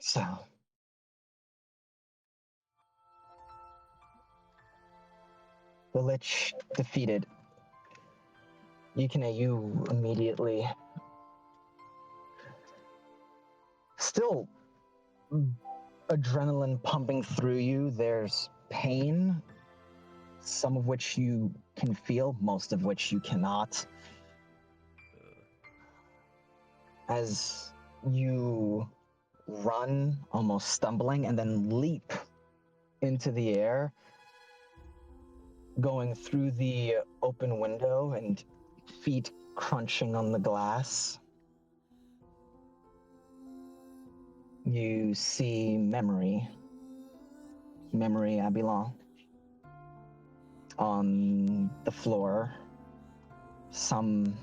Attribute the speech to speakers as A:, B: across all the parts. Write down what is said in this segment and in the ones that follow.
A: So, the Lich defeated. You immediately, still adrenaline pumping through you. There's pain, some of which you can feel, most of which you cannot. As you run, almost stumbling, and then leap into the air, going through the open window and feet crunching on the glass. You see Memory Abelon, on the floor, some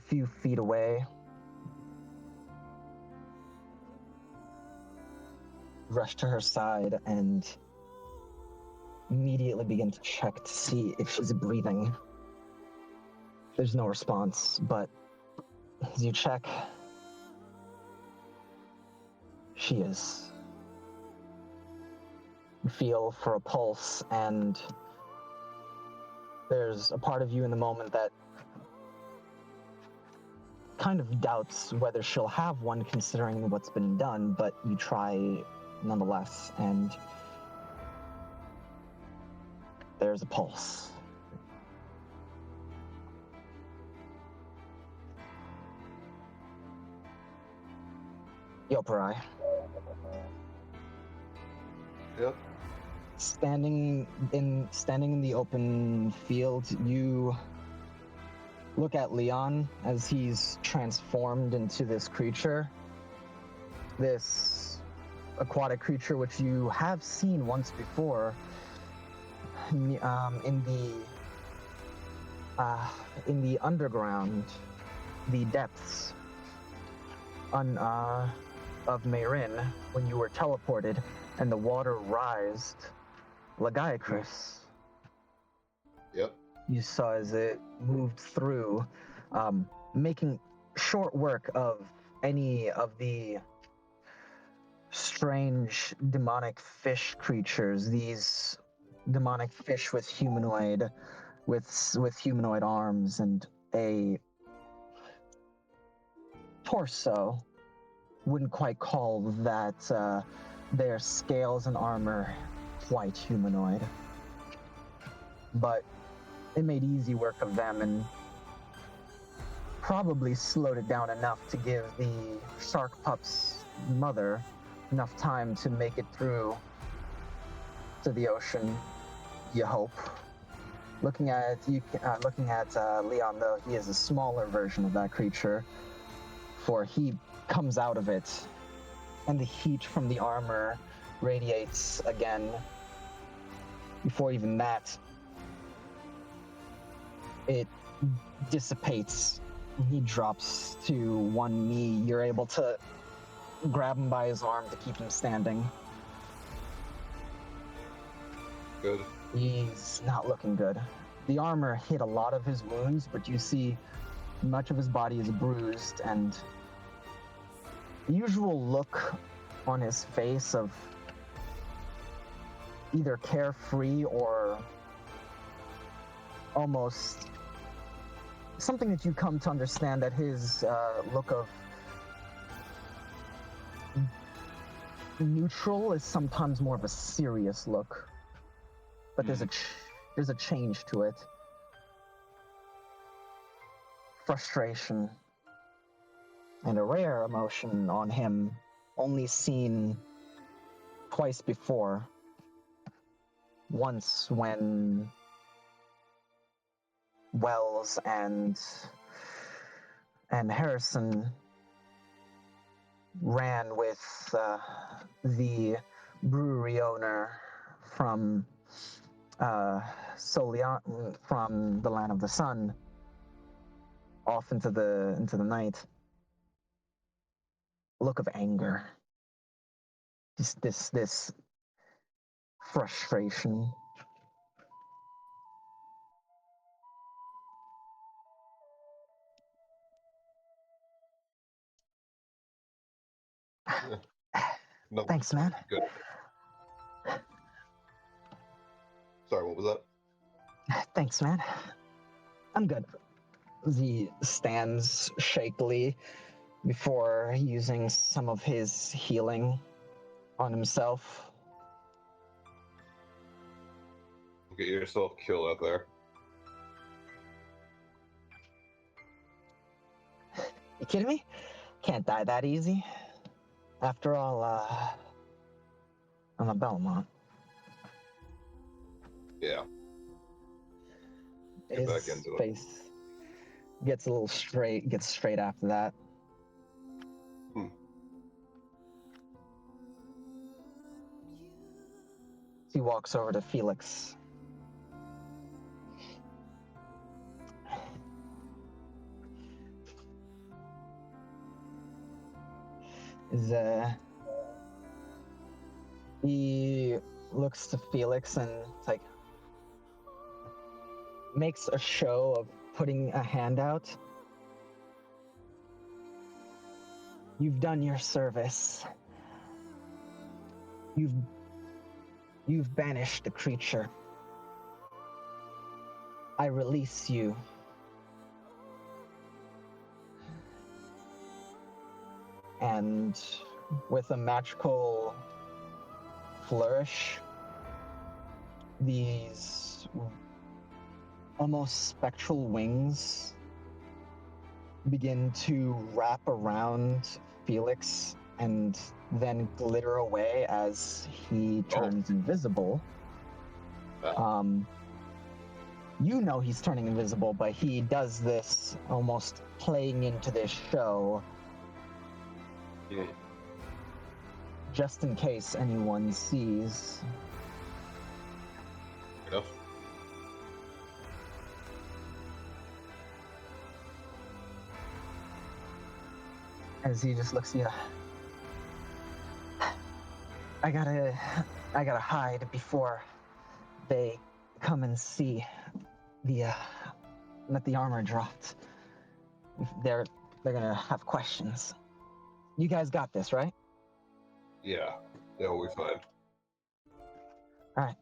A: few feet away. Rush to her side and immediately begin to check to see if she's breathing. There's no response, but as you check, she is. You feel for a pulse, and there's a part of you in the moment that kind of doubts whether she'll have one considering what's been done, but you try nonetheless, and there's a pulse. Yoparai.
B: Yep.
A: Standing in the open field, you look at Leon as he's transformed into this creature. This aquatic creature which you have seen once before in the underground, the depths of Mayrin, when you were teleported and the water rised. Lagiacrus.
B: Yep.
A: You saw as it moved through, making short work of any of the strange demonic fish creatures. These demonic fish with humanoid arms and a torso. Wouldn't quite call that their scales and armor quite humanoid, but it made easy work of them and probably slowed it down enough to give the shark pup's mother enough time to make it through to the ocean, you hope. Looking at Leon, though, he is a smaller version of that creature, for he comes out of it, and the heat from the armor radiates again. Before even that, it dissipates. He drops to one knee. You're able to grab him by his arm to keep him standing.
B: Good.
A: He's not looking good. The armor hit a lot of his wounds, but you see much of his body is bruised, and the usual look on his face of either carefree or almost something that you come to understand, that his look of neutral is sometimes more of a serious look. But there's a change to it. Frustration. And a rare emotion on him, only seen twice before. Once when Wells and Harrison ran with the brewery owner from Solion, from the Land of the Sun, off into the night. Look of anger. This frustration.
B: No,
A: Thanks, man.
B: good. Sorry, what was that?
A: Thanks, man. I'm good. He stands shakily before using some of his healing on himself.
B: Get yourself killed out there.
A: You kidding me? Can't die that easy. After all, I'm a Belmont.
B: Yeah. Get
A: His
B: back into it.
A: face gets a little gets straight after that. He walks over to Felix. He looks to Felix and like makes a show of putting a hand out. You've done your service. You've banished the creature. I release you. And with a magical flourish, these almost spectral wings begin to wrap around Felix and then glitter away as he turns invisible. You know he's turning invisible, but he does this almost playing into this show.
B: Yeah.
A: Just in case anyone sees.
B: Enough.
A: As he just looks at you. I gotta hide before they come and see that the armor dropped. They're gonna have questions. You guys got this, right?
B: Yeah, we're fine.
A: All right.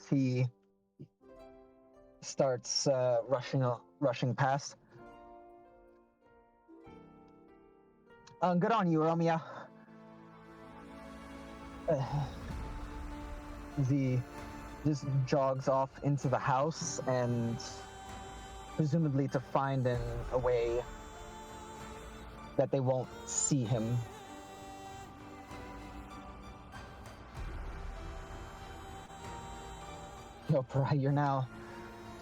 A: He starts rushing past. Good on you, Romeo. He just jogs off into the house and presumably to find a way that they won't see him. Yopra, you're now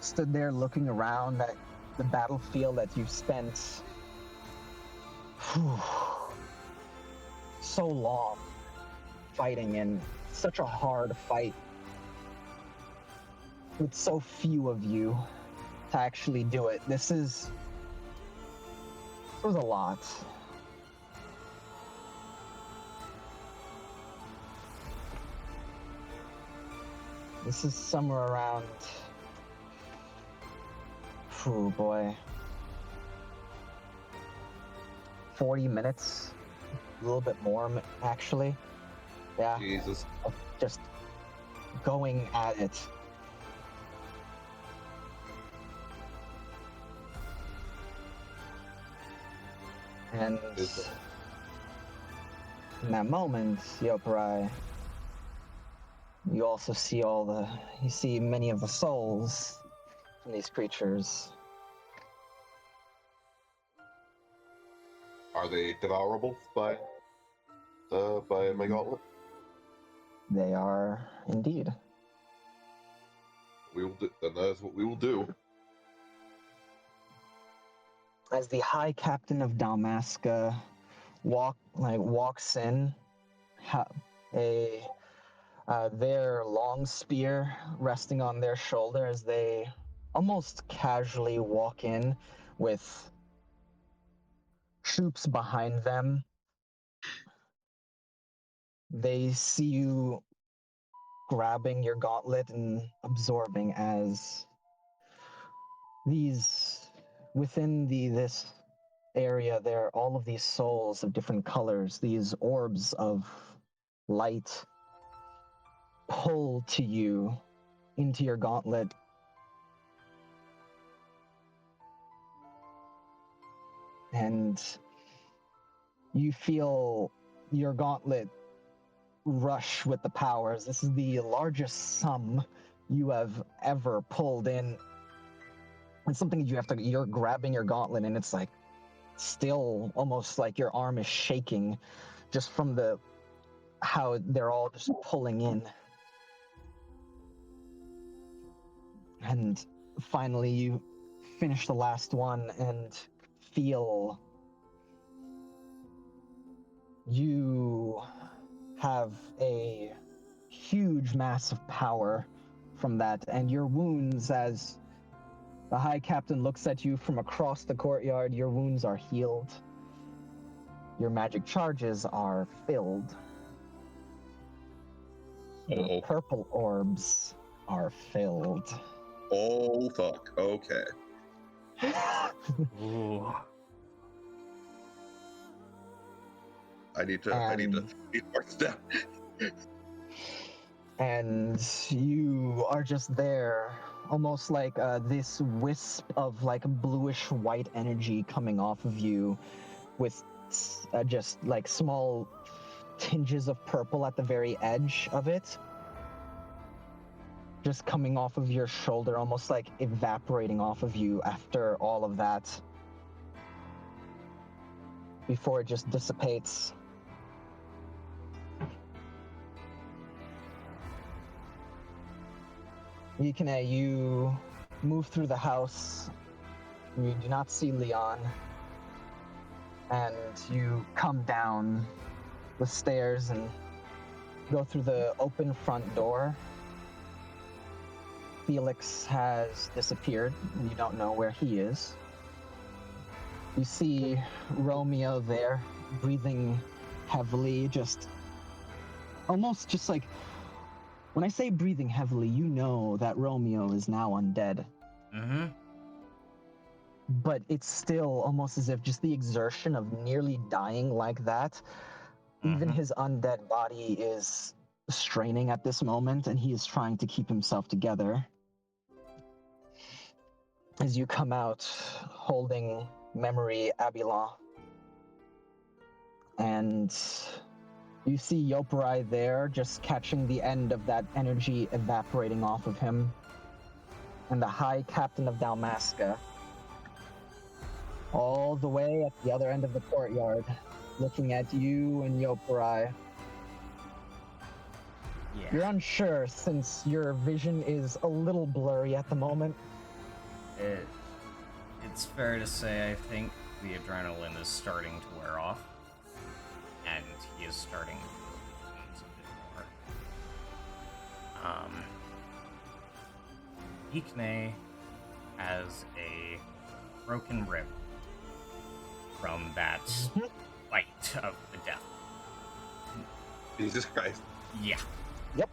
A: stood there looking around at the battlefield that you've spent so long fighting in. Such a hard fight with so few of you to actually do it. This was a lot. This is somewhere around, oh boy, 40 minutes, a little bit more actually. Yeah.
B: Jesus.
A: Just going at it. And in that moment, Yoparai, you also see you see many of the souls from these creatures.
B: Are they devourable by my gauntlet?
A: They are indeed.
B: We will do, then that is what we will do.
A: As the High Captain of Dalmasca walks in, their long spear resting on their shoulder as they almost casually walk in with troops behind them. They see you grabbing your gauntlet and absorbing as these within this area, there are all of these souls of different colors, these orbs of light pull to you into your gauntlet. And you feel your gauntlet rush with the powers. This is the largest sum you have ever pulled in. It's something you're grabbing your gauntlet and it's like still almost like your arm is shaking just from how they're all just pulling in. And finally you finish the last one and feel you have a huge mass of power from that, and your wounds, as the High Captain looks at you from across the courtyard, your wounds are healed. Your magic charges are filled. Your purple orbs are filled.
C: Oh, fuck. Okay.
D: Ooh.
C: I need to mark that.
A: And you are just there, almost like this wisp of like bluish white energy coming off of you with just like small tinges of purple at the very edge of it. Just coming off of your shoulder, almost like evaporating off of you after all of that. Before it just dissipates. Yukine, you move through the house. You do not see Leon. And you come down the stairs and go through the open front door. Felix has disappeared. You don't know where he is. You see Romeo there, breathing heavily, just almost just like, when I say breathing heavily, you know that Romeo is now undead.
D: Mm-hmm.
A: But it's still almost as if just the exertion of nearly dying like that, even his undead body is straining at this moment, and he is trying to keep himself together. As you come out holding Memory Abila, and you see Yoparai there, just catching the end of that energy evaporating off of him. And the High Captain of Dalmasca, all the way at the other end of the courtyard, looking at you and Yoparai.
D: Yeah.
A: You're unsure since your vision is a little blurry at the moment.
D: It's fair to say I think the adrenaline is starting to wear off, and he is starting to feel things a bit more. Ikne has a broken rib from that fight of the death.
C: Jesus Christ.
D: Yeah.
A: Yep.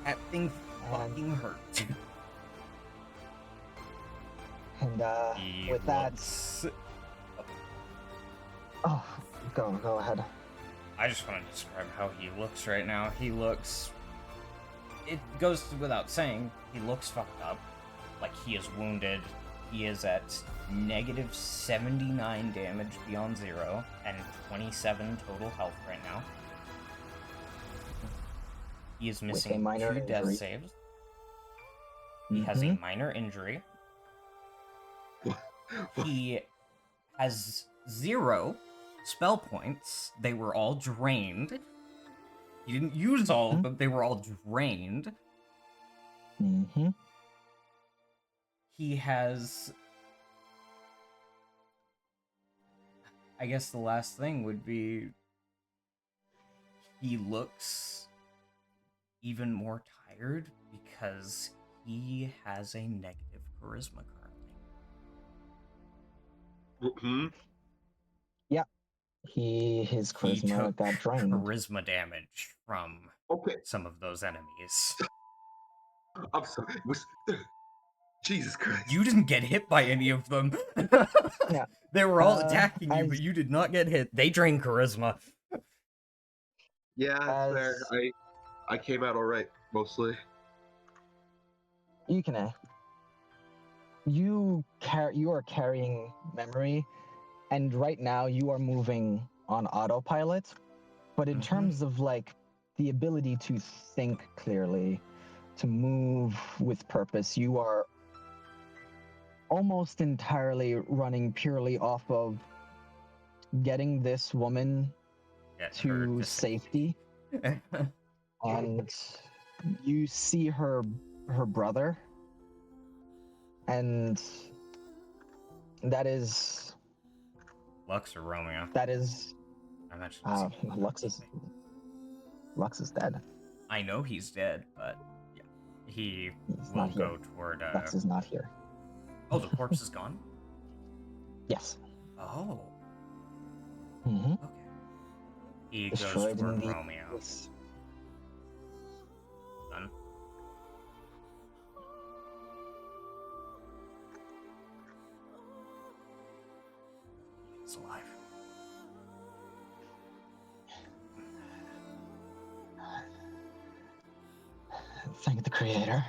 D: That thing fucking hurt.
A: And
D: He
A: with that,
D: looks-
A: oh, go ahead.
D: I just want to describe how he looks right now. He looks... It goes without saying, he looks fucked up. Like, he is wounded. He is at negative 79 damage beyond 0, and 27 total health right now. He is missing
A: minor
D: 2 death
A: injury.
D: saves. He has a minor injury. He has 0 spell points. They were all drained. He didn't use all of them. They were all drained. He has... I guess the last thing would be... He looks even more tired because he has a negative charisma currently.
A: His
D: He
A: charisma
D: took
A: got drained.
D: charisma damage from
C: Okay.
D: some of those enemies.
C: I'm sorry. Jesus Christ.
D: You didn't get hit by any of them.
A: Yeah.
D: They were all
A: Uh,
D: attacking you,
A: as-
D: but you did not get hit. They drain charisma.
C: Yeah, that's fair.
A: As-
C: I came out alright, mostly.
A: Yukine, you are carrying memory, and right now you are moving on autopilot. But in
D: Mhm.
A: terms of like the ability to think clearly, to move with purpose, you are almost entirely running purely off of getting this woman
D: Get her
A: to safety. And you see her brother, and that is
D: Lux or Romeo? I mentioned
A: Lux is dead.
D: I know he's dead, but yeah, he
A: He's
D: will
A: not here.
D: go toward.
A: Lux is not here.
D: Oh, the corpse is gone.
A: Yes.
D: Oh,
A: Mm-hmm.
D: okay. He goes
A: Destroyed
D: toward
A: in the
D: Romeo. Done. He's alive.
A: Thank the creator.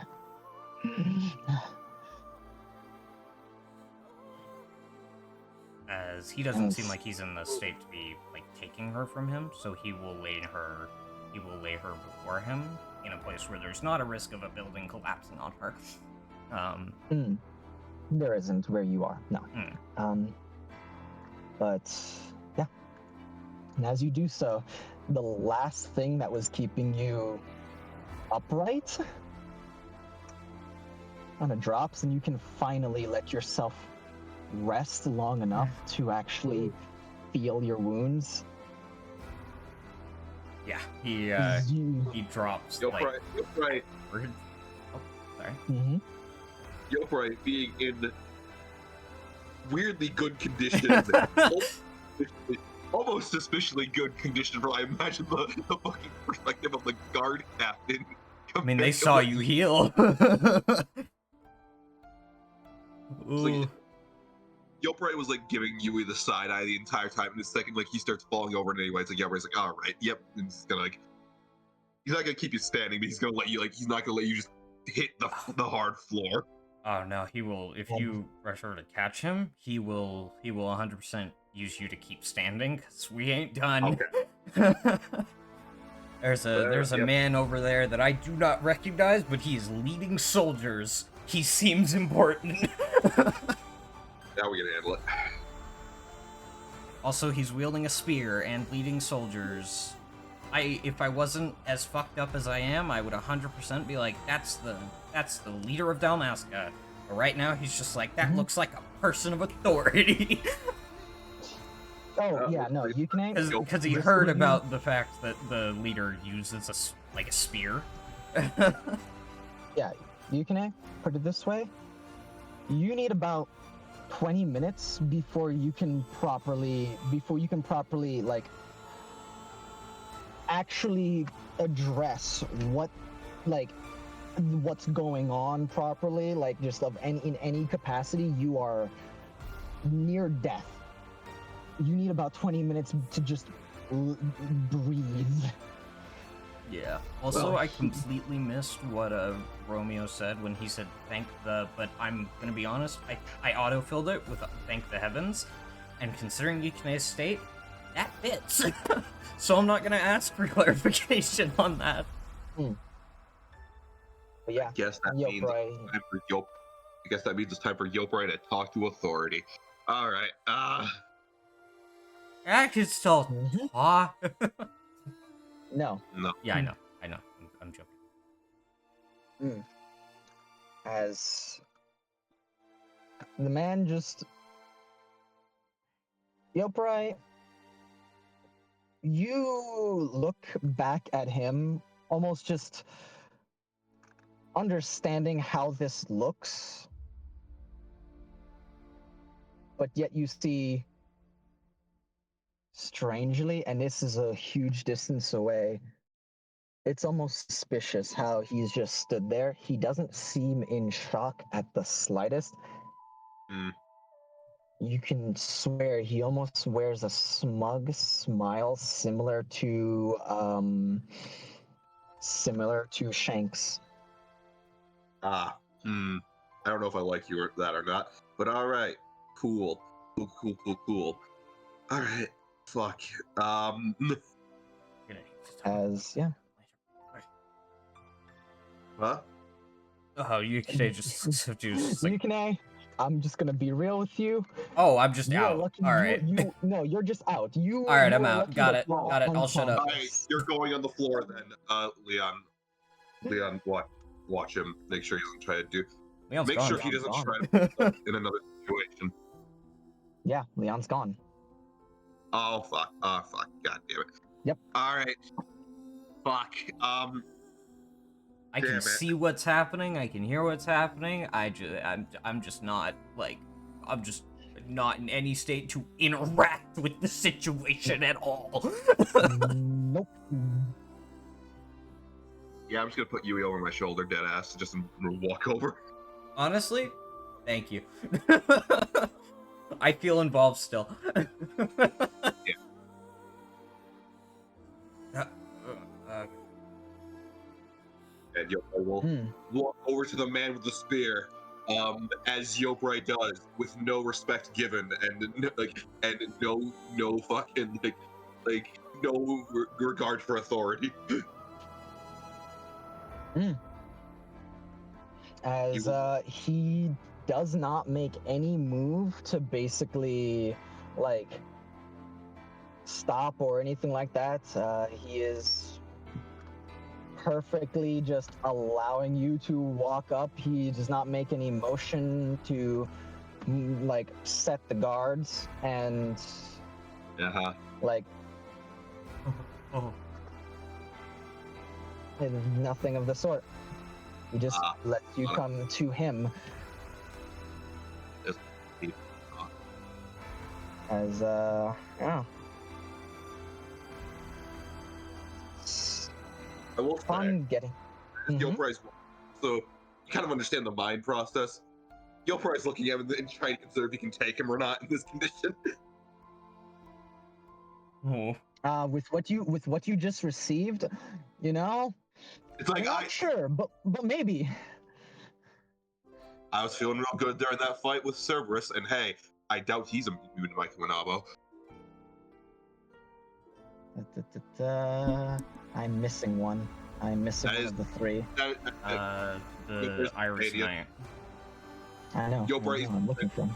D: As he doesn't seem like he's in the state to be like taking her from him, so he will lay her before him in a place where there's not a risk of a building collapsing on her.
A: There isn't where you are, no. But yeah. And as you do so, the last thing that was keeping you upright kind of drops, and you can finally let yourself rest long enough to actually feel your wounds.
D: Yeah, he drops
C: Yo,
D: like.
C: right.
D: Oh, sorry.
A: Mm-hmm.
C: Yoprite being in weirdly good condition, almost suspiciously good condition for I imagine the fucking perspective of the guard captain.
D: I mean, they saw you heal. Ooh.
C: Yoprite was like giving Yui the side eye the entire time, and the second like he starts falling over in anyway, it's like Yoprite's like, all right, yep, and he's gonna like, he's not gonna keep you standing, but he's gonna let you like, he's not gonna let you just hit the hard floor.
D: Oh no, he will. If you rush over to catch him, he will 100% use you to keep standing, because we ain't done.
C: Okay.
D: There's a man over there that I do not recognize, but he is leading soldiers. He seems important.
C: Now we can handle it.
D: Also, he's wielding a spear and leading soldiers. If I wasn't as fucked up as I am, I would 100% be like, that's the leader of Dalmasca. But right now, he's just like, that looks like a person of authority.
A: Oh yeah, no, you can.
D: Because he heard about the fact that the leader uses a spear.
A: Yeah, you can put it this way. You need about 20 minutes before you can properly like actually address what's going on properly, like just in any capacity. You are near death. You need about 20 minutes to just breathe.
D: Yeah. Also, I completely missed what Romeo said when he said but I'm gonna be honest, I autofilled it with thank the heavens, and considering Yukine's state, that fits. So I'm not gonna ask for clarification on that.
A: But yeah,
C: I guess that means it's time for Yoprite to talk to authority. All right.
D: I could still talk.
A: No.
D: Yeah, I know. I'm joking.
A: As the man just... Yoprite, you look back at him, almost just understanding how this looks, but yet you see, strangely, and this is a huge distance away, It's almost suspicious how he's just stood there. He doesn't seem in shock at the slightest.
C: Hmm.
A: You can swear he almost wears a smug smile similar to Shanks.
C: Ah. Hmm. I don't know if I like you or that or not, but all right. Cool. Cool. All right. Fuck.
D: You're gonna need to tell me
A: As yeah,
C: Huh?
D: Oh, you can just like,
A: Yukine, I'm just gonna be real with you.
D: oh, I'm just
A: You are
D: out.
A: lucky.
D: All right.
A: No, you're just out.
D: All right, I'm
A: are
D: out.
A: lucky
D: Got
A: that
D: it.
A: you're
D: Got it. I'll shut up.
C: All right.
A: unconscious.
C: You're going on the floor then, Leon. Leon, watch him. Make sure he doesn't try to do.
D: Leon's
C: Make
D: gone.
C: sure he doesn't
A: Gone.
C: try to put himself in another situation.
A: Yeah, Leon's gone.
C: Oh fuck. Oh fuck. God damn it.
A: Yep.
C: All right. Fuck.
D: I
C: Damn
D: can
C: it.
D: see what's happening. I can hear what's happening. I'm just not like, I'm just not in any state to interact with the situation at all.
A: Nope.
C: Yeah, I'm just gonna put Yui over my shoulder, dead ass, just and walk over.
D: Honestly, thank you. I feel involved still.
C: And Yokai will walk over to the man with the spear, as Yoprai does, with no respect given, and no fucking no regard for authority.
A: As he does not make any move to basically like stop or anything like that. He is perfectly just allowing you to walk up. He does not make any motion to like set the guards and
C: Uh-huh.
A: like
D: Oh.
A: nothing of the sort. He just lets you come to him. As yeah.
C: I will say,
A: Fun getting.
C: Yoprai's so you kind of understand the mind process. Yoprai's looking at him and trying to consider if he can take him or not in this condition.
D: Oh.
A: With what you just received, you know,
C: It's like
A: I'm not sure, but maybe.
C: I was feeling real good during that fight with Cerberus, and hey, I doubt he's immune to my Kumanabo.
A: I'm missing one. I'm missing one of the three.
D: The Iris Knight.
A: I know.
C: Yoprai's
A: I'm looking for him.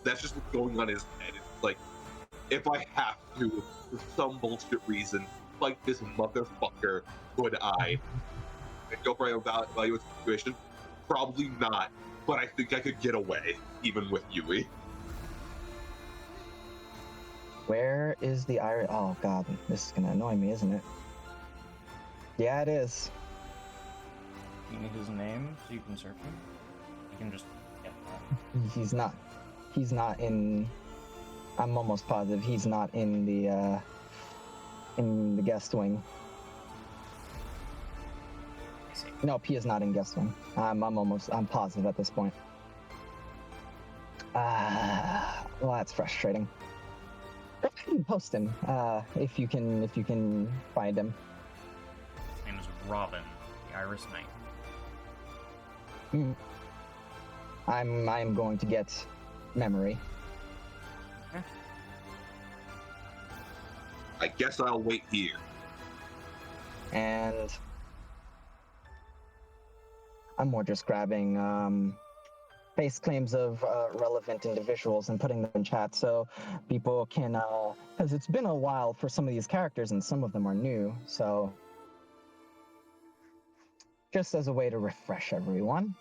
C: That's just what's going on in his head. It's like, if I have to, for some bullshit reason, fight this motherfucker, would I? And Yoprai evaluate the situation? Probably not, but I think I could get away, even with Yui.
A: Where is the Iris? Oh god, this is gonna annoy me, isn't it? Yeah, it is.
D: You need his name so you can search him. You can just get that.
A: He's not in. I'm almost positive he's not in the guest wing.
D: I see.
A: Nope, he is not in guest wing. I'm positive at this point. Well, that's frustrating. Go ahead and post him, if you can find him.
D: His name is Robin, the Iris Knight.
A: I'm going to get memory.
D: Okay.
C: I guess I'll wait here.
A: And I'm more just grabbing face claims of relevant individuals and putting them in chat so people can, because it's been a while for some of these characters and some of them are new, so just as a way to refresh everyone.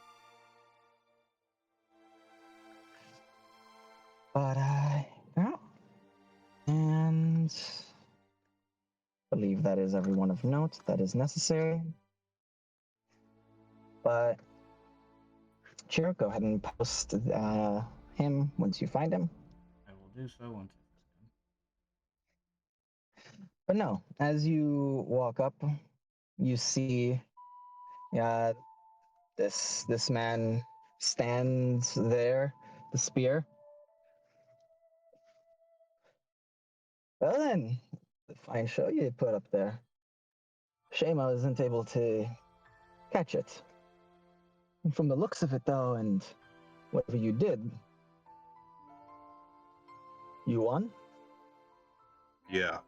A: But yeah. And I believe that is everyone of note that is necessary. But Chiro, go ahead and post him once you find him.
D: I will do so once I find him.
A: But no, as you walk up, you see, yeah, this man stands there, the spear. Well then, fine show you put up there. Shame I wasn't able to catch it. From the looks of it, though, and whatever you did, you won.
C: Yeah.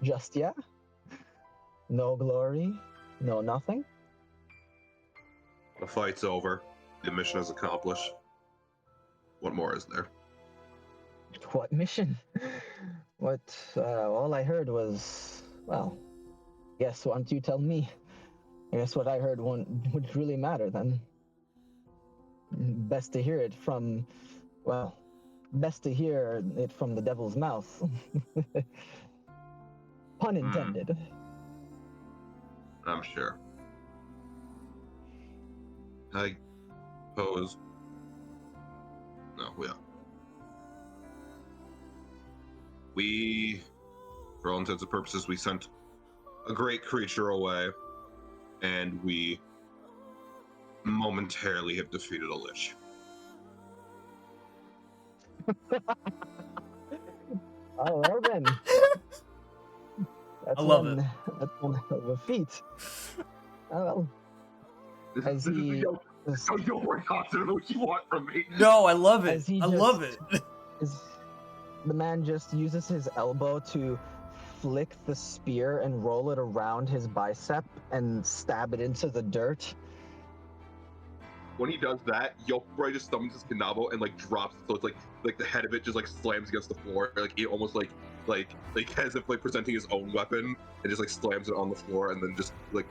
A: Just yeah. No glory, no nothing.
C: The fight's over. The mission is accomplished. What more is there?
A: What mission? What? All I heard was, well, guess why don't you tell me? I guess what I heard would really matter then. Best to hear it from, well, best to hear it from the devil's mouth. Pun intended.
C: I'm sure. I suppose. No, yeah. We, for all intents and purposes, we sent a great creature away, and we momentarily have defeated a lich.
A: Oh, well then. That's
D: I love
A: one,
D: it.
A: That's one hell of a feat. Oh, well. As he, as,
C: Oh, yo, I don't know what you want from me.
D: No, I love it.
A: As he
D: I love it.
A: as the man just uses his elbow to flick the spear and roll it around his bicep and stab it into the dirt.
C: When he does that, Yokurai just summons his Kanabo and like drops it, so it's like the head of it just like slams against the floor, like it almost like as if like presenting his own weapon, and just like slams it on the floor, and then just like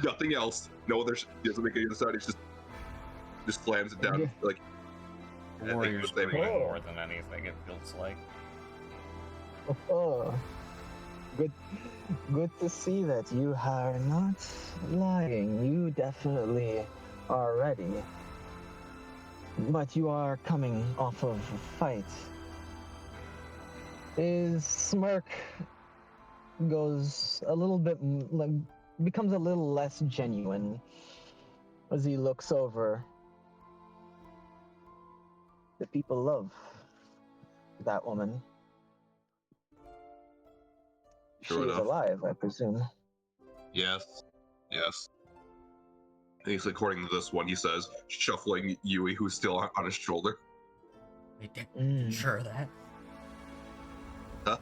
C: nothing else, no other, he doesn't make any other sound. It's just slams it down,
A: Yeah.
C: like. I think
D: Warriors
C: the same
D: doing
C: way.
D: more than anything, it feels like.
A: Oh, good to see that you are not lying. You definitely are ready. But you are coming off of a fight. His smirk goes a little bit, like, becomes a little less genuine as he looks over. The people love that woman.
C: True
A: She is
C: enough.
A: alive, I presume.
C: Yes. At least according to this one, he says, shuffling Yui, who's still on his shoulder.
D: Wait,
A: Mm.
D: sure of that?
C: Huh?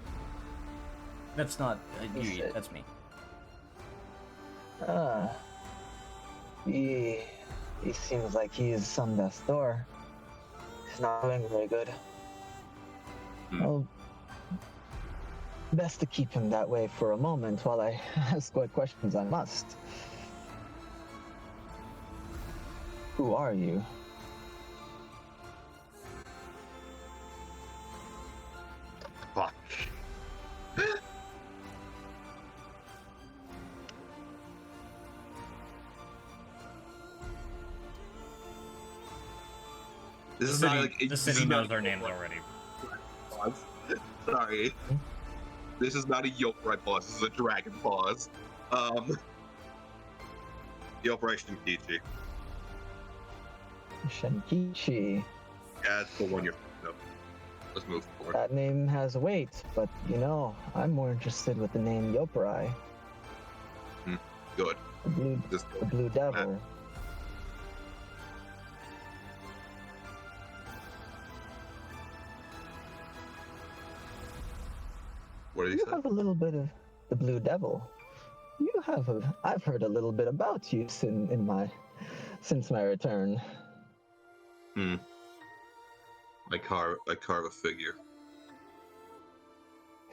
D: That's not
A: Is
D: you,
A: it-
D: that's me.
A: Ah. He seems like he's on death's door. He's not doing very good.
C: Hmm.
A: Well, best to keep him that way for a moment while I ask what questions I must. Who are you?
C: Fuck. This is not like
D: The city knows our names already.
C: Sorry. This is not a Yokurai pause. This is a dragon pause. Yokurai Shinkichi.
A: Shenkichi.
C: Yeah, that's the one you're thinking of. Let's move forward.
A: That name has weight, but you know, I'm more interested with the name Yoparai,
C: Good. This
A: the Blue Devil.
C: what did he
A: You
C: say?
A: have a little bit of the Blue Devil. I've heard a little bit about you since my return.
C: I carve a figure.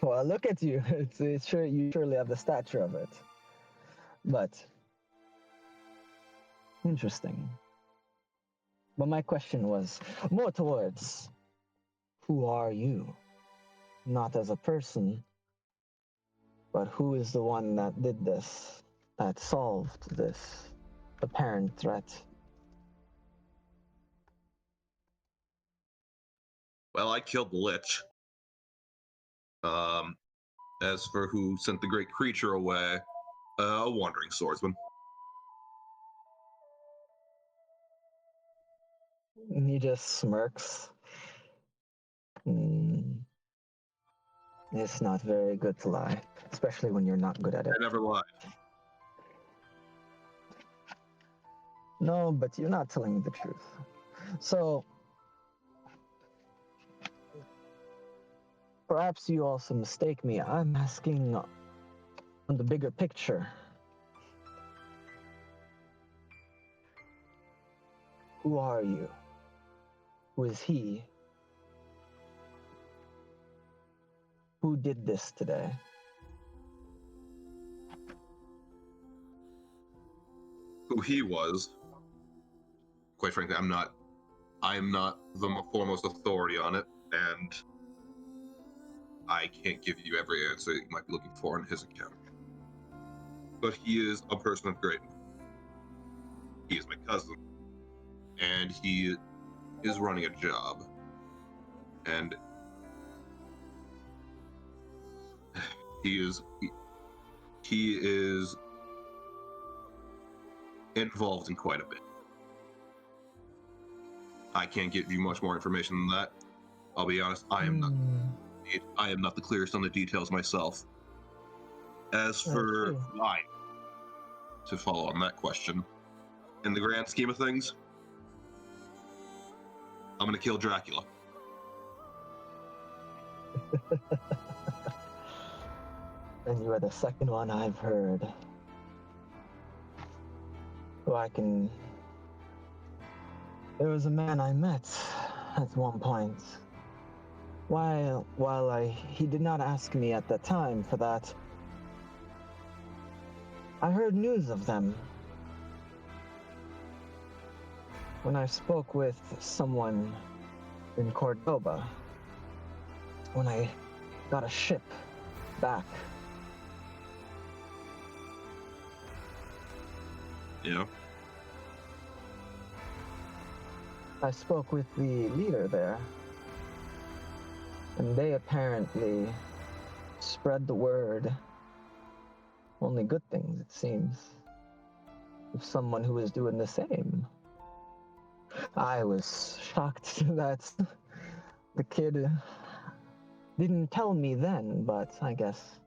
A: Well, look at you. It's sure you surely have the stature of it. But interesting. But my question was more towards who are you? Not as a person, but who is the one that did this, that solved this apparent threat?
C: Well, I killed the Lich. Um, as for who sent the great creature away, a wandering swordsman.
A: And he just smirks. Hmm. It's not very good to lie, especially when you're not good at it.
C: I never lied.
A: No, but you're not telling me the truth. So, perhaps you also mistake me. I'm asking on the bigger picture. Who are you? Who is he? Who did this today?
C: Who he was. Quite frankly, I am not the foremost authority on it, and I can't give you every answer you might be looking for on his account. But he is a person of great. He is my cousin, and he is running a job, and he is involved in quite a bit. I can't give you much more information than that. I'll be honest, I am not the clearest on the details myself. As for
A: true.
C: why, to follow on that question, in the grand scheme of things, I'm gonna kill Dracula.
A: And you are the second one I've heard. Who I can. There was a man I met at one point. He did not ask me at the time for that, I heard news of them. When I spoke with someone in Cordoba, when I got a ship back.
C: Yeah.
A: I spoke with the leader there, and they apparently spread the word. Only good things, it seems. Of someone who was doing the same. I was shocked that the kid didn't tell me then, but I guess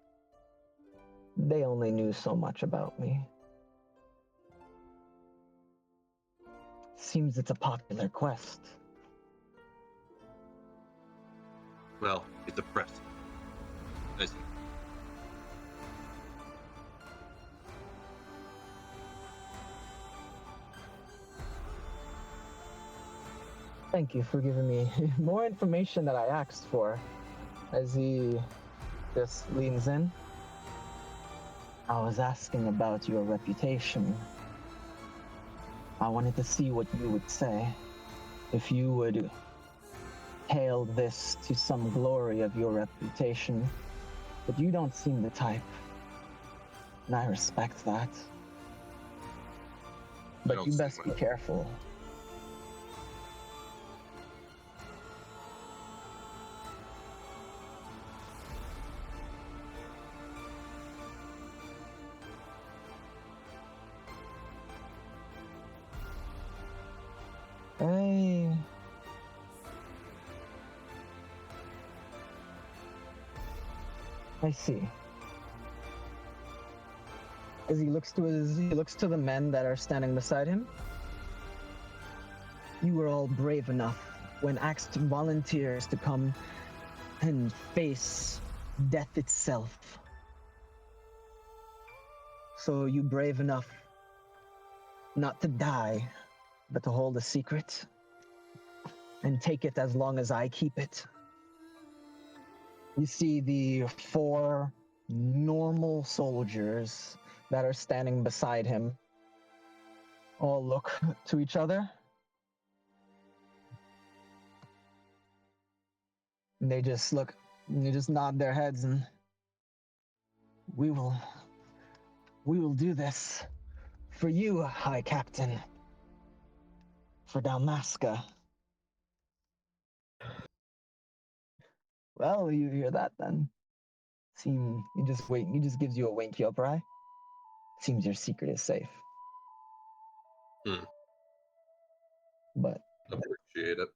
A: they only knew so much about me. Seems it's a popular quest.
C: Well, it's a press. I see.
A: Thank you for giving me more information that I asked for. As he just leans in. I was asking about your reputation. I wanted to see what you would say. If you would hail this to some glory of your reputation. But you don't seem the type. And I respect that. But
C: don't
A: you
C: seem
A: best be
C: like-
A: careful. Hey. I see. As he looks to the men that are standing beside him. You were all brave enough when asked volunteers to come and face death itself. So you brave enough not to die, but to hold a secret and take it as long as I keep it. You see the 4 normal soldiers that are standing beside him all look to each other. And they just look, and they just nod their heads and we will do this for you, High Captain. For Dalmasca. Well, you hear that then. He just wait. He just gives you a wink, Yoprai. Seems your secret is safe.
C: Hmm.
A: But
C: Appreciate it.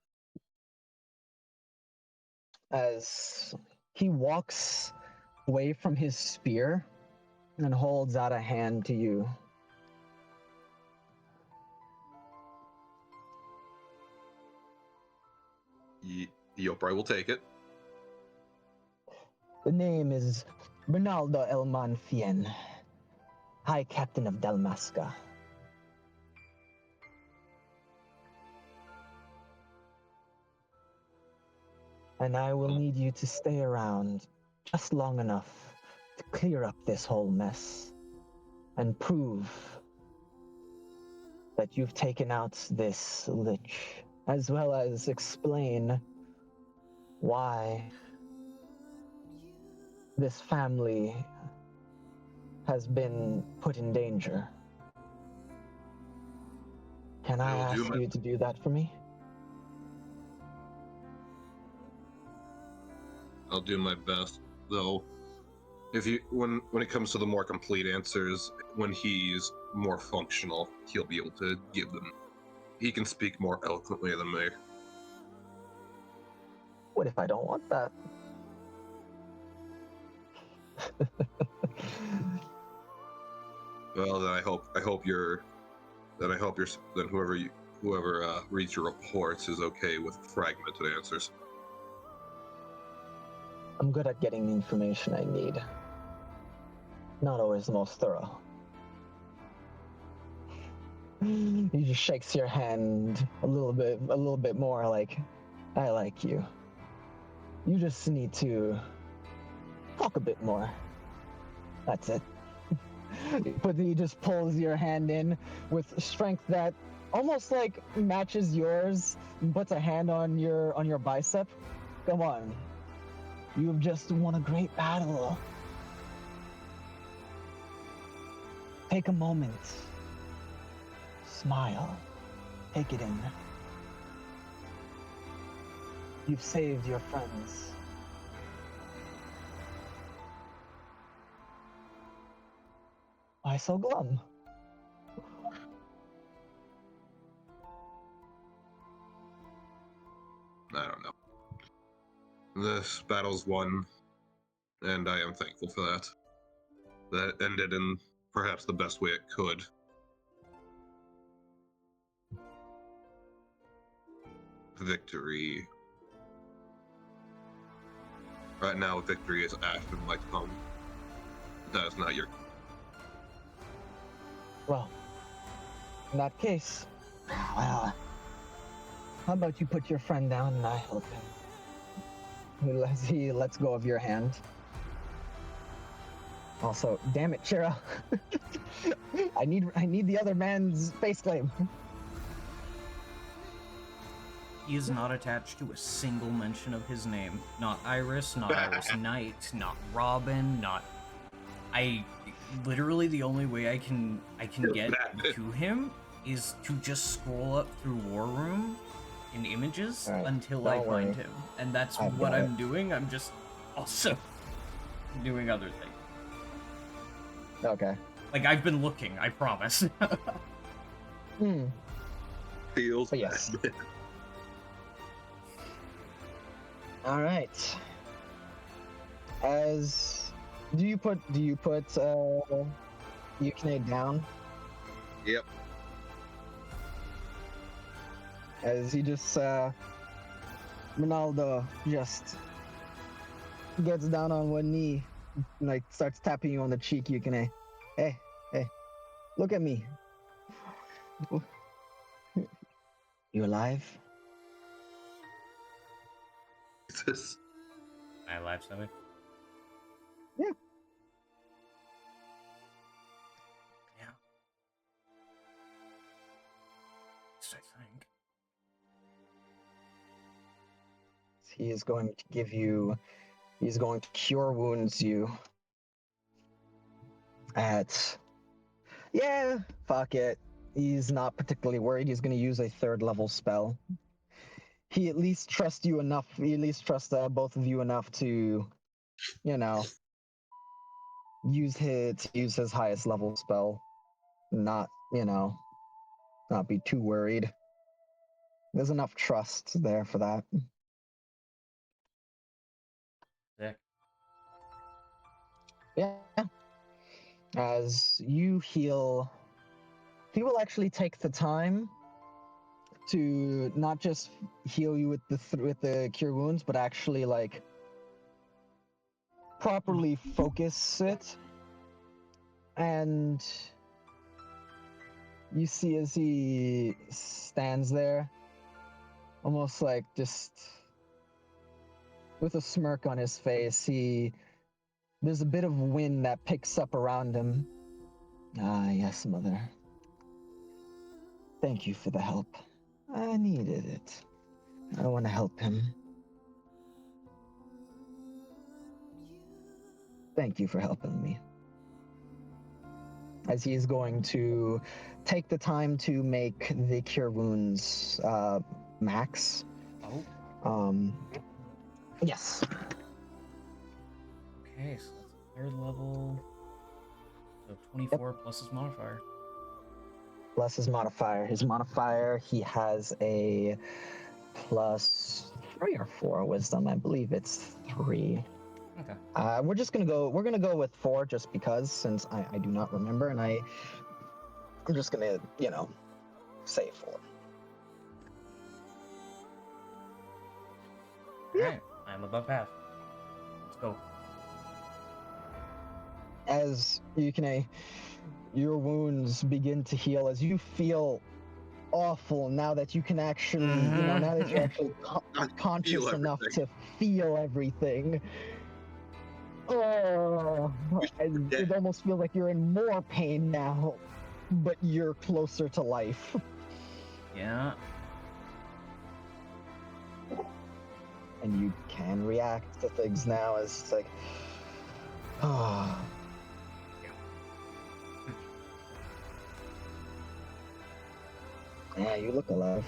A: as he walks away from his spear and holds out a hand to you,
C: Yoprai will take it.
A: the name is Bernaldo Elman Fien, High Captain of Dalmasca. And I will need you to stay around just long enough to clear up this whole mess and prove that you've taken out this lich, as well as explain why this family has been put in danger. Can I
C: I will do
A: ask
C: my-
A: you to do that for me?
C: I'll do my best, though. If you when it comes to the more complete answers, when he's more functional, he'll be able to give them. He can speak more eloquently than me.
A: What if I don't want that?
C: Well, then I hope you're then whoever reads your reports is okay with fragmented answers.
A: I'm good at getting the information I need. Not always the most thorough. He just shakes your hand a little bit more like, I like you. You just need to talk a bit more. That's it. But he just pulls your hand in with strength that almost like matches yours, and puts a hand on your bicep. Come on. You've just won a great battle. Take a moment. Smile. Take it in. You've saved your friends. Why so glum?
C: I don't know. This battle's won, and I am thankful for that. That ended in perhaps the best way it could. Victory. Right now, victory is ash in my tongue. That is not your.
A: Well, in that case, well, how about you put your friend down and I help him? As he lets go of your hand. Also, damn it, Shira. I need the other man's face claim.
D: He is not attached to a single mention of his name. Not Iris, not Iris Knight, not Robin, not... Literally the only way I can get to him is to just scroll up through War Room in images
A: All right,
D: until I
A: don't
D: find
A: worry.
D: him. And that's
A: I've
D: what
A: got
D: I'm doing. I'm just also doing other things.
A: Okay.
D: Like, I've been looking, I promise.
C: Feels
A: But yes.
C: bad.
A: All right. Do you put Yukine down?
C: Yep.
A: As he just Ronaldo just gets down on one knee, and, like, starts tapping you on the cheek. Yukine, hey, look at me. You alive?
C: Jesus.
D: Am I alive, Zoe?
A: Yeah.
D: Yeah. Yes, I think.
A: He is going to give you. He's going to cure wounds you. Yeah, fuck it. He's not particularly worried. He's going to use a 3rd level spell. He at least trusts you enough. He at least trusts both of you enough to, use his highest level spell. Not, not be too worried. There's enough trust there for that.
D: Sick.
A: Yeah. As you heal, he will actually take the time to not just heal you with the cure wounds, but actually like properly focus it. And you see as he stands there, almost like just with a smirk on his face, there's a bit of wind that picks up around him. Ah, yes, Mother. Thank you for the help. I needed it. I want to help him. Thank you for helping me. As he is going to take the time to make the cure wounds max.
D: Oh.
A: Yes.
D: Okay, so that's third level. So 24 plus his modifier.
A: Plus his modifier. His modifier, he has a plus 3 or 4 wisdom. I believe it's 3.
D: Okay.
A: We're gonna go with 4 just because, since I do not remember, and I'm just gonna, say 4.
D: Alright, I'm above half. Let's go.
A: As your wounds begin to heal, as you feel awful now that you can actually, now that you're actually conscious enough to feel everything. Oh, it almost feels like you're in more pain now, but you're closer to life.
D: Yeah.
A: And you can react to things now as it's like, oh. Yeah, you look alive.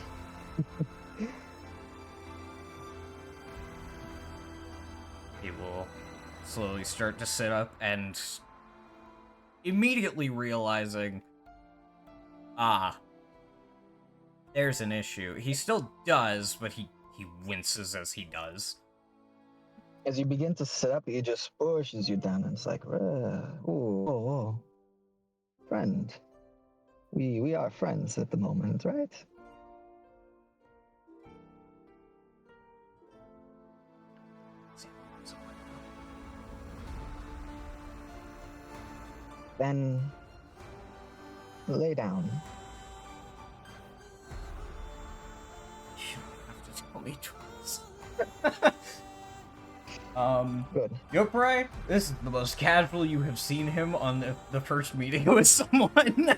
D: He will slowly start to sit up and immediately realizing, there's an issue. He still does, but he winces as he does.
A: As you begin to sit up, he just pushes you down, and it's like, oh, friend. We are friends at the moment, right? Then lay down.
D: You don't have to tell me twice.
A: Good.
D: Yoprai, this is the most casual you have seen him on the first meeting with someone.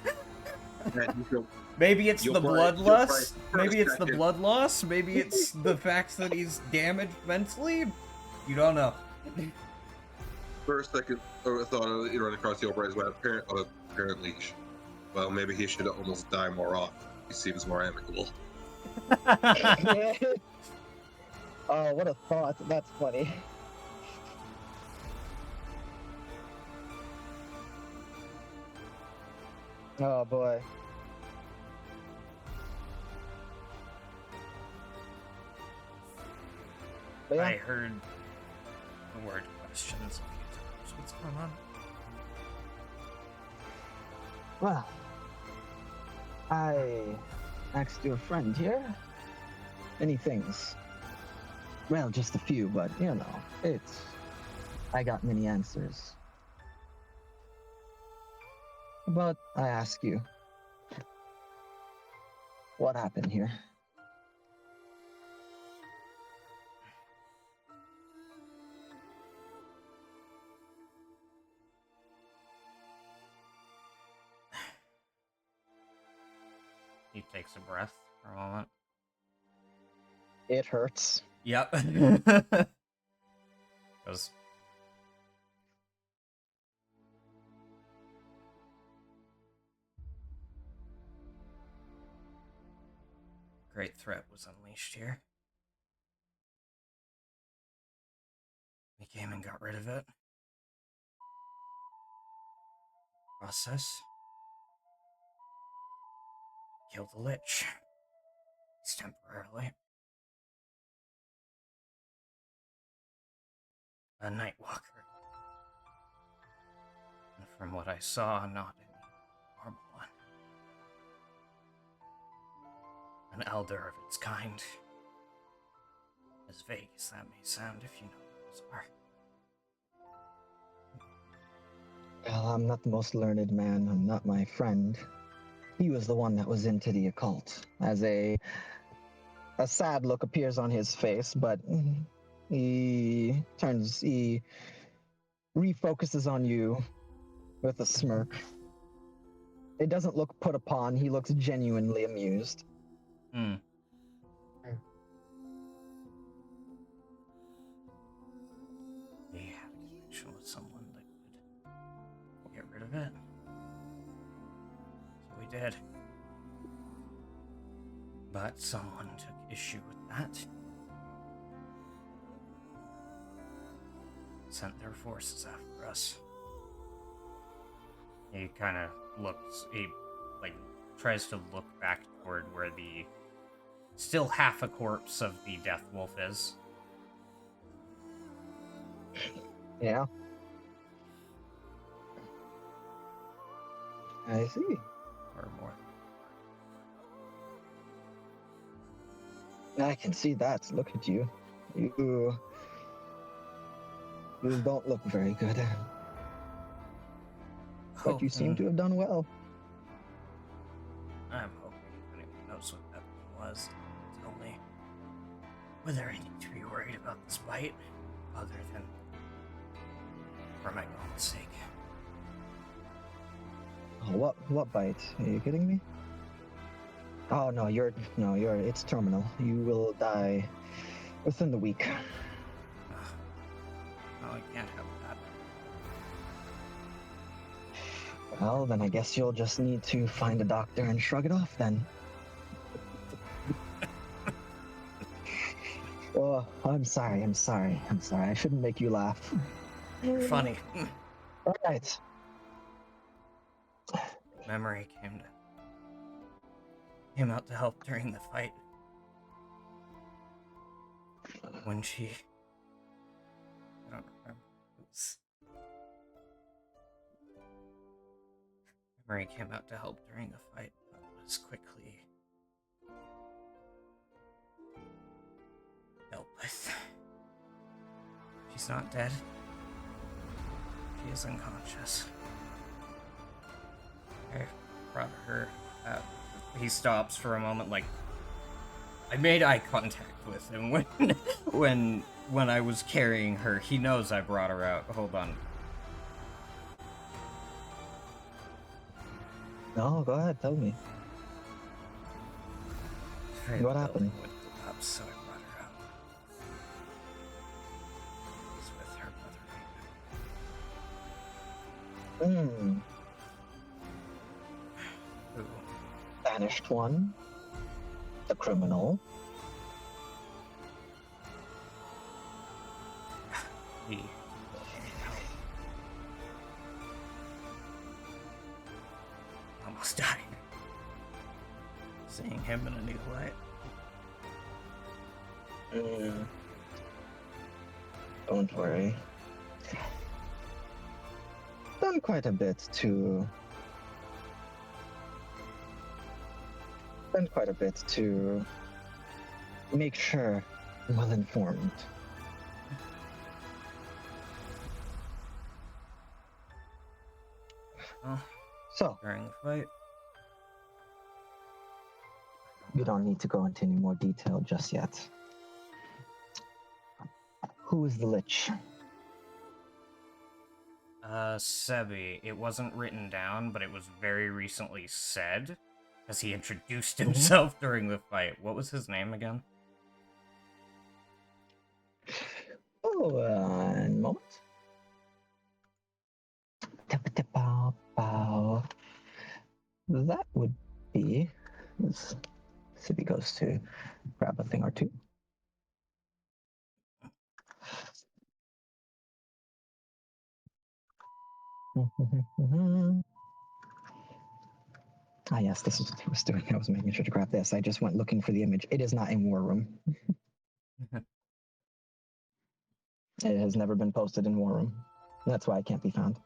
D: Maybe it's the bloodlust. Maybe it's the blood loss. Maybe it's the fact that he's damaged mentally. You don't know.
C: For a second, I thought it ran across the Oprah's way. Apparently, well, maybe he should almost die more often. He seems more amicable.
A: Oh, what a thought. That's funny. Oh, boy. But yeah,
D: I heard the word questions a few times. What's going on?
A: well, I asked your friend here many things. Well, just a few, but I got many answers. But I ask you, what happened here?
D: He takes a breath for a moment.
A: It hurts.
D: Yep. Goes. Great threat was unleashed here. We came and got rid of it. process. Kill the Lich. At least temporarily. A Nightwalker. And from what I saw, not a normal one. An elder of its kind. As vague as that may sound, if you know what those are.
A: Well, I'm not the most learned man. I'm not my friend. He was the one that was into the occult. As a sad look appears on his face, but he refocuses on you with a smirk. It doesn't look put upon. He looks genuinely amused.
D: Hmm. He had a connection with someone that could get rid of it. So we did. But someone took issue with that. Sent their forces after us. He kind of looks, he tries to look back toward where the still half a corpse of the Death Wolf is.
A: Yeah. I see.
D: Or more.
A: I can see that. Look at you. You don't look very good. But you seem to have done well.
D: I'm hoping if anyone knows what that was, tell me whether I need to be worried about this bite, other than for my own sake.
A: Oh, what bite? Are you kidding me? Oh no, it's terminal. You will die within the week.
D: No, I can't have that.
A: Well, then I guess you'll just need to find a doctor and shrug it off then. Oh, I'm sorry. I shouldn't make you laugh.
D: You're funny.
A: All right.
D: Memory came out to help during the fight. When she... I don't remember. Memory came out to help during the fight, but was quickly dealt with. She's not dead. She is unconscious. I brought her out. He stops for a moment, I made eye contact with him when I was carrying her. He knows I brought her out. Hold on.
A: No, go ahead, tell me. What happened?
D: With the pups, so I brought her out. He's with her mother right now. Who?
A: Banished one. The criminal.
D: He. Almost died. Seeing him in a new light.
A: Don't worry. Done quite a bit to make sure I'm well informed.
D: Well,
A: So,
D: during the fight.
A: you don't need to go into any more detail just yet. Who is the Lich?
D: Sebi. It wasn't written down, but it was very recently said, as he introduced himself during the fight. What was his name again?
A: Oh, one moment. That would be... Sippy goes to grab a thing or two. Ah, yes, this is what I was doing. I was making sure to grab this. I just went looking for the image. It is not in War Room. It has never been posted in War Room. That's why it can't be found.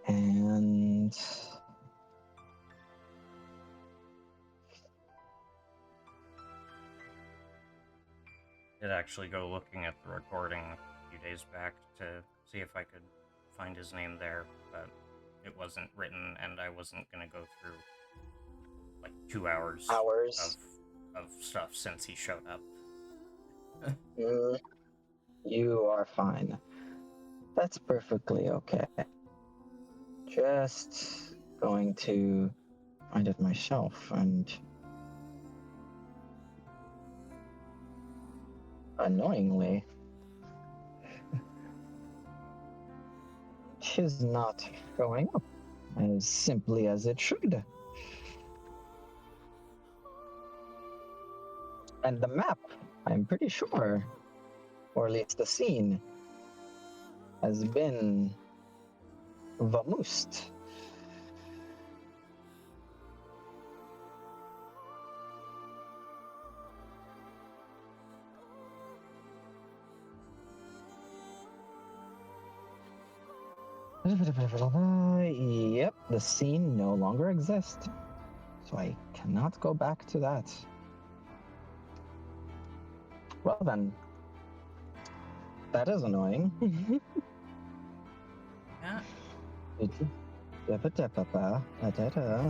A: And
D: Did actually go looking at the recording a few days back to see if I could find his name there, but it wasn't written, and I wasn't gonna go through like 2 hours of stuff since he showed up.
A: You are fine. That's perfectly okay. Just going to find it myself, and annoyingly, it is not showing up as simply as it should. And the map, I'm pretty sure, or at least the scene, has been vamoosed. Yep, the scene no longer exists. So I cannot go back to that. Well then, that is annoying.
D: Yeah.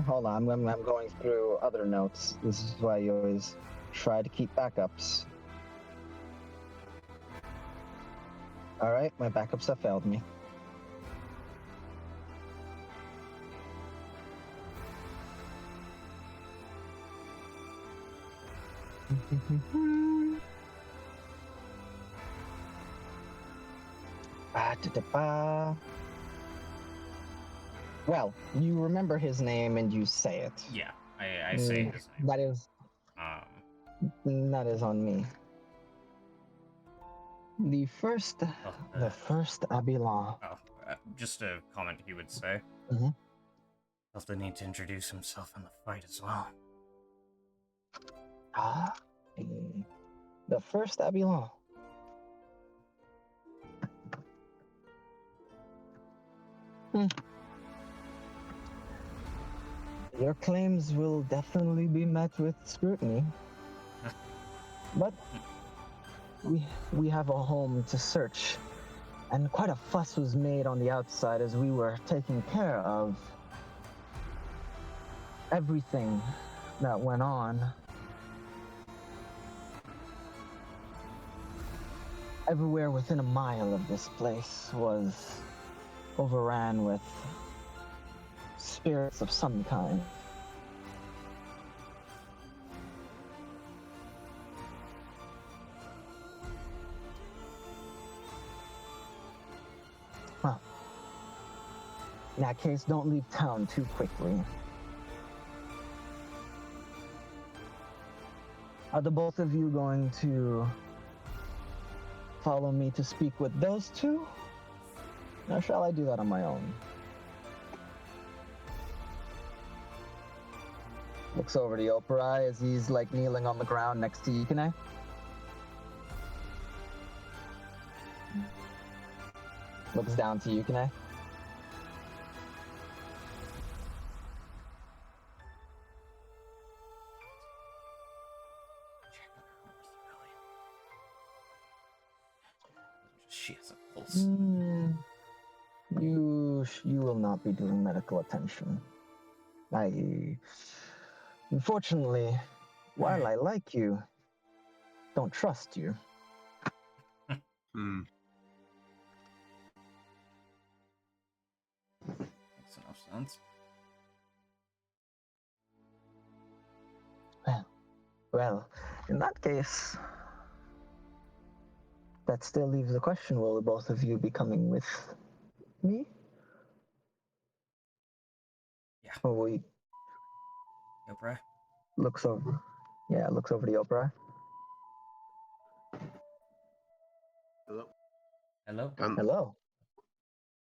A: Hold on, I'm going through other notes. This is why you always try to keep backups. Alright, my backups have failed me. Well, you remember his name and you say it.
D: Yeah, I say his name.
A: That is on me. The first Abilan.
D: Just a comment he would say.
A: Mm-hmm.
D: Felt the need to introduce himself in the fight as well.
A: The first Abilan. Your claims will definitely be met with scrutiny. But we have a home to search, and quite a fuss was made on the outside as we were taking care of everything that went on. Everywhere within a mile of this place was overran with spirits of some kind. Well, in that case, don't leave town too quickly. Are the both of you going to follow me to speak with those two? Or shall I do that on my own? Looks over to Yoperai as he's like kneeling on the ground next to Yukine. Looks down to Yukine.
D: She has a pulse.
A: You will not be doing medical attention. Unfortunately, while I like you, don't trust you.
D: Makes enough sense.
A: Well, in that case, that still leaves the question, will both of you be coming with me?
D: Yeah.
A: Or will you...
D: Yopreai?
A: Looks over. Yeah, looks over to Yopra.
B: Hello.
D: Hello?
A: Hello.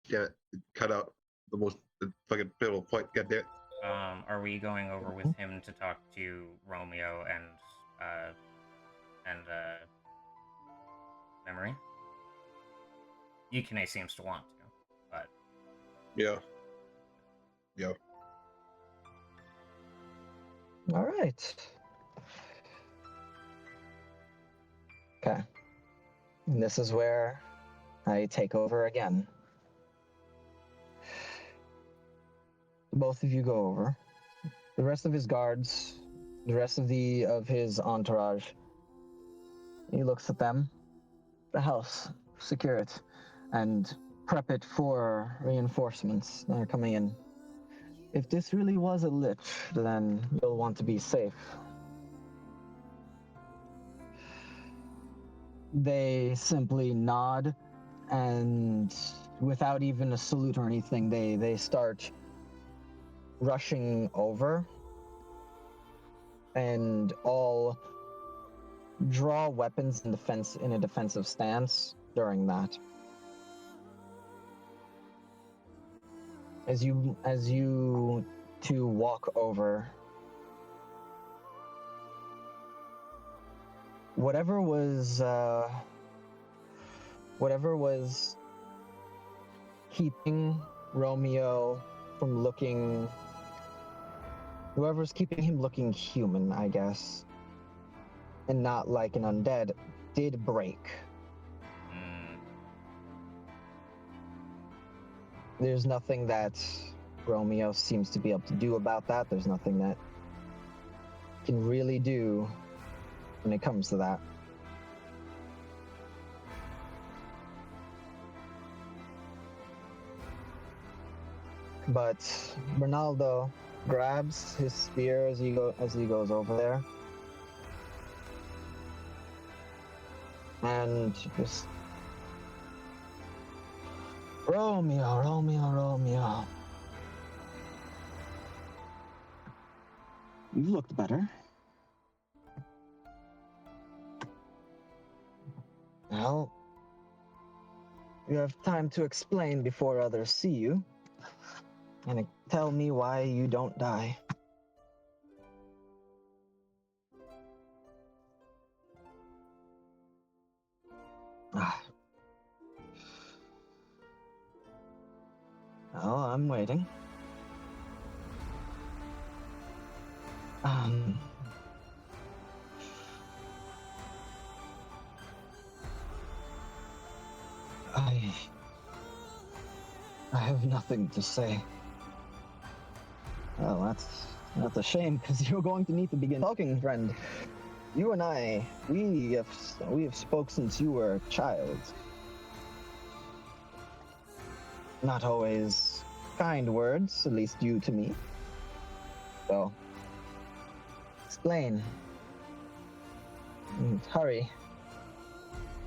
B: Yeah, cut out the fucking pivotal point. God damn it.
D: Are we going over with him to talk to Romeo and Memory? Yukine seems to want to, but
B: Yeah. Yeah.
A: All right. Okay. And this is where I take over again. Both of you go over. The rest of his guards, the rest of his entourage. He looks at them. The house, secure it, and prep it for reinforcements that are coming in. If this really was a lich, then you'll want to be safe. They simply nod, and without even a salute or anything, they start rushing over, and all draw weapons in a defensive stance during that. As you two walk over, whatever was keeping Romeo from looking, whoever's keeping him looking human, I guess, and not like an undead, did break. There's nothing that Romeo seems to be able to do about that. There's nothing that can really do when it comes to that. But Ronaldo grabs his spear as he goes over there, and just Romeo. You've looked better. Well, you have time to explain before others see you, and tell me why you don't die. Oh, I'm waiting. I have nothing to say. Well, that's a shame, because you're going to need to begin talking, friend. You and I, we have spoke since you were a child. Not always kind words, at least you to me. So, explain. And hurry.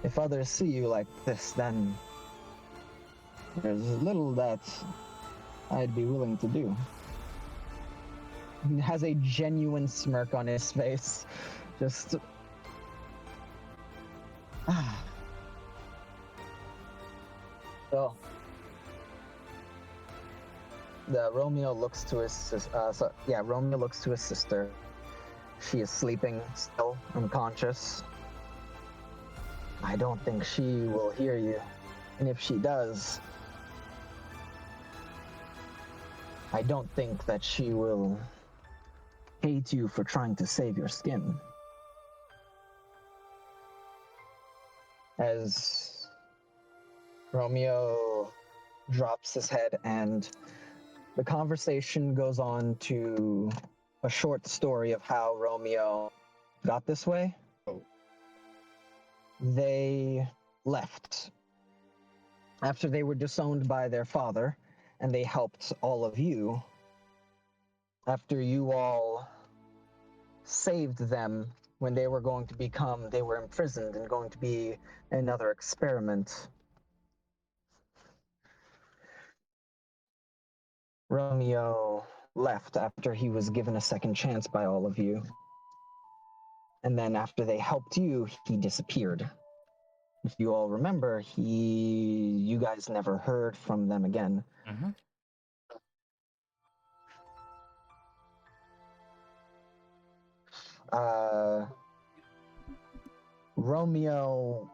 A: If others see you like this, then there's little that I'd be willing to do. He has a genuine smirk on his face. Just... So... Romeo looks to his sister. She is sleeping still, unconscious. I don't think she will hear you. And if she does, I don't think that she will hate you for trying to save your skin. As Romeo drops his head, and the conversation goes on to a short story of how Romeo got this way. They left after they were disowned by their father, and they helped all of you after you all saved them when they were imprisoned and going to be another experiment. Romeo left after he was given a second chance by all of you. And then after they helped you, he disappeared. If you all remember, you guys never heard from them again.
D: Mm-hmm.
A: Romeo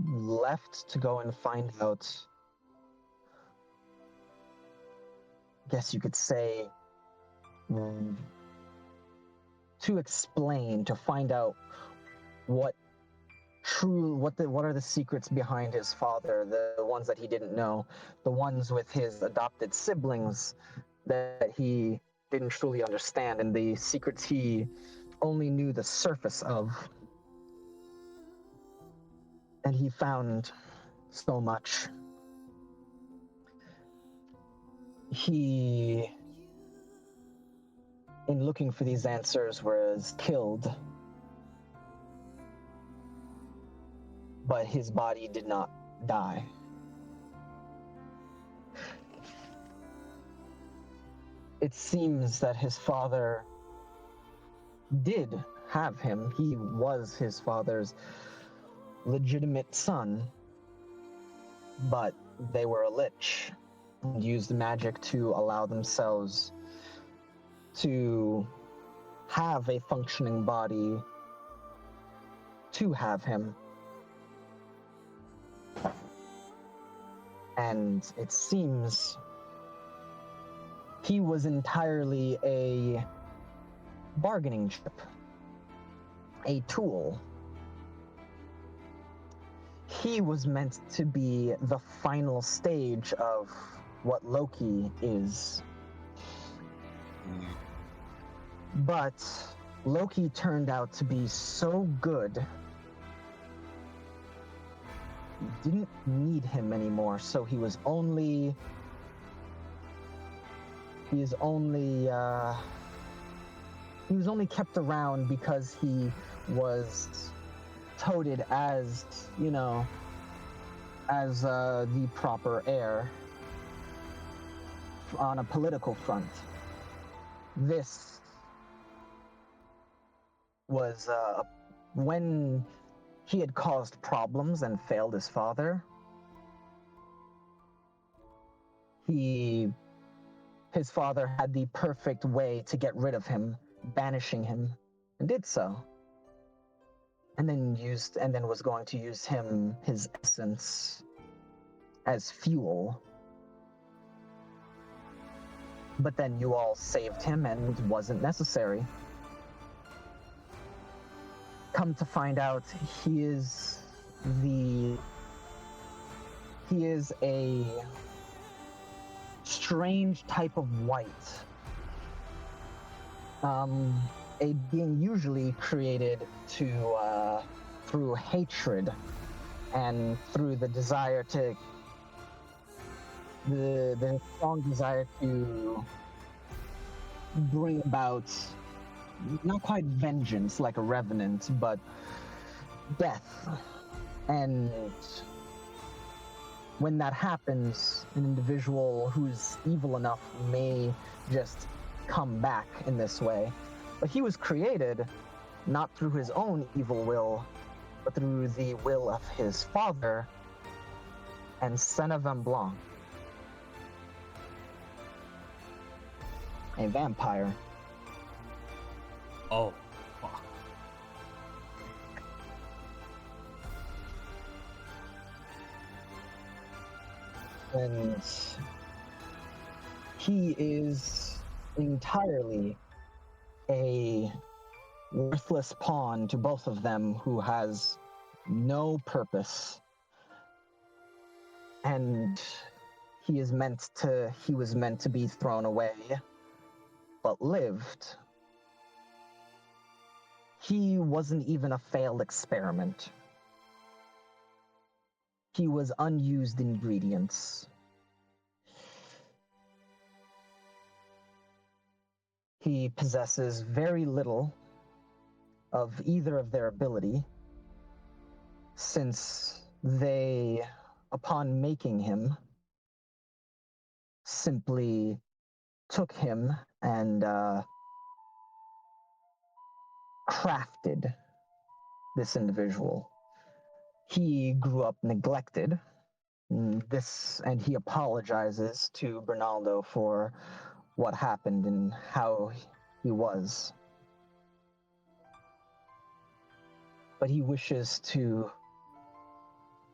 A: left to go and find out, I guess you could say, to explain, to find out what are the secrets behind his father, the ones that he didn't know, the ones with his adopted siblings that he didn't truly understand, and the secrets he only knew the surface of. And he found so much. He, in looking for these answers, was killed, but his body did not die. It seems that his father did have him. He was his father's legitimate son, but they were a lich and used magic to allow themselves to have a functioning body to have him. And it seems he was entirely a bargaining chip, a tool. He was meant to be the final stage of what Loki is. But Loki turned out to be so good, didn't need him anymore, so he was only kept around because he was touted as, as the proper heir on a political front. This was when he had caused problems and failed his father. His father had the perfect way to get rid of him, banishing him, and did so. And then was going to use his essence, as fuel. But then you all saved him and it wasn't necessary. Come to find out, he is a strange type of white. A being usually created through hatred and through the desire to the strong desire to bring about not quite vengeance like a revenant, but death. And when that happens, an individual who's evil enough may just come back in this way. But he was created not through his own evil will, but through the will of his father and Senna Van Blanc, a vampire.
D: Oh, fuck.
A: And he is entirely a worthless pawn to both of them who has no purpose. And he was meant to be thrown away, but lived. He wasn't even a failed experiment. He was unused ingredients. He possesses very little of either of their ability, since they, upon making him, simply took him and crafted this individual. He grew up neglected. And he apologizes to Bernaldo for what happened and how he was. But he wishes to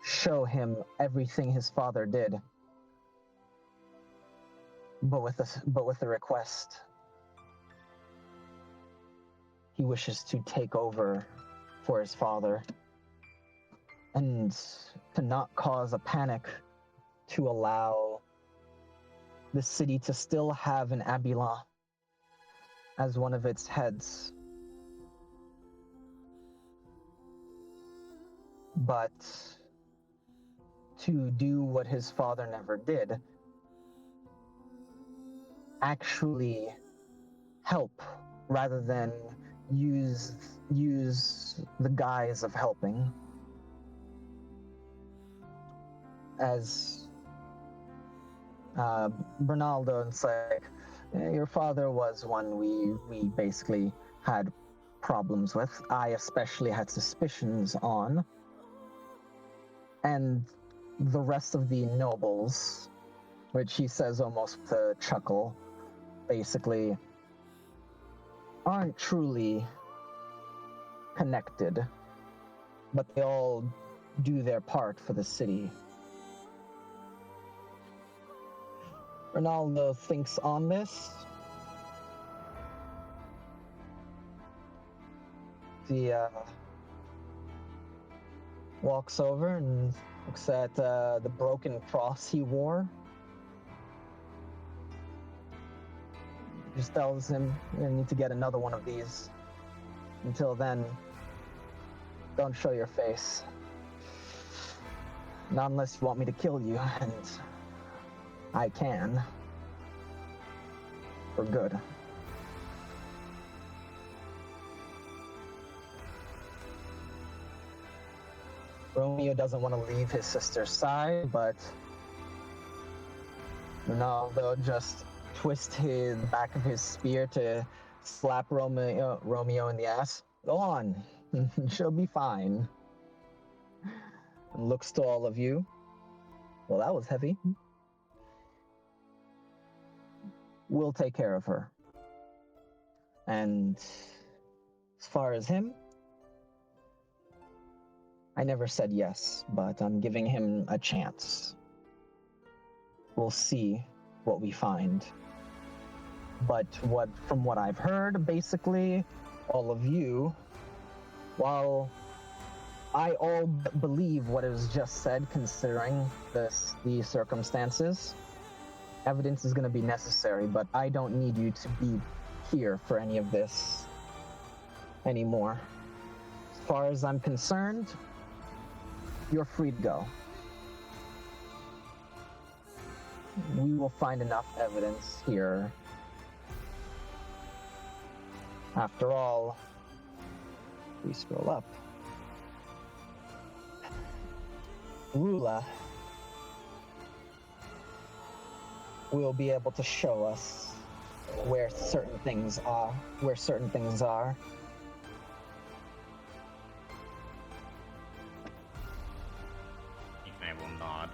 A: show him everything his father did, but with a request. He wishes to take over for his father and to not cause a panic, to allow the city to still have an Abilan as one of its heads. But to do what his father never did, actually help rather than use the guise of helping. As Bernaldo and say, your father was one we basically had problems with. I especially had suspicions on. And the rest of the nobles, which he says almost with a chuckle, basically aren't truly connected, but they all do their part for the city. Ronaldo thinks on this. He walks over and looks at the broken cross he wore. Just tells him, you need to get another one of these. Until then, don't show your face. Not unless you want me to kill you, and I can. For good. Romeo doesn't want to leave his sister's side, but Ronaldo just twists the back of his spear to slap Romeo in the ass. Go on, she'll be fine. And looks to all of you. Well, that was heavy. We'll take care of her. And as far as him, I never said yes, but I'm giving him a chance. We'll see what we find. But from what I've heard, basically, all of you, while I all believe what is just said, considering the circumstances, evidence is going to be necessary, but I don't need you to be here for any of this anymore. As far as I'm concerned, you're free to go. We will find enough evidence here. After all, we scroll up. Rula will be able to show us where certain things are.
D: I will nod.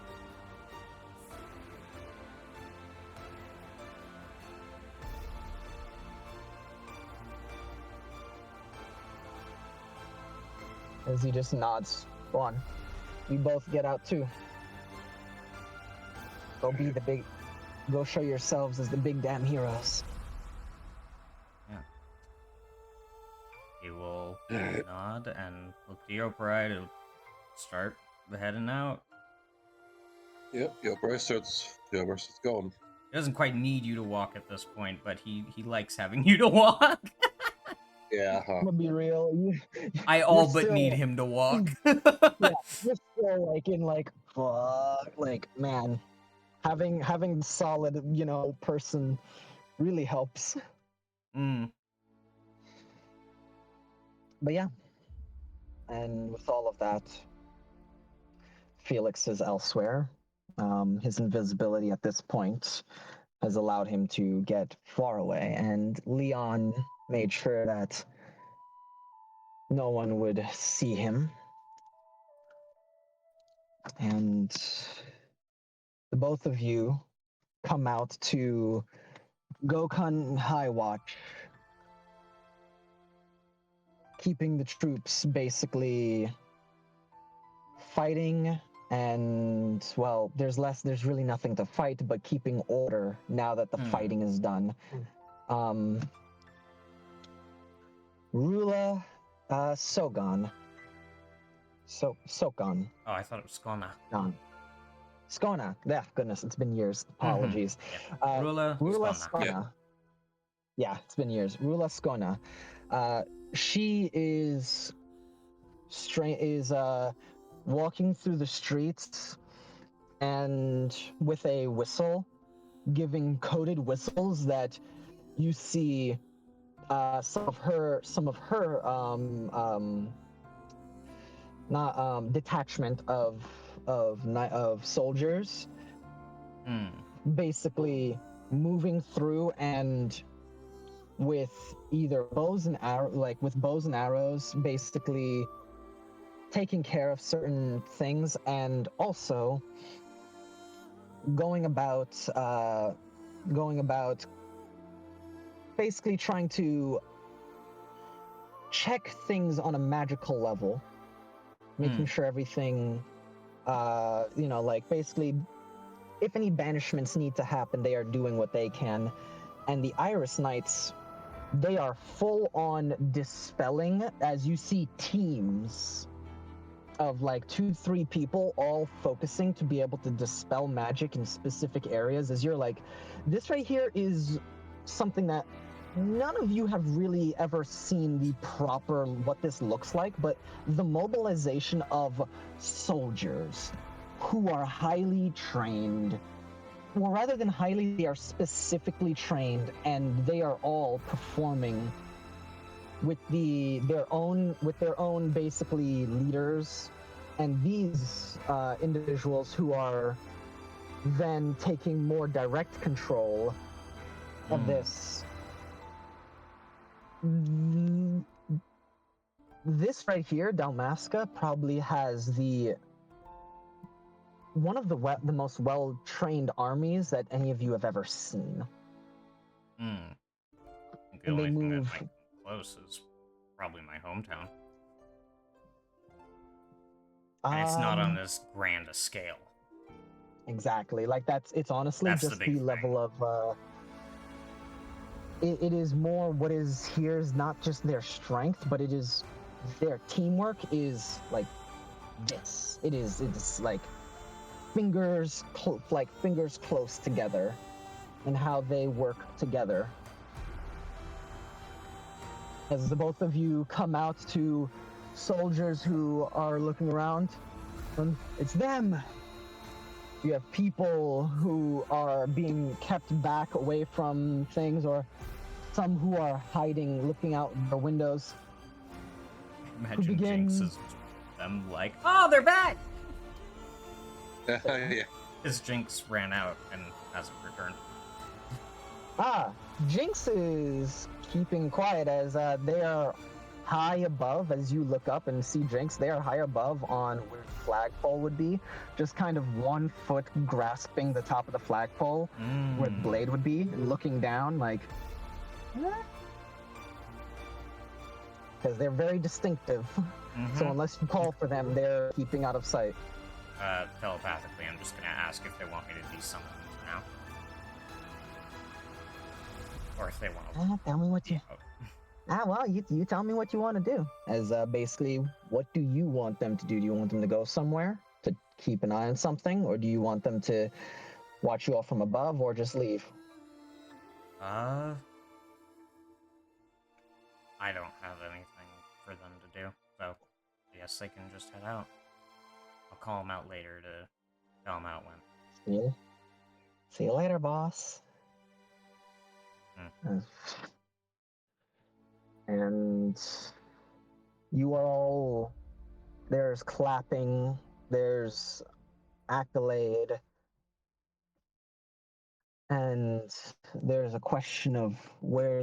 A: As he just nods. Go on. You both get out too. Go show yourselves as the big damn heroes.
D: Yeah. He will nod and look to Yopride to start heading out.
B: Yep, Bryce starts going.
D: He doesn't quite need you to walk at this point, but he likes having you to walk.
B: Yeah,
A: I'm gonna be real.
D: I all but need him to walk.
A: Yeah, you're still fuck, man. Having solid, person really helps.
D: Mm.
A: But yeah. And with all of that, Felix is elsewhere. His invisibility at this point has allowed him to get far away, and Leon made sure that no one would see him. And the both of you come out to Gokun High Watch, keeping the troops basically fighting, and well, there's really nothing to fight, but keeping order now that the fighting is done. Rula Sogon. Sokon.
D: Oh, I thought it was Skona.
A: Skona. Yeah, goodness, it's been years. Apologies.
D: Yeah.
A: Rula
D: Skona.
A: Skona. Yeah, it's been years. Rula Skona. She is walking through the streets and with a whistle, giving coded whistles that you see some of her detachment of soldiers basically moving through, and with either bows and arrows basically taking care of certain things, and also going about basically trying to check things on a magical level, making sure everything, basically, if any banishments need to happen, they are doing what they can. And the Iris Knights, they are full on dispelling, as you see teams of 2-3 people all focusing to be able to dispel magic in specific areas. As you're this right here is something that none of you have really ever seen the proper what this looks like, but the mobilization of soldiers who are highly trained, well, rather than highly, they are specifically trained, and they are all performing with their own basically leaders, and these individuals who are then taking more direct control of this. This right here, Dalmasca, probably has one of the most well-trained armies that any of you have ever seen.
D: I think the only thing that might come close is probably my hometown. And it's not on this grand a scale.
A: Exactly. It's honestly
D: That's
A: just
D: the big
A: level of it is more what is here is not just their strength, but it is their teamwork is this. It's fingers close together, and how they work together. As the both of you come out to soldiers who are looking around, it's them. You have people who are being kept back away from things, or some who are hiding, looking out their windows.
D: Imagine Jinx is them oh, they're back!
B: Yeah.
D: Because Jinx ran out and hasn't returned.
A: Jinx is keeping quiet as they are high above. As you look up and see Jinx, they are high above on where the flagpole would be, just kind of 1 foot grasping the top of the flagpole where the blade would be, and looking down because they're very distinctive. So unless you call for them, they're keeping out of sight.
D: Telepathically, I'm just gonna ask if they want me to desummon them for now. Or if they want to...
A: tell me what you... well, you tell me what you want to do. As basically, what do you want them to do? Do you want them to go somewhere to keep an eye on something? Or do you want them to watch you all from above, or just leave?
D: I don't have anything for them to do, so I guess they can just head out. I'll call them out later to tell them out when.
A: See you later, boss. And you are all... There's clapping, there's accolade, and there's a question of rather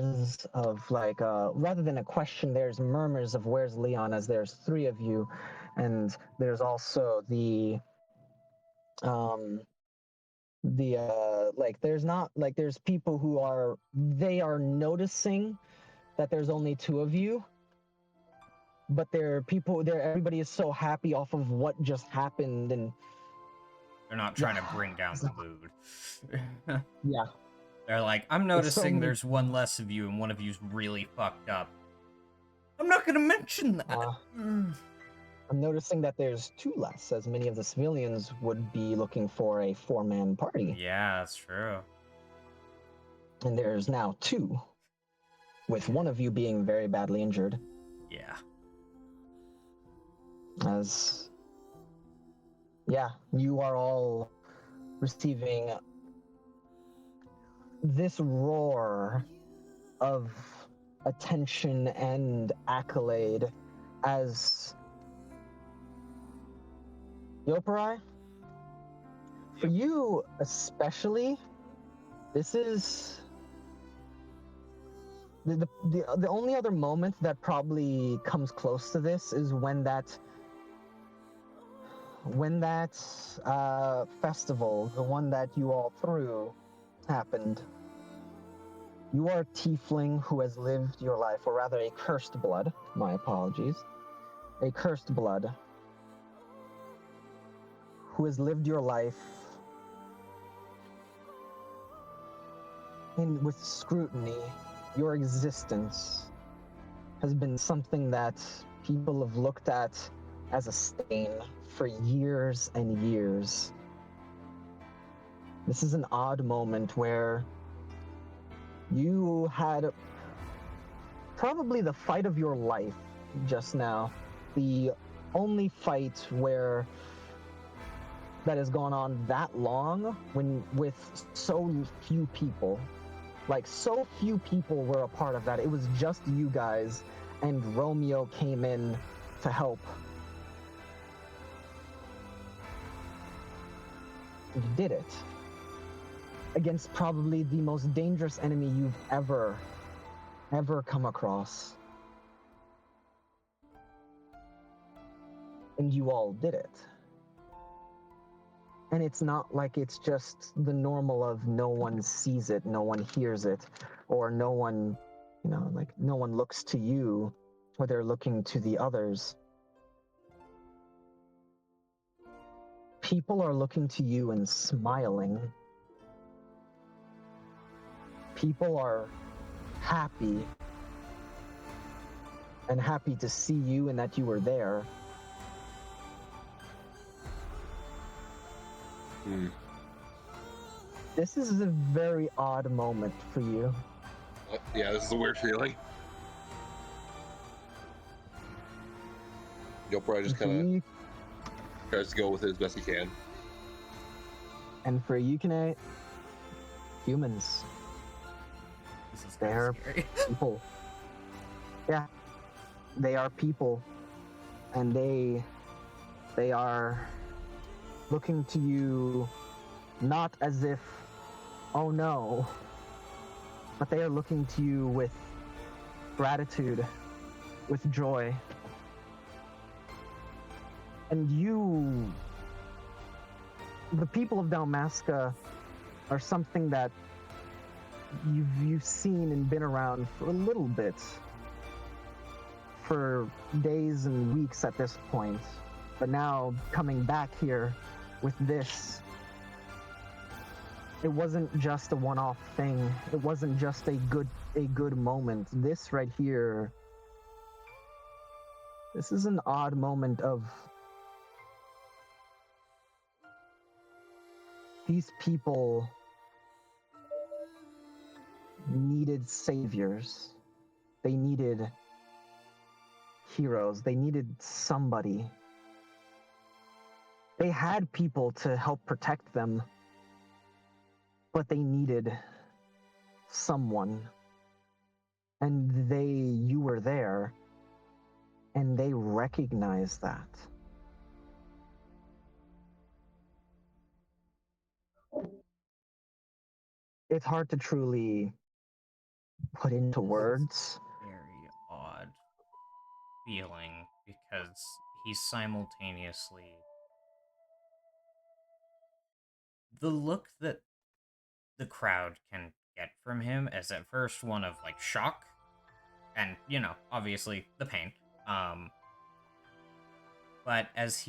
A: than a question, there's murmurs of where's Leon, as there's three of you, and there's also there's people who are noticing that there's only two of you, but everybody is so happy off of what just happened, and
D: They're not trying to bring down the mood.
A: yeah.
D: They're like, I'm
A: so
D: noticing
A: many-
D: there's one less of you and one of you's really fucked up. I'm not gonna mention that.
A: I'm noticing that there's two less, as many of the civilians would be looking for a four-man party.
D: Yeah, that's true.
A: And there's now two, with one of you being very badly injured,
D: Yeah.
A: as you are all receiving this roar of attention and accolade as Yoparai, for you especially, this is the only other moment that probably comes close to this is when that festival, the one that you all threw, happened. You are a tiefling who has lived your life, or rather a cursed blood, my apologies, a cursed blood who has lived your life with scrutiny. Your existence has been something that people have looked at as a stain for years and years. This is an odd moment where you had probably the fight of your life just now. The only fight that has gone on that long with so few people. Like, so few people were a part of that. It was just you guys, and Romeo came in to help. You did it. Against probably the most dangerous enemy you've ever come across. And you all did it. And it's not like it's just the normal of no one sees it, no one hears it, or no one, no one looks to you, or they're looking to the others. People are looking to you and smiling. People are happy, and happy to see you and that you were there. This is a very odd moment for you.
C: Yeah, this is a weird feeling. Yoparai just kind of tries to go with it as best he can.
A: And for Yukine, humans.
D: This is
A: They're
D: scary.
A: people. Yeah, they are people, and they are looking to you not as if, oh no, but they are looking to you with gratitude, with joy. And you, the people of Dalmasca, are something that you've seen and been around for a little bit, for days and weeks at this point. But now coming back here with this, it wasn't just a one-off thing. It wasn't just a good moment. This right here, this is an odd moment of these people needed saviors. They needed heroes. They needed somebody. They had people to help protect them, but they needed someone. And you were there, and they recognized that. it's hard to truly put into words.
D: Very odd feeling because he's simultaneously the look that the crowd can get from him is at first one of like shock and obviously the pain. But as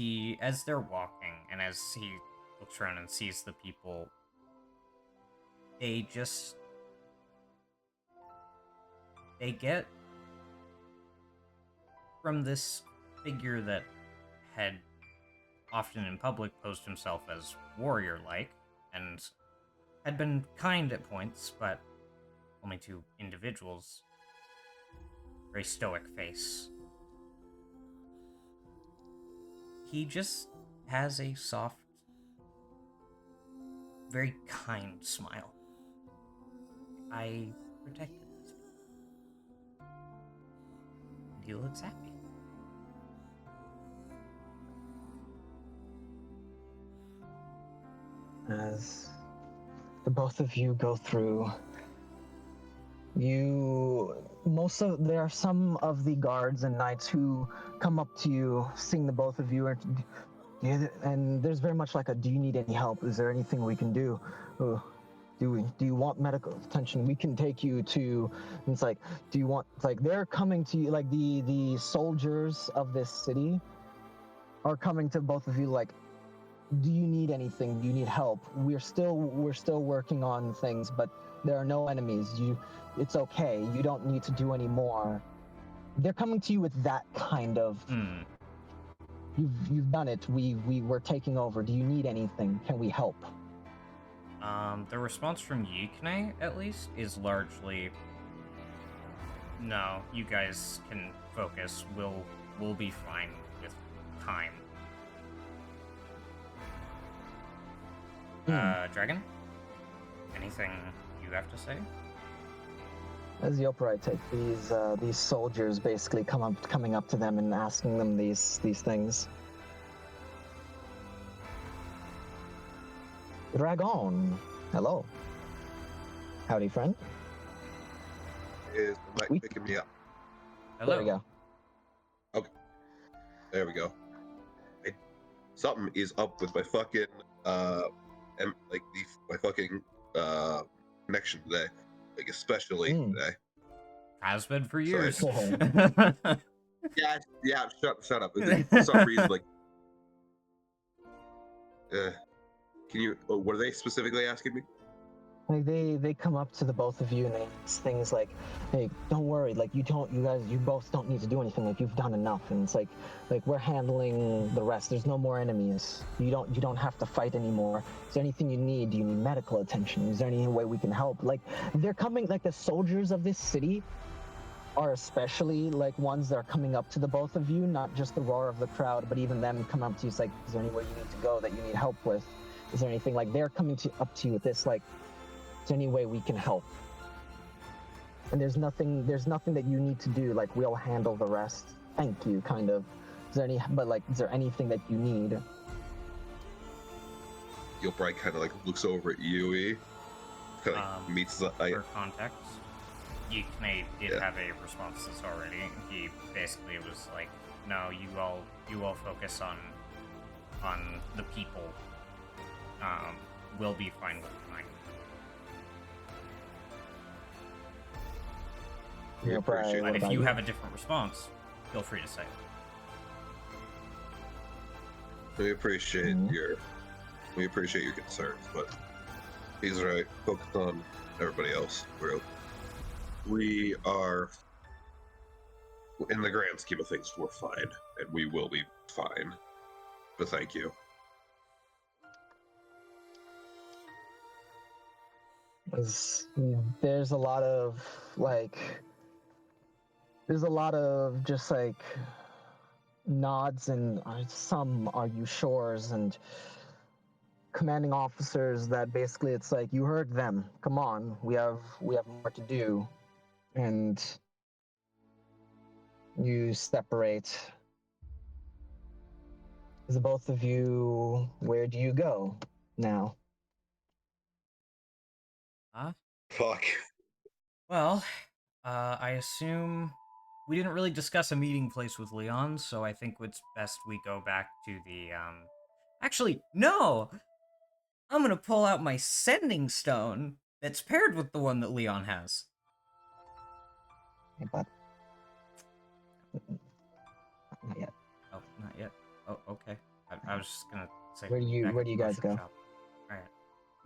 D: they're walking and as he looks around and sees the people, they get from this figure that had often in public posed himself as warrior-like and had been kind at points, but only to individuals. Very stoic face. He just has a soft, very kind smile. I protected these people. And he looks happy.
A: As the both of you go through, there are some of the guards and knights who come up to you, seeing the both of you, and there's very much like a, do you need any help? Is there anything we can do? Do you want medical attention? We can take you to, and it's like, do you want, like, they're coming to you, like the soldiers of this city are coming to both of you like, do you need anything? Do you need help? We're still working on things, but there are no enemies. It's okay. You don't need to do any more. They're coming to you with that kind of. You've done it. We're taking over. Do you need anything? Can we help?
D: The response from Yikne, at least, is largely, no, you guys can focus. We'll be fine with time. Dragon? Anything you have to say?
A: As the Opera take these soldiers basically coming up to them and asking them these things. Dragon, hello. Howdy, friend.
B: Is the mic picking me up?
D: Hello.
A: There we go.
B: Okay. There we go. Something is up with my fucking my fucking connection today. Like especially today.
D: Has been for
B: Sorry.
D: years.
B: Yeah. Shut up. For some reason, like, can you? What are they specifically asking me?
A: Like they come up to the both of you and they ask things like, "Hey, don't worry. Like you both don't need to do anything. Like you've done enough." And it's like we're handling the rest. There's no more enemies. You don't have to fight anymore. Is there anything you need? Do you need medical attention? Is there any way we can help? Like they're coming. Like the soldiers of this city are especially like ones that are coming up to the both of you, not just the roar of the crowd, but even them come up to you. It's like, is there anywhere you need to go that you need help with? Is there anything like they're coming up to you with this like? Is there any way we can help? And there's nothing that you need to do. Like we'll handle the rest. Thank you, kind of. Is there anything that you need?
B: Gilbright kind of like looks over at Yui, kind of meets the eye.
D: For context, Yikne did have a response to this already. He basically was like, "No, you all focus on the people. We'll be fine with time."
B: We appreciate
D: But
B: it.
D: if you have a different response, feel free to say it.
B: We appreciate your concerns, but he's right. Focus on everybody else. We are, in the grand scheme of things, we're fine, and we will be fine. But thank you.
A: There's a lot of just like nods and some are you sure's and commanding officers that basically it's like, you heard them, come on, we have more to do. And you separate. The both of you, where do you go now?
B: Fuck.
D: Well, I assume we didn't really discuss a meeting place with Leon, so I think it's best we go back to the, Actually, no! I'm gonna pull out my sending stone that's paired with the one that Leon has.
A: Hey, bud. Not yet.
D: Oh, not yet. Oh, okay. I was just gonna say
A: Where do
D: meet
A: you-
D: back
A: where
D: at
A: do
D: the
A: you guys
D: potion
A: go?
D: shop. Alright.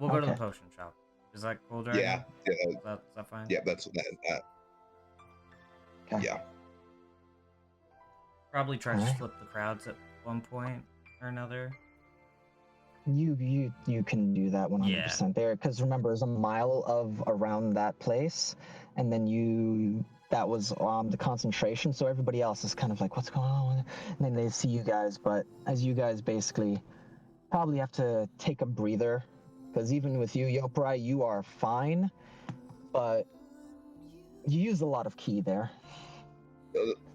D: We'll go to the
A: Okay.
D: potion shop. Is that cool, Dragon?
B: Yeah,
D: Is that fine?
B: yeah. That's that.
A: Okay.
B: Yeah.
D: Probably try to
A: Alright.
D: flip the crowds at one point or another.
A: You can do that 100% there, because remember, there's a mile of around that place, and then that was the concentration, so everybody else is kind of like, what's going on? And then they see you guys, but as you guys basically probably have to take a breather, because even with you, Yoprai, you are fine, but you use a lot of ki there.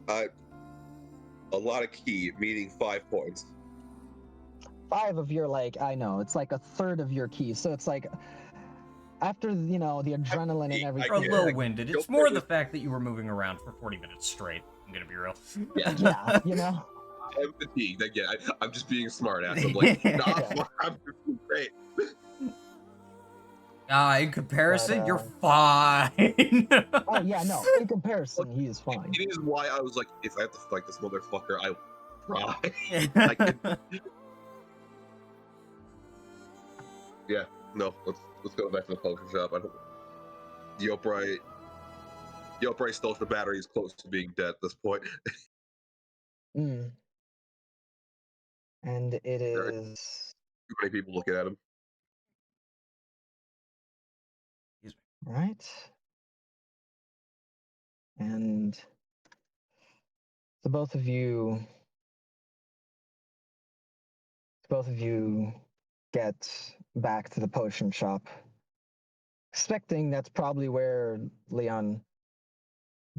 B: A lot of ki, meaning 5 points.
A: 5 of your, like, I know, it's like a third of your ki, so it's like, after, the adrenaline and everything.
D: You're a little
B: like,
D: winded. It's
B: Yoprai
D: more the
B: was-
D: fact that you were moving around for 40 minutes straight. I'm gonna be real.
A: Yeah,
B: I'm fatigued. Again, I'm just being a smart ass. I'm like, nah, I'm doing great.
D: In comparison,
A: But,
D: you're fine.
A: Oh yeah, no. In comparison, he is fine.
B: It is why I was like, if I have to fight this motherfucker, I will try. I could. Yeah, no. Let's go back to the poker shop. I don't. Yoprai still the battery is close to being dead at this point.
A: Mm. And it is
B: Too many people looking at him.
A: right. And so both of you get back to the potion shop, expecting that's probably where Leon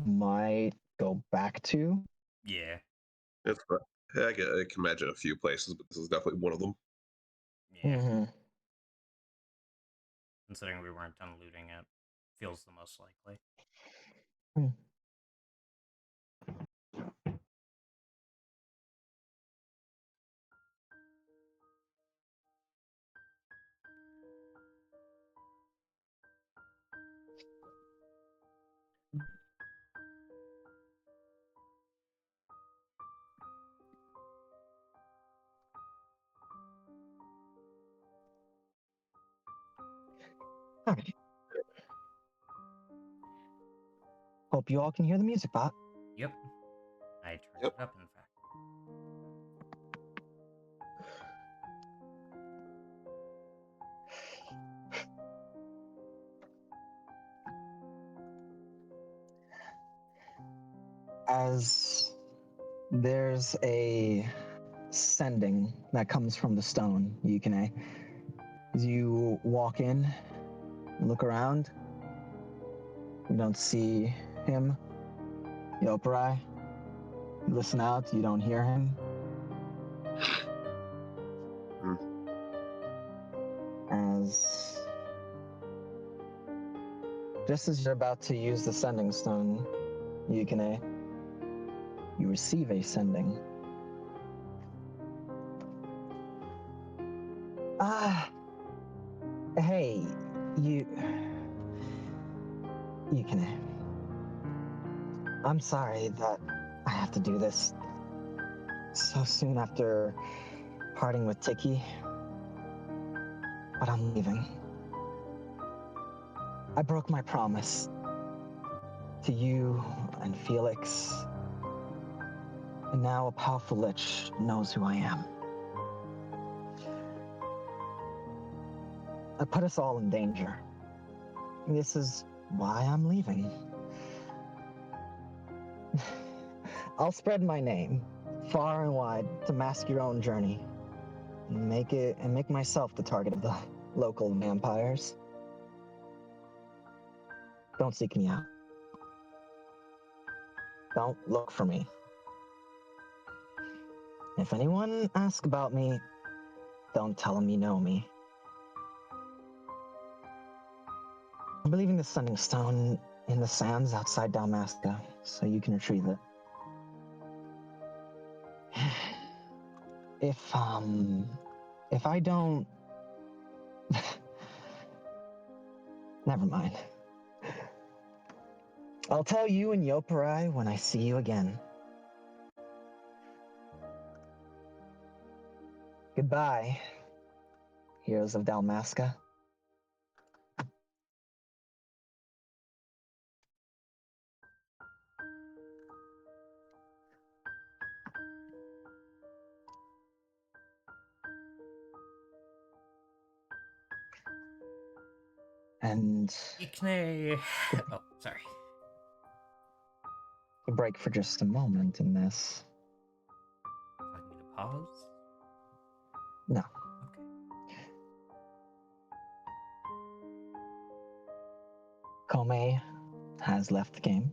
A: might go back to.
D: Yeah.
B: It's I can imagine a few places, but this is definitely one of them.
D: Yeah.
A: Mm-hmm.
D: Considering we weren't done looting it, feels the most likely.
A: All right. Hope you all can hear the music, bot.
D: Yep. I turned
B: Yep.
D: it up, in fact.
A: As there's a sending that comes from the stone, Yukine. As you walk in, look around, you don't see him. Yoprai, you listen out, you don't hear him. As just as you're about to use the sending stone, Yukine, you receive a sending. Hey, Yukine. I'm sorry that I have to do this so soon after parting with Tiki, but I'm leaving. I broke my promise to you and Felix, and now a powerful lich knows who I am. I put us all in danger. This is why I'm leaving. I'll spread my name far and wide to mask your own journey and make myself the target of the local vampires. Don't seek me out. Don't look for me. If anyone asks about me, don't tell them you know me. I'm leaving the sending stone in the sands outside Dalmasca, so you can retrieve it. If I don't... Never mind. I'll tell you and Yoparai when I see you again. Goodbye, heroes of Dalmasca. And
D: Ikne. Oh, sorry.
A: a break for just a moment in this.
D: Would you like me to pause?
A: No.
D: Okay.
A: Kome has left the game.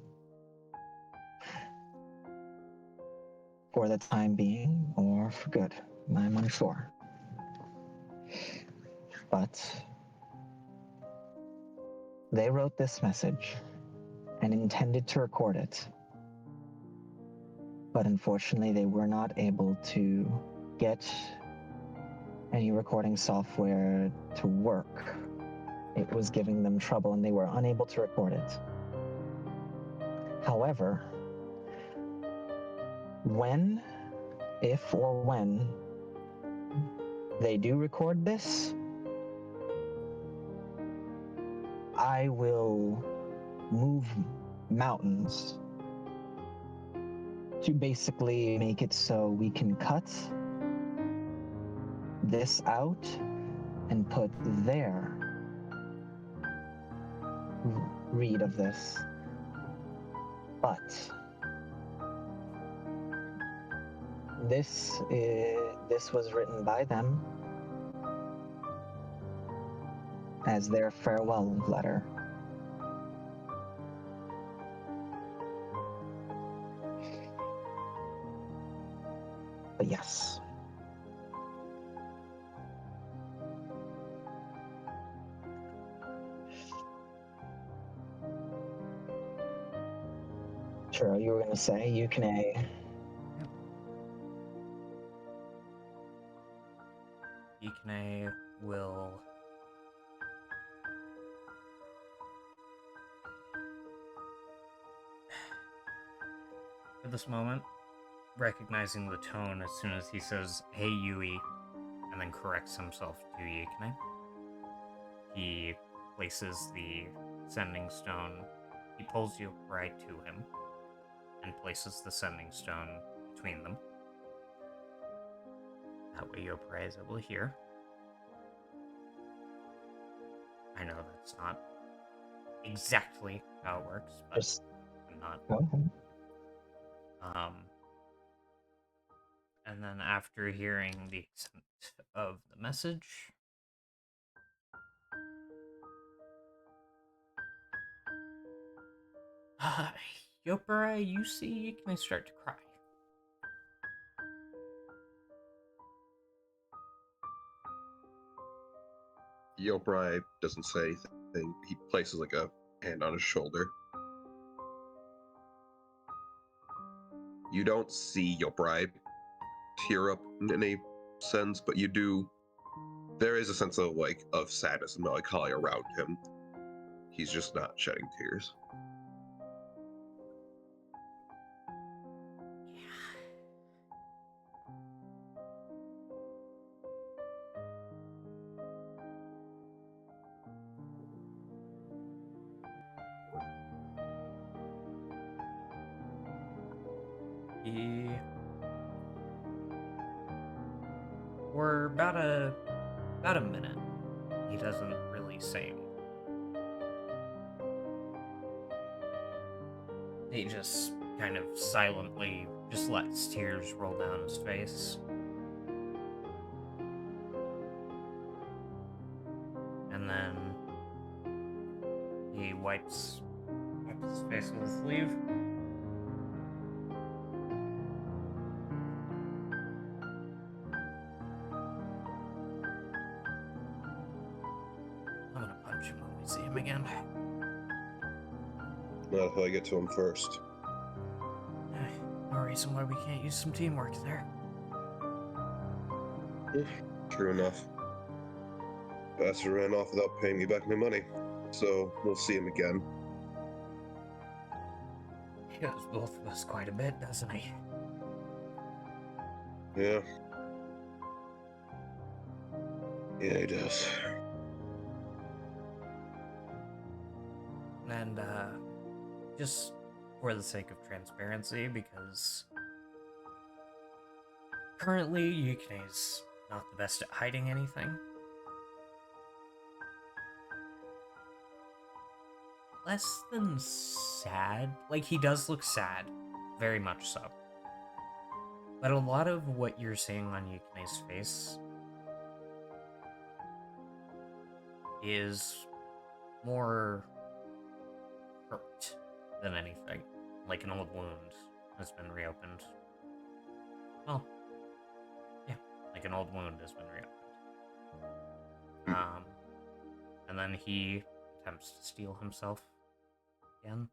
A: For the time being, or for good. I'm unsure. But they wrote this message and intended to record it. But unfortunately, they were not able to get any recording software to work. It was giving them trouble and they were unable to record it. However, if or when they do record this, I will move mountains to basically make it so we can cut this out and put their read of this. But this was written by them as their farewell letter. But yes. Sure, you were gonna say Yukine.
D: Ikne will at this moment, recognizing the tone as soon as he says, "Hey Yui," and then corrects himself to Ikne. He places the sending stone, he pulls you right to him, and places the sending stone between them. That way Yoparai is able to hear. I know that's not exactly how it works, but
A: Just
D: I'm not.
A: go ahead.
D: And then after hearing the extent of the message, Yoparai, you see Ikne start to cry.
B: Yoparai doesn't say anything. He places like a hand on his shoulder. You don't see Yoparai tear up in any sense, but you do. There is a sense of of sadness and melancholy around him. He's just not shedding tears.
D: For about a minute, he doesn't really say anything. He just kind of silently just lets tears roll down his face. And then he wipes his face with his sleeve. I'm gonna punch him when we see him again.
B: Not if I get to him first.
D: No reason why we can't use some teamwork there.
B: True enough. Bastard ran off without paying me back my money. So, we'll see him again.
D: He owes both of us quite a bit, doesn't he?
B: Yeah. Yeah, he does.
D: And, just for the sake of transparency, because currently Yukine's not the best at hiding anything. Less than sad. Like, he does look sad. Very much so. But a lot of what you're seeing on Yukine's face is more hurt than anything. Like an old wound has been reopened. Well, yeah, like an old wound has been reopened. And then he attempts to steel himself again.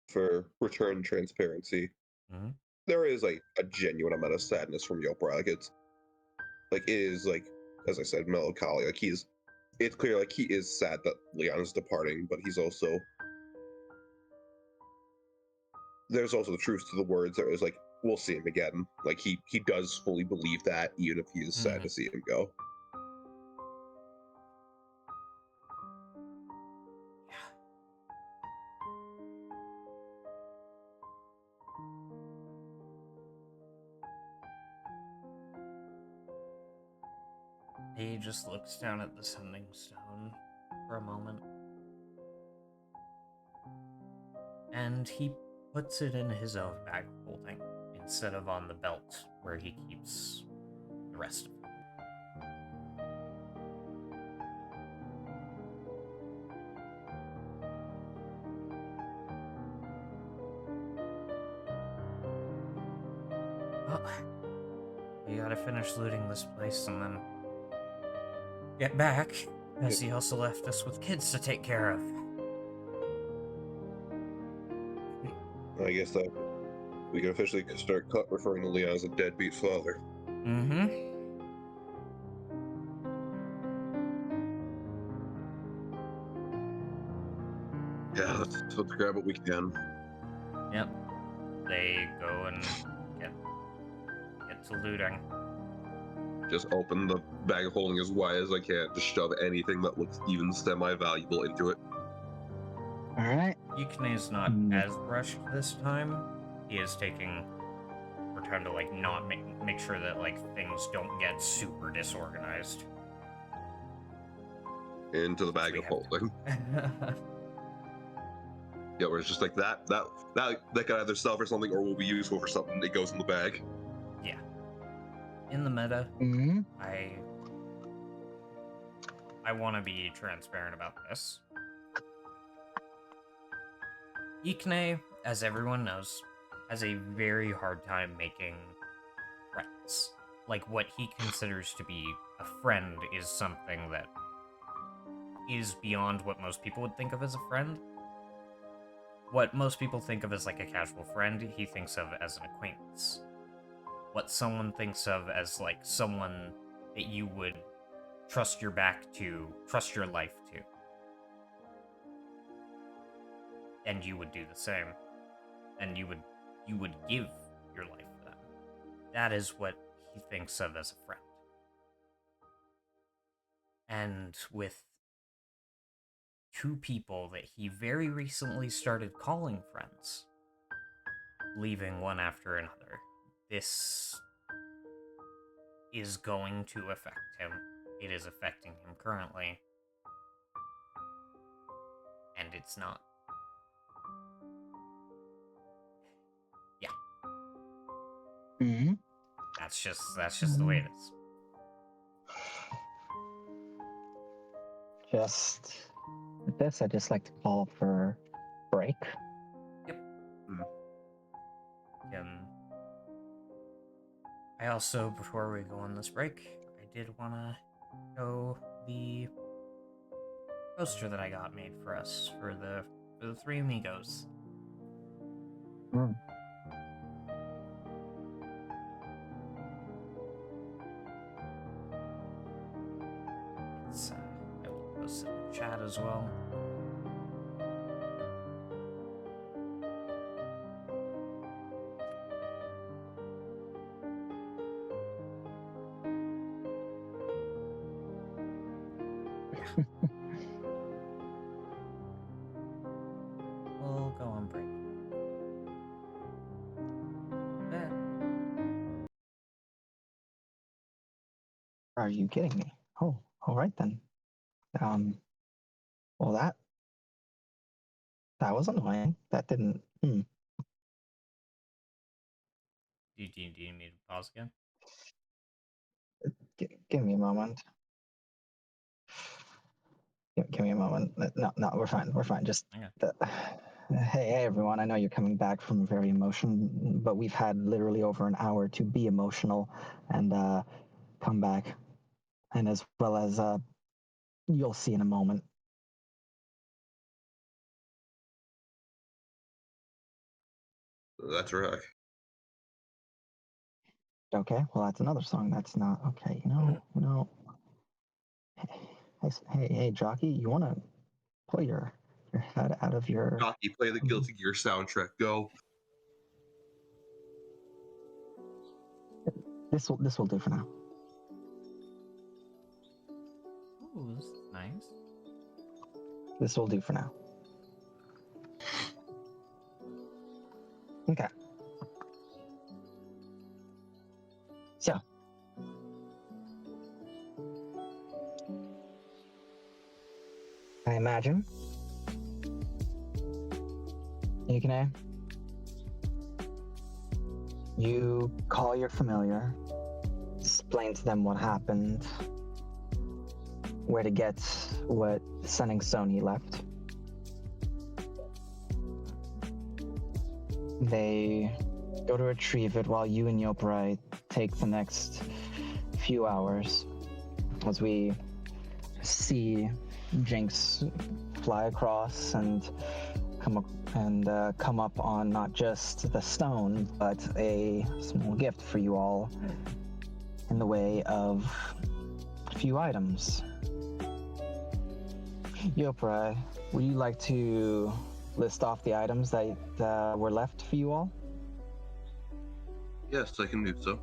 B: For return transparency,
D: Mhm.
B: there is like a genuine amount of sadness from Yopra. Like it is like, as I said, melancholy. Like it's clear like he is sad that Leon is departing, but he's also, there's also the truth to the words that is like, we'll see him again. Like he does fully believe that, even if he is sad to see him go.
D: He just looks down at the sending stone for a moment. And he puts it in his own bag of holding, instead of on the belt where he keeps the rest of it. Well, we gotta finish looting this place and then get back, as he also left us with kids to take care of.
B: I guess that we can officially start referring to Leon as a deadbeat father.
D: Mm-hmm.
B: Yeah, let's grab what we can.
D: Yep. They go and get to looting.
B: Just open the bag of holding as wide as I can. Just shove anything that looks even semi-valuable into it.
A: All right.
D: Yukine is not as rushed this time. He is taking her time to like not make sure that like things don't get super disorganized.
B: Into the bag of holding. Yeah, where it's just like that could either sell for something or will be useful for something. It goes in the bag.
D: Yeah. In the meta,
A: Mm-hmm.
D: I want to be transparent about this. Yukine, as everyone knows, has a very hard time making friends. Like, what he considers to be a friend is something that is beyond what most people would think of as a friend. What most people think of as like a casual friend, he thinks of as an acquaintance. What someone thinks of as like someone that you would trust your back to, trust your life to. And you would do the same. And you would give your life to them. That is what he thinks of as a friend. And with two people that he very recently started calling friends, leaving one after another, this is going to affect him. It is affecting him currently. And it's not. Yeah.
A: Mm-hmm.
D: That's just the way it is.
A: Just with this, I'd just like to call for break.
D: Yep. I also, before we go on this break, I did want to show the poster that I got made for us for the for the three amigos.
A: Mm.
D: It's I will post it in the chat as well. We'll go on break. Yeah.
A: Are you kidding me? Oh, all right then. Well, that was annoying. That didn't.
D: Do you need me to pause again?
A: Give me a moment. Give me a moment. No, we're fine. We're fine. Just.
D: Okay.
A: Hey, everyone. I know you're coming back from very emotion, but we've had literally over an hour to be emotional and come back, and as well as you'll see in a moment.
B: That's right.
A: Okay, well that's another song. That's not okay. You know. Hey, jockey, you want to pull your head out of your?
C: Jockey, play the Guilty Gear soundtrack. Go.
A: This will do for now.
D: Ooh, this is nice.
A: This will do for now. Okay. So. I imagine. Yukine, you call your familiar, explain to them what happened, where to get what Sending Stone he left. They go to retrieve it while you and Yoparai take the next few hours as we see Jinx fly across and come up on not just the stone, but a small gift for you all in the way of a few items. Yoparai, would you like to list off the items that were left for you all?
B: Yes, I can do so.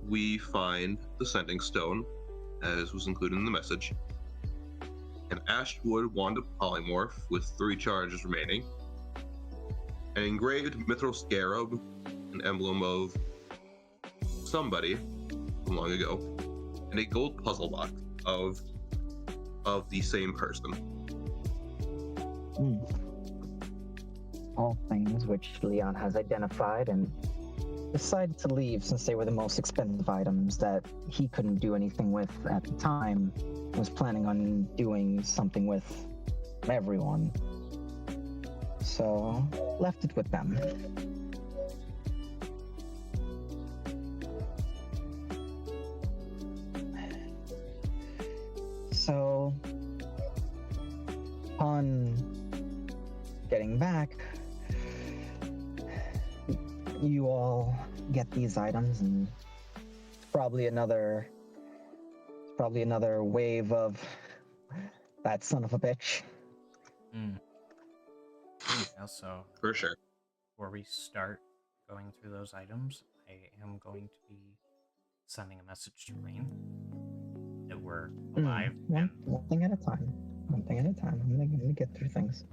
B: We find the Sending Stone, as was included in the message, an Ashwood Wand of Polymorph with 3 charges remaining, an engraved mithril scarab, an emblem of somebody from long ago, and a gold puzzle box of the same person.
A: All things which Leon has identified and decided to leave since they were the most expensive items that he couldn't do anything with at the time. Was planning on doing something with everyone. So, left it with them. So, upon getting back, you all get these items, and it's probably another wave of that son of a bitch.
D: Also,
B: For sure.
D: before we start going through those items, I am going to be sending a message to Rain that we're alive.
A: One thing at a time. I'm gonna get through things.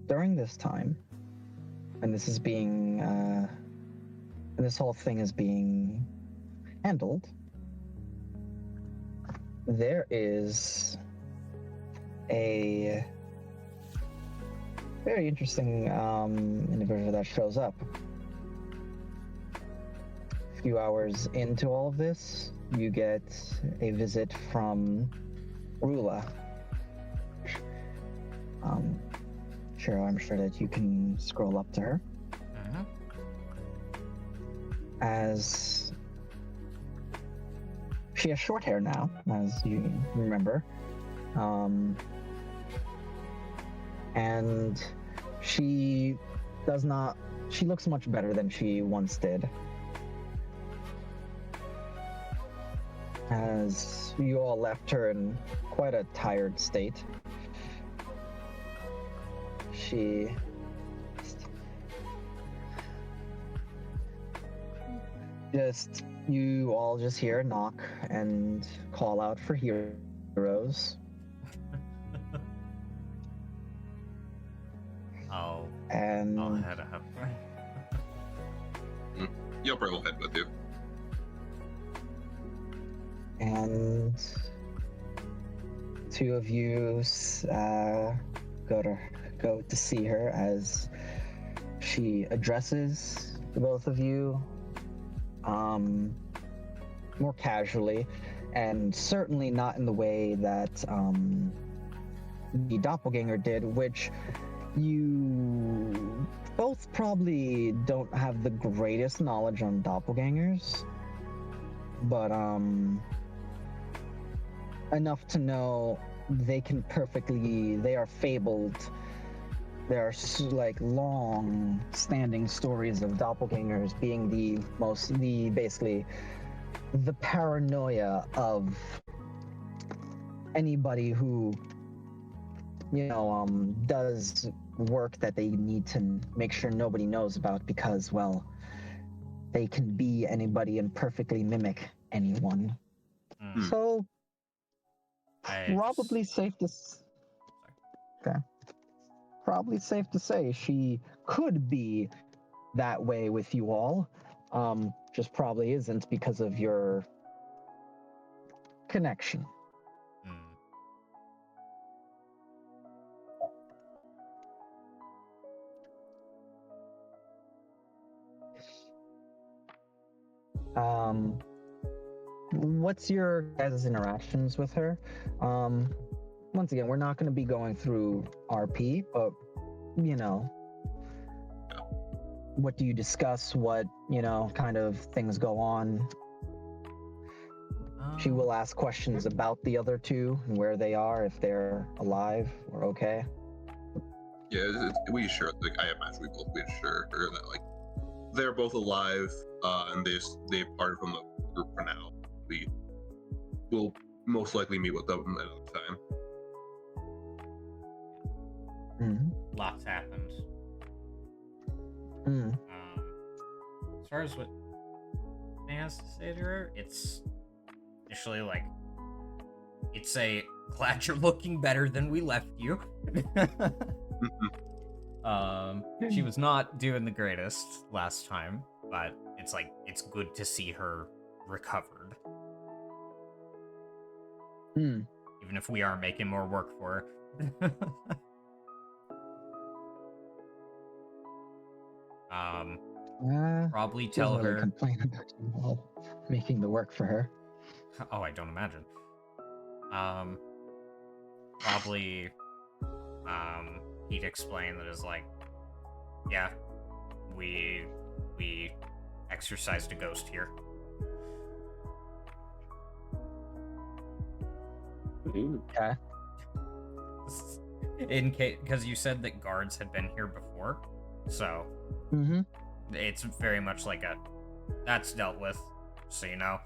A: During this time, and this whole thing is being handled, there is a very interesting individual that shows up. A few hours into all of this, you get a visit from Rula. I'm sure that you can scroll up to her. As she has short hair now, as you remember. And she does not. She looks much better than she once did. As you all left her in quite a tired state. She you all just hear a knock and call out for heroes.
D: I'll
A: And
D: head up.
C: Yelper will head with you.
A: and two of you go to see her as she addresses the both of you more casually, and certainly not in the way that the doppelganger did, which you both probably don't have the greatest knowledge on doppelgangers, but enough to know they are fabled. There are long standing stories of doppelgangers being basically the paranoia of anybody who does work that they need to make sure nobody knows about, because, well, they can be anybody and perfectly mimic anyone. So probably safe to say she could be that way with you all. Just probably isn't because of your connection. What's your guys' interactions with her? Once again, we're not going to be going through RP, but what do you discuss? What kind of things go on? She will ask questions about the other two and where they are, if they're alive or okay.
C: Yeah, we sure. I imagine we both made sure that they're both alive, and they parted from the group for now. We will most likely meet with them another time.
A: Mm-hmm.
D: Lots happened. As far as what May has to say to her, it's initially it's a glad you're looking better than we left you. She was not doing the greatest last time, but it's good to see her recovered. Even if we are making more work for her. Probably tell
A: Doesn't really
D: her.
A: complain about you all making the work for her.
D: Oh, I don't imagine. Probably, he'd explain that it's yeah, we exorcised a ghost here.
A: Okay.
D: In case, because you said that guards had been here before, so it's very much that's dealt with, so you know.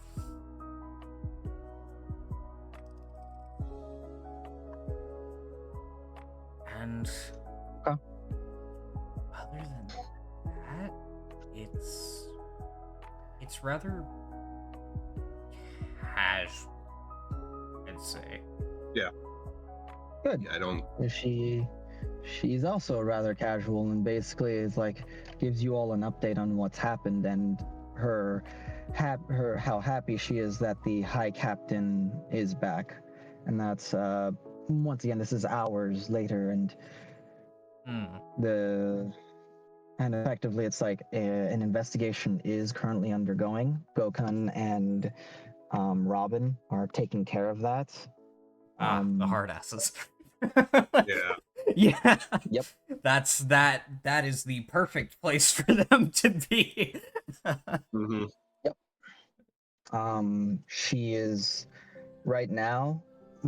D: And
A: okay.
D: Other than that, it's rather casual, I'd say.
C: Yeah.
A: Good.
C: Yeah, I don't.
A: She's also rather casual and basically is gives you all an update on what's happened and her how happy she is that the High Captain is back, and that's once again, this is hours later, and effectively it's an investigation is currently undergoing. Gokun and Robin are taking care of that.
D: The hard asses.
C: Yeah.
D: Yeah.
A: Yep.
D: That is the perfect place for them to be.
A: Yep. She is right now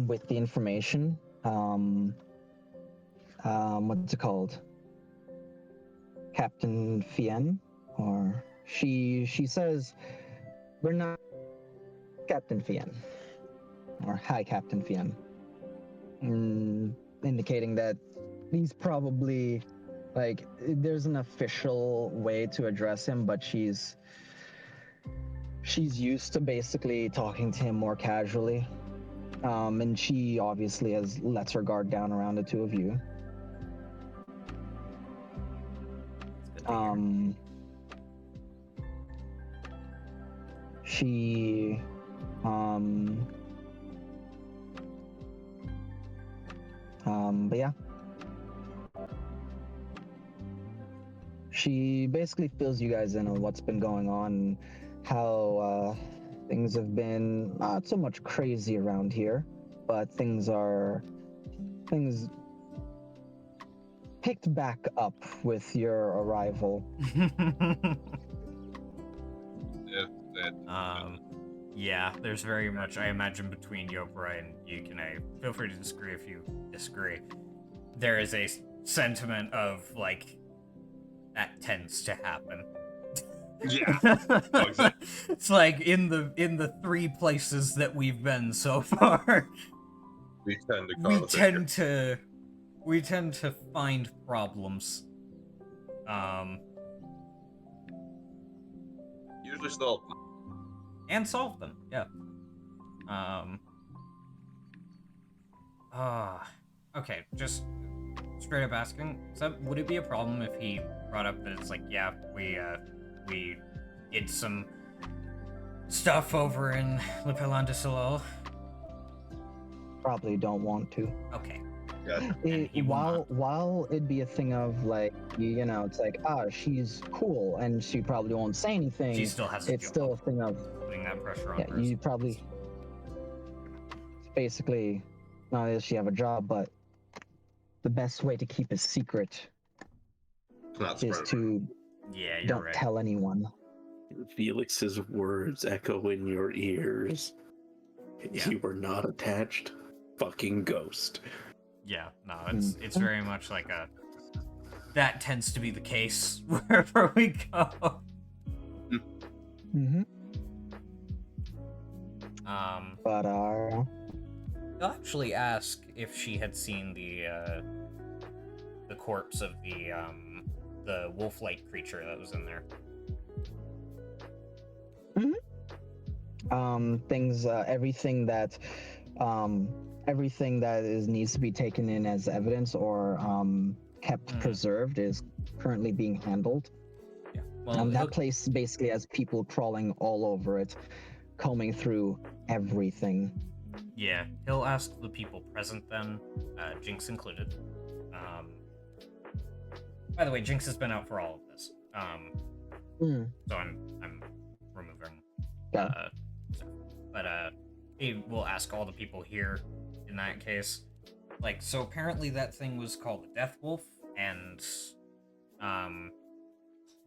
A: with the information. What's it called? Captain Fien, or she says we're not Captain Fien, or Hi Captain Fien, indicating that he's probably like there's an official way to address him, but she's used to basically talking to him more casually, and she obviously has lets her guard down around the two of you. She but yeah, she basically fills you guys in on what's been going on, how things have been not so much crazy around here, but things picked back up with your arrival.
D: Yeah, there's very much, I imagine, between Yopra and Yukine. Feel free to disagree if you disagree. There is a sentiment of, like, that tends to happen.
C: Yeah. Oh, exactly.
D: It's like in the 3 places that we've been so far,
B: We tend to
D: we tend to find problems.
B: usually solve them.
D: And solve them, yeah. Okay, just straight up asking, so would it be a problem if he brought up that it's like, yeah, we did some stuff over in Le Pelin de Solol?
A: Probably don't want to.
D: Okay.
B: Yeah.
A: While it'd be a thing of like, you know, it's like, she's cool and she probably won't say anything.
D: She still has a
A: It's
D: job.
A: still a thing of,
D: Putting that pressure on
A: yeah,
D: her.
A: you probably, it's basically, not only does she have a job, but the best way to keep a secret
B: Not
A: is
B: spread.
A: to
D: Yeah, you're
A: don't
D: right.
A: tell anyone.
E: Felix's words echo in your ears.
D: Yeah.
E: You were not attached. Fucking ghost.
D: Yeah, no, it's very much like a... That tends to be the case wherever we go.
A: Mm-hmm. But
D: I'll actually ask if she had seen the corpse of the wolf-like creature that was in there.
A: things, everything that needs to be taken in as evidence or kept preserved is currently being handled.
D: Yeah. Well,
A: That place basically has people crawling all over it, combing through everything.
D: yeah, he'll ask the people present then, Jinx included. By the way, Jinx has been out for all of this. So I'm removing.
A: Yeah.
D: But he will ask all the people here in that case. Like, so apparently that thing was called a death wolf and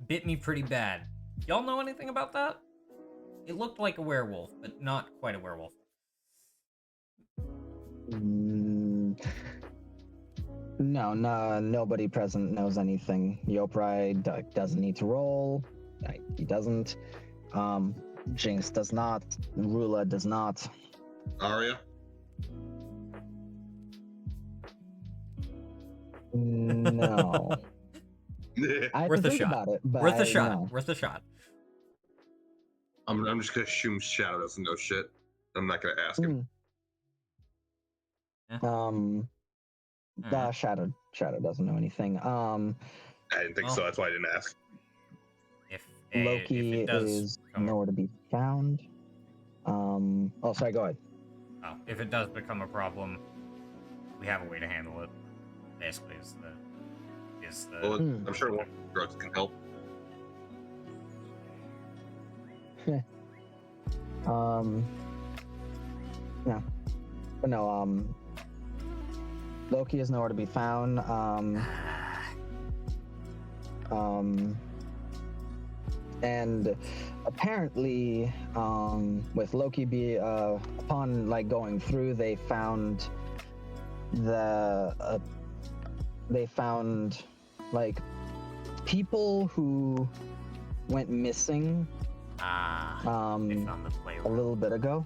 D: bit me pretty bad. Y'all know anything about that? It looked like a werewolf, but not quite a werewolf.
A: No, nobody present knows anything. Yoprai doesn't need to roll. He doesn't. Jinx does not. Rula does not.
B: Arya?
A: No. I have
D: Worth
A: to
D: a
A: think
D: shot.
A: about it, but
D: Worth a shot.
A: no.
D: Worth a shot.
B: I'm just gonna assume Shadow doesn't know shit. I'm not gonna ask him.
A: Shadow doesn't know anything.
B: I didn't think so. That's why I didn't ask.
A: Loki
D: if it does
A: is
D: become
A: nowhere to be found. Oh, sorry. Go ahead.
D: if it does become a problem, we have a way to handle it. Basically, is the
B: Well, I'm sure one drugs can help.
A: Yeah. But no, Loki is nowhere to be found. And apparently, with Loki upon like going through, they found like people who went missing
D: They
A: um
D: found the
A: a
D: playroom.
A: little bit ago.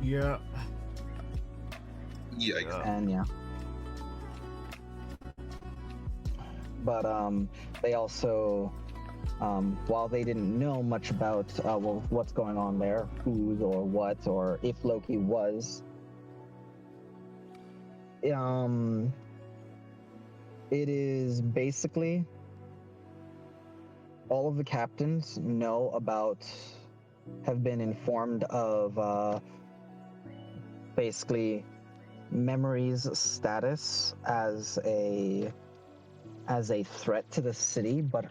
F: Yeah.
B: Yikes.
A: And yeah. But they also, while they didn't know much about what's going on there, who or what, or if Loki was, it is basically all of the captains have been informed of basically Memory's status as a threat to the city, but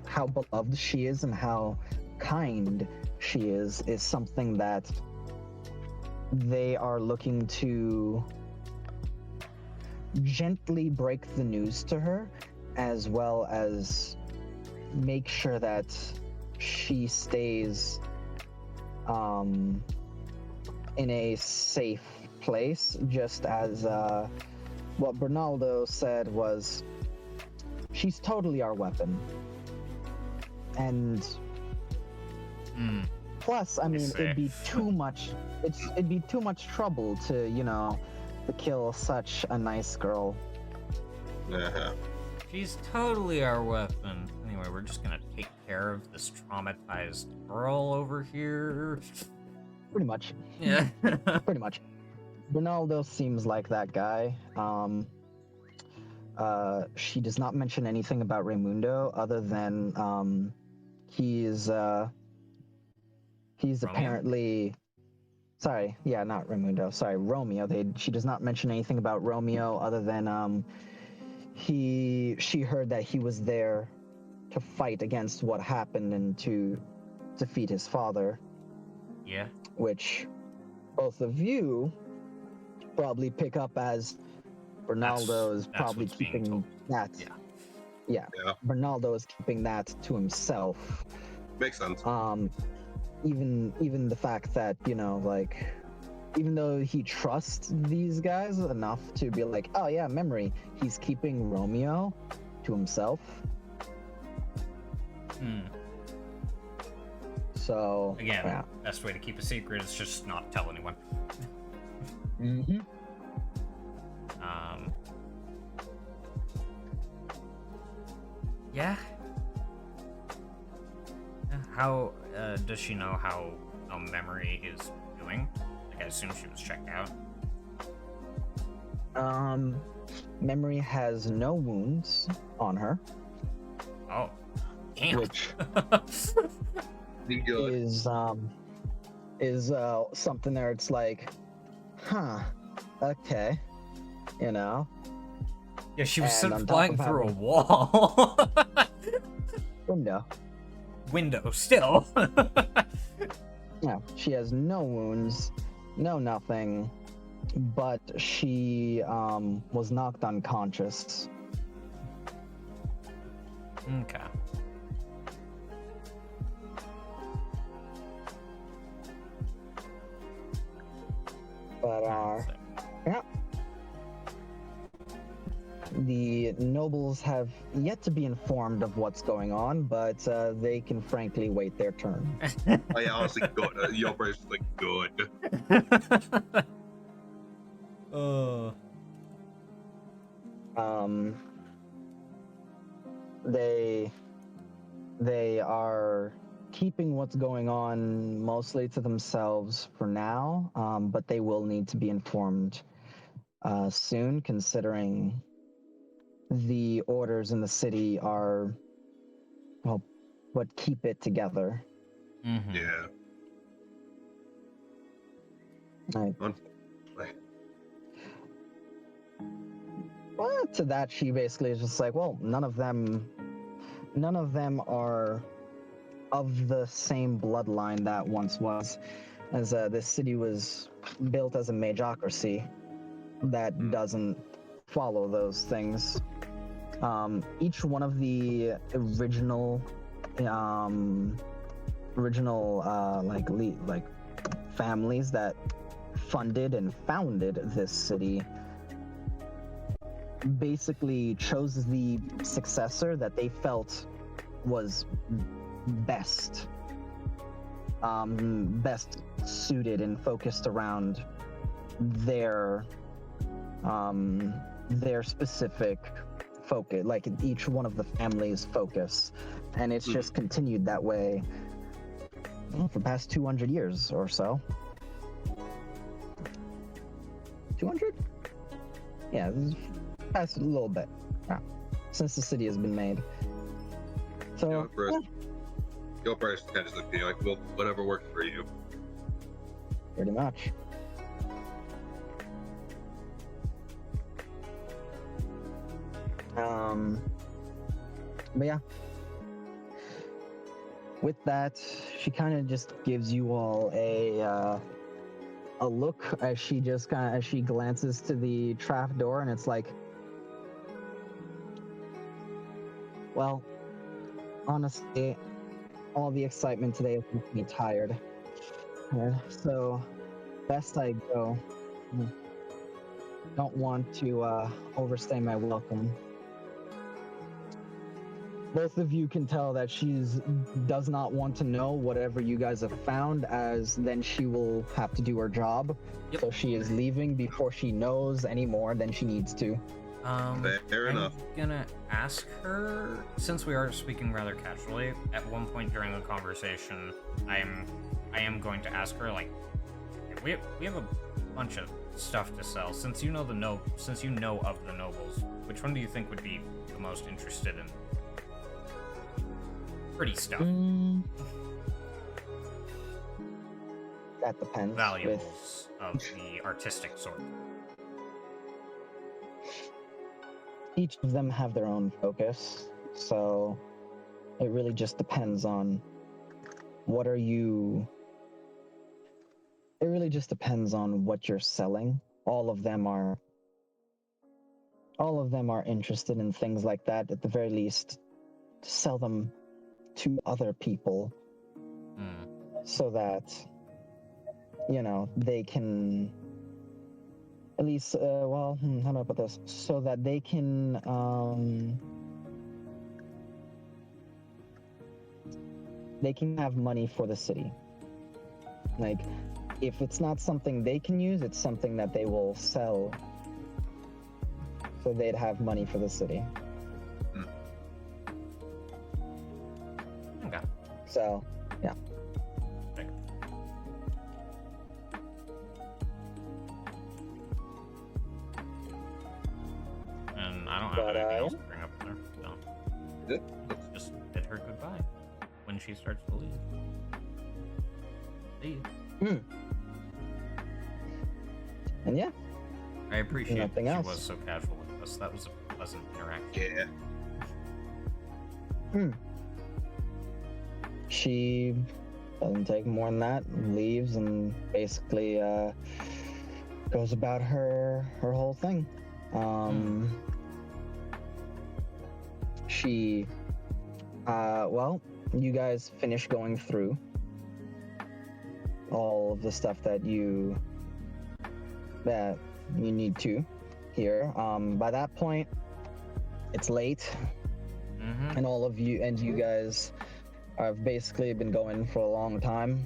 A: how beloved she is and how kind she is something that they are looking to gently break the news to her, as well as make sure that she stays in a safe place, just as what Bernaldo said was, she's totally our weapon. And plus, I mean, it'd be too much trouble to kill such a nice girl.
B: Uh-huh.
D: She's totally our weapon. Anyway, we're just gonna take care of this traumatized girl over here.
A: Pretty much.
D: Yeah.
A: Pretty much. Bernaldo seems like that guy. She does not mention anything about Raimundo other than he's
D: Romeo?
A: apparently, sorry, yeah, not Raimundo, sorry, Romeo. She does not mention anything about Romeo other than she heard that he was there to fight against what happened and to defeat his father,
D: Yeah.
A: which both of you probably pick up as Bernaldo is
D: That's
A: probably
D: what's being
A: keeping
D: told.
A: that.
D: Yeah.
B: Yeah.
A: Bernaldo is keeping that to himself.
B: Makes sense.
A: Even the fact that even though he trusts these guys enough to be like, oh yeah, Memory, he's keeping Romeo to himself. So
D: Again,
A: yeah.
D: best way to keep a secret is just not tell anyone.
A: Mm-hmm.
D: Yeah. How does she know how Memory is doing? Like, I assume she was checked out.
A: Memory has no wounds on her,
D: Oh, damn.
A: which
B: Be good.
A: is something there. It's like, okay,
D: Yeah, she was
A: And
D: sent
A: on top
D: flying
A: of
D: through a
A: having-
D: wall.
A: window.
D: Window, still.
A: Yeah, she has no wounds, no nothing, but she was knocked unconscious.
D: Okay.
A: But yeah. The nobles have yet to be informed of what's going on, but they can frankly wait their turn.
B: Oh yeah, honestly, good. Your operation's like good.
A: They are keeping what's going on mostly to themselves for now, but they will need to be informed soon, considering the orders in the city are, well, what keep it together.
D: Mhm.
B: Yeah.
A: Right.
B: Like,
A: Well, to that, she basically is just like, well, none of them are of the same bloodline that once was, as this city was built as a magocracy that doesn't follow those things. Each one of the original original like families that funded and founded this city basically chose the successor that they felt was best best suited and focused around their specific focus, like each one of the families' focus, and it's just continued that way for the past 200 years or so. 200? Yeah, past a little bit since the city has been made. So,
B: Your price kind of looking like, well, whatever works for you.
A: pretty much. But yeah. With that, she kind of just gives you all a look as she glances to the trap door, and it's like, well, honestly, all the excitement today has made me tired. So, best I go. Don't want to overstay my welcome. Both of you can tell that does not want to know whatever you guys have found, as then she will have to do her job.
D: Yep.
A: So she is leaving before she knows any more than she needs to.
B: Fair enough.
D: I'm gonna ask her, since we are speaking rather casually, at one point during the conversation, I am going to ask her, like, we have a bunch of stuff to sell. Since you know of the nobles, which one do you think would be the most interested in pretty stuff?
A: That depends.
D: Valuables of the artistic sort.
A: Each of them have their own focus, so it really just depends on what you're selling. All of them are interested in things like that, at the very least, to sell them to other people so that, they can at least, how do I put this? So that they can, have money for the city. Like, if it's not something they can use, it's something that they will sell. So they'd have money for the city.
D: Okay.
A: So, yeah.
D: And I don't have anything else to bring up with her, so
B: Yeah.
D: let's just bid her goodbye when she starts to leave. See you.
A: And yeah,
D: I appreciate that
A: Nothing
D: she
A: else.
D: was so casual with us. That was a pleasant interaction.
B: Yeah.
A: she doesn't take more than that, leaves, and basically goes about her whole thing. She, you guys finish going through all of the stuff that you need to here. By that point, it's late, and you guys have basically been going for a long time.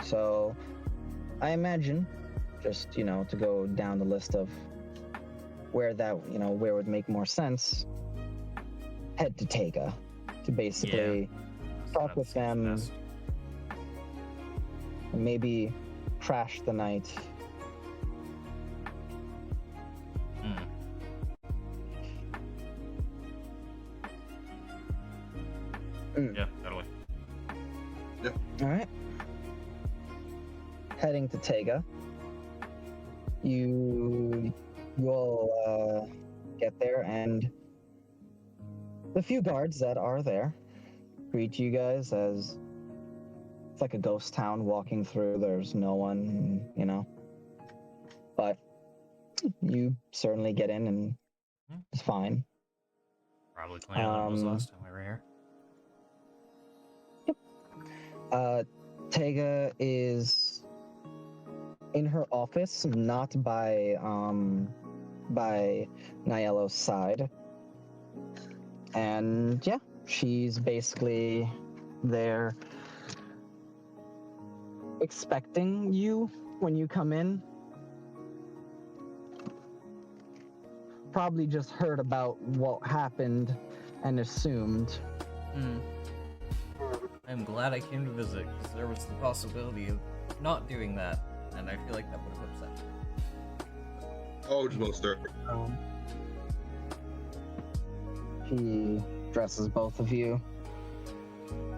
A: So I imagine, just to go down the list of where would make more sense, head to Tega to basically talk with them,
D: Best.
A: and maybe crash the night.
D: Yeah, totally.
A: All right. Heading to Tega. You will get there, and the few guards that are there greet you guys as it's like a ghost town walking through. There's no one, but you certainly get in, and it's fine.
D: Probably cleaner than it was last time we were here.
A: Tega is in her office, not by Niello's side. And yeah, she's basically there expecting you when you come in. Probably just heard about what happened and assumed.
D: I'm glad I came to visit, because there was the possibility of not doing that, and I feel like that would have upset me.
B: Oh, most certainly.
A: She dresses both of you,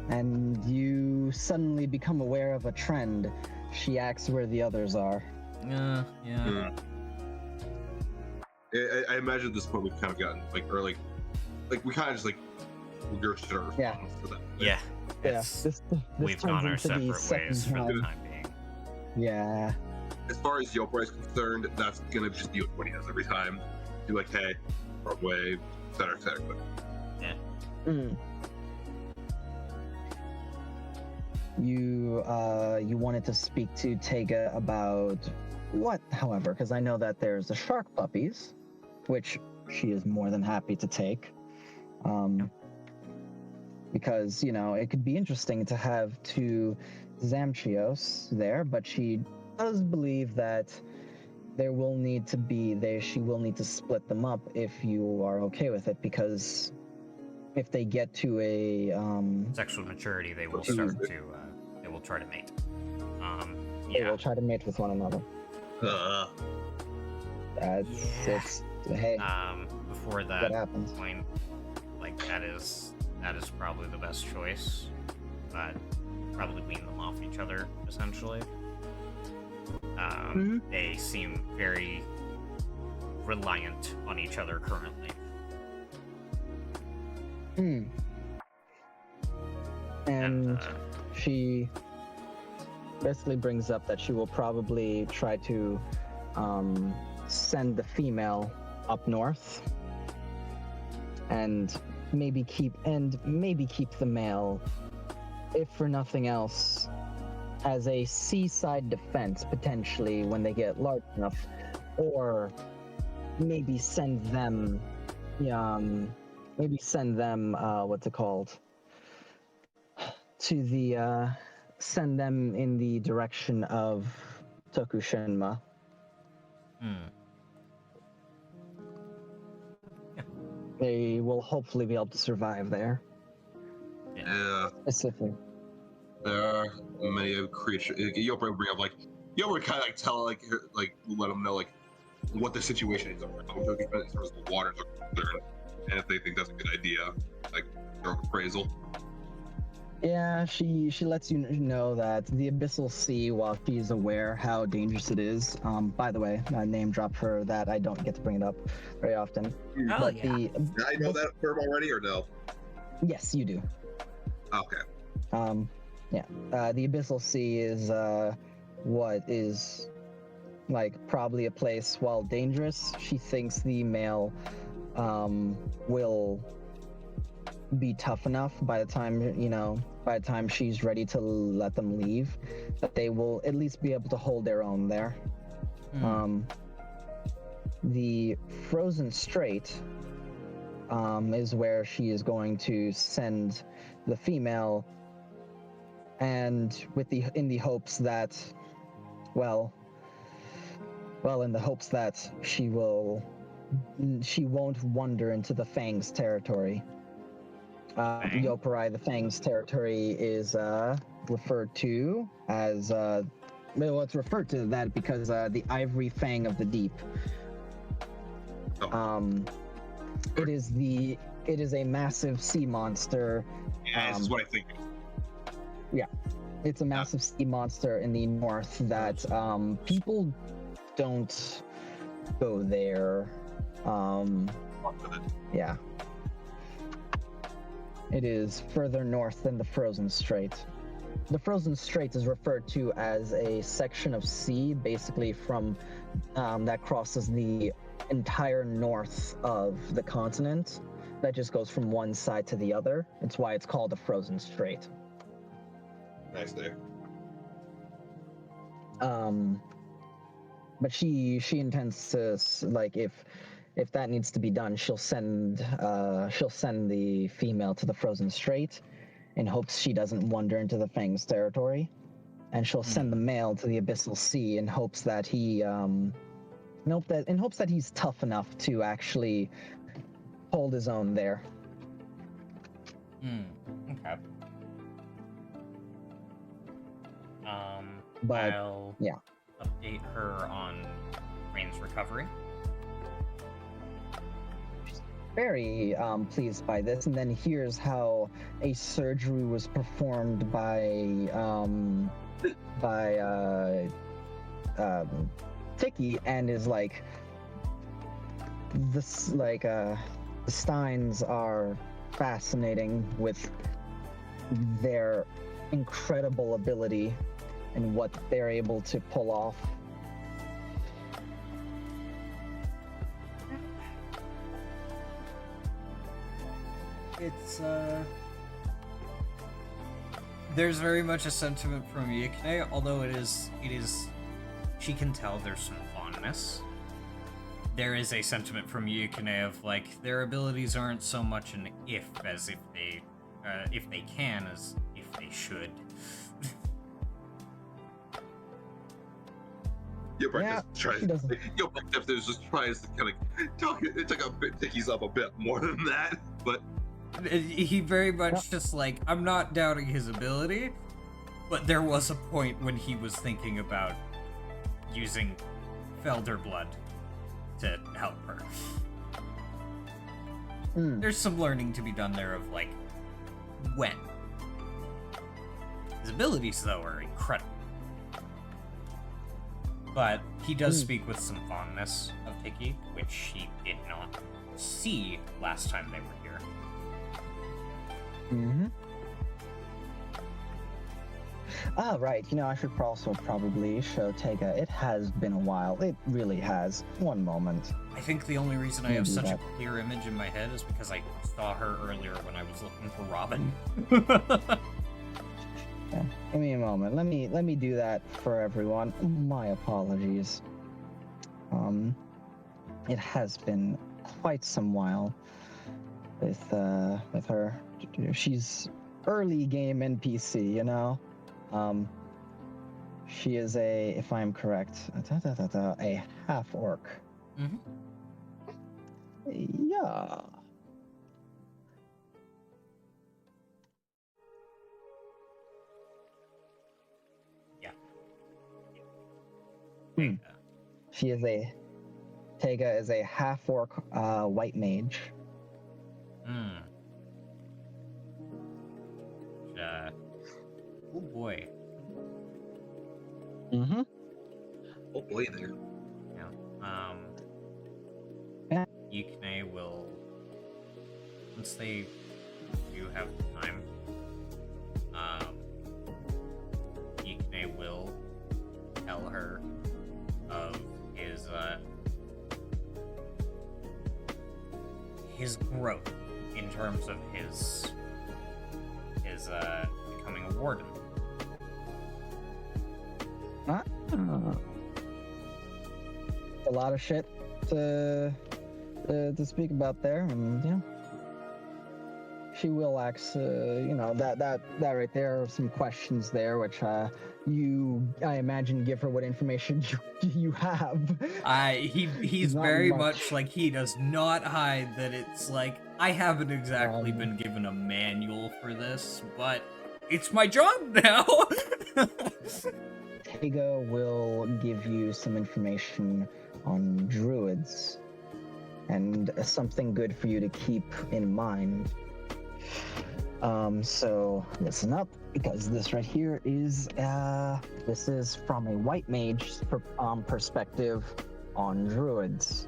A: and you suddenly become aware of a trend. She asks where the others are.
D: Yeah.
C: I imagine at this point we've kind of gotten like we kind of just like regurgitated our response to that.
D: Yeah.
A: Yeah,
D: It's,
A: this
D: we've
A: turns
D: gone our
A: into the
D: separate ways
A: second
D: for the
A: time.
D: time being.
A: Yeah.
C: As far as Yopra is concerned, that's gonna just be what he does every time. Be like, hey, wrong way, etc., etc.
A: Mm. You wanted to speak to Tega about what, however, because I know that there's the shark puppies, which she is more than happy to take. Because, you know, it could be interesting to have two Zamchios there, but she does believe that she will need to split them up if you are okay with it, because if they get to a
D: Sexual maturity, they will start to, they will try to mate.
A: they
D: Yeah.
A: will try to mate with one another. It's hey,
D: Before
A: what
D: that
A: happens?
D: point, like, that is probably the best choice, but probably wean them off each other, essentially. They seem very reliant on each other currently.
A: And she basically brings up that she will probably try to send the female up north and maybe keep the male, if for nothing else, as a seaside defense potentially when they get large enough, or maybe send them what's it called, to the send them in the direction of Tokushinma. They will hopefully be able to survive there.
C: Yeah.
A: Specifically.
C: There are many creatures. Yopra would bring up Yopra would kind of let them know what the situation is over in terms of the waters are concerned, and if they think that's a good idea, their appraisal.
A: Yeah, she lets you know that the Abyssal Sea, while she's aware how dangerous it is, by the way, I name drop her that I don't get to bring it up very often.
D: Oh,
A: But
D: yeah.
C: Did I know that term already or no?
A: yes, you do.
C: Okay.
A: The Abyssal Sea is what is probably a place, while dangerous, she thinks the male will be tough enough by the time she's ready to let them leave, that they will at least be able to hold their own there. The Frozen Strait is where she is going to send the female, and in the hopes that she won't wander into the Fangs territory. Yoparai, the Fangs territory is referred to as it's referred to that because the Ivory Fang of the Deep. It is a massive sea monster.
C: Yeah, this is what I think.
A: It's a massive sea monster in the north that people don't go there. Yeah. It is further north than the Frozen Strait. The Frozen Strait is referred to as a section of sea, basically from that crosses the entire north of the continent. That just goes from one side to the other. It's why it's called the Frozen Strait.
B: Nice there.
A: But she intends to like if that needs to be done, she'll send the female to the Frozen Strait in hopes she doesn't wander into the Fang's territory, and she'll send the male to the Abyssal Sea in hopes that he in hopes that he's tough enough to actually hold his own there.
D: Okay.
A: But
D: I'll
A: yeah.
D: update her on Rain's recovery.
A: Very pleased by this, and then here's how a surgery was performed by Tiki, and is like this, like the Steins are fascinating with their incredible ability and what they're able to pull off.
D: It's there's very much a sentiment from Yukine, although it is she can tell there's some fondness. There is a sentiment from Yukine of like their abilities aren't so much an if as if they can as if they should.
A: Yeah, she doesn't.
C: If there's just tries to kind of talk it took a bit Ticky's up a bit more than that, but
D: He very much just like, I'm not doubting his ability, but there was a point when he was thinking about using Felder blood to help her. There's some learning to be done there of like, when. His abilities though are incredible. But he does speak with some fondness of Tiki, which he did not see last time they were here.
A: Right. I should also probably show Tega. It has been a while. It really has. One moment.
D: I think the only reason I have
A: do
D: such
A: that.
D: a clear image in my head is because I saw her earlier when I was looking for Robin.
A: Yeah. Give me a moment. Let me do that for everyone. My apologies. It has been quite some while with her. She's early game NPC, She is a, if I'm correct, a half orc. Yeah. She is Tega is a half orc white mage.
D: Oh boy.
C: oh boy there.
A: Yeah.
D: Yukine will, once they do have time, Yukine will tell her of his growth in terms of his becoming a warden.
A: A lot of shit to speak about there, and she will ask. That right there are some questions there, which I imagine give her what information you have.
D: He's
A: Not
D: very
A: much.
D: much like he does not hide that it's like I haven't exactly been given a manual for this, but it's my job now.
A: Tega will give you some information on druids and something good for you to keep in mind. So listen up, because this right here is this is from a white mage perspective on druids.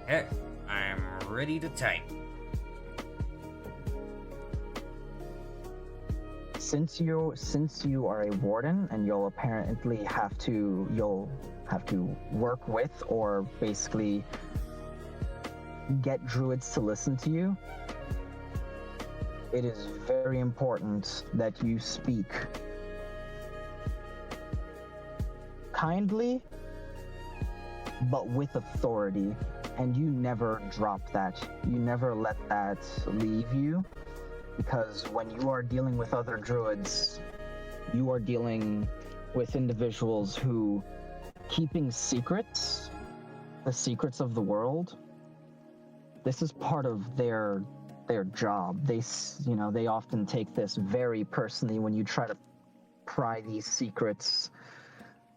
D: Okay, I'm ready to type.
A: Since you are a warden and you'll have to work with or basically get druids to listen to you, it is very important that you speak kindly, but with authority. And you never drop that. You never let that leave you. Because when you are dealing with other druids, you are dealing with individuals who, keeping secrets, the secrets of the world, this is part of their job. They often take this very personally when you try to pry these secrets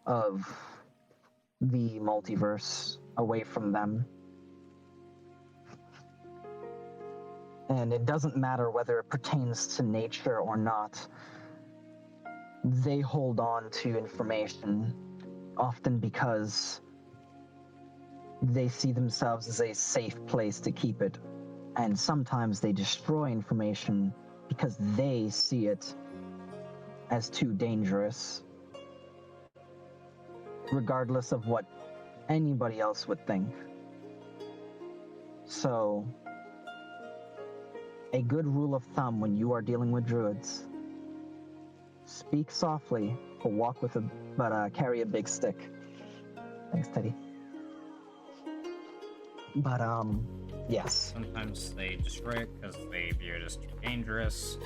A: of the multiverse away from them. And it doesn't matter whether it pertains to nature or not. They hold on to information, often because they see themselves as a safe place to keep it. And sometimes they destroy information because they see it as too dangerous, regardless of what anybody else would think. So, a good rule of thumb when you are dealing with druids: speak softly, but carry a big stick. Thanks, Teddy. But yes.
D: Sometimes they destroy it because they view it as too dangerous.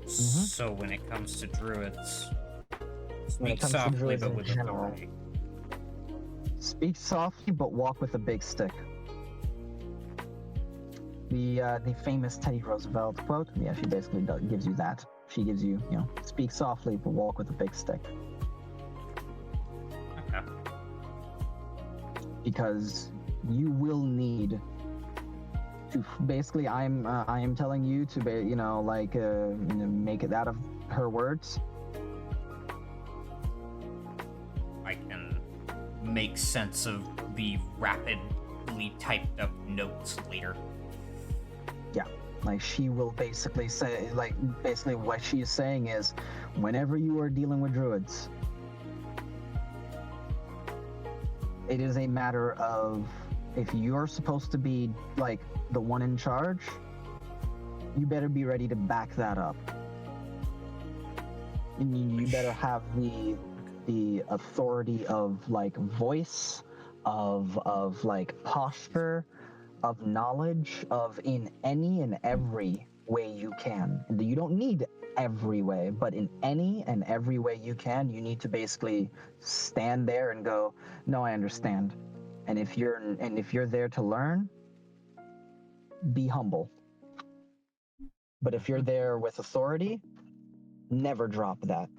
D: So when it comes to druids, speak softly but with authority.
A: Speak softly but walk with a big stick. The famous Teddy Roosevelt quote. Yeah, she basically gives you that. She gives you, speak softly but walk with a big stick.
D: Okay.
A: Because you will need to basically. I am telling you to make it out of her words.
D: I can make sense of the rapidly typed up notes later.
A: Yeah, like she will basically say, basically what she is saying is, whenever you are dealing with druids, it is a matter of, if you're supposed to be like the one in charge, you better be ready to back that up. You better have the authority of voice, of posture, of knowledge, of in any and every way you can. And you don't need every way, but in any and every way you can, you need to basically stand there and go, no, I understand. And if you're there to learn, be humble. But if you're there with authority, never drop that.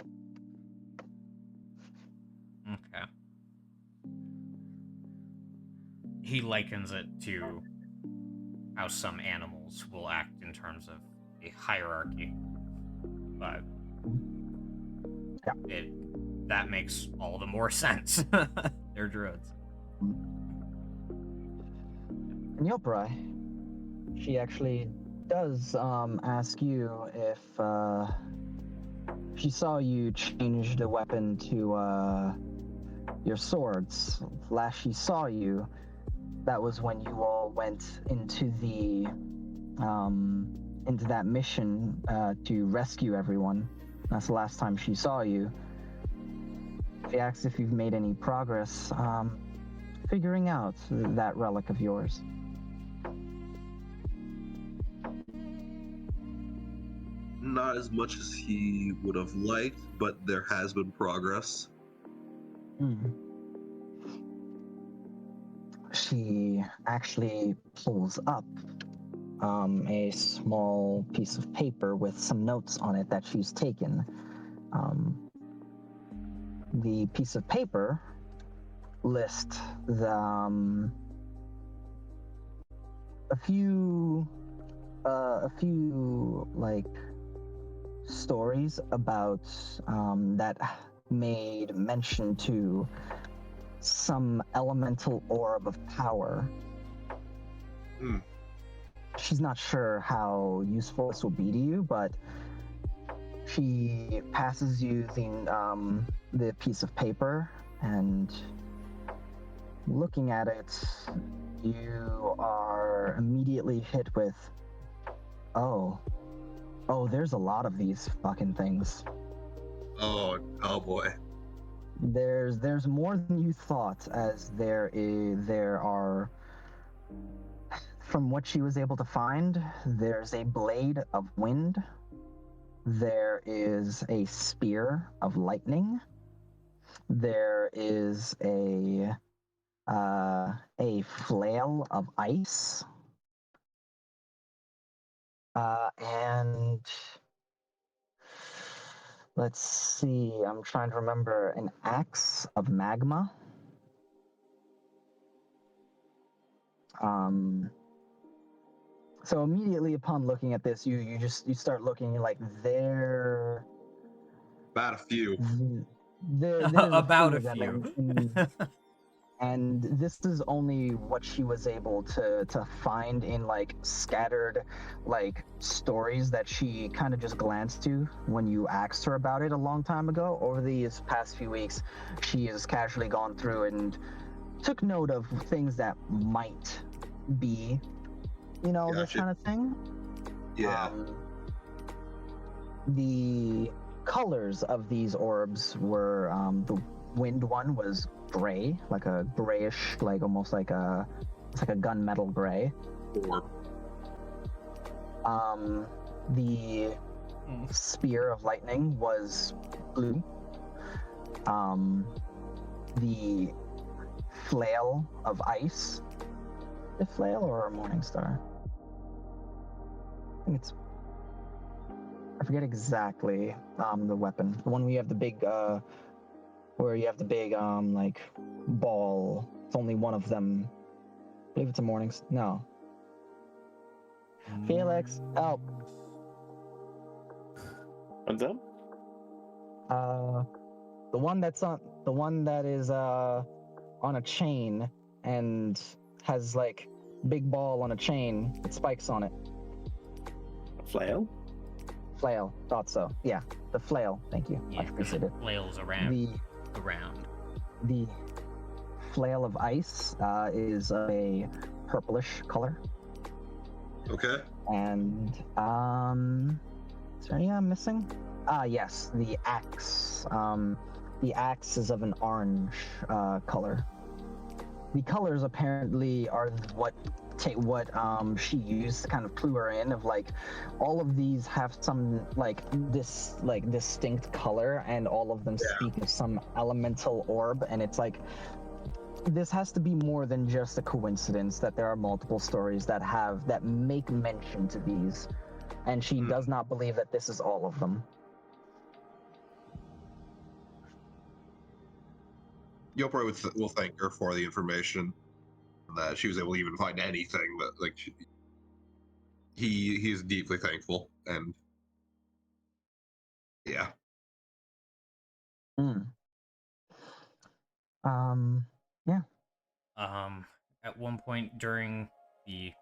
D: Okay. He likens it to how some animals will act in terms of a hierarchy. But that makes all the more sense. They're druids.
A: And Yoprai, she actually does ask you if she saw you change the weapon to your swords. Last she saw you, that was when you all went into that mission to rescue everyone. That's the last time she saw you. She asks if you've made any progress figuring out that relic of yours.
B: Not as much as he would have liked, but there has been progress.
A: She actually pulls up a small piece of paper with some notes on it that she's taken. The piece of paper lists a few stories about that made mention to some elemental orb of power. She's not sure how useful this will be to you, but she passes you the piece of paper, and looking at it, you are immediately hit with, oh, there's a lot of these fucking things.
B: Oh boy.
A: There's more than you thought, as there are, from what she was able to find, there's a blade of wind, there is a spear of lightning, there is a flail of ice, and let's see, I'm trying to remember, an axe of magma. So immediately upon looking at this, you start looking like
C: About a few.
A: there's
D: About a
A: of them,
D: few.
A: and this is only what she was able to find in like scattered like stories that she kind of just glanced to when you asked her about it a long time ago. Over these past few weeks, she has casually gone through and took note of things that might be, this
C: Gotcha.
A: kind of thing.
B: Yeah.
A: The colors of these orbs were, the wind one was gray, like a grayish, like almost like it's like a gunmetal gray.
B: Or
A: The spear of lightning was blue. The flail of ice. A flail or a morning star? I think I forget exactly the weapon. The one where you have the big like ball. It's only one of them. I believe it's a morning. No. Felix, help.
E: What's up?
A: The one that is on a chain and has like big ball on a chain with spikes on it.
E: Flail?
A: Flail. Thought so. Yeah, the flail. Thank you.
D: Yeah,
A: Much
D: because
A: appreciated.
D: it flails around.
A: The flail of ice is a purplish color.
B: okay.
A: And is there any I'm missing? Yes, the axe. The axe is of an orange color. The colors apparently are what she used to kind of clue her in, of like all of these have some distinct color, and all of them speak of some elemental orb, and it's like this has to be more than just a coincidence that there are multiple stories that make mention to these, and she does not believe that this is all of them.
B: Yopra will thank her for the information that she was able to even find anything. But like, he's deeply thankful, and yeah.
A: Yeah.
D: At one point during the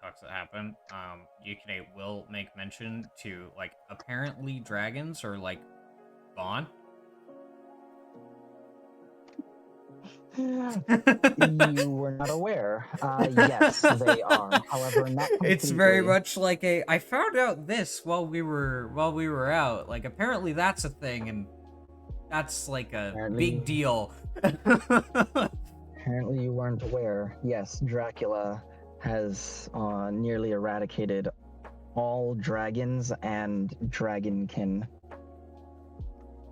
D: talks that happen, Yukine will make mention to, like, apparently dragons are like gone.
A: You were not aware. Yes, they are. However, not completely.
D: It's very much like I found out this while we were out. Like, apparently that's a thing, and that's like a big deal.
A: Apparently you weren't aware. Yes, Dracula has nearly eradicated all dragons and dragonkin.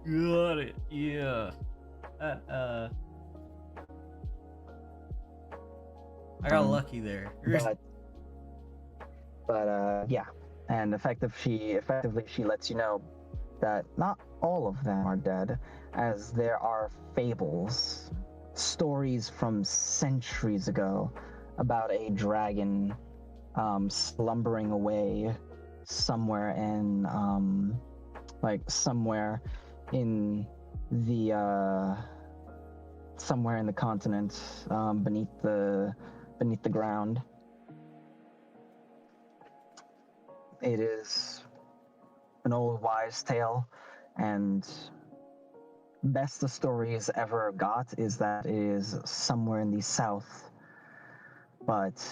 D: Got it. Yeah. I got lucky there.
A: But yeah, and effectively she lets you know that not all of them are dead, as there are fables, stories from centuries ago about a dragon slumbering away somewhere in the continent, beneath the ground. It is an old wives' tale, and best the stories ever got is that it is somewhere in the south, but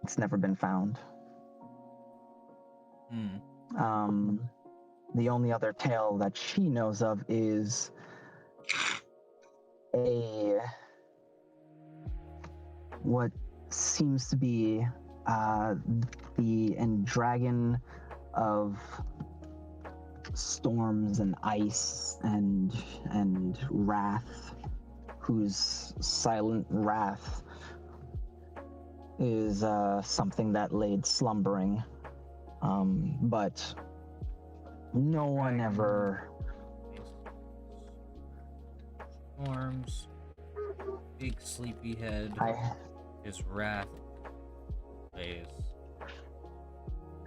A: it's never been found. the only other tale that she knows of is what seems to be the dragon of storms and ice and wrath, whose silent wrath is something that laid slumbering, but no one ever.
D: Storms, big sleepy head, his wrath plays.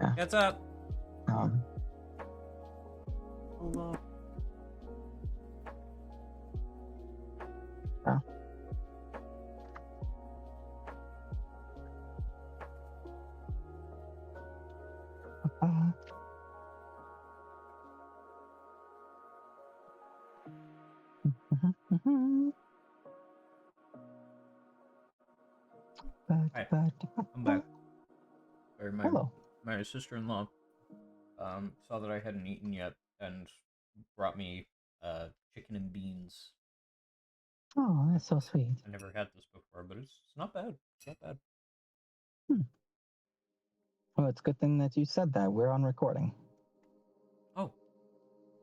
A: Yeah.
D: Gets up.
A: Hello.
D: Hi, I'm back. Or
A: Hello.
D: my sister-in-law saw that I hadn't eaten yet and brought me chicken and beans.
A: Oh, that's so sweet.
D: I never had this before, but it's not bad. It's not bad.
A: Well, it's a good thing that you said that. We're on recording.
D: Oh,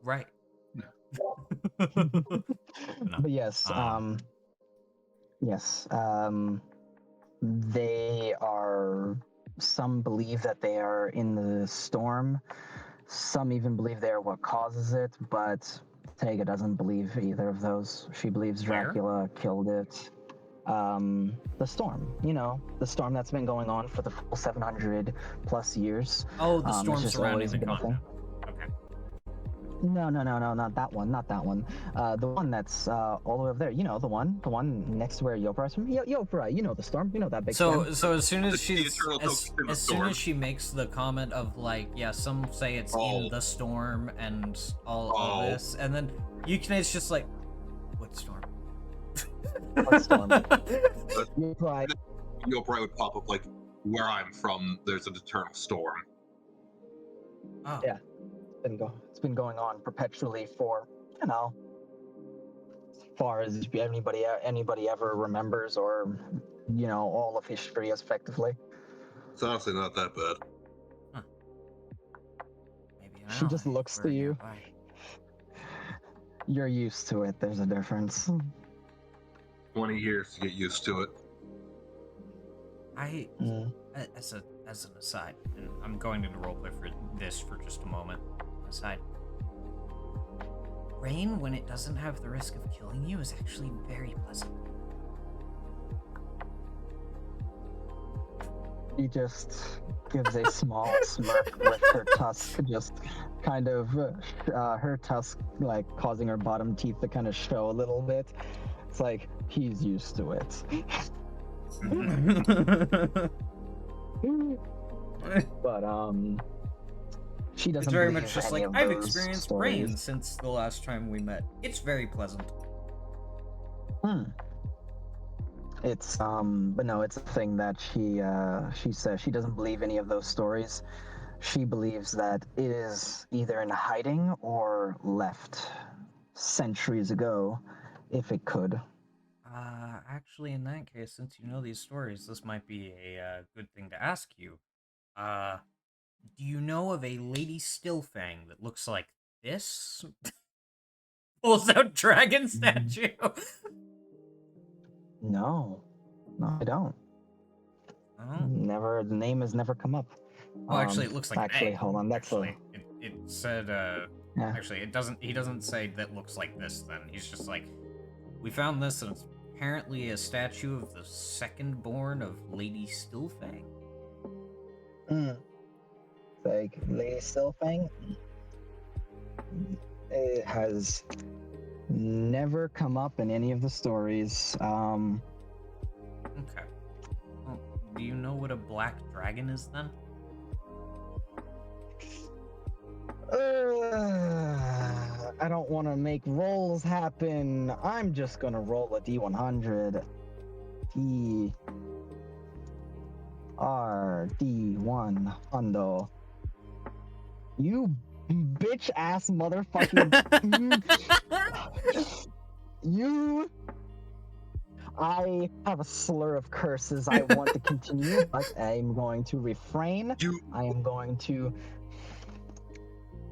D: right.
A: But yes, they are. Some believe that they are in the storm. Some even believe they are what causes it. But Tega doesn't believe either of those. She believes Dracula killed it. The storm. You know, the storm that's been going on for the full 700 plus years.
D: Oh, the storm surrounding the continent. Okay.
A: No, not that one. Not that one. The one that's all the way over there. You know, the one next to where Yopra is from. Yopra, you know the storm. You know that big storm.
D: So as soon as as soon as she makes the comment of like, yeah, some say it's in the storm and all this, and then Yukine's just like, what storm?
A: What storm?
C: Yopra would pop up like, where I'm from, there's an eternal storm.
D: Oh.
A: Yeah. It's been going on perpetually for, you know, as far as anybody ever remembers, or, you know, all of history effectively.
C: It's honestly not that bad.
D: Huh. Maybe
A: she just looks to you. You're used to it. There's a difference.
C: 20 years to get used to it.
D: As an aside, and I'm going to roleplay for this for just a moment. Aside, rain, when it doesn't have the risk of killing you, is actually very pleasant.
A: She just gives a small smirk with her tusk, just kind of her tusk like causing her bottom teeth to kind of show a little bit. It's like he's used to it. But she doesn't.
D: It's very much just like, I've experienced
A: stories.
D: rain since the last time we met. It's very pleasant.
A: It's but no, it's a thing that she says she doesn't believe any of those stories. She believes that it is either in hiding or left centuries ago, if it could.
D: Actually, in that case, since you know these stories, this might be a good thing to ask you. Do you know of a Lady Stillfang that looks like this? Pulls out dragon statue.
A: No, I don't.
D: Oh.
A: Never. The name has never come up.
D: Well, actually, it looks like
A: actually,
D: an egg.
A: hold on. That's
D: actually, it said.
A: Yeah.
D: Actually, it doesn't. He doesn't say that looks like this. Then he's just like, we found this, and it's apparently a statue of the second born of Lady Stillfang.
A: Like Lady Stillfang. It has never come up in any of the stories.
D: Okay. Well, do you know what a black dragon is then?
A: I don't want to make rolls happen. I'm just gonna roll a D100. D1 hundo. You bitch ass motherfucking. You. I have a slur of curses I want to continue, but I'm going to refrain. I am going to.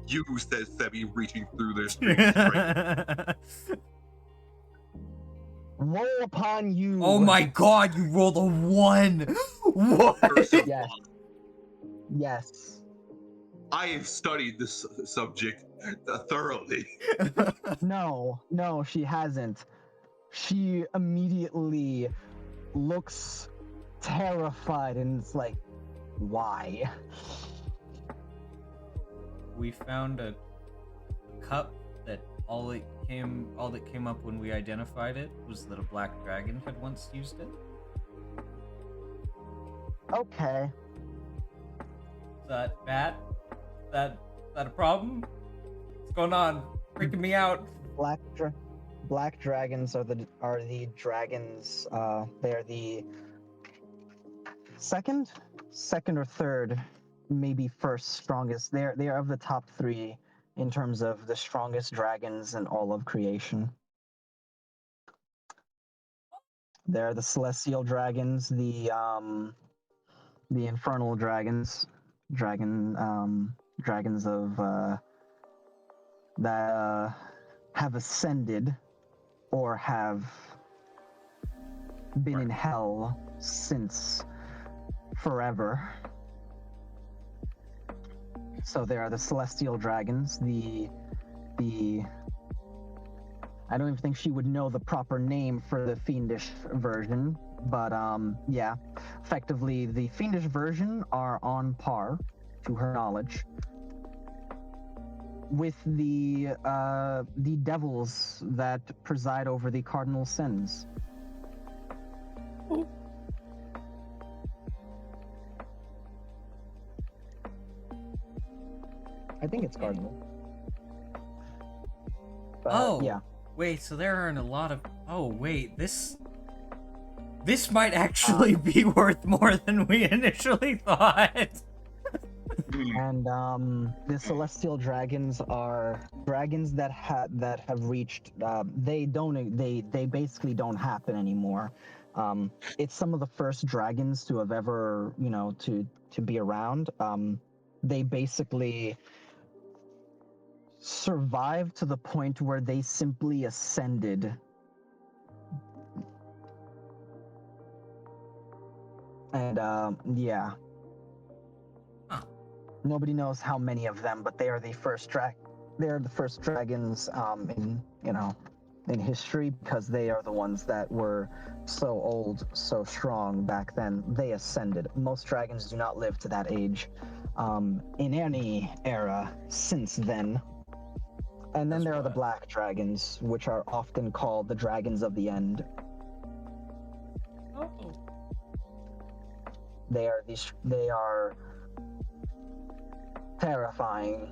C: You said Sebi reaching through their strange strength.
A: Roll upon you.
D: Oh my god, you rolled a 1! What?
C: Curse of
A: Yes.
C: Bond.
A: Yes.
C: I have studied this subject thoroughly.
A: No, she hasn't. She immediately looks terrified and it's like, why?
D: We found a cup that all that came up when we identified it was that a black dragon had once used it.
A: Okay.
D: Is that bad? Is that a problem? What's going on? Freaking me out.
A: Black dragons are the dragons. They're the second or third, maybe first strongest. They are of the top 3 in terms of the strongest dragons in all of creation. They're the celestial dragons, the infernal dragons, dragons of that have ascended or have been in hell since forever. So there are the celestial dragons, the I don't even think she would know the proper name for the fiendish version, but yeah, effectively the fiendish version are on par, to her knowledge, with the devils that preside over the cardinal sins. I think it's cardinal. But,
D: Oh,
A: yeah.
D: Wait, so there aren't a lot of... Oh, wait, this might actually be worth more than we initially thought.
A: And the celestial dragons are dragons that have reached. They basically don't happen anymore. It's some of the first dragons to have ever, to be around. They basically survived to the point where they simply ascended. And yeah.
D: Huh.
A: Nobody knows how many of them, but they are the first dragons in history, because they are the ones that were so old, so strong back then. They ascended. Most dragons do not live to that age in any era since then. And then there are the black dragons, which are often called the dragons of the end.
D: Oh.
A: They are terrifying,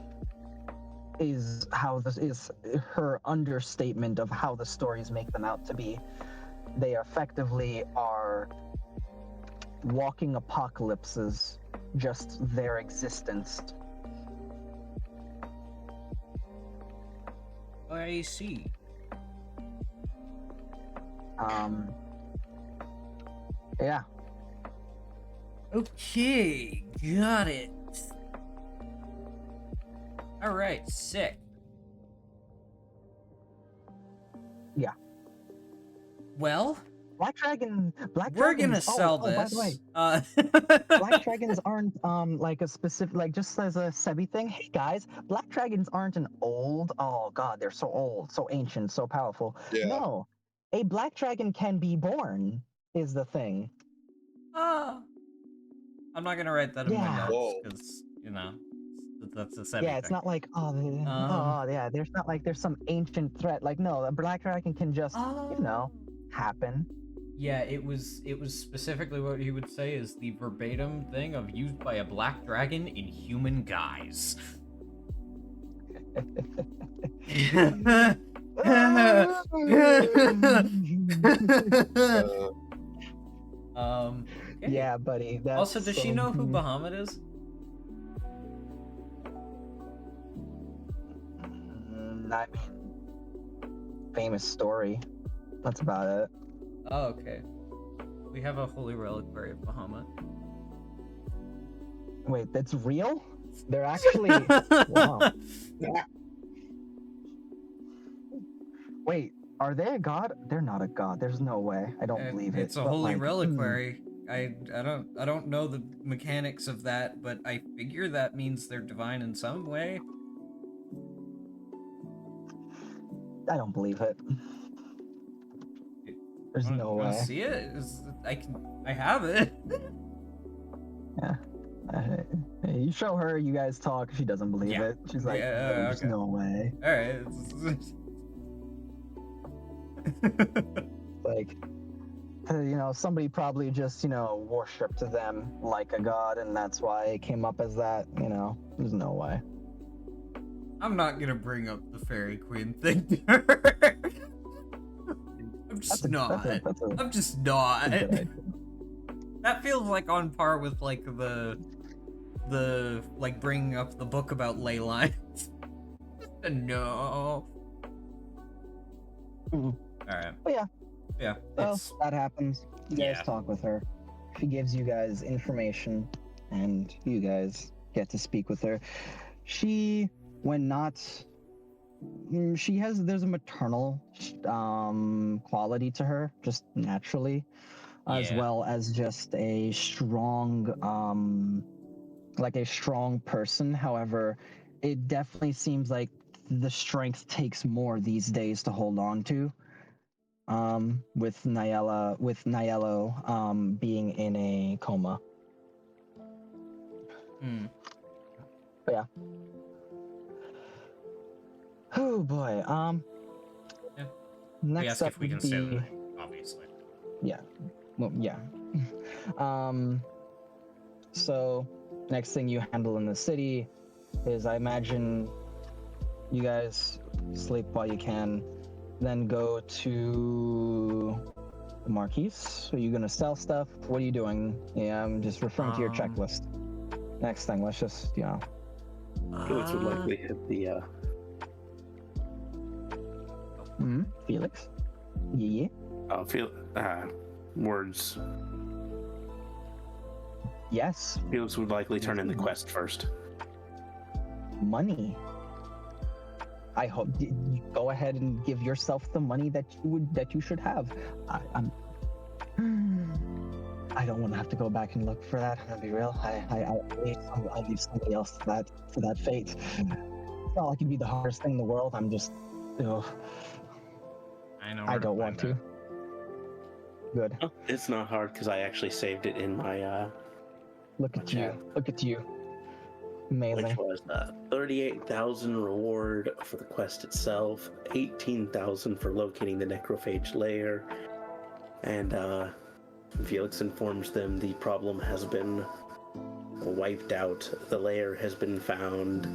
A: is her understatement of how the stories make them out to be. They effectively are walking apocalypses, just their existence.
D: I see.
A: Yeah.
D: Okay, got it. Alright, sick.
A: Yeah.
D: Well,
A: we're
D: gonna sell this.
A: By the way, black dragons aren't like a specific, like, just as a Sebi thing. Hey guys, black dragons aren't an old. Oh god, they're so old, so ancient, so powerful.
B: Yeah.
A: No, a black dragon can be born. Is the thing.
D: I'm not gonna write that in my
A: Yeah.
D: notes
B: Whoa.
D: because that's a Sebi
A: Yeah, it's
D: thing.
A: not like yeah. There's not like there's some ancient threat. Like, no, a black dragon can just happen.
D: Yeah, it was specifically what he would say is the verbatim thing of used by a black dragon in human guise. Okay.
A: Yeah, buddy. That's
D: Also, does she know who Bahamut is?
A: I mean, famous story. That's about it.
D: Oh, okay. We have a holy reliquary of Bahamut.
A: Wait, that's real? They're actually. Wow. Wait, are they a god? They're not a god. There's no way. I don't believe it.
D: It's a
A: But,
D: holy
A: like,
D: reliquary. I don't know the mechanics of that, but I figure that means they're divine in some way.
A: I don't believe it. There's no
D: Wanna
A: way.
D: see it? I have it.
A: You show her, you guys talk, she doesn't believe
D: Yeah.
A: it. She's like,
D: Yeah,
A: there's
D: okay.
A: no way.
D: All right.
A: Like, somebody probably just, worshipped them like a god, and that's why it came up as that, there's no way.
D: I'm not gonna bring up the fairy queen thing to her. I'm just not.
A: That's a
D: I'm just not.
A: good idea.
D: That feels like on par with like the like bringing up the book about ley lines. No.
A: Mhm.
D: All right.
A: But yeah.
D: Yeah.
A: Well,
D: It's
A: that happens. You guys
D: Yeah.
A: talk with her. She gives you guys information, and you guys get to speak with her. She, when not, there's a maternal quality to her, just naturally, as
D: Yeah.
A: well as just a strong, like a strong person. However, it definitely seems like the strength takes more these days to hold on to. With Niello being in a coma. But yeah. Oh boy.
D: Yeah. We
A: Next
D: ask
A: up
D: if we can
A: would
D: say
A: be
D: that, obviously.
A: yeah. Well, yeah. So next thing you handle in the city is, I imagine, you guys sleep while you can, then go to the Marquise. Are you gonna sell stuff? What are you doing? Yeah, I'm just referring to your checklist. Next thing, let's just,
E: Felix would likely hit the
A: Felix? Yeah.
E: words.
A: Yes.
E: Felix would likely turn in the quest first.
A: Money. I hope you go ahead and give yourself the money that you should have. I don't want to have to go back and look for that. I'm gonna be real. I'll leave somebody else to that fate. It's not like it'd be the hardest thing in the world. I'm just,
D: I know.
A: I don't want to. Good.
E: Oh, it's not hard because I actually saved it in my
A: Look at you. Look at you. Amazing.
E: which was 38,000 reward for the quest itself, 18,000 for locating the necrophage lair, and Felix informs them the problem has been wiped out. The lair has been found.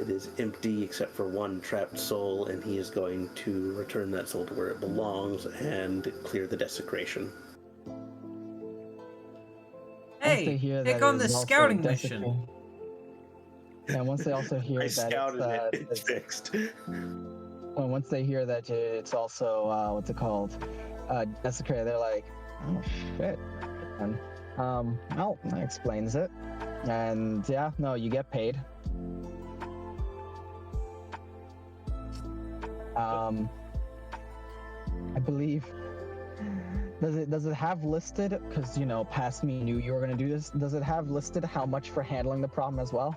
E: It is empty except for one trapped soul, and he is going to return that soul to where it belongs and clear the desecration.
D: Hey, take on this scouting mission.
A: Yeah, once they also hear
E: I
A: that
E: scouted it. It's fixed.
A: well, once they hear that it's also what's it called, desecrated, they're like, oh shit. And, well, that explains it. And yeah, no, you get paid. I believe. Does it have listed? Because past me knew you were gonna do this. Does it have listed how much for handling the problem as well?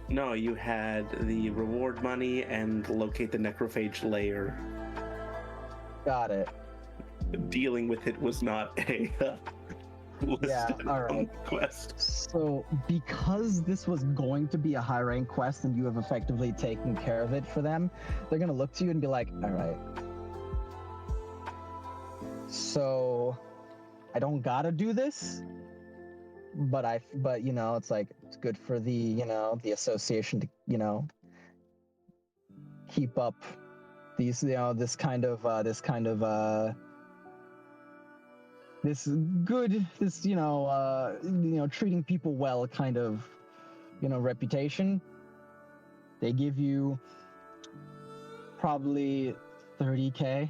E: No, you had the reward money and locate the necrophage layer.
A: Got it.
E: Dealing with it was not a listed
A: all right.
E: quest.
A: So, because this was going to be a high rank quest and you have effectively taken care of it for them, they're gonna look to you and be like, all right. So, I don't gotta do this, but it's like, it's good for the, the association to, keep up these, this good, treating people well kind of, reputation. They give you probably 30K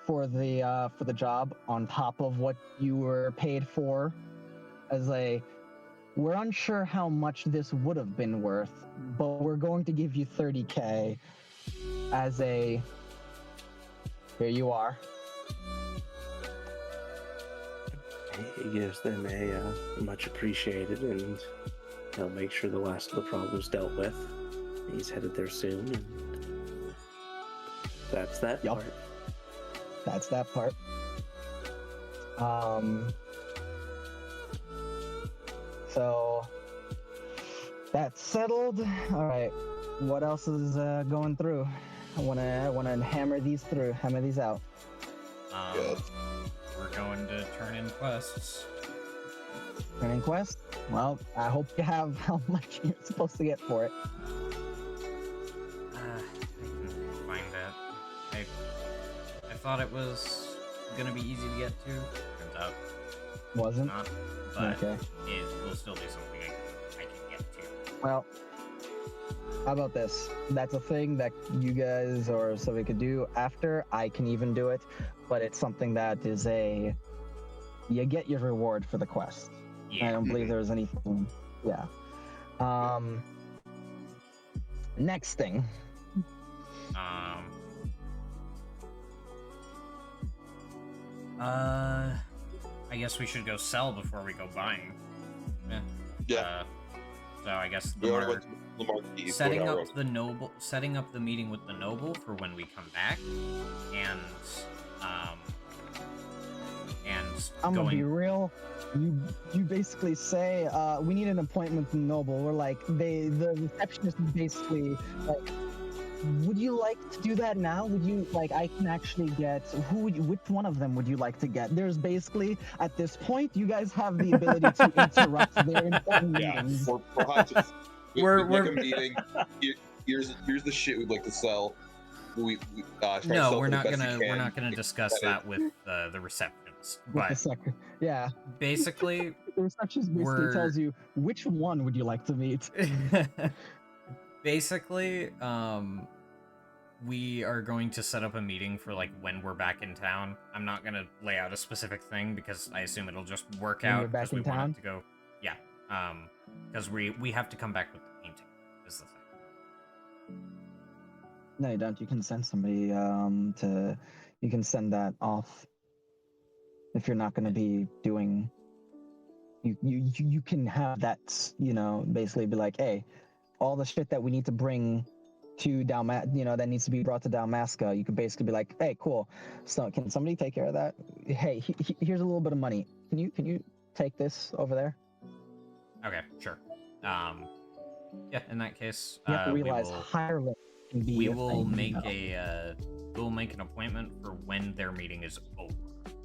A: for the job on top of what you were paid for. We're unsure how much this would have been worth, but we're going to give you 30K as a, here you are.
E: He gives them a much appreciated, and he'll make sure the last of the problems dealt with. He's headed there soon, and that's that
A: Yup.
E: part.
A: That's that part. So that's settled. All right. What else is going through? I wanna hammer these out.
B: Good.
D: We're going to turn in quests.
A: Turning quest. Well, I hope you have how much you're supposed to get for it.
D: I can find it. I thought it was gonna be easy to get to. Turns out
A: Wasn't?
D: not. But
A: Okay.
D: it will still be something I can get to.
A: Well, how about this? That's a thing that you guys or somebody could do after. I can even do it, but it's something that is you get your reward for the quest. I
D: Yeah.
A: don't believe there's anything. Yeah. Next thing.
D: I guess we should go sell before we go buying.
B: Yeah.
D: So I guess
B: We already went to the marquee.
D: setting up the meeting with the noble for when we come back, and
A: I'm gonna be
D: going.
A: real. You basically say we need an appointment with the noble. We're like the receptionist is basically like, would you like to do that now? Would you like? I can actually get which one of them would you like to get? There's basically at this point you guys have the ability to interrupt their important
B: Yeah,
A: meetings.
B: we're hot to-
D: We're-
B: we'd like a meeting. Here's the shit we'd like to sell. We try to
D: No,
B: sell
D: we're
B: for the
D: not
B: best
D: gonna
B: we
D: we're
B: can.
D: not gonna discuss that with the receptionist.
A: With the
D: But
A: second, yeah,
D: basically,
A: the receptionist basically
D: We're-
A: tells you which one would you like to meet.
D: basically, we are going to set up a meeting for like when we're back in town. I'm not gonna lay out a specific thing because I assume it'll just work
A: When
D: out
A: you're back
D: because we
A: in
D: want
A: town?
D: it to go. Yeah. Because we have to come back with the painting. Is the thing.
A: No, you don't. You can send somebody you can send that off if you're not going to be doing. You can have that, basically be like, hey, all the shit that we need to bring to that needs to be brought to Dalmasca. You could basically be like, hey, cool. So can somebody take care of that? Hey, here's a little bit of money. Can you take this over there?
D: Okay. Sure. Yeah. In that case,
A: You have to realize hireling can be.
D: we
A: a
D: will
A: thing,
D: make we'll make an appointment for when their meeting is over,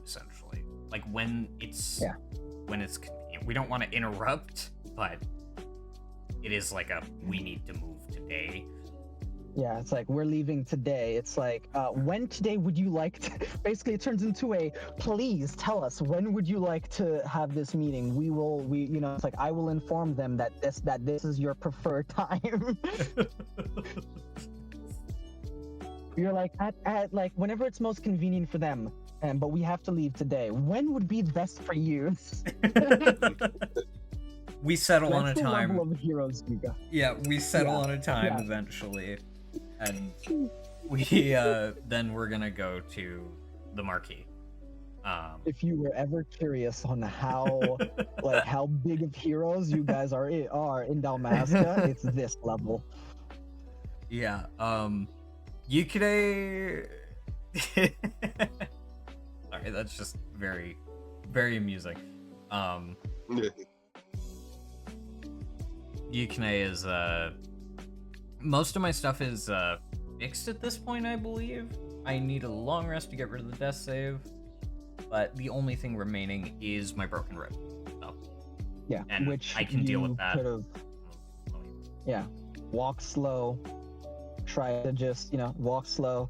D: essentially. Like when it's convenient. We don't want to interrupt, but it is like we need to move today.
A: Yeah, it's like we're leaving today. It's like when today would you like to? Basically, it turns into a please tell us when would you like to have this meeting. It's like I will inform them that this is your preferred time. You're like at like whenever it's most convenient for them. But we have to leave today. When would be best for you?
D: We settle on a
A: That's the
D: time.
A: level of heroes you got.
D: Yeah, we settle
A: Yeah,
D: on a time
A: yeah.
D: eventually, and we then we're gonna go to the marquee.
A: If you were ever curious on how how big of heroes you guys are in Dalmasca, it's this level.
D: Yeah. Yukine. Sorry, that's just very, very amusing. Yukine is most of my stuff is fixed at this point, I believe. I need a long rest to get rid of the death save, but the only thing remaining is my broken rib. So,
A: Yeah,
D: and
A: which
D: I can deal with
A: you
D: that.
A: could've- yeah, walk slow. Try to just walk slow.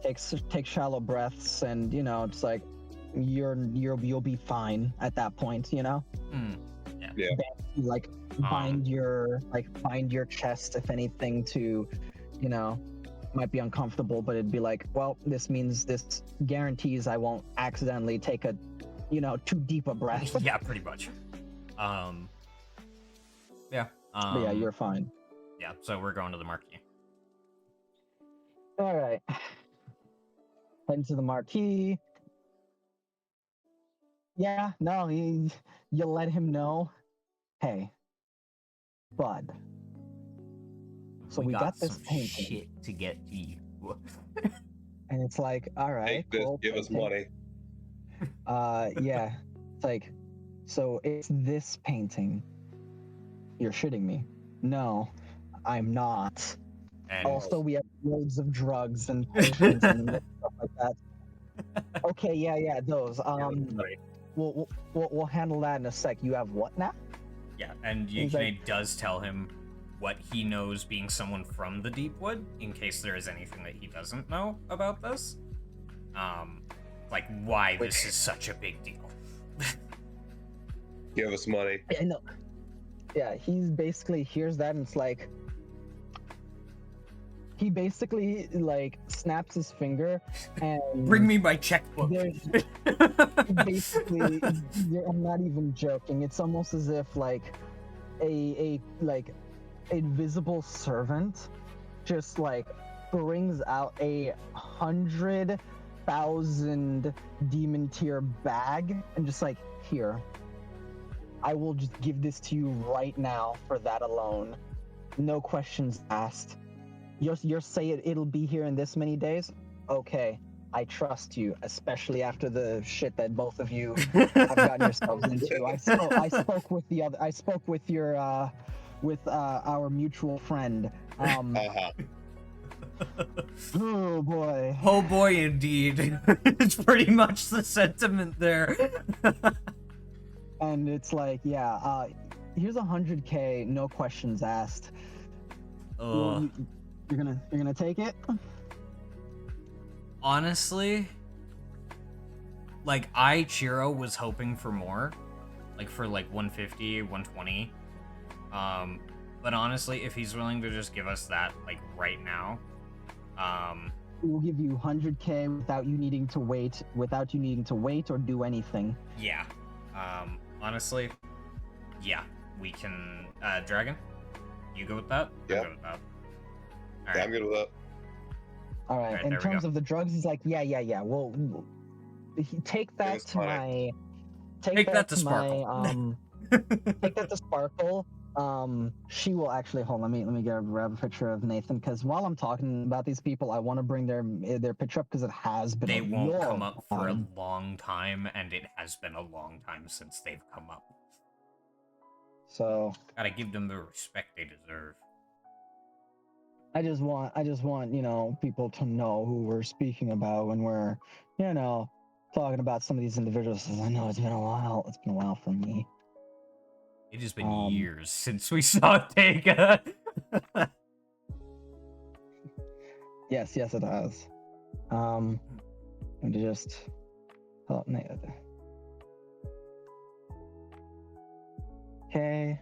A: Take shallow breaths, and it's like you'll be fine at that point.
D: Yeah.
B: Yeah.
A: Like bind your chest if anything to, you know, might be uncomfortable, but it'd be like, well, this means this guarantees I won't accidentally take a, you know, too deep a breath.
D: Yeah, pretty much. Yeah.
A: But yeah, you're fine.
D: Yeah, so we're going to the marquee.
A: All right. Heading to the marquee. Yeah, no, you let him know. Hey, bud. So we got this
D: some
A: painting.
D: shit to get to you.
A: And it's like, all right,
B: Take this,
A: cool.
B: give us
A: painting.
B: money.
A: Yeah. It's like, so it's this painting. You're shitting me. No, I'm not.
D: And
A: Also, we have loads of drugs and potions and stuff like that. Okay, yeah, those. We'll handle that in a sec. You have what now?
D: yeah, and Yukine does tell him what he knows being someone from the Deepwood, in case there is anything that he doesn't know about this. Like why this is such a big deal.
B: Give us money.
A: Yeah, no. Yeah, he's basically hears that and it's like he basically like snaps his finger and
D: Bring me my checkbook.
A: Basically, I'm not even joking. It's almost as if like a invisible servant just like brings out 100,000 demon tier bag and just like, here, I will just give this to you right now for that alone. No questions asked. You're saying it'll be here in this many days? Okay, I trust you, especially after the shit that both of you have gotten yourselves into. I spoke with the other. I spoke with your, with our mutual friend. Oh boy.
D: Oh boy, indeed. It's pretty much the sentiment there.
A: And it's like, yeah, here's 100K, no questions asked. You're gonna take it?
D: Honestly, like Chiro was hoping for more, like for like 150, 120. But honestly, if he's willing to just give us that like right now,
A: we'll give you 100K without you needing to wait or do anything.
D: Yeah. Honestly, yeah, we can. Dragon, you go with that?
B: Yeah.
D: I'm good with that. All
B: Yeah,
D: right.
B: I'm good with that.
A: All right.
D: Alright,
A: In
D: there we
A: terms
D: go.
A: of the drugs, he's like, yeah. We'll take that
B: It's
A: to
B: fine.
A: my.
D: Take that to
A: my
D: Sparkle.
A: take that to Sparkle. She will actually hold. Let me grab a picture of Nathan because while I'm talking about these people, I want to bring their picture up because it has been.
D: They
A: a
D: won't
A: long
D: come up for a
A: time.
D: long time, and it has been a long time since they've come up.
A: So
D: Gotta give them the respect they deserve.
A: I just want people to know who we're speaking about when we're talking about some of these individuals. I know it's been a while. It's been a while for me.
D: It has been years since we saw Tega.
A: Yes, it has. And just oh, okay.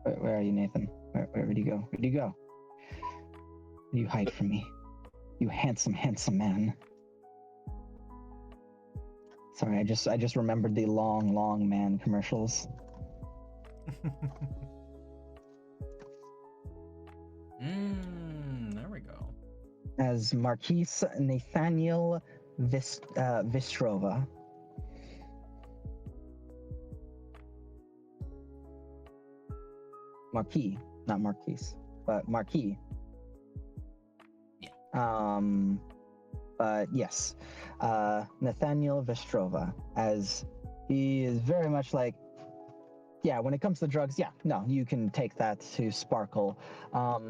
A: Where are you, Nathan? Where did you go? Where did you go? You hide from me, you handsome man. Sorry, I just remembered the long man commercials.
D: There we go.
A: As Marquise Nathaniel Vistrova. Marquis, not Marquise, but Marquis.
D: Yeah.
A: But yes, Nathaniel Vistrova, as he is very much like, yeah, when it comes to drugs, yeah, no, you can take that to Sparkle. I'll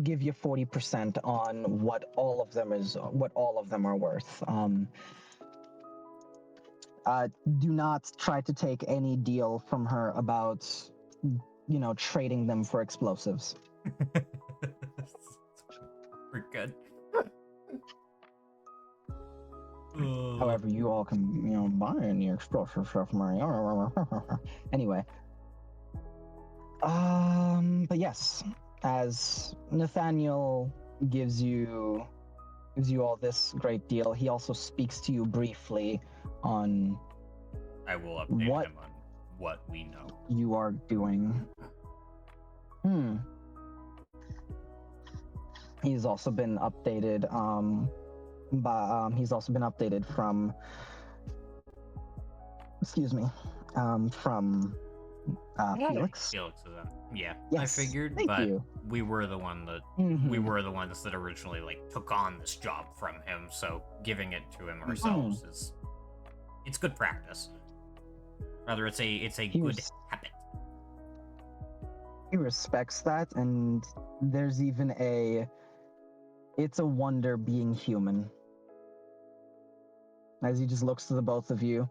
A: give you 40% on what all of them are worth. Do not try to take any deal from her about, trading them for explosives.
D: We're good.
A: However, you all can, buy any explosive stuff from anyway. But yes, as Nathaniel gives you all this great deal, he also speaks to you briefly on
D: I will update
A: What?
D: him on what we know.
A: you are doing. He's also been updated. He's also been updated from. Excuse me. From Felix.
D: Felix is in. Yeah, I
A: Yes,
D: figured,
A: thank
D: but
A: you.
D: we were the one that
A: Mhm.
D: we were the ones that originally took on this job from him, so giving it to him ourselves is it's good practice. Rather, it's a
A: He
D: good
A: was-
D: habit.
A: He respects that, and there's even it's a wonder being human. As he just looks to the both of you.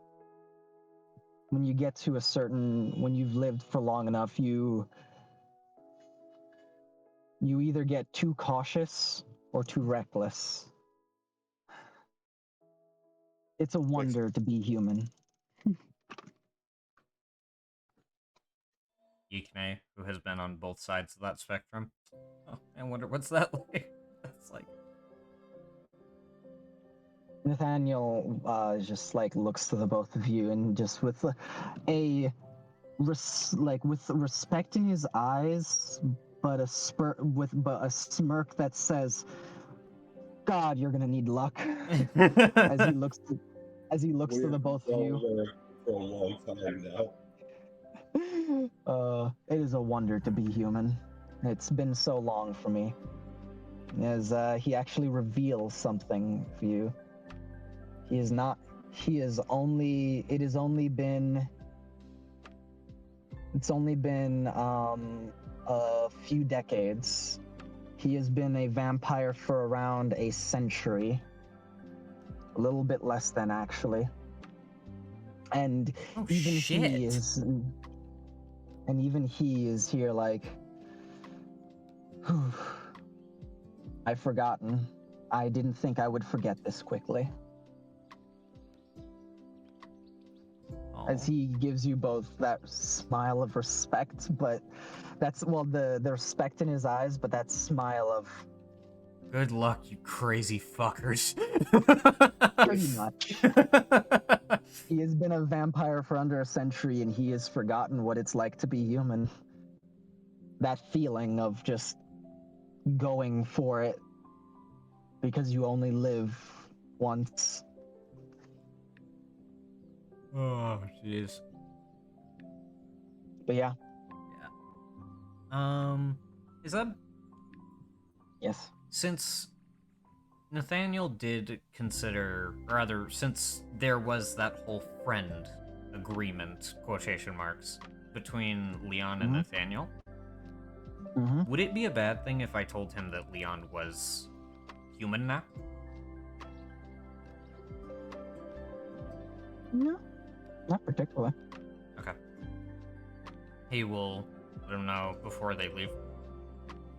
A: When you get to when you've lived for long enough, you either get too cautious or too reckless. It's a wonder to be human.
D: Yikne, who has been on both sides of that spectrum. Oh, I wonder what's that like. That's like
A: Nathaniel just looks to the both of you and just with with respect in his eyes, but a smirk that says, "God, you're gonna need luck." as he looks to the both of you.
B: For a long time now.
A: It is a wonder to be human. It's been so long for me. As he actually reveals something for you. It has only been a few decades. He has been a vampire for around a century. A little bit less than, actually. And even he is here "Whew, I've forgotten. I didn't think I would forget this quickly." As he gives you both that smile of respect, but that's the respect in his eyes, but that smile of
D: good luck, you crazy fuckers.
A: pretty much. He has been a vampire for under a century, and he has forgotten what it's like to be human. That feeling of just going for it because you only live once.
D: Oh, jeez.
A: But yeah.
D: Is that
A: Yes.
D: since Nathaniel did consider, or rather, since there was that whole friend agreement, quotation marks, between Leon and Nathaniel,
A: Mm-hmm.
D: would it be a bad thing if I told him that Leon was human now?
A: No, not particularly.
D: Okay. He will let him know before they leave.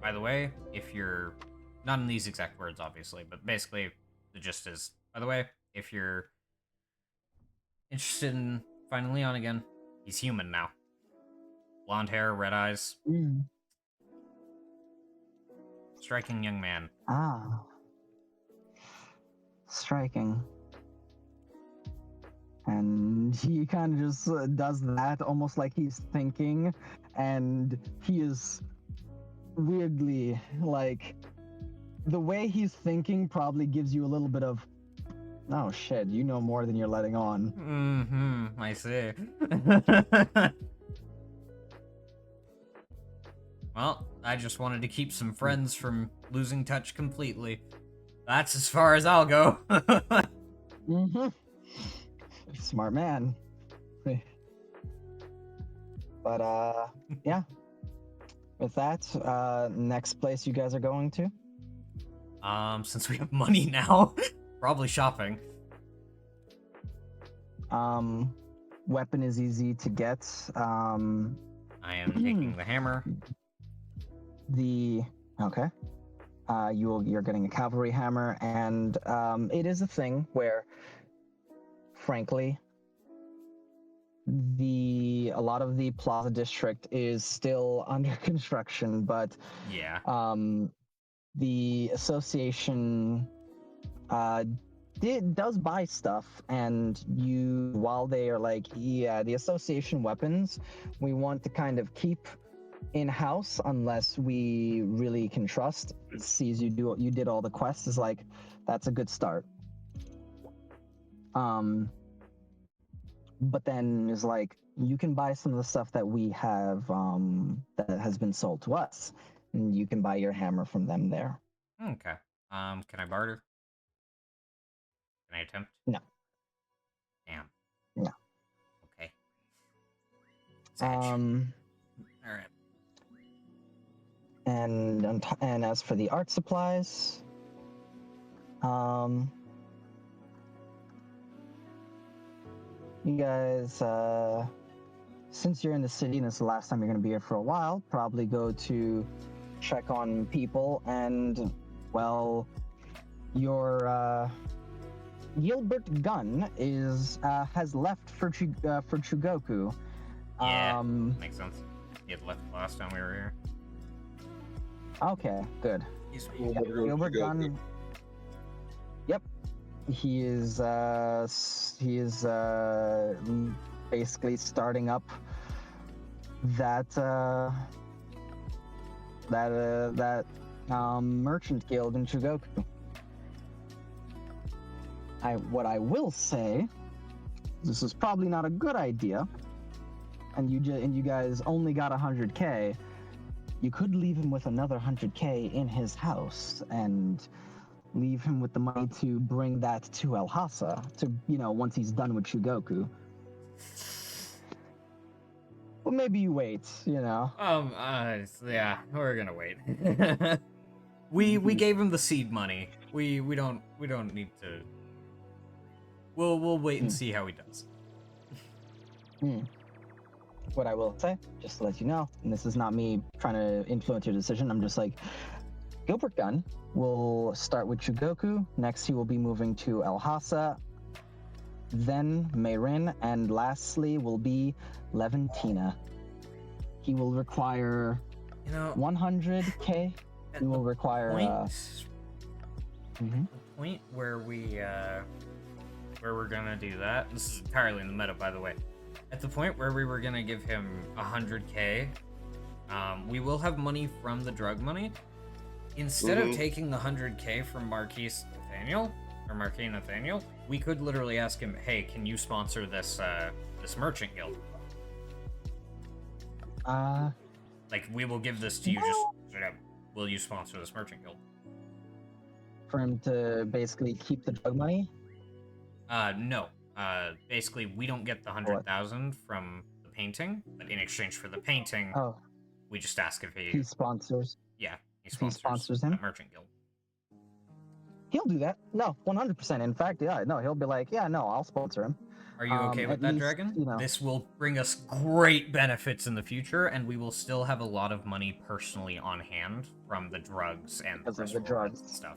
D: By the way, if you're not in these exact words, obviously, but basically the gist is, by the way, if you're interested in finding Leon again, he's human now. Blonde hair, red eyes, striking young man.
A: Ah. Striking. And he kind of just does that, almost like he's thinking, and he is weirdly, the way he's thinking probably gives you a little bit of, oh shit, you know more than you're letting on.
D: Mm-hmm, I see. Well, I just wanted to keep some friends from losing touch completely. That's as far as I'll go.
A: Mm-hmm. Smart man. But, yeah. With that, next place you guys are going to?
D: Since we have money now, probably shopping.
A: Weapon is easy to get.
D: I am taking the hammer.
A: Okay. You're getting a cavalry hammer, and it is a thing where, frankly, a lot of the Plaza District is still under construction, but
D: Yeah.
A: the association does buy stuff, and while they are like, yeah, the association weapons we want to kind of keep in-house unless we really can trust. Sees you did all the quests, is like, that's a good start. But then is like, you can buy some of the stuff that we have that has been sold to us, and you can buy your hammer from them there.
D: Okay. Can I barter? Can I attempt?
A: No.
D: Damn.
A: No.
D: Okay. All right.
A: And as for the art supplies, you guys, since you're in the city and it's the last time you're going to be here for a while, probably go to check on people, and, well, your Gilbert Gunn has left for Chugoku.
D: Yeah, makes sense. He had left last time we were here.
A: Okay, good. Gilbert Gunn. Yep, he is basically starting up that merchant guild in Chugoku. What I will say, this is probably not a good idea, and you guys only got 100K. You could leave him with another 100K in his house and leave him with the money to bring that to Lhasa, to, once he's done with Chugoku. Well, maybe you wait,
D: Yeah, we're gonna wait. we gave him the seed money. We don't need to. We'll wait and see how he does.
A: What I will say, just to let you know, and this is not me trying to influence your decision, I'm just like, Gilbert Gunn will start with Chugoku, next he will be moving to Lhasa, then Mayrin, and lastly will be Leventina. He will require 100K. He will require
D: the point where we're gonna do that. This is entirely in the meta, by the way. At the point where we were gonna give him 100K, we will have money from the drug money. Instead of taking the 100K from Marquis Nathaniel, we could literally ask him, "Hey, can you sponsor this merchant guild?" Like, we will give this to you. Just straight up, will you sponsor this merchant guild?
A: For him to basically keep the drug money?
D: No. Basically, we don't get the 100,000 from the painting, but in exchange for the painting, we just ask if
A: he sponsors.
D: Yeah, he sponsors
A: him.
D: A merchant guild.
A: He'll do that. No, 100%. In fact, yeah, no, he'll be like, yeah, no, I'll sponsor him.
D: Are you okay with that, Dragon? This will bring us great benefits in the future, and we will still have a lot of money personally on hand from the drugs and the drugs and stuff.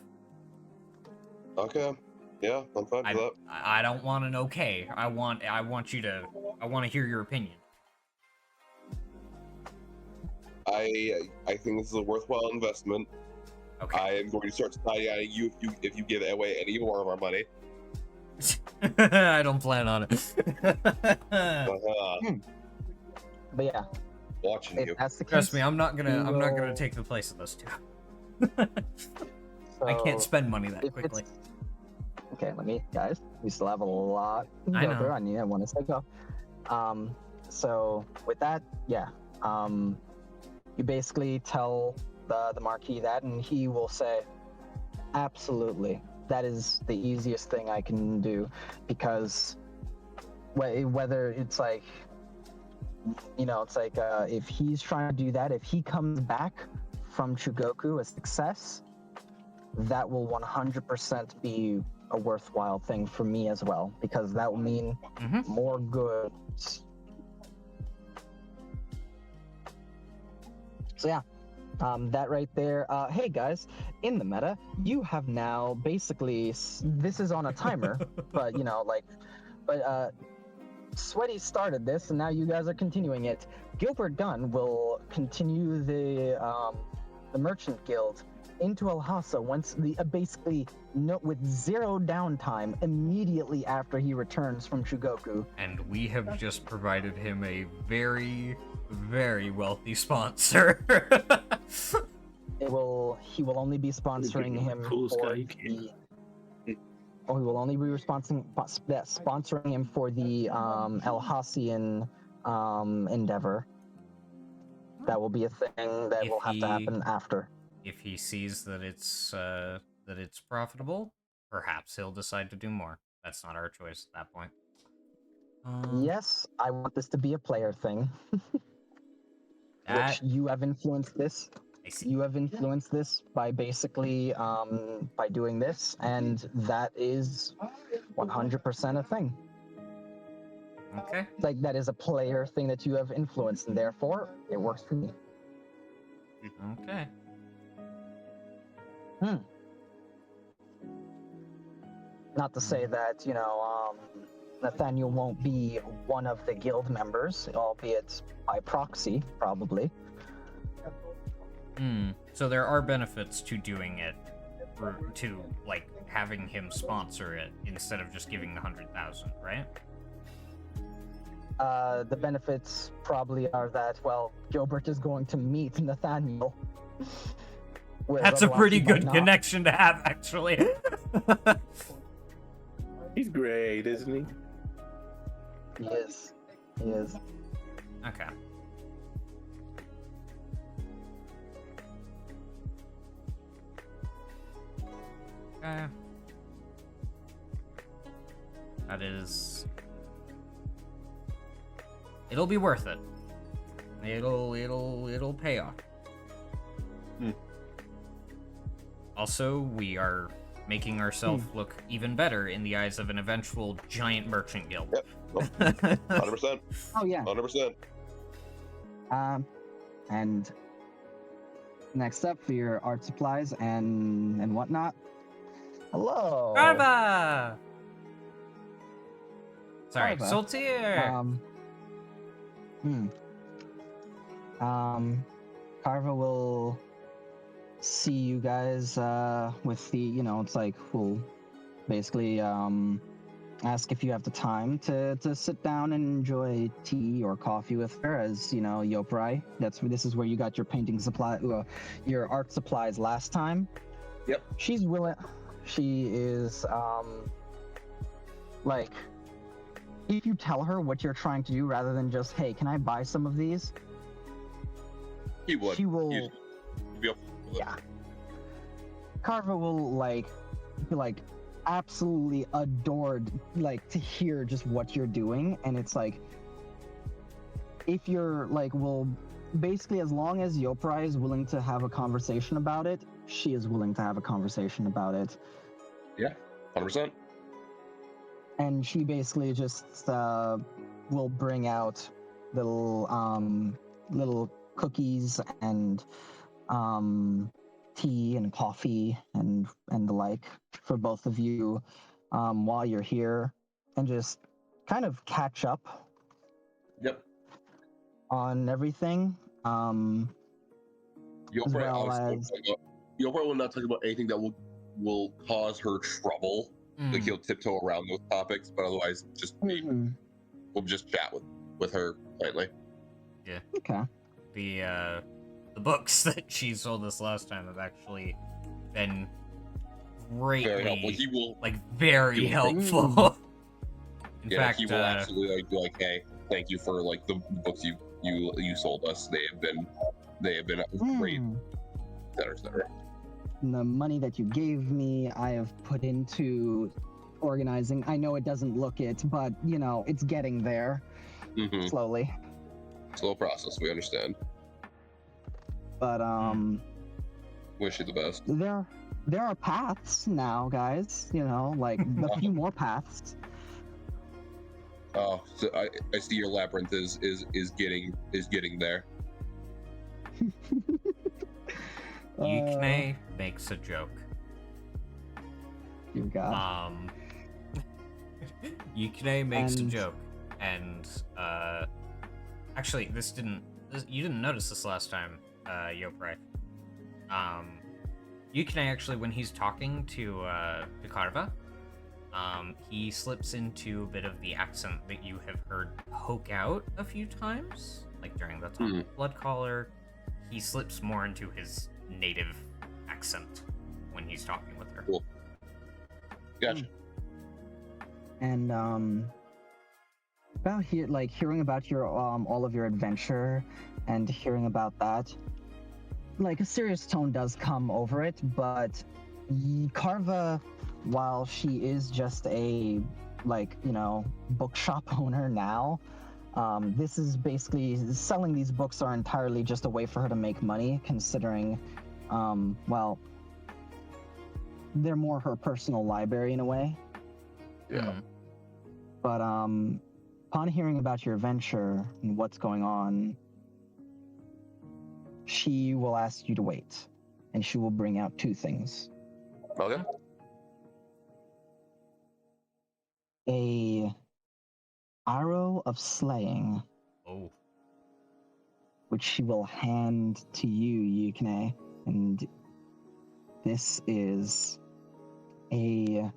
B: Okay. Yeah, I'm fine with that.
D: I don't want an okay. I want to hear your opinion.
B: I think this is a worthwhile investment.
D: Okay.
B: I am going to start side-eyeing you if you give away any more of our money.
D: I don't plan on it.
A: But yeah,
B: watching you.
A: That's the case,
D: trust me, I'm not gonna take the place of those two. I can't spend money that quickly.
A: Okay, guys, we still have a lot to go through. I want to say go. So with that, yeah, you basically tell the Marquis that, and he will say, absolutely, that is the easiest thing I can do, because whether it's like, it's like if he's trying to do that, if he comes back from Chugoku a success, that will 100% be a worthwhile thing for me as well, because that will mean more goods. So yeah, That right there. Hey guys, in the meta, you have now basically this is on a timer, but Sweaty started this, and now you guys are continuing it. Gilbert Gunn will continue the Merchant Guild into Alhassa once basically with zero downtime immediately after he returns from Shugoku.
D: And we have just provided him a very, very wealthy sponsor.
A: He will only be sponsoring him
E: Cool
A: for
E: Sky
A: the. Oh, he will only be sponsoring him for the Alhassian endeavor. That will be a thing that will have to happen after.
D: If he sees that it's profitable, perhaps he'll decide to do more. That's not our choice at that point.
A: Yes, I want this to be a player thing. Which you have influenced this.
D: I see.
A: You have influenced this by basically by doing this, and that is 100% a thing.
D: Okay.
A: Like, that is a player thing that you have influenced, and therefore it works for me.
D: Okay.
A: Not to say that, Nathaniel won't be one of the guild members, albeit by proxy, probably.
D: So there are benefits to doing it, to, like, having him sponsor it instead of just giving the 100,000, right?
A: The benefits probably are that, well, Gilbert is going to meet Nathaniel.
D: That's a pretty good connection to have, actually.
E: He's great, isn't he?
A: He is. He is.
D: Okay. That is... It'll be worth it. It'll pay off. Also, we are making ourselves look even better in the eyes of an eventual giant merchant guild.
B: Yep. 100%.
A: Oh yeah.
B: 100%.
A: And next up for your art supplies and whatnot. Hello.
D: Carva! Sorry,
A: Carva.
D: Soltier!
A: Carva will see you guys with the, it's like, we'll basically ask if you have the time to sit down and enjoy tea or coffee with her, as, Yoprai. This is where you got your painting supply, your art supplies last time.
B: Yep.
A: She's willing. She is, like, if you tell her what you're trying to do rather than just, hey, can I buy some of these?
B: He would.
A: She will.
B: He'd be up with it.
A: Yeah. Carva will, be absolutely adored, to hear just what you're doing. And it's like, if you're, basically, as long as Yoprai is willing to have a conversation about it, she is willing to have a conversation about it.
B: Yeah, 100%.
A: And she basically just will bring out little cookies and tea and coffee and the like for both of you while you're here, and just kind of catch up.
B: Yep.
A: On everything.
B: Yoprai will not talk about anything that will cause her trouble. Like, he'll tiptoe around those topics, but otherwise we'll just chat with her lightly.
D: Yeah.
A: Okay.
D: The books that she sold us last time have actually been greatly
B: Very helpful. He will
D: very helpful. In fact,
B: he will absolutely be like, hey, thank you for the books you sold us. They have been great, etc.
A: The money that you gave me, I have put into organizing. I know it doesn't look it, but it's getting there slowly.
B: Slow process, we understand.
A: But
B: Wish you the best.
A: there are paths now, guys. A few more paths.
B: Oh, so I see your labyrinth is getting there.
D: Yukne makes a joke.
A: Dear God.
D: Yukne makes a
A: And-
D: joke, and actually, you didn't notice this last time, Yoprai. Yukne actually, when he's talking to Karva, he slips into a bit of the accent that you have heard poke out a few times, like during the talk with Bloodcaller. He slips more into his native accent when he's talking with her.
B: Cool. Gotcha.
A: And about hearing about your all of your adventure and hearing about that, like a serious tone does come over it, but Karva, while she is just a bookshop owner now, this is basically selling these books are entirely just a way for her to make money, considering they're more her personal library in a way.
B: Yeah.
A: But upon hearing about your adventure and what's going on, she will ask you to wait, and she will bring out two things.
B: Okay.
A: A arrow of slaying,
D: Oh.
A: which she will hand to you, Yukne, and this is a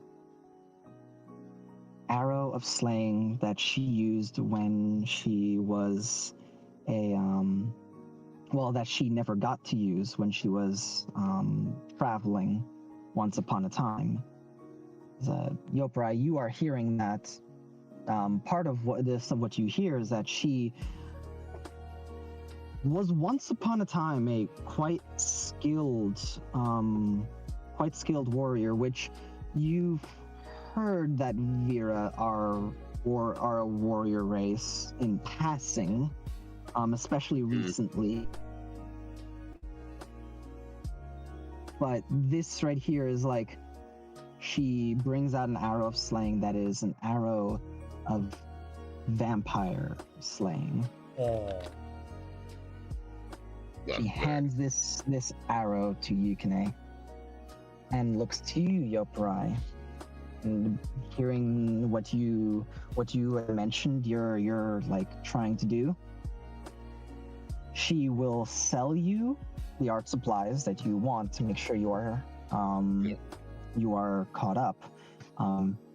A: arrow of slaying that she used when she was that she never got to use when she was traveling once upon a time. Yoprai, you are hearing that part of what you hear is that she was once upon a time a quite skilled warrior, which you've heard that Vera are a warrior race in passing, especially recently. But this right here is like, she brings out an arrow of slaying that is an arrow of vampire slaying.
D: Oh.
A: She hands this arrow to Yukne and looks to you, Yoprai. And hearing what you mentioned, you're like trying to do. She will sell you the art supplies that you want to make sure you are caught up.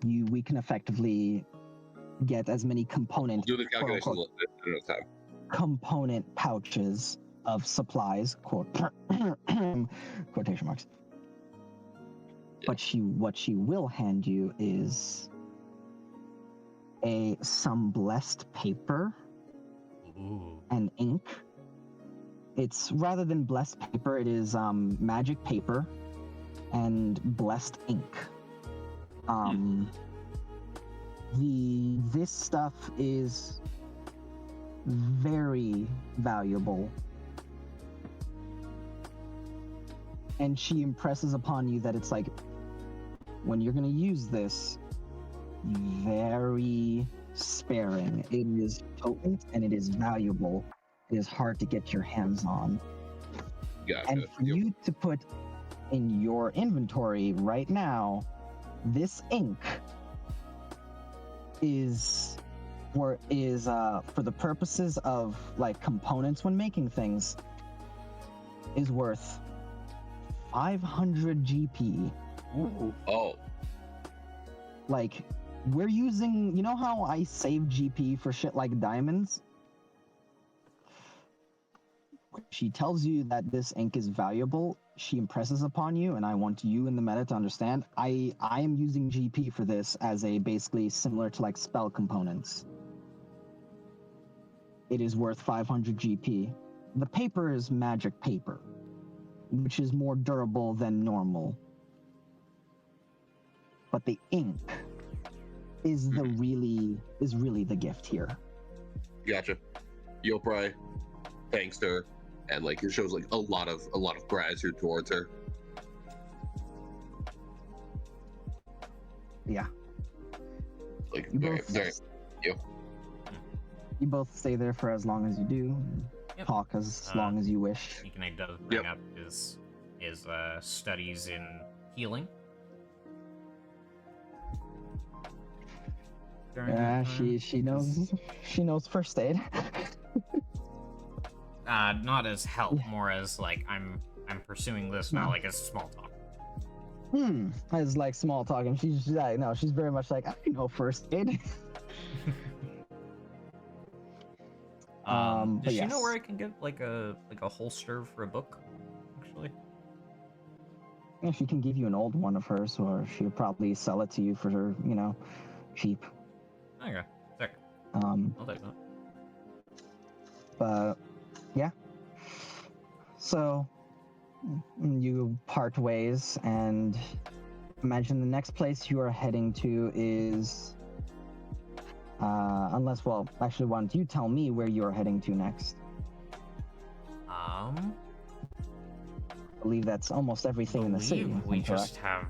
A: We can effectively get as many component
B: Do the calculations another time.
A: component pouches of supplies, quotation marks. But what she will hand you is some blessed paper
D: Ooh.
A: and ink. It's rather than blessed paper, it is magic paper and blessed ink. This stuff is very valuable. And she impresses upon you that it's like, when you're going to use this, very sparing. It is potent and it is valuable. It is hard to get your hands on.
B: Gotcha.
A: And for you to put in your inventory right now, this ink is for the purposes of like components when making things, is worth 500 GP.
D: Ooh.
B: Oh.
A: Like, we're using, you know how I save GP for shit like diamonds? She tells you that this ink is valuable, she impresses upon you, and I want you in the meta to understand, I am using GP for this as a basically similar to like spell components. It is worth 500 GP. The paper is magic paper, which is more durable than normal. But the ink is really the gift here.
B: Gotcha. Yoprai thanks her and like it shows like a lot of gratitude towards her.
A: Yeah.
B: Like
A: You
B: very,
A: both,
B: very
A: you both stay there for as long as you do.
D: Yep.
A: Talk as long as you wish.
D: Yukne does bring
B: Yep.
D: up his his studies in healing. During that time.
A: she knows first aid.
D: Not as help, more as like I'm pursuing this now, like as small talk.
A: As like small talk, and she's like, no, she's very much like, I know first aid.
D: Does
A: but
D: she know where I
A: yes.
D: can get like a holster for a book? Actually,
A: Yeah, she can give you an old one of hers, or she'll probably sell it to you for, cheap.
D: okay, sick. I'll take that.
A: But yeah. So you part ways, and imagine the next place you are heading to is, unless, well, actually, why don't you tell me where you are heading to next? I believe that's almost everything in the city.
D: believe
A: if
D: we
A: I'm correct.
D: just have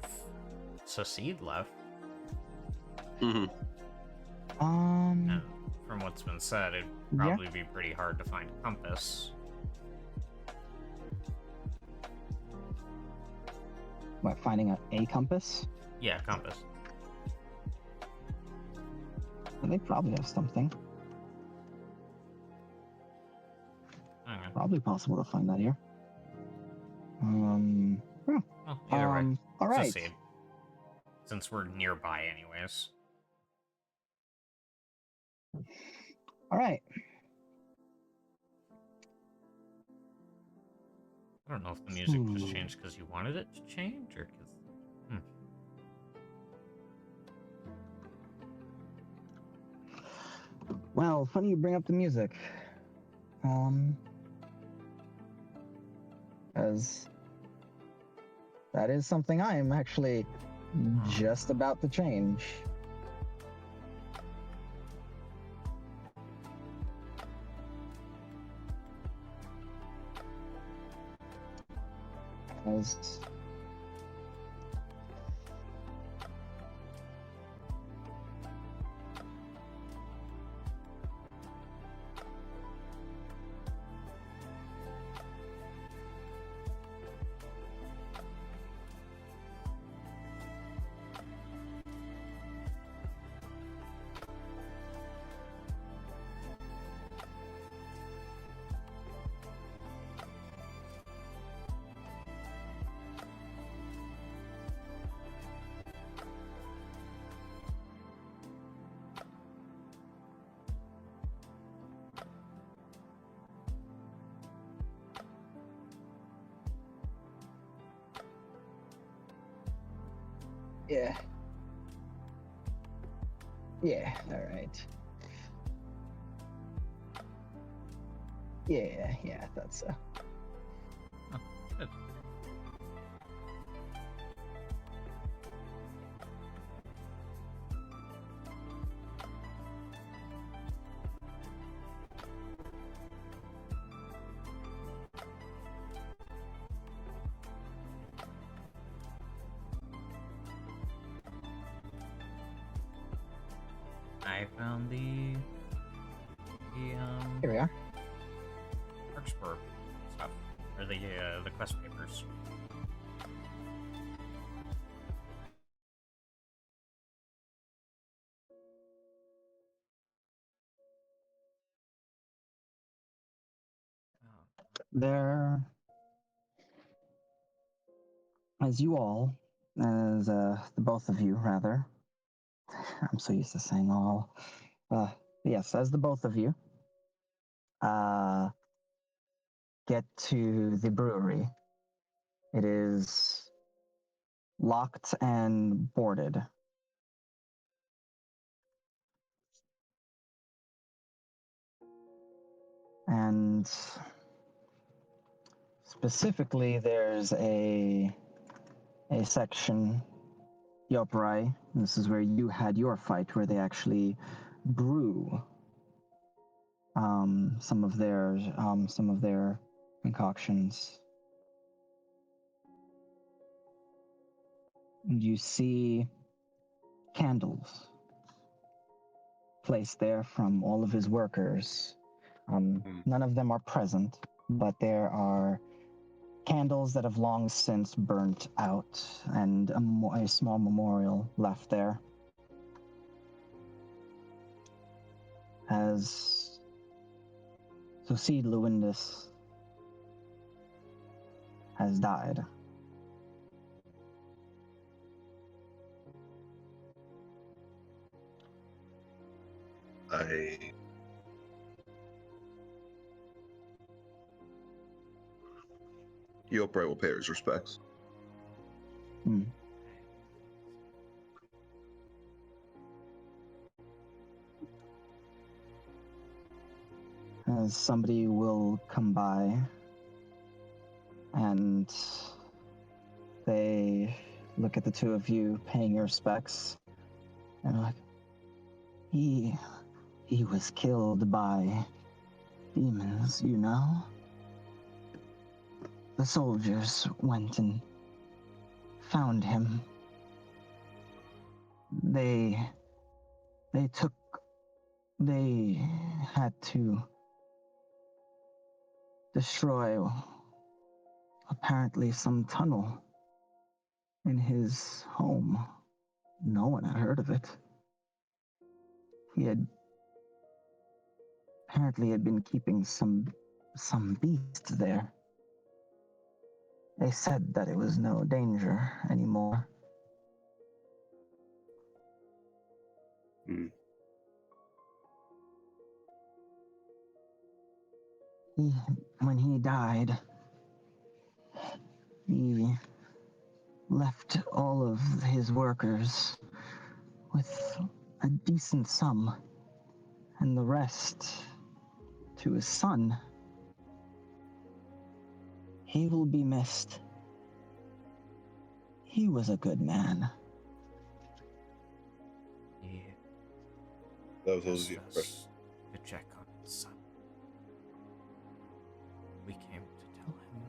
D: Secede left.
B: Mm-hmm.
D: And from what's been said, it'd probably be pretty hard to find a compass.
A: What, finding a compass?
D: Yeah, compass.
A: Well, they probably have something.
D: Okay.
A: Probably possible to find that here. Yeah.
D: Well, either way,
A: All right.
D: Secede. Since we're nearby, anyways.
A: All right.
D: I don't know if the music just changed because you wanted it to change, or because.
A: Well, funny you bring up the music. As that is something I am actually just about to change. As yeah. Yeah, all right. Yeah, I thought so.
D: Oh, good. I found the
A: Here we are.
D: Larkspur stuff, or the quest papers.
A: There, as you all, as the both of you, rather. I'm so used to saying all. Yes, as the both of you get to the brewery, it is locked and boarded. And specifically, there's a section, Yoprai. This is where you had your fight, where they actually brew some of their concoctions. And you see candles placed there from all of his workers. None of them are present, but there are candles that have long since burnt out, and a small memorial left there. As Succeed Lewindis has died.
B: Yoprite will pay his respects.
A: Hmm. As somebody will come by and they look at the two of you paying your respects and are like, he was killed by demons, you know? The soldiers went and found him. They had to destroy apparently some tunnel in his home. No one had heard of it. He had been keeping some beast there. They said that it was no danger anymore.
E: Hmm.
A: When he died, he left all of his workers with a decent sum, and the rest to his son. He will be missed. He was a good man.
D: Yeah.
B: That was
D: Just
B: the
D: us to check on his son. We came to tell him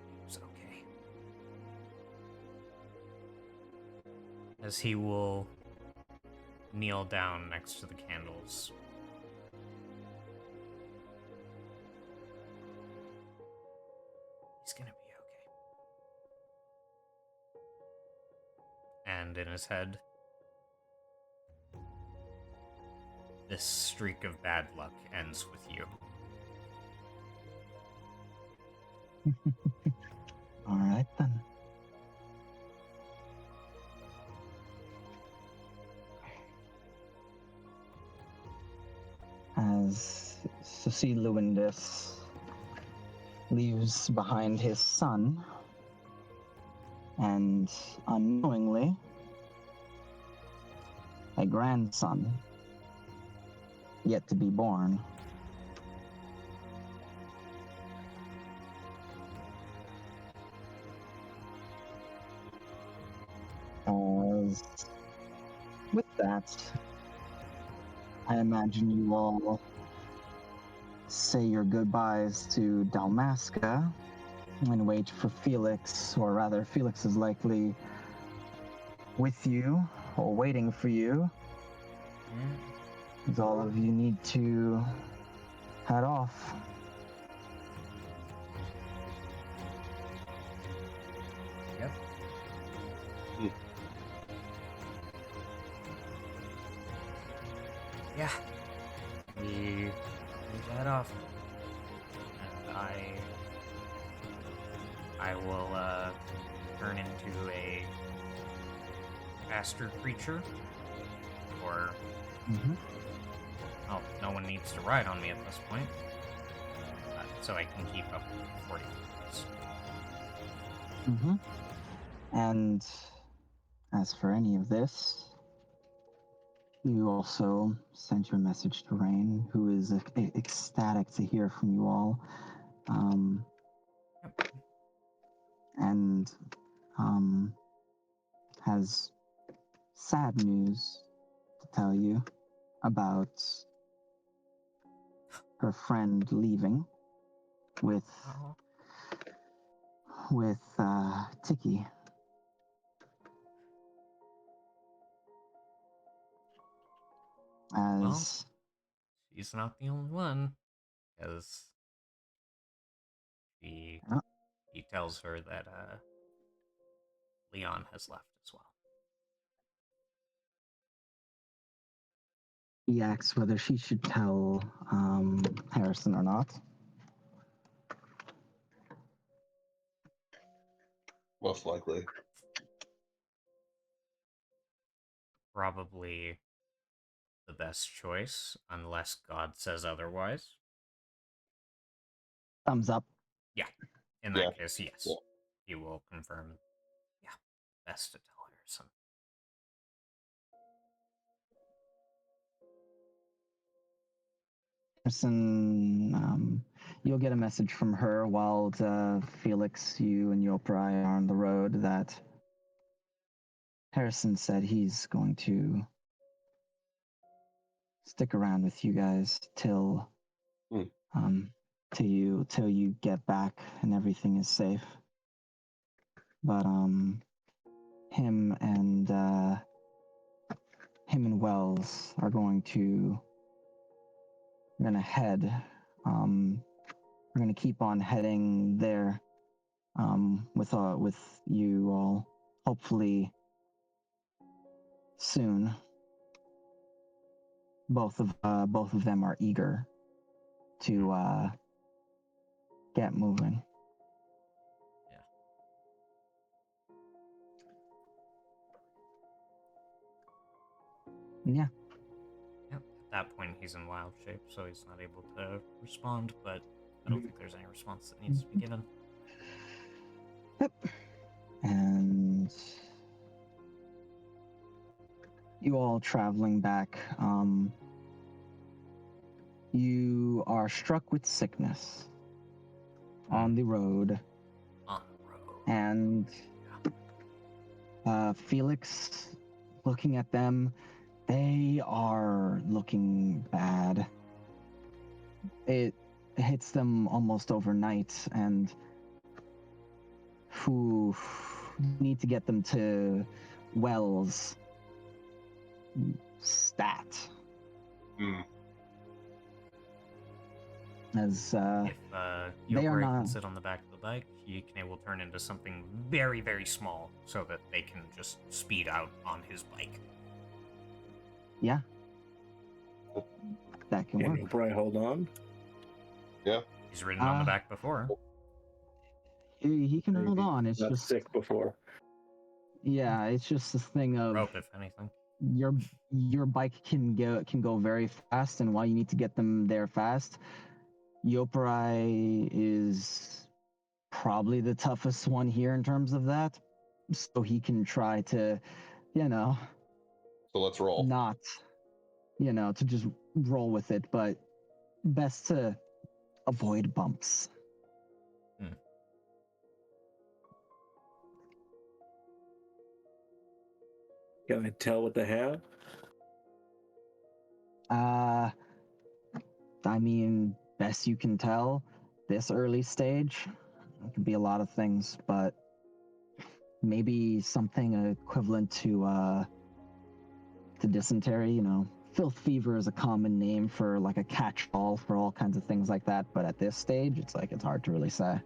D: he was okay. As he will kneel down next to the candles. He's gonna be okay. And in his head, this streak of bad luck ends with you.
A: All right, then. As Succeed Lewindis leaves behind his son, and unknowingly, a grandson yet to be born. As with that, I imagine you all say your goodbyes to Dalmasca and wait for Felix, or rather, Felix is likely with you or waiting for you. As all of you need to head off.
D: Yep. Yeah. We head off. And I will turn into a faster creature. Or well, no one needs to ride on me at this point. So I can keep up with 40 minutes.
A: And as for any of this, you also sent your message to Rain, who is ecstatic to hear from you all. And has sad news to tell you about her friend leaving with Tiki.
D: Well, she's not the only one, because she He tells her that Leon has left as well.
A: He asks whether she should tell Harrison or not.
B: Most likely.
D: Probably the best choice, unless God says otherwise.
A: Thumbs up.
D: In that
B: Yeah.
D: case, yes.
B: Yeah.
D: He will confirm. Yeah, best to tell Harrison.
A: Harrison, you'll get a message from her while Felix, you, and Yoprai are on the road that Harrison said he's going to stick around with you guys till till you get back and everything is safe. But him and Wells are going to head. We're gonna keep on heading there with you all, hopefully soon. Both of them are eager to get moving. Yeah.
D: Yep. At that point, he's in wild shape, so he's not able to respond, but I don't think there's any response that needs to be given.
A: Yep. And you all traveling back, you are struck with sickness on the road.
D: On the road.
A: And Felix, looking at them, they are looking bad. It hits them almost overnight, and who need to get them to Wells stat. As
D: If
A: they are
D: Yopari
A: not
D: can sit on the back of the bike, Yukine will turn into something very, very small so that they can just speed out on his bike.
A: Yeah. That can
E: Can
A: work.
E: you probably hold on?
D: He's ridden on the back before.
A: He can hold
E: Maybe
A: on. It's
E: not
A: just
E: sick before.
A: yeah, it's just this thing of
D: Rope, if anything.
A: your bike can go very fast, and while you need to get them there fast, Yoprai is probably the toughest one here in terms of that. So he can try to,
B: So let's roll.
A: not, to just roll with it, but best to avoid bumps.
E: Can I tell what they have?
A: I mean, best you can tell, this early stage, it could be a lot of things, but maybe something equivalent to dysentery. Filth fever is a common name for like a catch-all for all kinds of things like that, but at this stage, it's hard to really say.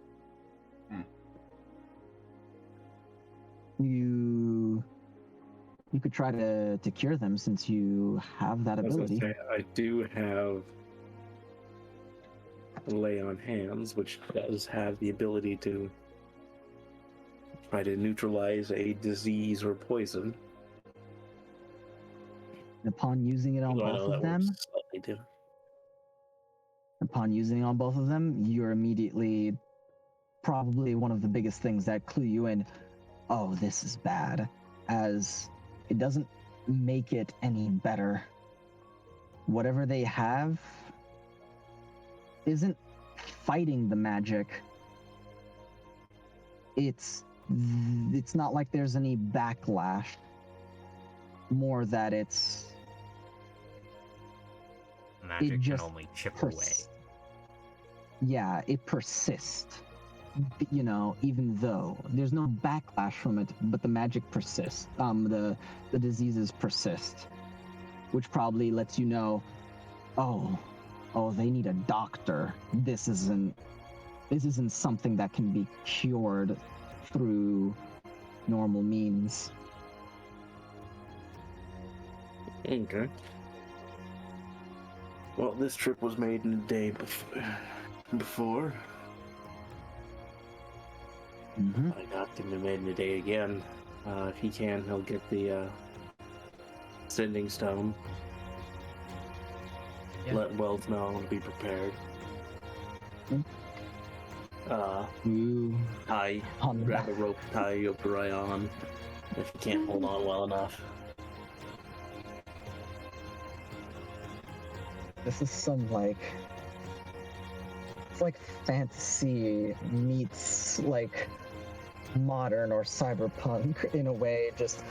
A: You could try to cure them since you have that
E: I was gonna
A: ability.
E: say, I do have Lay on Hands, which does have the ability to try to neutralize a disease or poison.
A: Upon using it on
E: Although I know
A: both of
E: that
A: them,
E: works slightly different.
A: you're immediately probably one of the biggest things that clue you in. Oh, this is bad, as it doesn't make it any better. Whatever they have isn't fighting the magic. It's not like there's any backlash. More that it's
D: Magic can
A: just
D: only chip away.
A: Yeah, it persists. Even though there's no backlash from it, but the magic persists. The diseases persist, which probably lets you know, oh, they need a doctor. This isn't this isn't something that can be cured through normal means.
E: Okay. Well, this trip was made in a day before.
A: Mm-hmm.
E: I got him to be made in a day again. If he can, he'll get the sending stone.
D: Yeah.
E: Let Wells know and be prepared.
A: You
E: Grab a rope, tie Yokurai on if he can't hold on well enough.
A: This is some it's like fantasy meets like modern or cyberpunk in a way. Just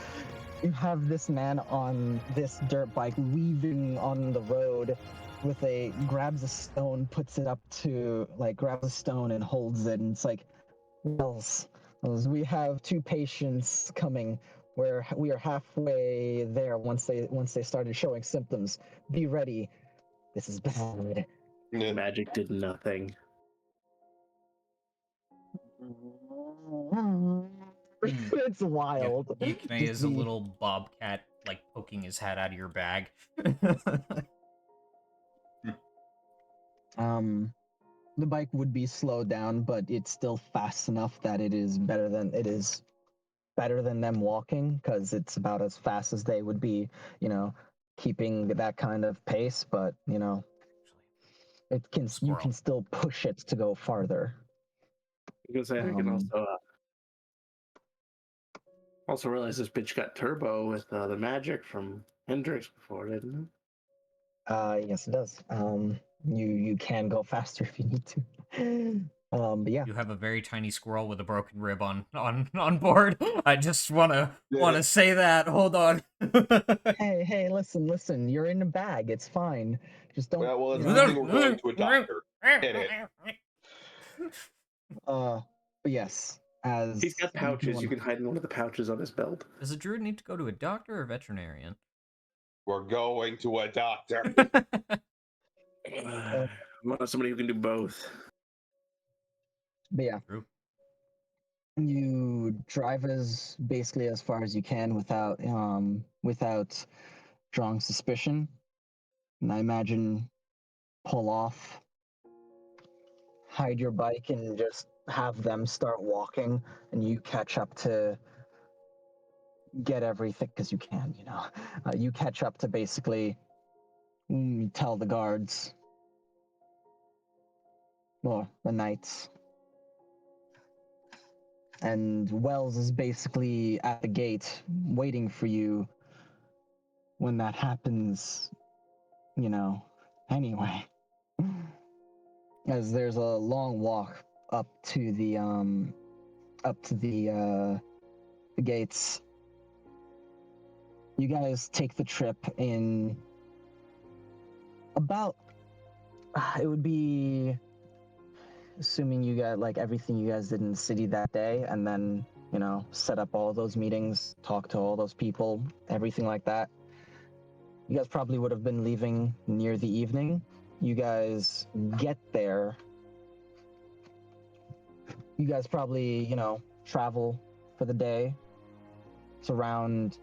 A: you have this man on this dirt bike weaving on the road with grabs a stone, puts it up to grabs a stone and holds it, and it's like, Wells, we have 2 patients coming. We are halfway there once they started showing symptoms. Be ready. This is bad.
B: Yeah.
E: Magic did nothing.
A: It's wild.
D: Yukine is a little bobcat, like poking his head out of your bag.
A: The bike would be slowed down, but it's still fast enough that it is better than them walking, because it's about as fast as they would be, keeping that kind of pace. But you
D: Squirrel.
A: can still push it to go farther.
E: Because I can also realize this bitch got turbo with the magic from Hendrix before, didn't it?
A: Yes, it does. You can go faster if you need to. But yeah.
D: You have a very tiny squirrel with a broken rib on board. I just wanna say that. Hold on.
A: Hey, listen. You're in a bag. It's fine. Just don't.
B: Well, it's good thing we're going to a doctor. Hit it.
A: But yes, as
E: He's got pouches. You can hide in one of the pouches on his belt.
D: Does a druid need to go to a doctor or a veterinarian?
B: We're going to a doctor.
E: I want somebody who can do both.
A: But yeah.
D: True.
A: You drive as far as you can without drawing suspicion, and I imagine pull off, hide your bike, and just have them start walking, and you catch up to get everything, because you can, you catch up to basically tell the guards, or the knights. And Wells is basically at the gate waiting for you when that happens, anyway. As there's a long walk up to the gates. You guys take the trip in about, it would be, assuming you got everything you guys did in the city that day, and then set up all those meetings, talk to all those people, everything like that. You guys probably would have been leaving near the evening. You guys get there. You guys probably travel for the day. It's around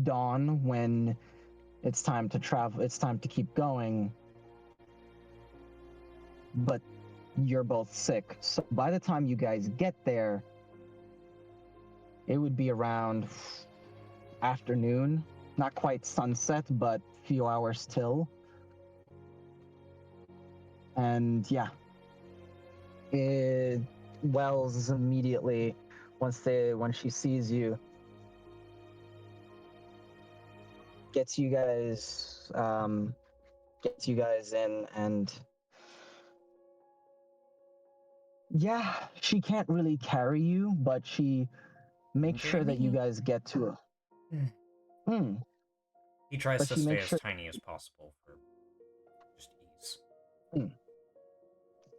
A: dawn when it's time to travel. It's time to keep going. But you're both sick. So by the time you guys get there, it would be around afternoon. Not quite sunset, but a few hours till. And yeah. Wells is immediately, when she sees you, gets you guys in, and yeah, she can't really carry you, but she makes sure that you guys get to a
D: He tries
A: But
D: to
A: she
D: stay
A: makes
D: as
A: sure-
D: tiny as possible for just ease.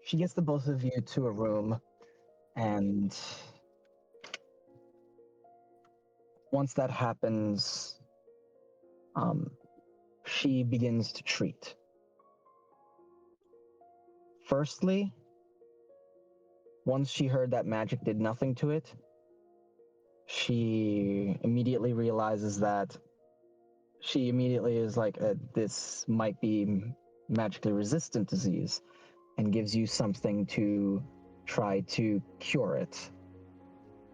A: she gets the both of you to a room, and once that happens, she begins to treat. Firstly, once she heard that magic did nothing to it, she immediately realizes that she immediately is like, this might be magically resistant disease, and gives you something to try to cure it,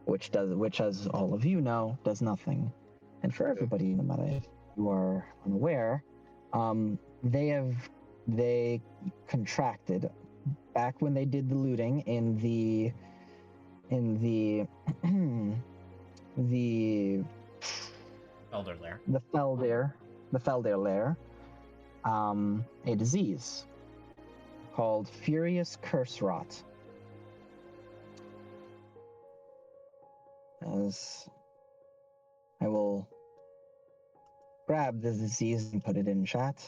A: which, as all of you know, does nothing. And for everybody, no matter if you are unaware, they contracted back when they did the looting in the the
D: Elder Lair.
A: the Feldir lair, a disease called Furious Curse Rot. As I will grab the disease and put it in chat.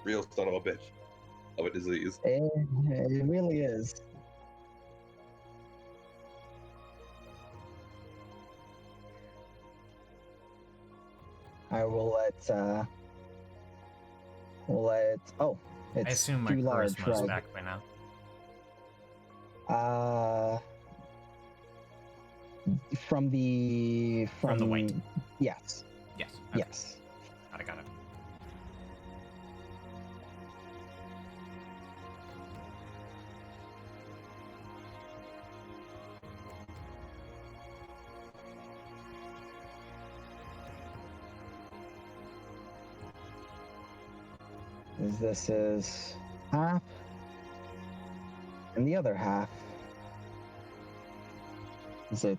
B: Real son of a bitch of a disease.
A: It really is. I will let. Oh, it's
D: I assume my
A: too large,
D: charisma's
A: right?
D: back by now.
A: From the
D: weight.
A: Yes.
D: Yes. Okay.
A: Yes.
D: Got it.
A: This is half, and the other half is it.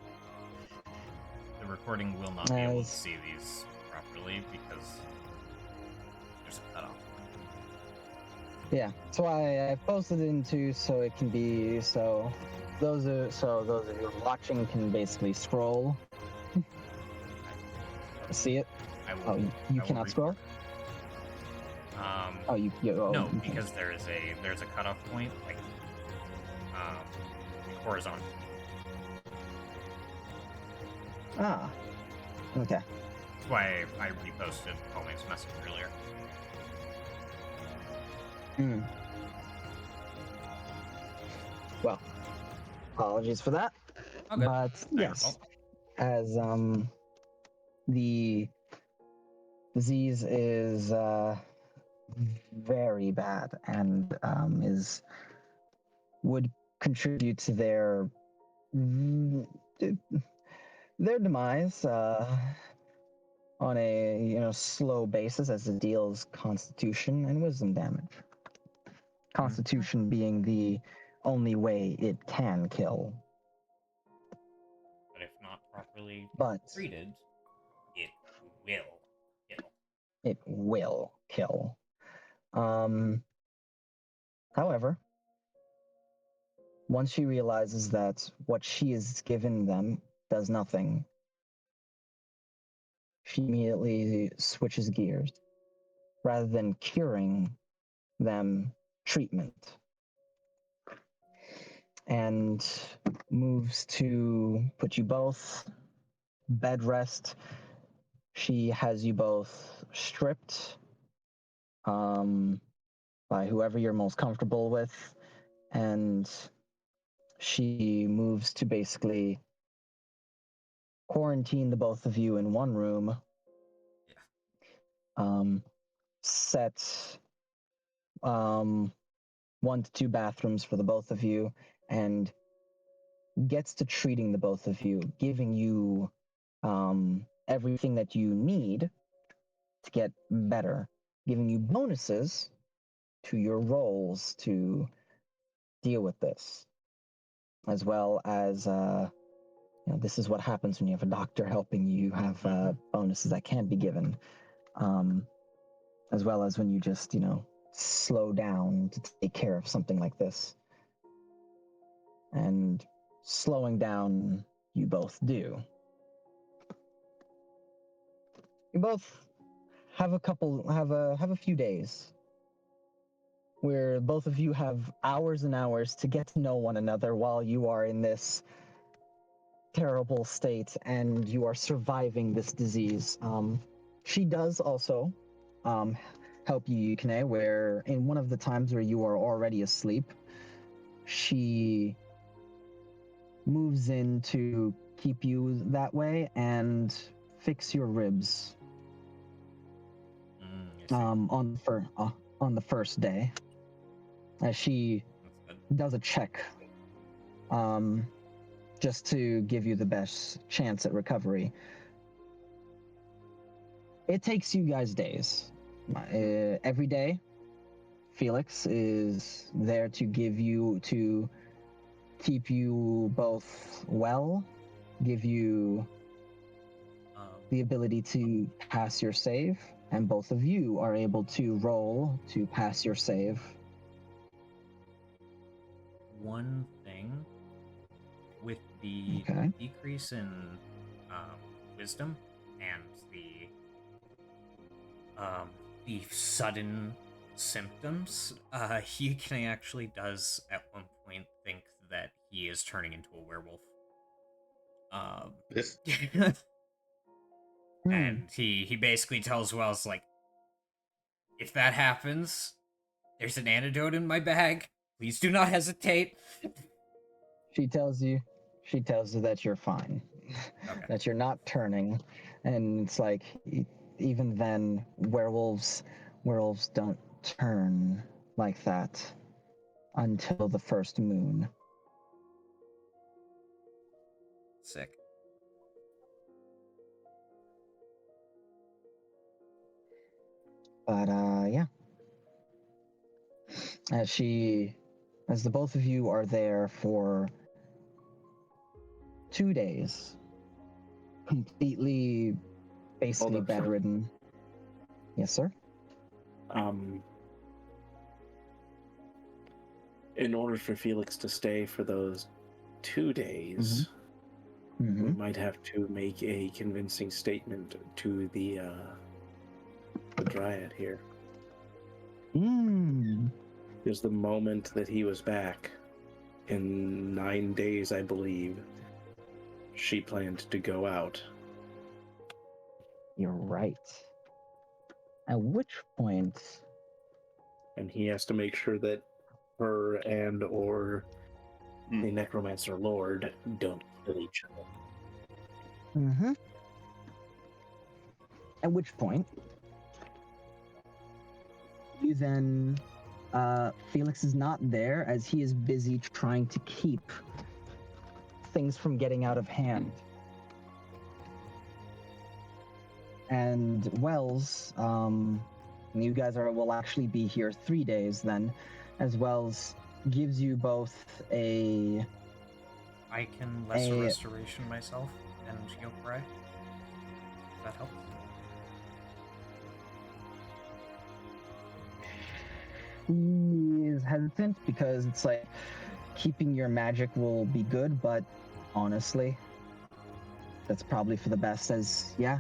D: The recording will not be able to
A: Nice.
D: see these properly because there's a cutoff.
A: Yeah, that's why I posted it into so it can be those of you watching can basically scroll. See it?
D: I will.
A: Oh, you
D: I will
A: cannot scroll. Oh, you
D: No,
A: you can.
D: because there's a cutoff point, like horizontal.
A: Ah, okay.
D: That's why I reposted Homie's message earlier.
A: Hmm. Well, apologies for that.
D: Okay.
A: But
D: Not your
A: yes,
D: fault.
A: as the disease is very bad and would contribute to their demise on a slow basis, as it deals Constitution and Wisdom damage. Constitution being the only way it can kill.
D: But if not properly
A: But
D: treated, it will kill.
A: it will kill. However, once she realizes that what she has given them does nothing, she immediately switches gears. Rather than curing them, treatment. And moves to put you both bed rest. She has you both stripped by whoever you're most comfortable with, and she moves to basically quarantine the both of you in one room. Set 1 to 2 bathrooms for the both of you, and gets to treating the both of you, giving you everything that you need to get better, giving you bonuses to your rolls to deal with this, as well as this is what happens when you have a doctor helping you. You have bonuses that can be given, as well as when you just slow down to take care of something like this. And slowing down, you both do. You both have a few days where both of you have hours and hours to get to know one another while you are in this terrible state and you are surviving this disease. She does also help you, Yukine, where in one of the times where you are already asleep, she moves in to keep you that way and fix your ribs
D: I see.
A: on the first day, as she
D: That's good.
A: does a check, just to give you the best chance at recovery. It takes you guys days. Every day, Felix is there to keep you both well, give you the ability to pass your save, and both of you are able to roll to pass your save.
D: One thing with the
A: Okay.
D: decrease in wisdom and the sudden symptoms, Yukine actually does at one point think that he is turning into a werewolf.
B: This
D: And he basically tells Wells, like, if that happens, there's an antidote in my bag. Please do not hesitate.
A: She tells you that you're fine,
D: Okay.
A: that you're not turning, and it's like even then, werewolves don't turn like that until the first moon.
D: Sick.
A: But yeah, as the both of you are there for 2 days, completely, basically
E: Hold up, sir.
A: bedridden. Yes, sir.
E: In order for Felix to stay for those 2 days, we might have to make a convincing statement to the Dryad here. Because the moment that he was back, in 9 days, I believe, she planned to go out.
A: You're right. At which point,
E: And he has to make sure that her and or the Necromancer Lord don't kill each other.
A: At which point, you then, Felix is not there as he is busy trying to keep things from getting out of hand. And Wells, you guys will actually be here 3 days then, as Wells gives you both a...
D: I can lesser restoration myself and Yokurai. If that helps.
A: He is hesitant because it's like keeping your magic will be good, but honestly, that's probably for the best. As yeah.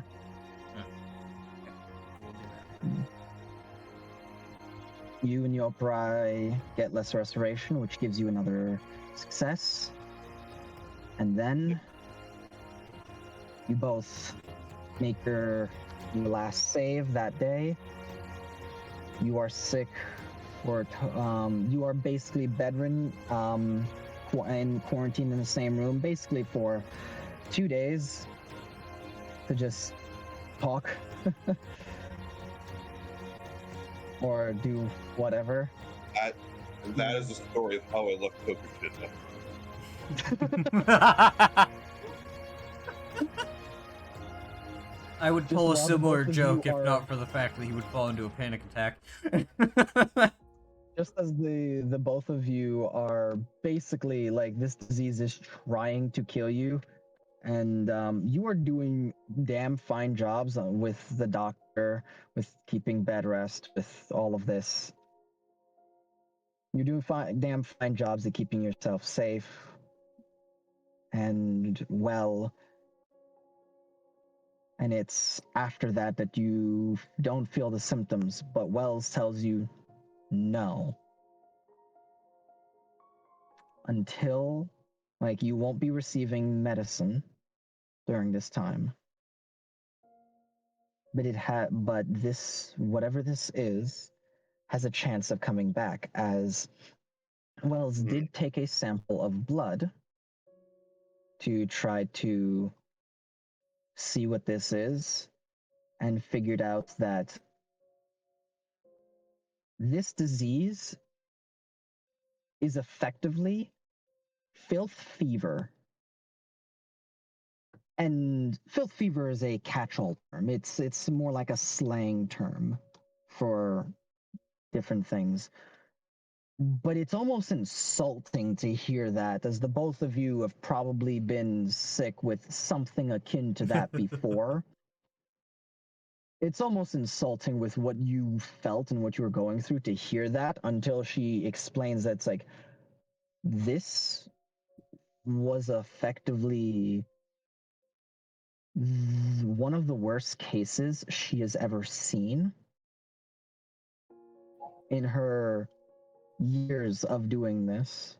D: We'll do that.
A: You and Yokurai get less restoration, which gives you another success. And then you both make your last save that day. You are sick, or you are basically bedridden, and quarantined in the same room, basically for 2 days to just talk or do whatever.
B: that is the story of how I left Kokushita.
D: I would pull a
A: Just while the
D: similar
A: both of
D: joke
A: you
D: if
A: are-
D: not for the fact that he would fall into a panic attack.
A: Just as the both of you are basically like, this disease is trying to kill you, and you are doing damn fine jobs with the doctor, with keeping bed rest, with all of this. You're doing damn fine jobs at keeping yourself safe and well. And it's after that that you don't feel the symptoms, but Wells tells you no. Until, like, you won't be receiving medicine during this time. but this, whatever this is, has a chance of coming back, as Wells did take a sample of blood to try to see what this is, and figured out that this disease is effectively filth fever. And filth fever is a catch-all term. It's more like a slang term for different things. But it's almost insulting to hear that, as the both of you have probably been sick with something akin to that before. It's almost insulting with what you felt and what you were going through to hear that, until she explains that it's like, this was effectively one of the worst cases she has ever seen in her years of doing this.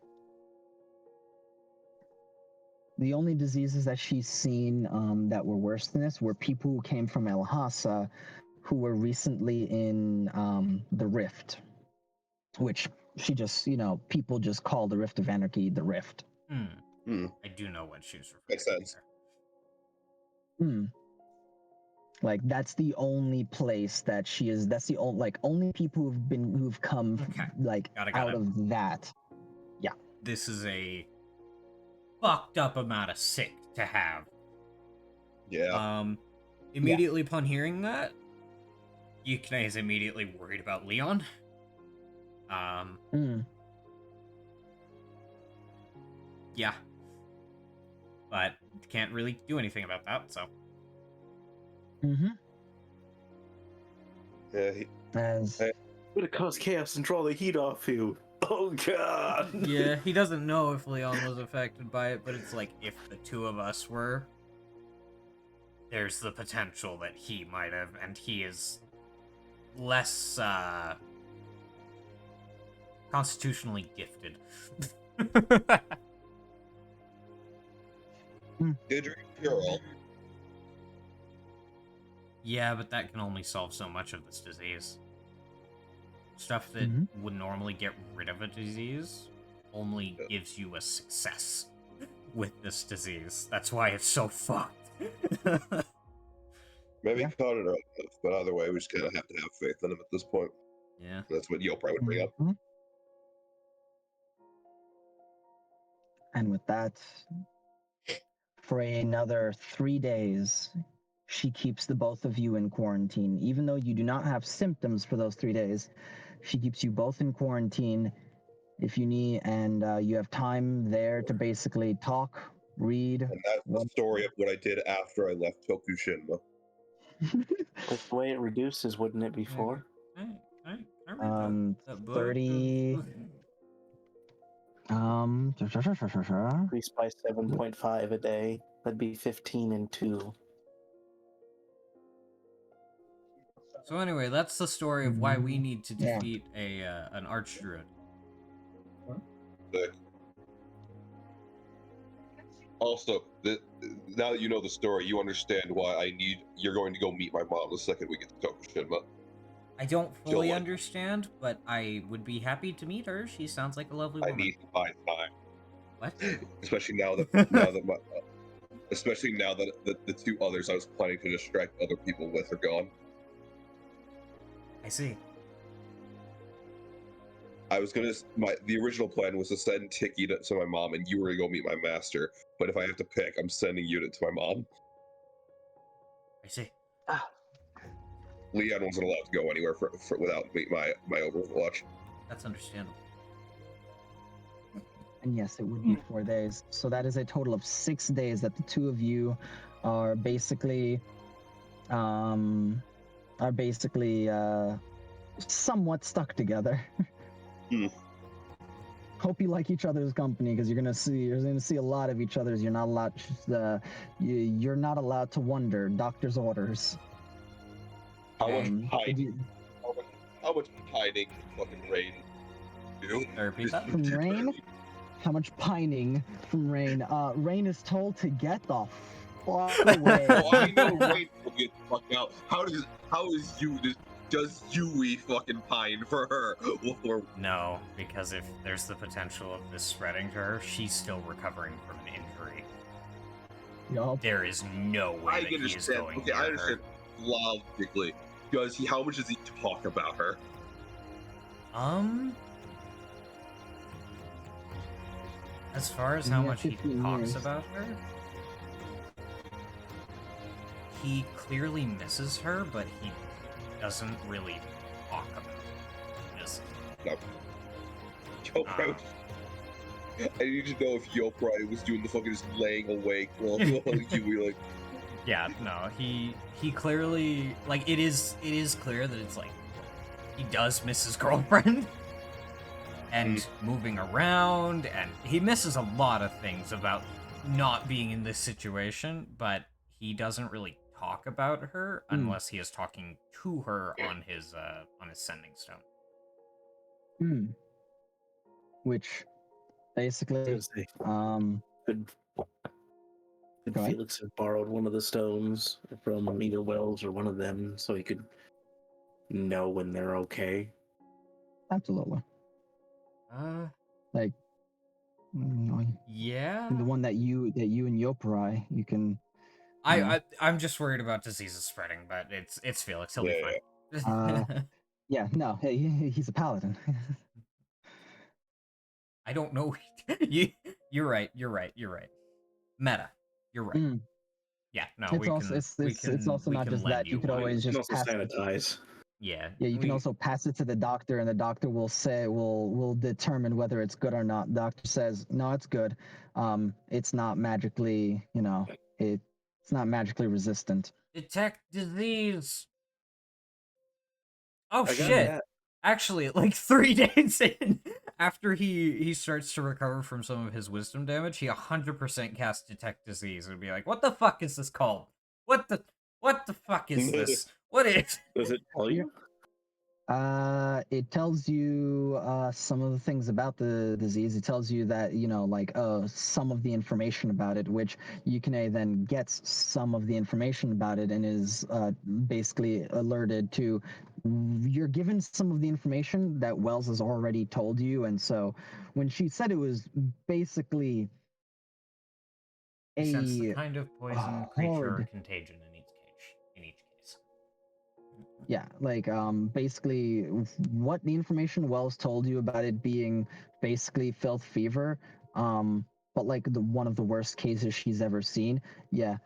A: The only diseases that she's seen that were worse than this were people who came from El Hasa, who were recently in the Rift, which she just, people just call the Rift of Anarchy the Rift.
D: I do know what she's referring
B: Makes sense.
D: to.
A: Like, that's the only place that she is. That's the only, only people who've come
D: Got
A: out
D: it.
A: of that.
D: This is a fucked up amount of sick to have.
B: Yeah.
D: Immediately upon hearing that, Yukine is immediately worried about Leon. Yeah. But can't really do anything about that, so.
B: Yeah.
E: Would it cause chaos and draw the heat off you? Oh god!
D: Yeah, he doesn't know if Leon was affected by it, but it's like, if the two of us were, there's the potential that he might have, and he is less, constitutionally gifted.
B: Did you're all.
D: Yeah, but that can only solve so much of this disease. Stuff that would normally get rid of a disease only gives you a success with this disease. That's why it's so fucked.
B: Maybe caught it early enough, but either way, we just kind of have to have faith in him at this point.
D: Yeah.
B: That's what Yopra would bring up.
A: And with that, for another 3 days, she keeps the both of you in quarantine. Even though you do not have symptoms for those 3 days, she keeps you both in quarantine if you need, and you have time there to basically talk, read.
B: And that's the story of what I did after I left Tokushinma.
E: Like the way it reduces, wouldn't it, before?
A: 30.
E: Increased by 7.5 a day. That'd be 15 and 2.
D: So anyway, that's the story of why we need to defeat an archdruid.
B: Sick. Also, now that you know the story, you understand why you're going to go meet my mom the second we get to Tokushinma.
D: I don't fully understand, but I would be happy to meet her. She sounds like a lovely woman.
B: I need to find time.
D: What?
B: Especially now that the two others I was planning to distract other people with are gone.
D: I see.
B: I was the original plan was to send Tiki to my mom, and you were to go meet my master. But if I have to pick, I'm sending Unit to my mom.
D: I see.
B: Leon wasn't allowed to go anywhere without my Overwatch.
D: That's understandable.
A: And yes, it would be 4 days. So that is a total of 6 days that the two of you are basically, somewhat stuck together. Hope you like each other's company, because you're gonna see a lot of each other's. You're not allowed to wonder. Doctor's orders.
B: How much hiding fucking Rain do?
D: Repeat that?
A: From Rain? How much pining from Rain? Rain is told to get the Walk away.
C: Oh, I know Rachel will get the fuck out. Does Yui fucking pine for her? Or
D: No, because if there's the potential of this spreading to her, she's still recovering from an injury.
A: Yup.
D: There is no way
C: I
D: that he is
C: understand.
D: going
C: Okay,
D: near
C: I
D: her.
C: understand logically. How much does he talk about her?
D: As far as how
A: Yeah,
D: much he
A: 15
D: talks
A: years.
D: about her, he clearly misses her, but he doesn't really talk about this.
C: Yoprai. I need to know if Yoprai was doing the fucking just laying awake while Yui like.
D: Yeah, no, he clearly, like, it is clear that it's like he does miss his girlfriend and moving around, and he misses a lot of things about not being in this situation, but he doesn't really talk about her unless he is talking to her on his sending stone.
A: Which basically,
E: Could
A: Go ahead.
E: Felix have borrowed one of the stones from either Wells or one of them so he could know when they're okay?
A: absolutely. Like,
D: Yeah.
A: the one that you and Yoparai, you can.
D: I'm just worried about diseases spreading, but it's Felix. He'll be fine.
A: Yeah, no, he's a paladin.
D: I don't know. You're right. Meta. You're right.
A: Mm.
D: Yeah, no,
A: It's also it's also not just that. You could always
E: You can
A: just
E: also
A: pass.
E: sanitize.
D: Yeah.
A: Yeah, you can also pass it to the doctor, and the doctor will determine whether it's good or not. The doctor says, no, it's good. It's not magically, it's not magically resistant.
D: detect disease. Oh
E: I got
D: shit!
E: that.
D: Actually, like 3 days in, after he starts to recover from some of his wisdom damage, he 100% casts detect disease and be like, "What the fuck is this called? What the fuck is this? What is?"
E: Does it tell you?
A: It tells you some of the things about the disease. It tells you that some of the information about it, which Yukine then gets some of the information about it and is basically alerted to. You're given some of the information that Wells has already told you, and so when she said it was basically
D: He sense the
A: a
D: kind of poison, creature, or contagion in each case.
A: Yeah, like basically what the information Wells told you about it being basically filth fever, but like one of the worst cases she's ever seen. Yeah,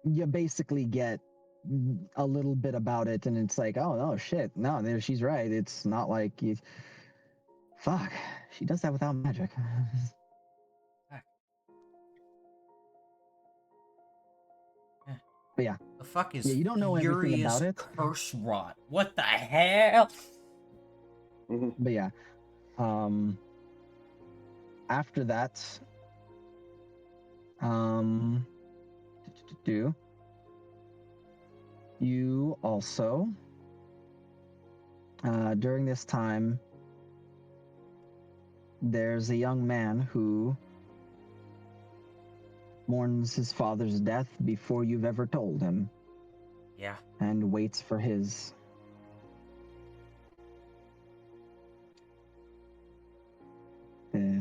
A: you basically get a little bit about it, and it's like, oh no, shit, no, there she's right. It's not like you. Fuck, she does that without magic. But yeah,
D: The fuck is
A: you don't know everything
D: furious
A: about it.
D: curse rot? What the hell?
A: But yeah, after that, you also, during this time, there's a young man who mourns his father's death before you've ever told him.
D: Yeah.
A: And waits for his.
D: Yeah.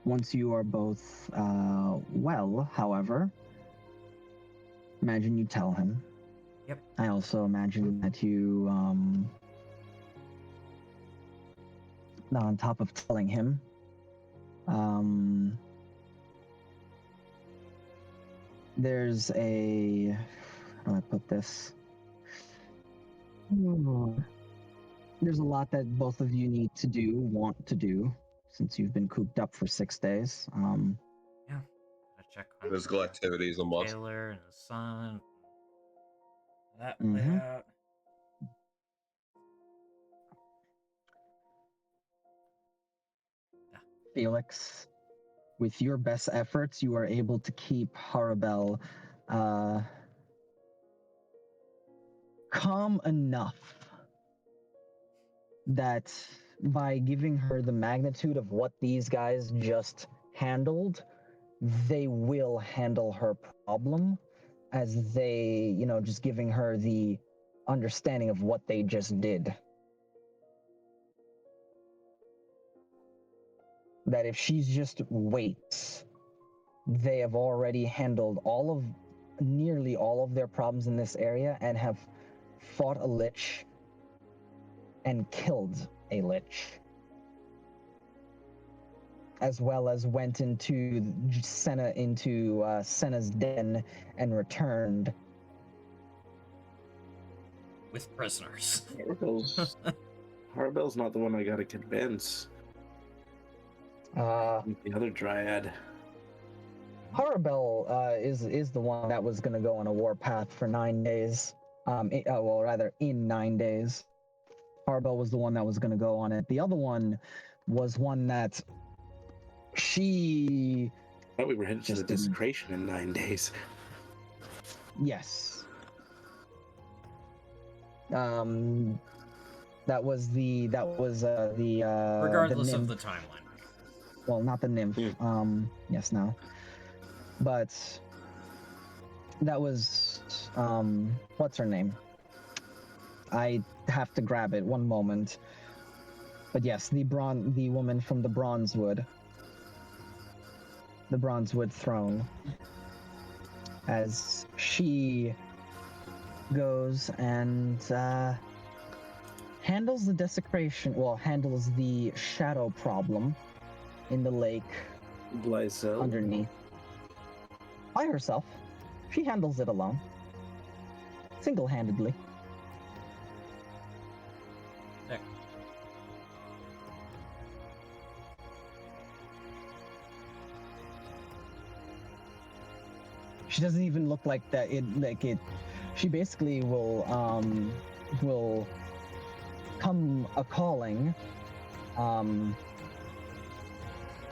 A: Once you are both well, however, imagine you tell him.
D: Yep.
A: I also imagine that you, on top of telling him, there's a. How do I put this? There's a lot that both of you need to do, want to do, since you've been cooped up for 6 days.
D: Yeah. Gotta check on
B: Physical activity is a must.
D: Taylor and his son. That
A: Mhm.
D: play out.
A: Felix, with your best efforts, you are able to keep Harabel calm enough that by giving her the magnitude of what these guys just handled, they will handle her problem, as they, just giving her the understanding of what they just did. That if she's just waits, they have already handled nearly all of their problems in this area and have fought a lich and killed a lich, as well as went into Senna's den and returned.
D: With prisoners.
E: Harbell's not the one I gotta convince. The other dryad.
A: Harabel is the one that was going to go on a warpath for 9 days. In 9 days. Harabel was the one that was going to go on it. The other one was one that she...
E: I thought we were headed to the desecration in 9 days.
A: Yes. That was the
D: Regardless
A: the
D: of
A: nymph.
D: the timeline.
A: Well, not the nymph.
E: Yeah.
A: Yes, no. But that was what's her name? I have to grab it. One moment. But yes, the woman from the Bronzewood throne, as she goes and handles the desecration. Well, handles the shadow problem in the lake
E: Blaizel.
A: underneath. By herself. She handles it alone. Single-handedly.
D: Sick.
A: She doesn't even look like that. She basically will come a calling,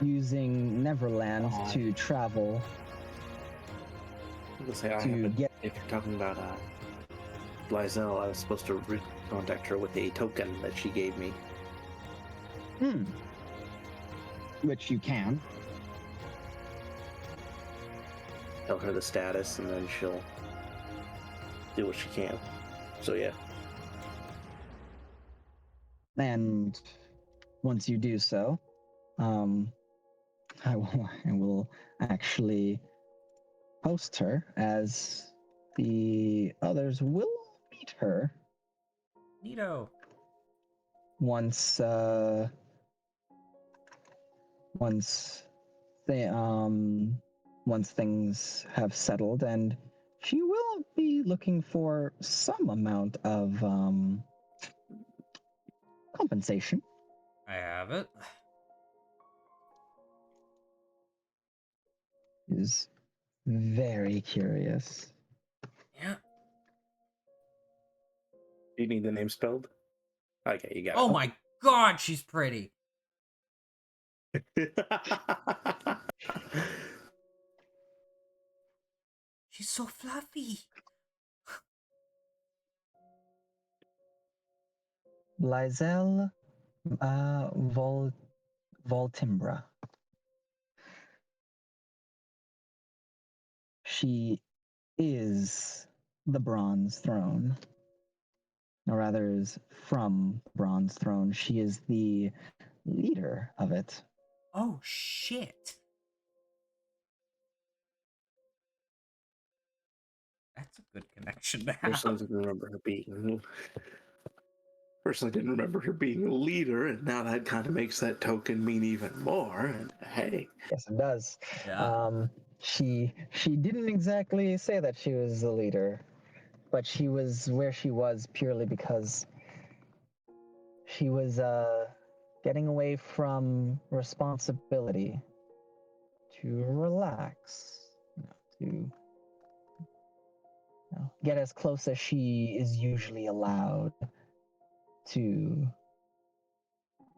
A: using Neverland to travel
E: I was gonna say,
A: to get.
E: if you're talking about Blaizel, I was supposed to contact her with a token that she gave me.
A: Which you can.
E: Tell her the status, and then she'll do what she can. So yeah.
A: And once you do so, I will actually post her, as the others will meet her
D: Neato.
A: once things have settled, and she will be looking for some amount of compensation.
D: I have it.
A: Is very curious.
D: Yeah.
E: Do you need the name spelled? Okay, you got
D: Oh my god, she's pretty.
E: it.
D: She's so fluffy.
A: Blaizel Voltimbra. She is the Bronze Throne. Or rather, is from Bronze Throne. She is the leader of it.
D: Oh shit. That's a good connection to have.
E: Personally didn't remember her being a leader, and now that kind of makes that token mean even more. And hey,
A: Yes, it does.
D: Yeah.
A: She didn't exactly say that she was the leader, but she was where she was purely because she was getting away from responsibility to relax, to get as close as she is usually allowed to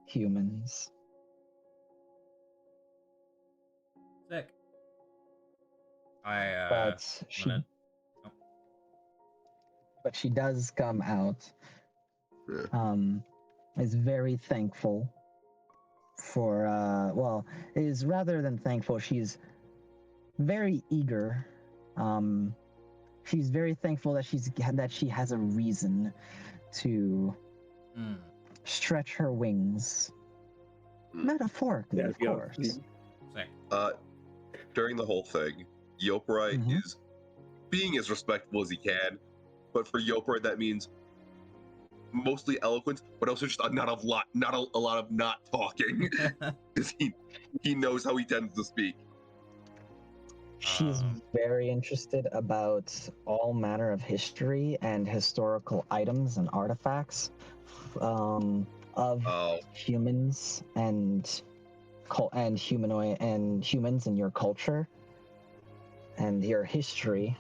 A: humans.
D: Sick.
A: But she does come out.
B: Yeah.
A: Is very thankful for is rather than thankful, she's very eager. She's very thankful that she has a reason to stretch her wings. Metaphorically,
E: Yeah,
A: of
E: yeah.
A: course.
D: Sick.
B: During the whole thing, Yoprite
A: Mhm.
B: is being as respectful as he can, but for Yoprite that means mostly eloquence, but also just not a lot of not talking, because he knows how he tends to speak.
A: She's very interested about all manner of history and historical items and artifacts of humans and humanoid and humans and your culture and your history.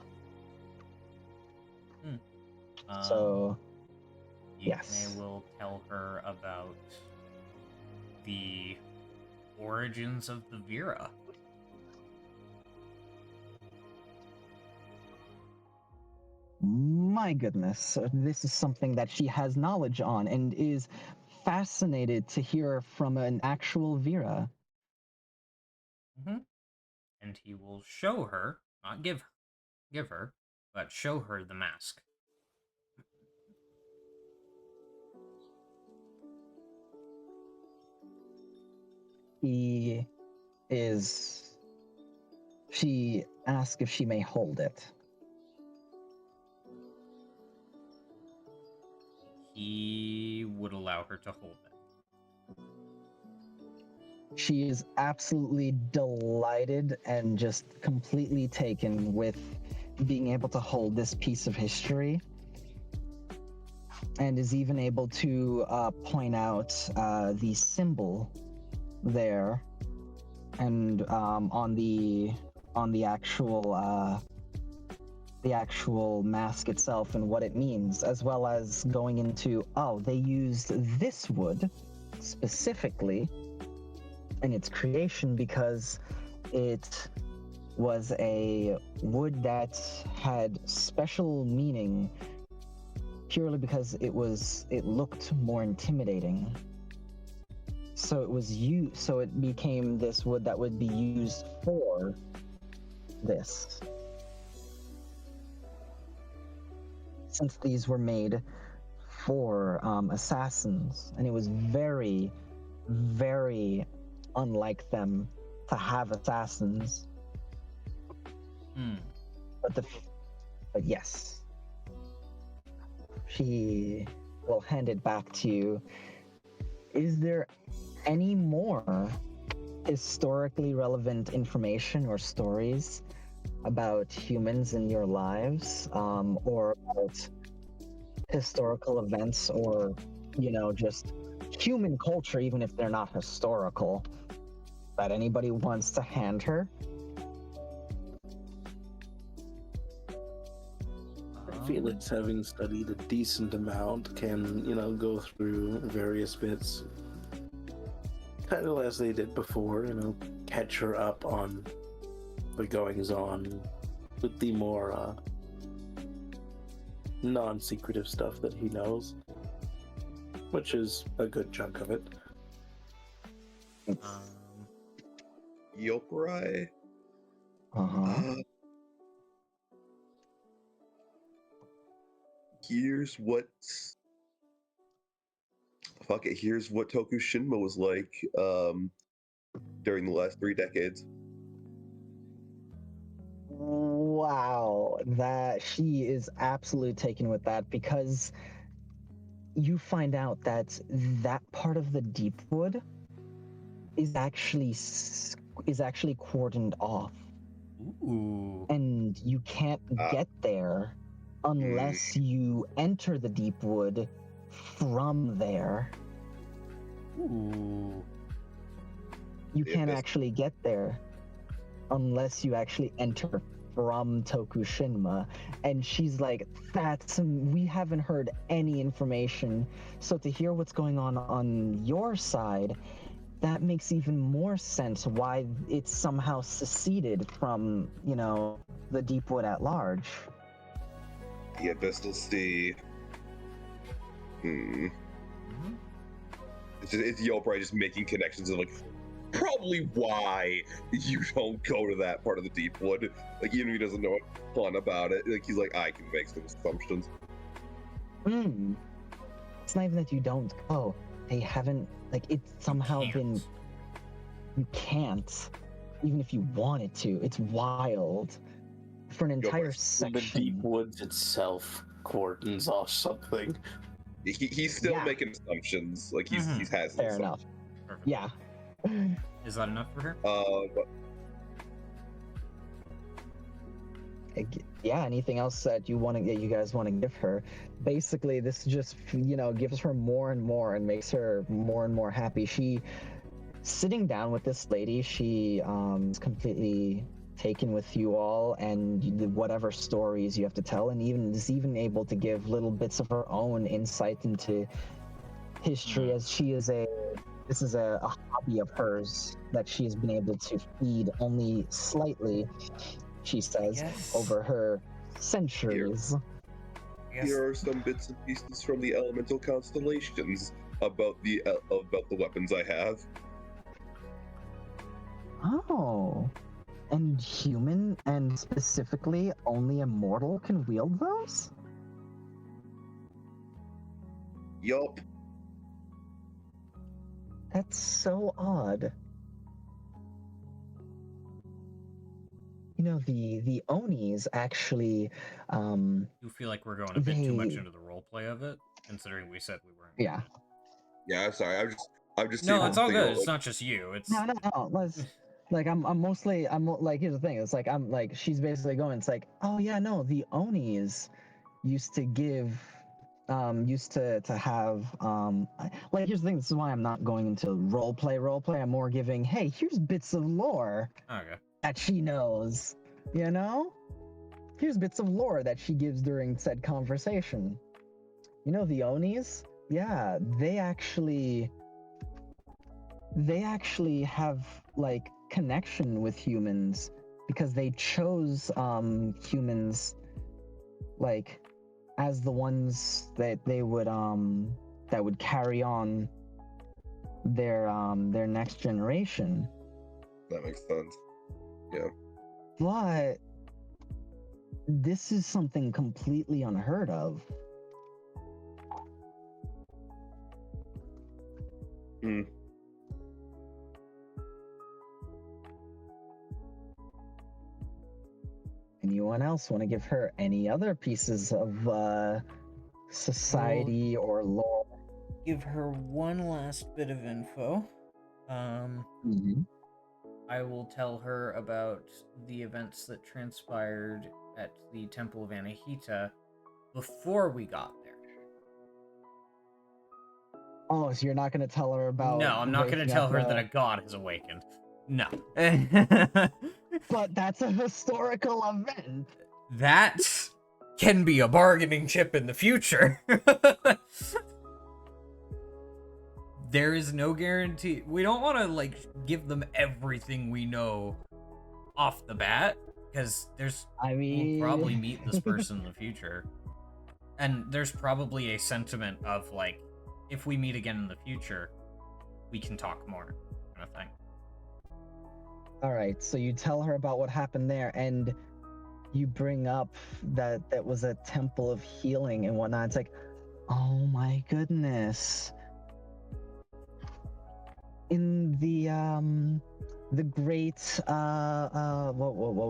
A: So, yes.
D: Yukne will tell her about the origins of the Vera.
A: My goodness, this is something that she has knowledge on and is fascinated to hear from an actual Vera.
D: And he will show her, not give her, but show her the mask.
A: She asks if she may hold it.
D: He would allow her to hold it.
A: She is absolutely delighted and just completely taken with being able to hold this piece of history, and is even able to point out the symbol there, and on the actual mask itself and what it means, as well as going into, they used this wood specifically in its creation because it was a wood that had special meaning purely because it looked more intimidating. So it became this wood that would be used for this. Since these were made for assassins, and it was very, very unlike them to have assassins. But yes, she will hand it back to you. Is there any more historically relevant information or stories about humans in your lives, or about historical events, or just human culture, even if they're not historical, that anybody wants to hand her?
E: Felix, having studied a decent amount, can, go through various bits, kind of as they did before, catch her up on the goings-on with the more non-secretive stuff that he knows, which is a good chunk of it.
B: Yoprite? Here's what Tokushinma was like during the last 3 decades.
A: Wow, that she is absolutely taken with that, because you find out that part of the Deepwood is actually cordoned off.
D: Ooh.
A: And you can't get there unless you enter the Deepwood from there.
D: Ooh.
A: You can't actually get there unless you actually enter from Tokushinma. And she's like, we haven't heard any information. So to hear what's going on your side, that makes even more sense why it's somehow seceded from, the Deepwood at large.
B: The Abyssal Sea. It's Yoprite just making connections of probably why you don't go to that part of the Deepwood. Like, even if he doesn't know a ton about it, like, he's like, I can make some assumptions.
A: Hmm. It's not even that you don't go. They haven't, like, it's somehow been.
D: Can't.
A: You can't, even if you wanted to. It's wild. For an entire
B: first.
A: section.
E: The deep woods itself cordons off something.
B: He's still
A: Yeah.
B: making assumptions. Like, he's
D: Mhm.
B: has his
A: Fair enough.
B: assumptions.
D: Perfect.
A: Yeah.
D: Is that enough for her?
B: But
A: Yeah, anything else that you guys want to give her? Basically, this just, gives her more and more and makes her more and more happy. Sitting down with this lady, she is completely taken with you all and whatever stories you have to tell, and is even able to give little bits of her own insight into history, as this is a hobby of hers that she has been able to feed only slightly, she says,
D: Yes.
A: over her centuries.
D: I guess
B: here are some bits and pieces from the elemental constellations about the weapons I have.
A: Oh. And human, and specifically only a mortal can wield those?
B: Yup.
A: That's so odd. The Onis actually,
D: do you feel like we're going a bit too much
A: they-
D: into the roleplay of it, considering we said we weren't.
A: yeah.
B: Yeah, I'm sorry. I'm just
D: No,
B: seeing
D: it's
B: the
D: all
B: thing
D: good.
B: about,
D: It's not just you. It's
A: No. Let's, like, I'm like, here's the thing. It's like, I'm like, she's basically going, it's like, oh yeah, no, the Onis used to give, used to have, like, here's the thing. This is why I'm not going into roleplay. I'm more giving, hey, here's bits of lore
D: okay.
A: that she knows, Here's bits of lore that she gives during said conversation. The Onis? Yeah, they actually have, like, connection with humans because they chose humans, like, as the ones that they would that would carry on their next generation.
B: that makes sense. Yeah.
A: But this is something completely unheard of.
B: Hmm.
A: Anyone else want to give her any other pieces of society or lore?
D: Give her one last bit of info.
A: Mm-hmm.
D: I will tell her about the events that transpired at the Temple of Anahita before we got there.
A: Oh, so you're not going to tell her about?
D: No, I'm not going to
A: waking
D: tell
A: up
D: her that a god has awakened. No.
A: But that's a historical event.
D: That can be a bargaining chip in the future. There is no guarantee. We don't want to, like, give them everything we know off the bat, because we'll probably meet this person in the future. And there's probably a sentiment of, like, if we meet again in the future, we can talk more, kind of thing.
A: All right, so you tell her about what happened there, and you bring up that was a temple of healing and whatnot. It's like, oh my goodness. In the great what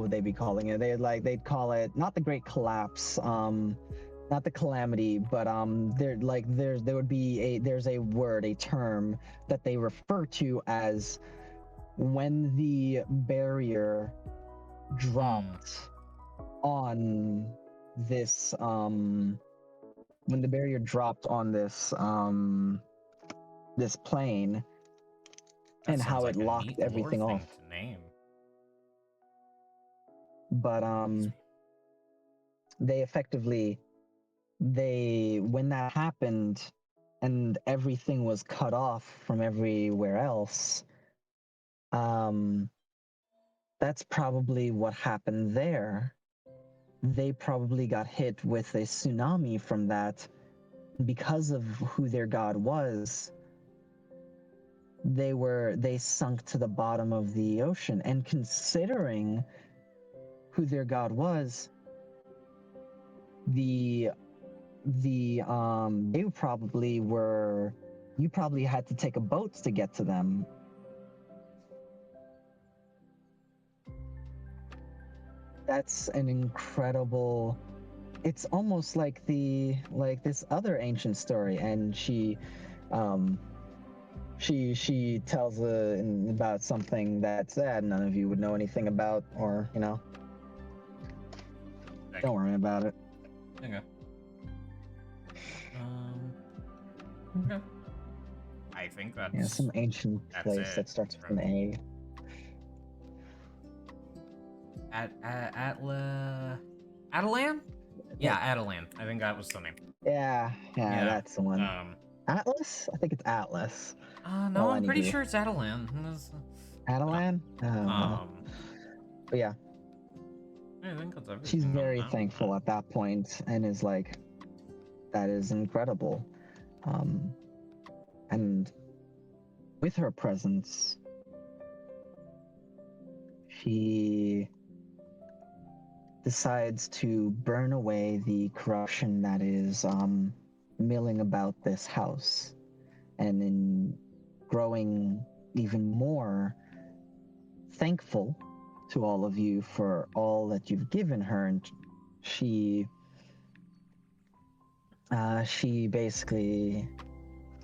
A: would they be calling it? They'd call it not the Great Collapse, not the calamity, but there would be there's a word, a term that they refer to as when the barrier dropped on this when the barrier dropped on this this plane,
D: That
A: and
D: sounds
A: how
D: like
A: it
D: a
A: locked
D: neat lore
A: everything
D: thing
A: off.
D: to name.
A: But they effectively, when that happened and everything was cut off from everywhere else, that's probably what happened there. They probably got hit with a tsunami from that. Because of who their god was, they sunk to the bottom of the ocean. And considering who their god was, they probably were. You probably had to take a boat to get to them. That's an incredible. It's almost like this other ancient story, and she tells about something that none of you would know anything about, or don't worry about it.
D: Okay. Okay. I think that's
A: Some ancient place
D: it.
A: that starts with an A.
D: Atalan? Yeah, Atalan. I think that was the name.
A: Yeah, that's the one. Atlas? I think it's Atlas.
D: No,
A: Well,
D: I'm pretty
A: anywho.
D: sure it's Atalan.
A: Atalan? But yeah,
D: I think that's everything.
A: she's
D: on
A: very
D: that.
A: thankful at that point and is like, that is incredible. And with her presence, she decides to burn away the corruption that is milling about this house. And in growing even more thankful to all of you for all that you've given her, and she basically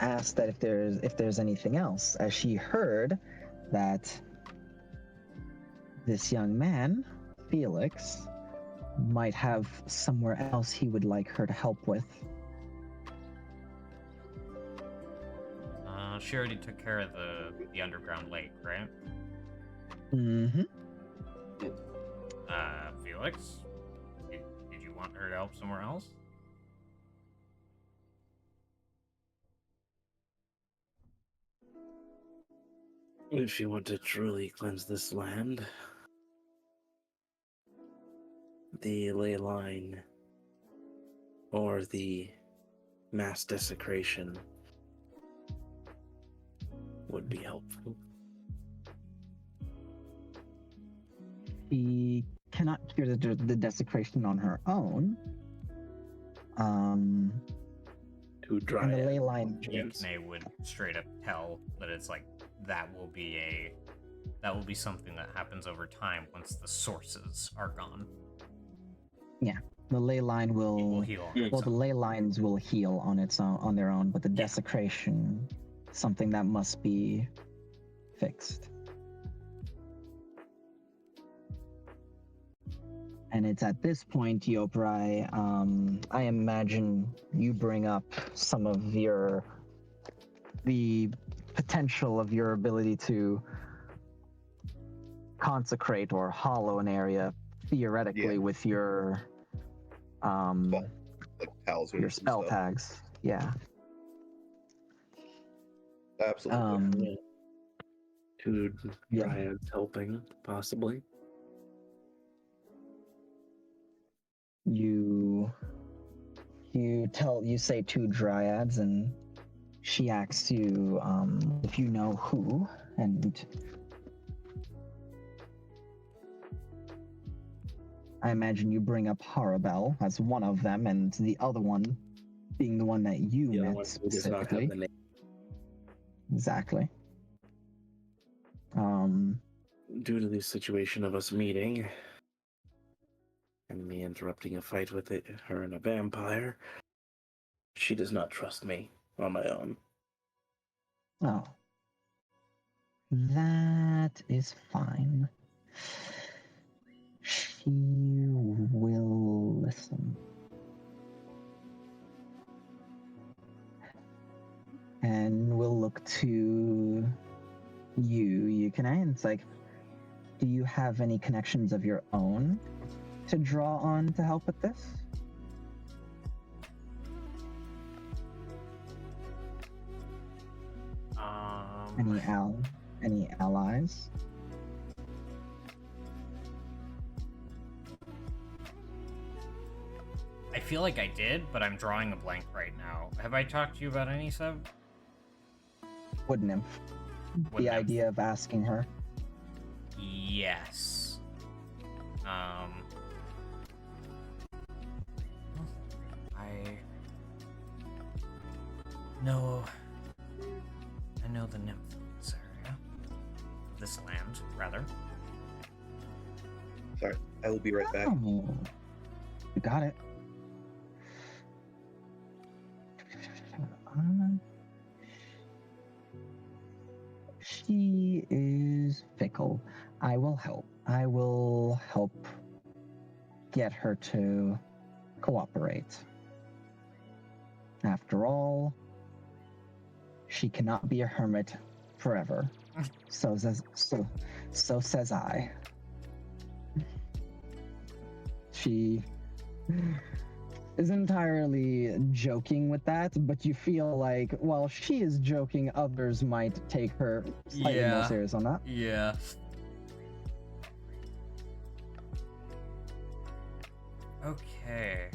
A: asked that if there's anything else, as she heard that this young man, Felix, might have somewhere else he would like her to help with.
D: She already took care of the underground lake, right?
A: Mm-hmm.
D: Felix, did you want her to help somewhere else?
E: If you want to truly cleanse this land, the ley line or the mass desecration would be helpful.
A: She cannot cure the desecration on her own.
E: To dry
A: And the
E: it.
A: ley line.
D: Yukne would straight up tell that it's like that will be something that happens over time once the sources are gone.
A: The ley line
D: It will
A: will.
D: heal on
A: Well,
D: itself.
A: the ley lines will heal on their own, but the desecration, something that must be fixed. And it's at this point, Yoprai, I imagine you bring up some of the potential of your ability to consecrate or hollow an area theoretically with your
B: Like talismans
A: your
B: and
A: spell
B: stuff.
A: tags. Yeah.
B: Absolutely.
E: Two
A: Yeah.
E: dryads helping, possibly.
A: You say two dryads, and she asks you if you know who, and I imagine you bring up Harabel as one of them, and the other one being the one that you
E: The other
A: met
E: one who does not have
A: specifically.
E: the name.
A: Exactly.
E: Due to the situation of us meeting and me interrupting a fight with her and a vampire, she does not trust me on my own.
A: Oh. That is fine. She will listen. And we'll look to you, Yukine, and it's like, do you have any connections of your own to draw on to help with this? Any allies?
D: I feel like I did, but I'm drawing a blank right now. Have I talked to you about any, Seb?
A: Wood nymph.
D: Wood
A: the
D: nymph.
A: idea of asking her.
D: Yes. I know the nymph of this area. This land, rather.
G: Sorry, I will be right back.
A: Oh, you got it. She is fickle. I will help. I will help get her to cooperate. After all, she cannot be a hermit forever. So says I. She is entirely joking with that, but you feel like while she is joking, others might take her slightly more
D: Yeah.
A: serious on that.
D: Yeah. Okay.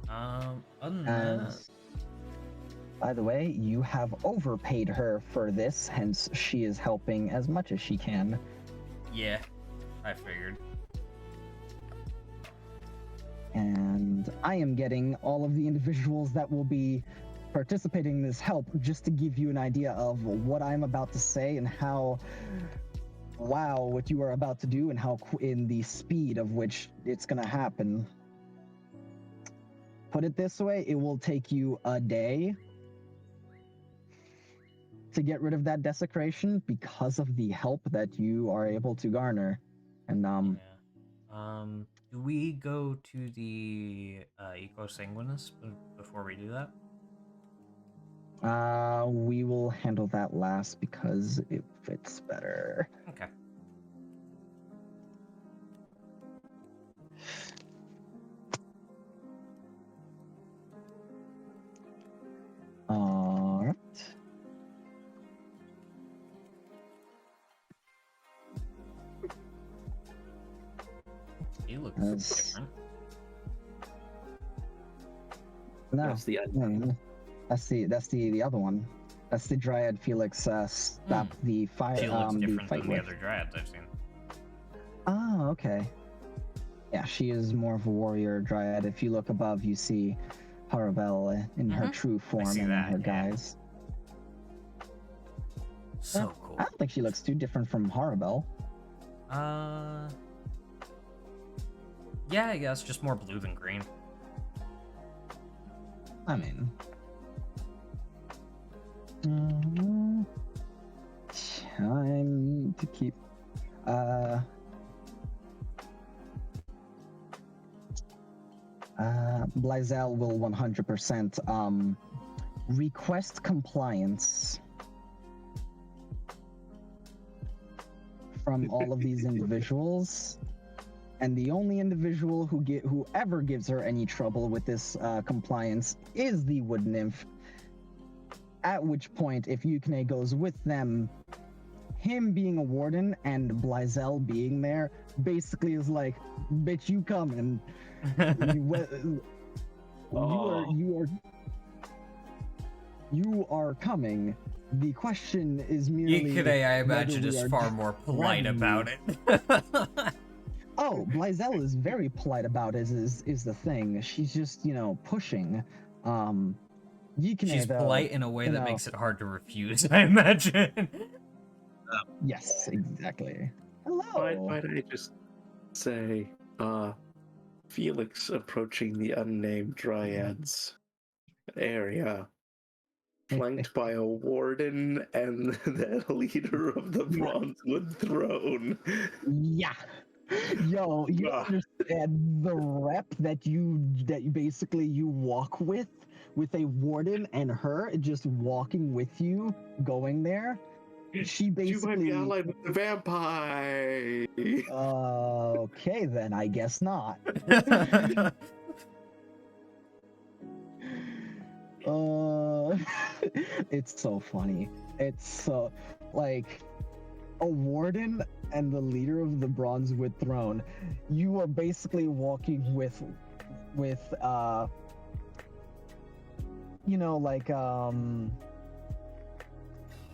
D: Other than that,
A: As, by the way, you have overpaid her for this, hence she is helping as much as she can.
D: yeah, I figured.
A: And I am getting all of the individuals that will be participating in this help just to give you an idea of what I'm about to say and how wow what you are about to do and how in the speed of which it's going to happen. Put it this way, it will take you a day to get rid of that desecration because of the help that you are able to garner. And
D: Yeah. Do we go to the Eco Sanguinus before we do that?
A: we will handle that last because it fits better.
D: Okay.
A: Alright.
D: He looks
A: That's-
D: different.
A: No,
E: That's the
A: that's the other one. That's the Dryad Felix stop the fire
D: She looks
A: the
D: different
A: fight
D: than the
A: with.
D: other dryads I've seen.
A: Oh, okay. Yeah, she is more of a warrior Dryad. If you look above, you see Harabel in her
D: Mhm.
A: true form
D: see
A: and
D: that,
A: her
D: yeah.
A: guys.
D: So cool.
A: I don't think she looks too different from Harabel.
D: Yeah, I guess just more blue than green.
A: I mean, time to keep. Blazel will 100% request compliance from all of these individuals. And the only individual who ever gives her any trouble with this compliance is the Wood Nymph. At which point, if Yukine goes with them, him being a warden and Blazel being there basically is like, bitch, you coming. You are coming. The question is merely
D: Yukine, I
A: whether
D: imagine,
A: we
D: is
A: are
D: far more polite
A: dragging
D: about
A: you.
D: it.
A: Oh, Blazel is very polite about it, is the thing. She's just, pushing. Yukine,
D: She's
A: though,
D: polite in a way
A: you
D: that
A: know-
D: makes it hard to refuse, I imagine.
A: Yes, exactly. Hello.
E: Why'd I just say, Felix approaching the unnamed Dryads area, flanked by a warden and the leader of the Bronzewood Throne.
A: Yeah. Yo, you
E: Ah.
A: understand the rep that you basically you walk with a warden and her just walking with you going there? She
E: You might
A: basically
E: be allied with the vampire.
A: okay then, I guess not. It's so funny. It's so like a warden and the leader of the Bronzewood Throne. You are basically walking with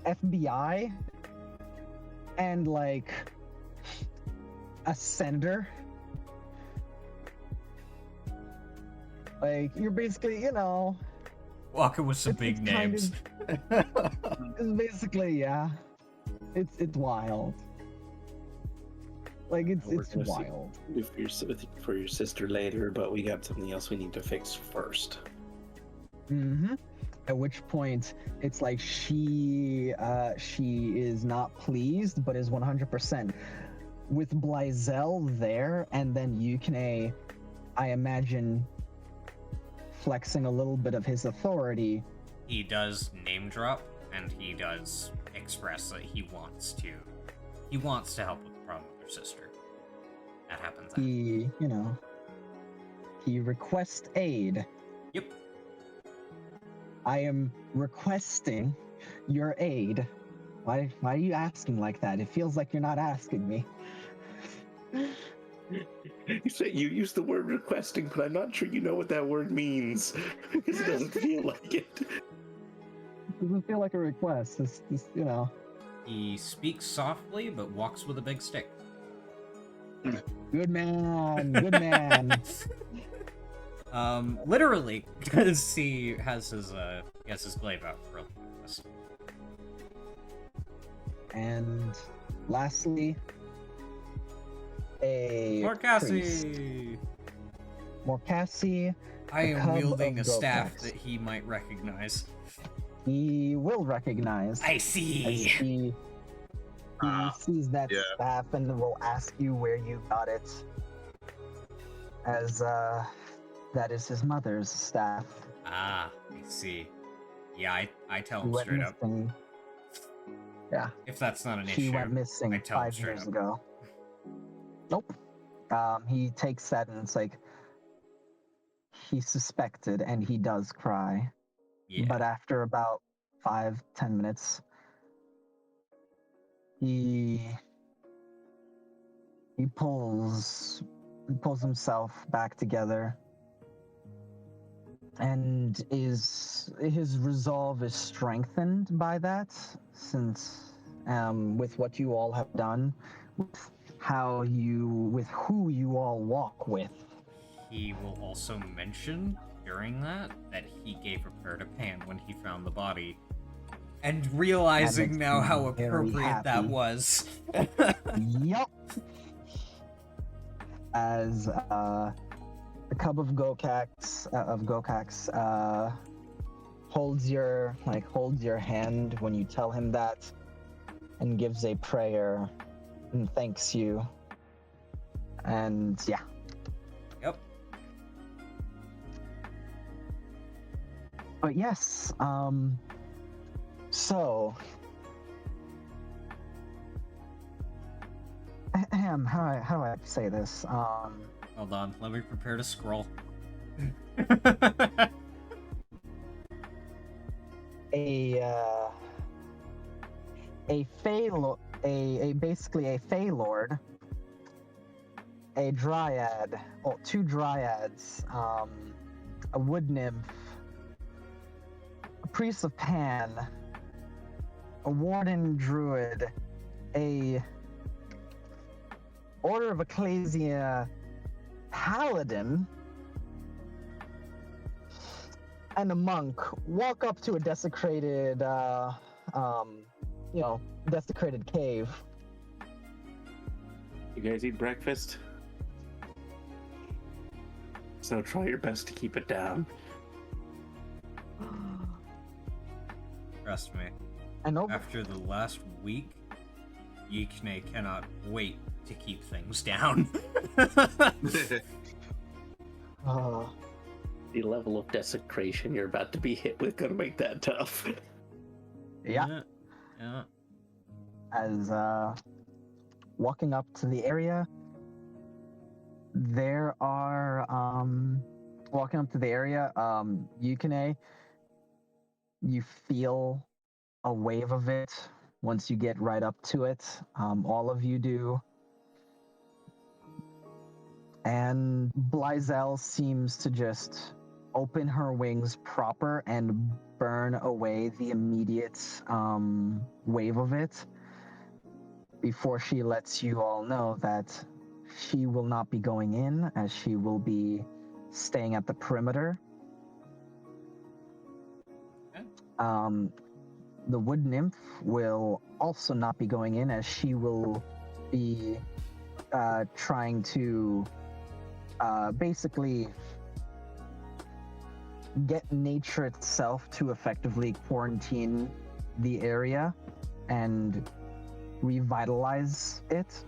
A: FBI and like a senator. Like you're basically, you know,
D: Walking with some
A: it's
D: big
A: kind
D: names.
A: it's basically, yeah. It's wild. Like it's
E: We're gonna see-
A: wild.
E: for your sister later, but we got something else we need to fix first.
A: Mm-hmm. At which point, it's like she is not pleased, but is 100%. With Blyzel there, and then Yukine, I imagine, flexing a little bit of his authority.
D: He does name drop, and he does express that he wants to help with the problem with your sister. That happens.
A: He, you know, he requests aid.
D: Yep.
A: I am requesting your aid. Why are you asking like that? It feels like you're not asking me.
E: You say you use the word requesting, but I'm not sure you know what that word means because it doesn't feel like it.
A: It doesn't feel like a request. It's you know.
D: He speaks softly, but walks with a big stick.
A: Good man. Good man.
D: Literally, because he has his glaive out for this.
A: And lastly, a
D: More
A: priest.
D: Cassie!
A: Morcassi.
D: I
A: The
D: am
A: cub
D: wielding a
A: of
D: staff
A: Gokax.
D: that he might recognize.
A: He will recognize.
D: I
A: As
D: see!
A: he sees that
B: yeah.
A: staff and will ask you where you got it. As that is his mother's staff.
D: Ah, I see. Yeah, I tell
A: He
D: him
A: went
D: straight up.
A: missing. Yeah,
D: If that's not an
A: she
D: issue.
A: went missing
D: I tell him
A: 5
D: straight
A: years
D: up.
A: ago. Nope. He takes that and it's like he suspected and he does cry.
D: Yeah.
A: But after about 5-10 minutes, he pulls himself back together, and his resolve is strengthened by that, since with what you all have done, with who you all walk with.
D: He will also mention during that he gave a prayer to Pan when he found the body. And realizing
A: makes
D: now
A: me
D: how
A: very
D: appropriate that
A: happy.
D: was.
A: Yup. As the cub of Gokax holds your hand when you tell him that, and gives a prayer and thanks you. And yeah.
D: Yep.
A: But yes, so how do I say this?
D: Hold on, let me prepare to scroll.
A: Basically a Fey Lord, a Dryad, well, 2 Dryads, a Wood Nymph, a Priest of Pan, a Warden Druid, a Order of Ecclesia Paladin, and a monk walk up to a desecrated, desecrated cave.
E: You guys eat breakfast? So try your best to keep it down.
D: Trust me.
A: And over,
D: After the last week, Yikne cannot wait to keep things down.
E: The level of desecration you're about to be hit with gonna make that tough.
A: yeah. As walking up to the area, there are Yukine, you feel a wave of it once you get right up to it. All of you do. And Blyzel seems to just open her wings proper and burn away the immediate wave of it before she lets you all know that she will not be going in, as she will be staying at the perimeter.
D: Okay.
A: The wood nymph will also not be going in, as she will be trying to basically get nature itself to effectively quarantine the area and revitalize it.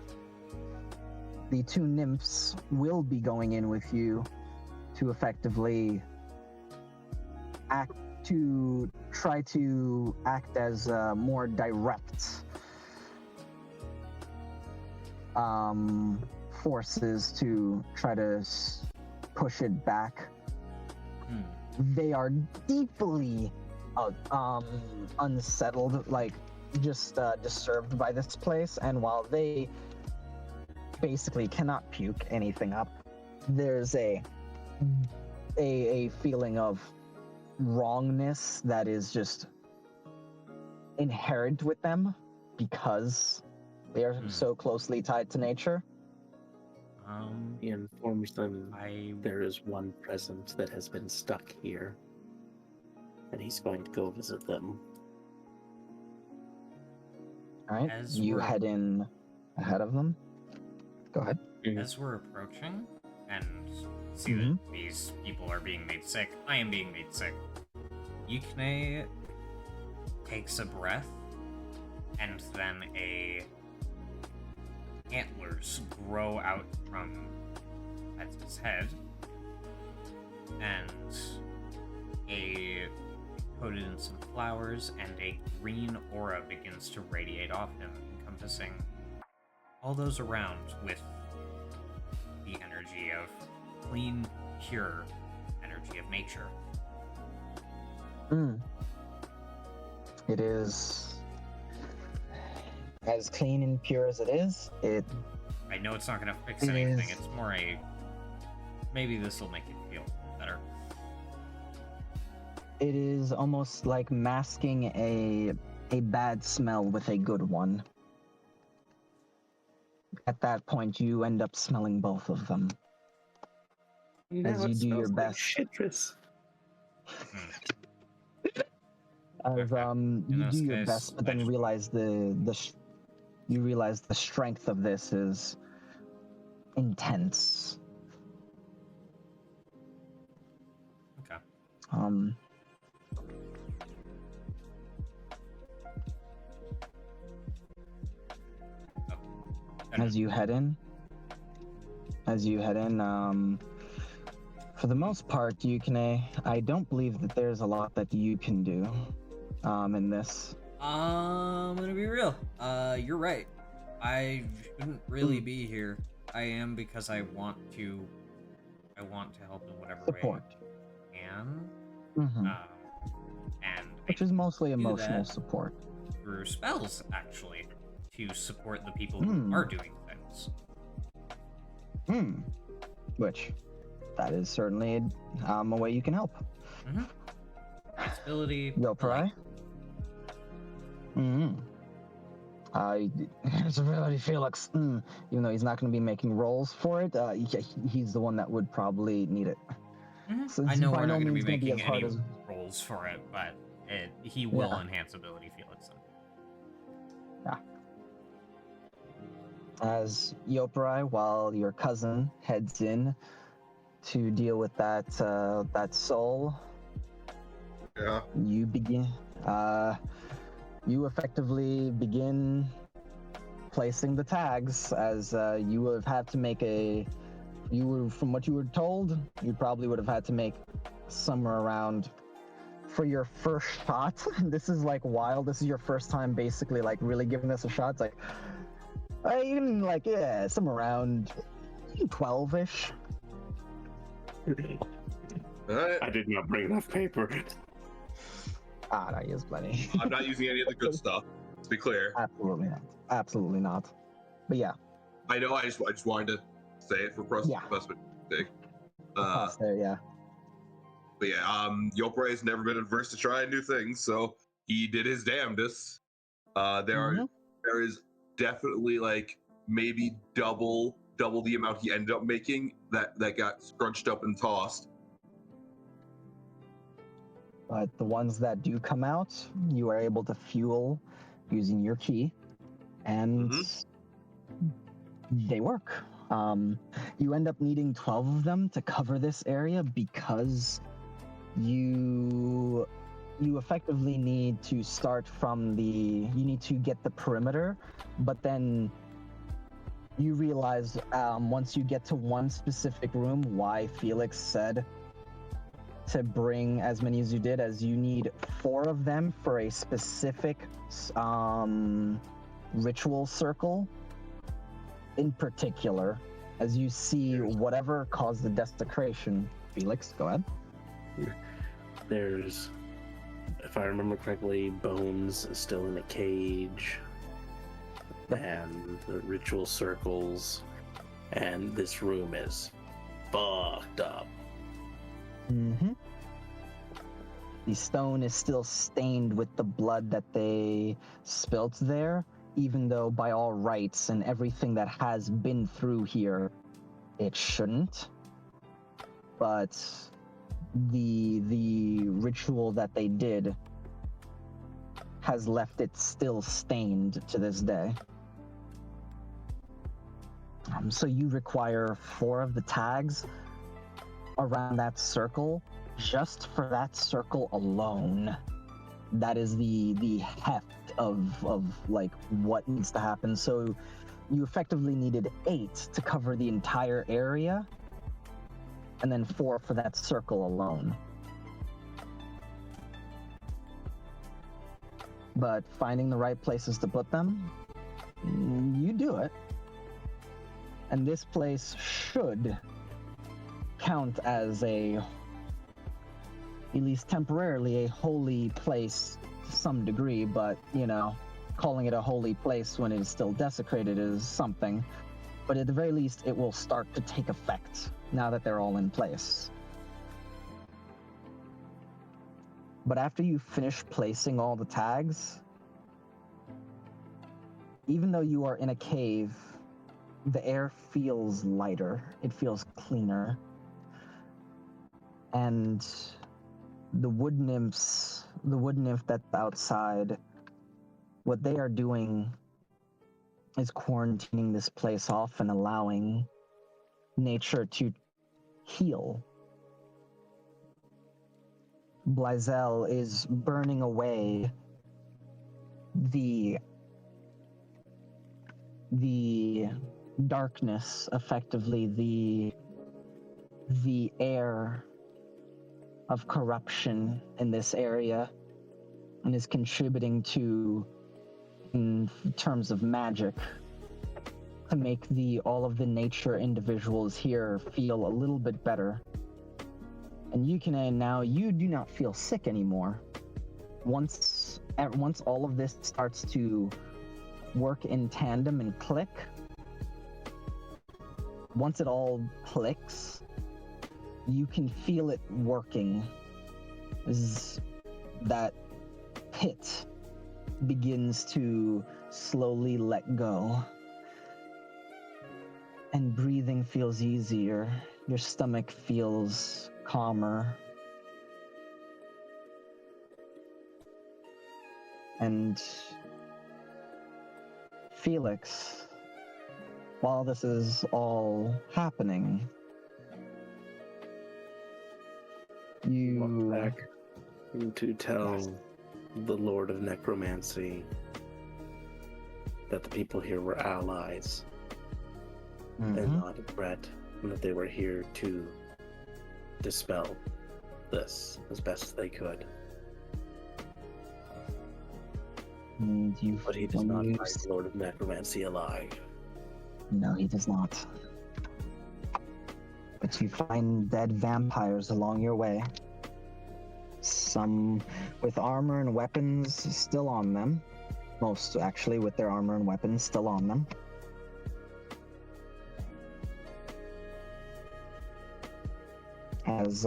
A: The two nymphs will be going in with you to effectively try to act as more direct forces to try to push it back. They are deeply unsettled, like just disturbed by this place, and while they basically cannot puke anything up, there's a feeling of wrongness that is just inherent with them because they are so closely tied to nature.
E: He informs them
D: I
E: there is one presence that has been stuck here, and he's going to go visit them.
A: All right,
D: As
A: you
D: we're-
A: head in ahead of them. Go ahead.
D: As we're approaching and see that these people are being made sick, I am being made sick. Yukne takes a breath, and then antlers grow out from his head, and coated in some flowers, and a green aura begins to radiate off him, encompassing all those around with the energy of clean, pure energy of nature.
A: It is as clean and pure as it is.
D: I know it's not going to fix
A: It
D: anything.
A: is-
D: It's more maybe this will make it feel better.
A: It is almost like masking a bad smell with a good one. At that point, you end up smelling both of them.
E: Now
A: As you
E: it
A: do your
E: smells like
A: best.
E: citrus.
A: As
D: Okay.
A: you
D: this
A: do your
D: case,
A: best, but
D: I
A: then
D: just-
A: realize you realize the strength of this is intense.
D: Okay.
A: As you head in, for the most part, Yukine, I don't believe that there's a lot that you can do in this.
D: I'm gonna be real. You're right. I shouldn't really be here. I am because I want to help in whatever
A: Support.
D: way I can.
A: Mhm.
D: And
A: Which
D: I
A: is mostly
D: do
A: emotional
D: that
A: support.
D: through spells, actually, to support the people who are doing things.
A: Which, that is certainly a way you can help.
D: Flexibility.
A: Yoprai? Visibility Felix. Even though he's not going to be making rolls for it, he's the one that would probably need it. So
D: I
A: it's
D: know
A: by
D: we're
A: no
D: not going to be
A: means gonna be
D: making
A: as hard
D: any
A: as-
D: rolls for it, but he will
A: Yeah.
D: enhance ability, Felix.
A: As Yoprai, while your cousin heads in to deal with that soul,
B: Yeah.
A: you begin. You effectively begin placing the tags, as you would have had to make from what you were told, you probably would have had to make somewhere around for your first shot. This is like wild. This is your first time basically like really giving this a shot. It's like even like somewhere around 12-ish.
B: All right.
E: I did not bring enough paper.
A: No, he has plenty.
C: I'm not using any of the good stuff. To be clear,
A: Absolutely not. Absolutely not. But yeah,
C: I know. I just wanted to say it for
A: Yeah.
C: Prospect sake.
A: pause there. Yeah.
C: But But yeah, Yopre has never been adverse to trying new things, so he did his damnedest. There is definitely like maybe double the amount he ended up making that got scrunched up and tossed.
A: But the ones that do come out, you are able to fuel using your key, and they work. You end up needing 12 of them to cover this area because you effectively need to start from you need to get the perimeter, but then you realize once you get to one specific room why Felix said to bring as many as you did, as you need 4 of them for a specific ritual circle in particular, as you see whatever caused the desecration. Felix, go ahead.
E: There's, if I remember correctly, Bones is still in a cage, and the ritual circles, and this room is fucked up.
A: Mm-hmm. The stone is still stained with the blood that they spilt there, even though by all rights and everything that has been through here, it shouldn't. But the ritual that they did has left it still stained to this day. So you require 4 of the tags around that circle, just for that circle alone. That is the heft of like what needs to happen. So you effectively needed 8 to cover the entire area, and then 4 for that circle alone. But finding the right places to put them, you do it. And this place should count as at least temporarily, a holy place to some degree, but, calling it a holy place when it is still desecrated is something. But at the very least, it will start to take effect now that they're all in place. But after you finish placing all the tags, even though you are in a cave, the air feels lighter. It feels cleaner. And the wood nymph that's outside, what they are doing is quarantining this place off and allowing nature to heal. Blazel is burning away the darkness, effectively the air of corruption in this area, and is contributing to, in terms of magic, to make all of the nature individuals here feel a little bit better. And you do not feel sick anymore. Once all of this starts to work in tandem and click, once it all clicks, you can feel it working. As that pit begins to slowly let go. And breathing feels easier. Your stomach feels calmer. And Felix, while this is all happening, you
E: walk back to tell the Lord of Necromancy that the people here were allies and not a threat, and that they were here to dispel this as best as they could. But he does not find the Lord of Necromancy alive.
A: No, he does not. But you find dead vampires along your way. Some with armor and weapons still on them. Most, actually, with their armor and weapons still on them. As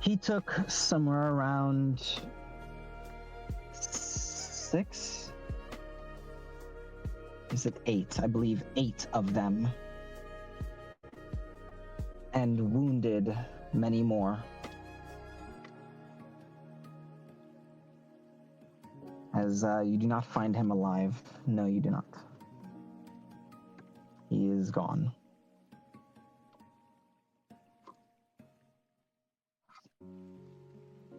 A: He took somewhere around 6. Is it 8? I believe 8 of them. And wounded many more. As you do not find him alive. No, you do not. He is gone.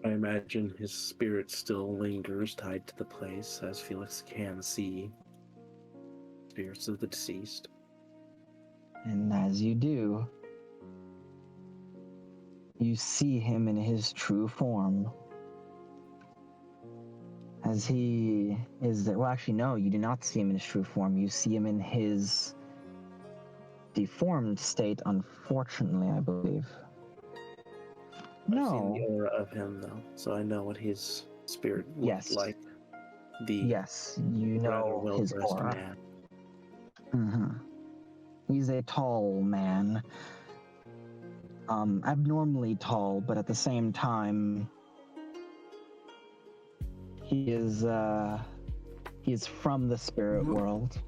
E: I imagine his spirit still lingers tied to the place, as Felix can see spirits of the deceased.
A: And as you do, you see him in his true form. As he is there. Well, actually, no, you do not see him in his true form. You see him in his deformed state, unfortunately, I believe.
E: I've
A: No.
E: seen the aura of him, though, so I know what his spirit looked
A: Yes.
E: like. The
A: Yes, you
E: rather
A: know his
E: well-dressed
A: aura.
E: man.
A: He's a tall man. Abnormally tall, but at the same time, he is from the spirit world.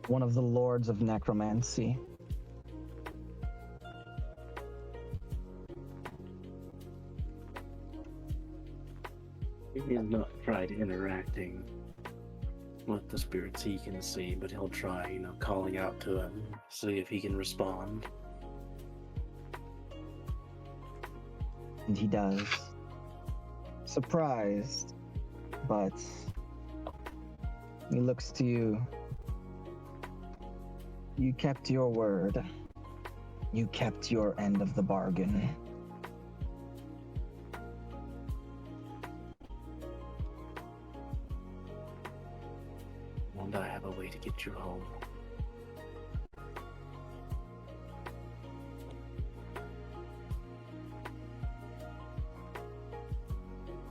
A: One of the lords of necromancy.
E: He has not tried interacting with the spirits he can see, but he'll try, calling out to him, see if he can respond.
A: And he does. Surprised, but he looks to you. You kept your word. You kept your end of the bargain.
E: And I have a way to get you home.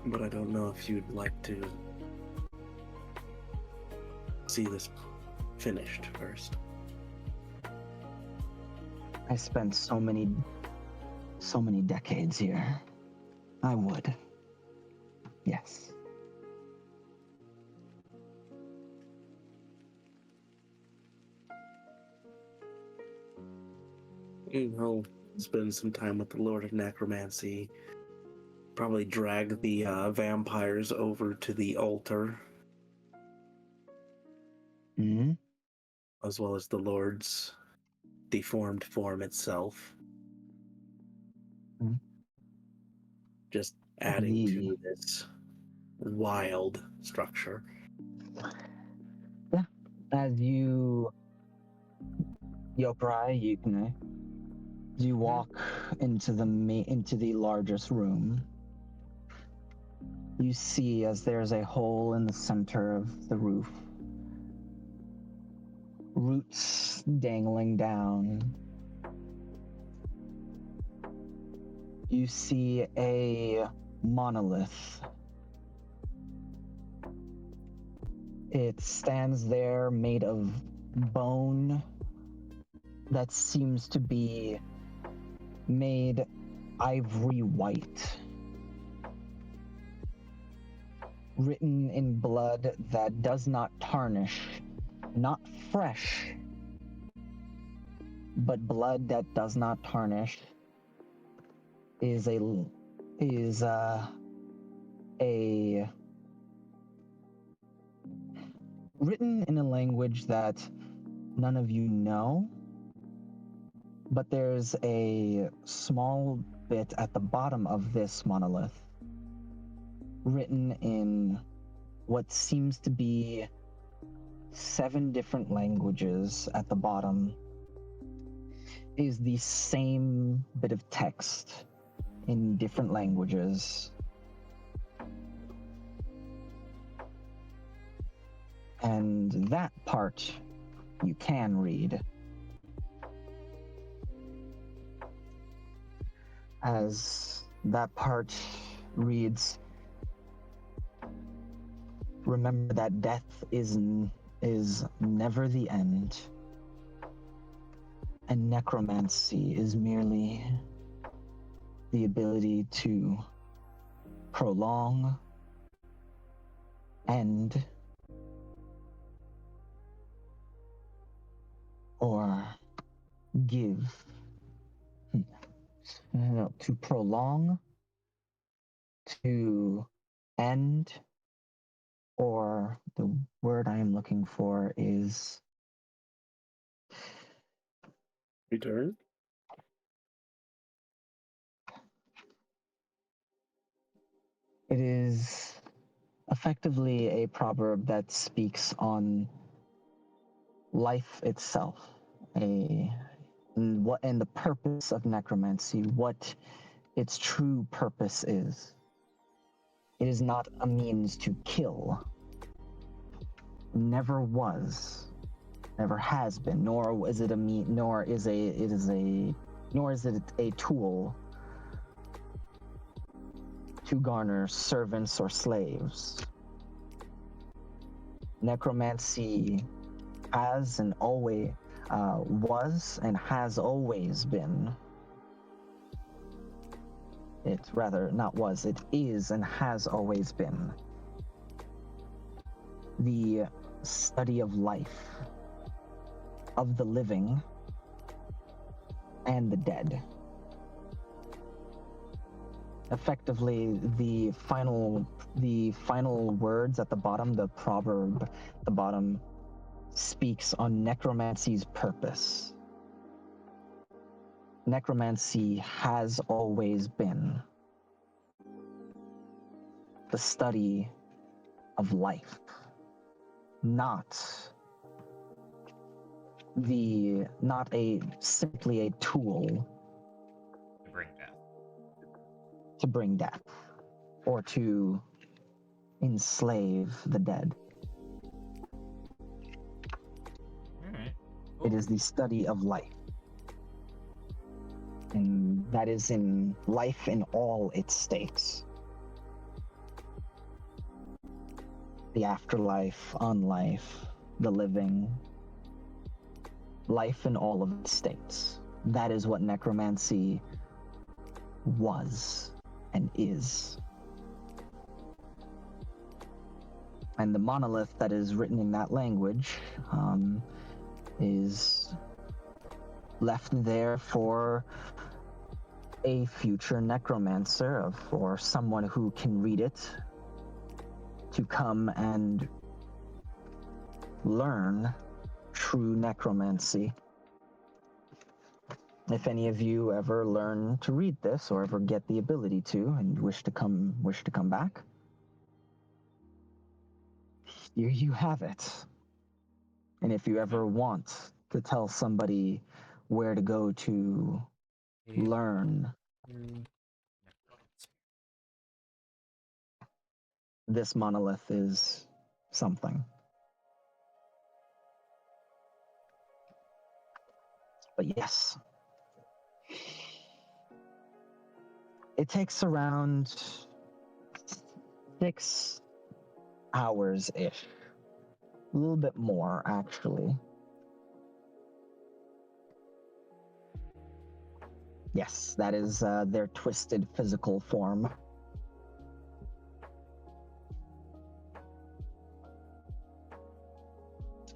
E: But I don't know if you'd like to see this finished first.
A: I spent so many decades here. I would. Yes.
E: He'll spend some time with the Lord of Necromancy. Probably drag the vampires over to the altar,
A: Hmm.
E: as well as the Lord's deformed form itself.
A: Hmm.
E: Just adding
A: The-
E: to this wild structure.
A: Yeah. As you, Yoprai, you walk into the largest room. You see as there's a hole in the center of the roof. Roots dangling down. You see a monolith. It stands there made of bone that seems to be made ivory white. Written in blood that does not tarnish, not fresh, but blood that does not tarnish is a written in a language that none of you know, but there's a small bit at the bottom of this monolith written in what seems to be 7 different languages. At the bottom is the same bit of text in different languages. And that part you can read. As that part reads, remember that death is never the end, and necromancy is merely the ability to prolong, end, or give. No, to prolong, to end, or the word I am looking for is
E: Return?
A: it is effectively a proverb that speaks on life itself, and the purpose of necromancy, what its true purpose is. It is not a means to kill. Never was, never has been, nor is it a tool to garner servants or slaves. Necromancy has and always was and has always been. It is and has always been the study of life, of the living and the dead. Effectively, the final words at the bottom, the proverb at the bottom, speaks on necromancy's purpose. Necromancy has always been the study of life, not simply a tool
D: To bring death.
A: to bring death or to enslave the dead.
D: Alright.
A: It is the study of life. And that is in life in all its states. The afterlife, unlife, the living, life in all of its states. That is what necromancy was and is. And the monolith that is written in that language is left there for a future necromancer or someone who can read it to come and learn true necromancy. If any of you ever learn to read this or ever get the ability to and wish to come back, here you have it. And if you ever want to tell somebody where to go to learn, this monolith is something. But yes, it takes around 6 hours-ish. A little bit more, actually. Yes, that is their twisted physical form.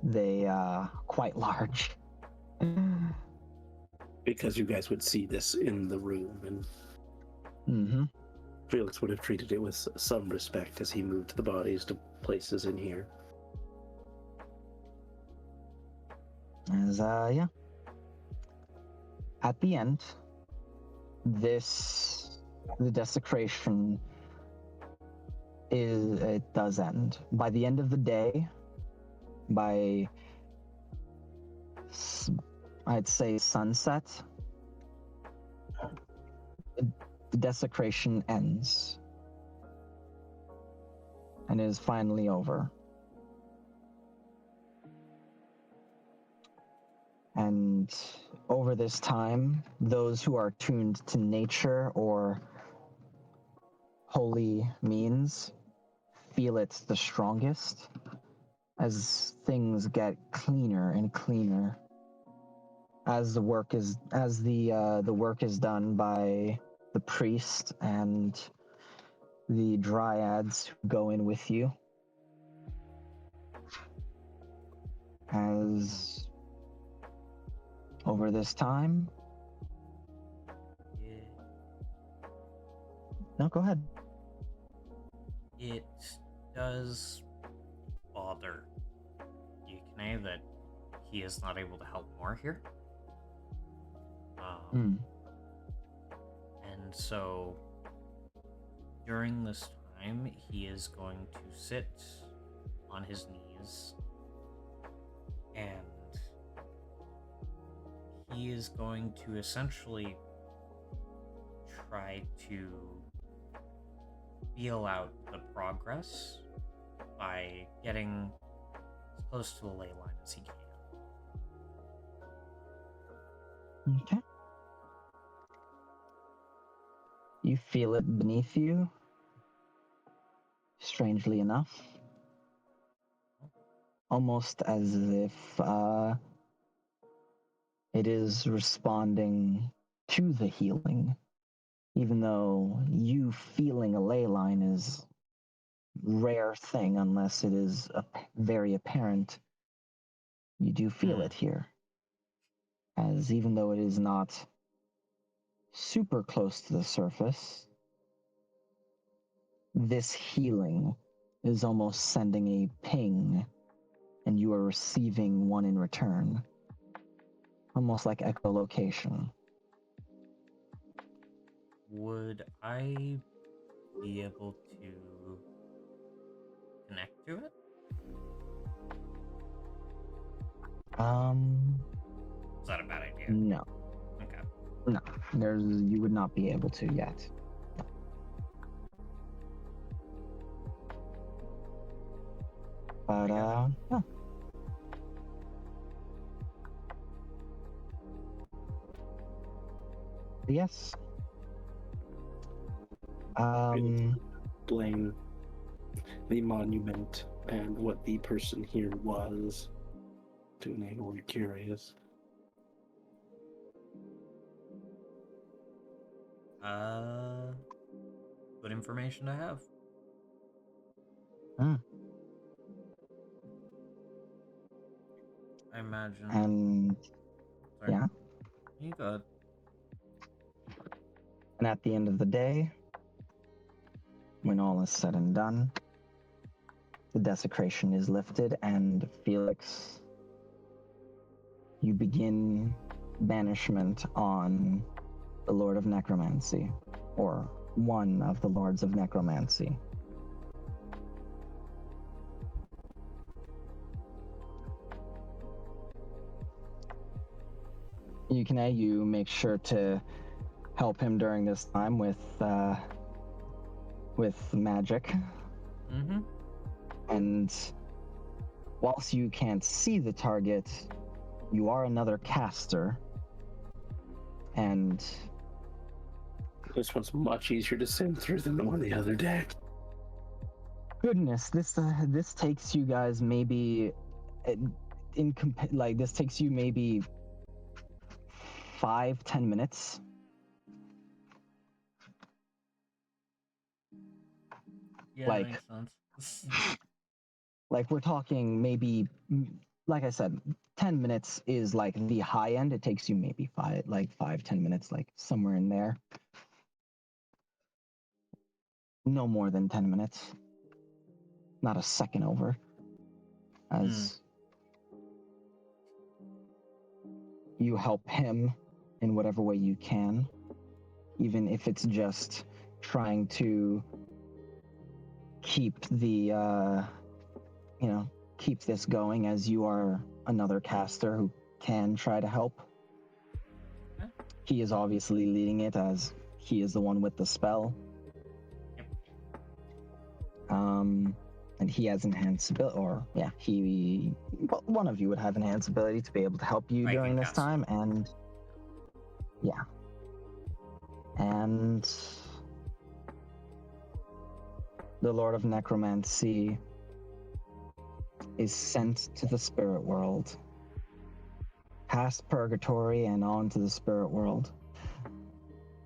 A: They quite large.
E: Because you guys would see this in the room, and
A: Mm-hmm.
E: Felix would have treated it with some respect as he moved the bodies to places in here.
A: As yeah. At the end, the desecration does end. By the end of the day, by I'd say sunset, the desecration ends and is finally over. And over this time, those who are tuned to nature or holy means feel it the strongest as things get cleaner and cleaner. As the work is done by the priest and the dryads who go in with you. As over this time, no, go ahead.
D: It does bother Yukine that he is not able to help more here. And so during this time, he is going to sit on his knees and he is going to essentially try to feel out the progress by getting as close to the ley line as he can.
A: Okay. You feel it beneath you, strangely enough. Almost as if it is responding to the healing, even though you feeling a ley line is a rare thing unless it is very apparent. You do feel it here, as even though it is not super close to the surface, this healing is almost sending a ping and you are receiving one in return. Almost like echolocation.
D: Would I be able to connect to it? Is that a bad idea?
A: No.
D: Okay.
A: No. You would not be able to yet. But, yeah. Yes.
E: Blame the monument and what the person here was doing. We're curious.
D: Good information to have. I imagine.
A: And
D: sorry.
A: yeah.
D: You go ahead.
A: And at the end of the day, when all is said and done, the desecration is lifted, and Felix, you begin banishment on the Lord of Necromancy, or one of the Lords of Necromancy. You make sure to help him during this time with magic.
D: Mm-hmm.
A: And whilst you can't see the target, you are another caster. And
E: this one's much easier to send through than the one the other day.
A: Goodness, this takes you guys maybe this takes you maybe 5-10 minutes.
D: Yeah,
A: like,
D: that makes sense.
A: Like we're talking maybe, like I said, 10 minutes is like the high end. It takes you maybe 5-10 minutes, like somewhere in there. No more than 10 minutes. Not a second over. As you help him in whatever way you can, even if it's just trying to keep the, keep this going, as you are another caster who can try to help.
D: Okay.
A: He is obviously leading it, as he is the one with the spell.
D: Yep.
A: And he has enhanced ability, one of you would have enhanced ability to be able to help you during this time, and and the Lord of Necromancy is sent to the spirit world, past purgatory and on to the spirit world.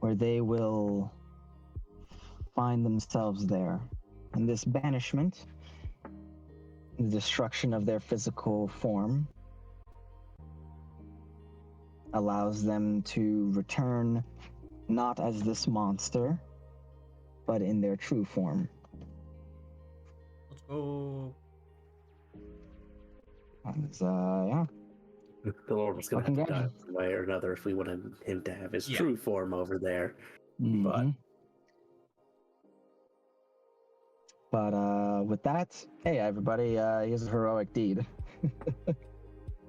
A: where they will find themselves there. And this banishment, the destruction of their physical form, allows them to return not as this monster, but in their true form.
D: Let's go.
A: Yeah.
E: The Lord was going to have to die
A: Fucking
E: one way or another if we wanted him to have his
D: Yeah.
E: true form over there.
A: Mhm. But with that, hey everybody, here's a heroic deed.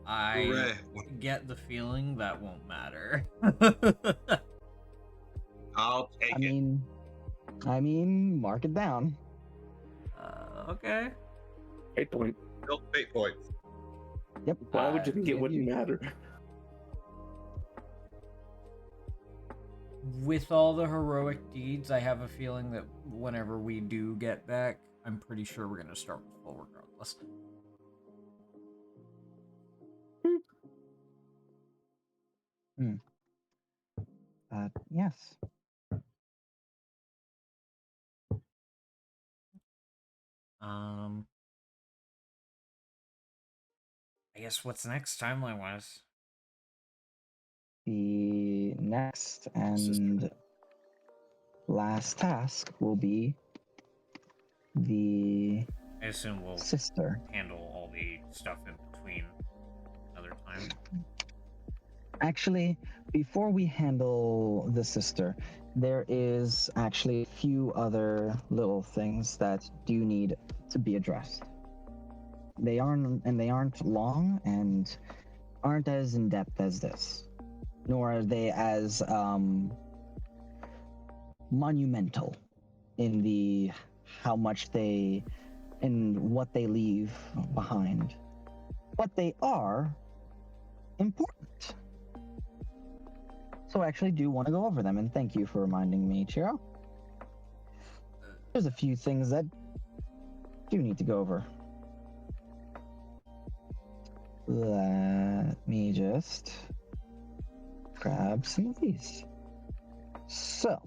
D: I
B: Hooray.
D: get the feeling that won't matter.
B: I'll take it.
A: I mean, mark it down.
D: Okay.
E: 8 point.
B: Nope, 8 points.
A: Yep.
E: Why would you think it
A: Give
E: wouldn't
A: you-
E: matter?
D: With all the heroic deeds, I have a feeling that whenever we do get back, I'm pretty sure we're gonna start with full regardless.
A: Yes.
D: I guess what's next timeline wise?
A: The next and last task will be the
D: I assume we'll
A: sister.
D: handle all the stuff in between another time.
A: Actually, before we handle the sister, there is actually a few other little things that do need to be addressed. They aren't long and aren't as in depth as this, nor are they as monumental in the how much they and what they leave behind, but they are important. So I actually do want to go over them, and thank you for reminding me, Chiro. There's a few things that do need to go over. Let me just grab some of these. So,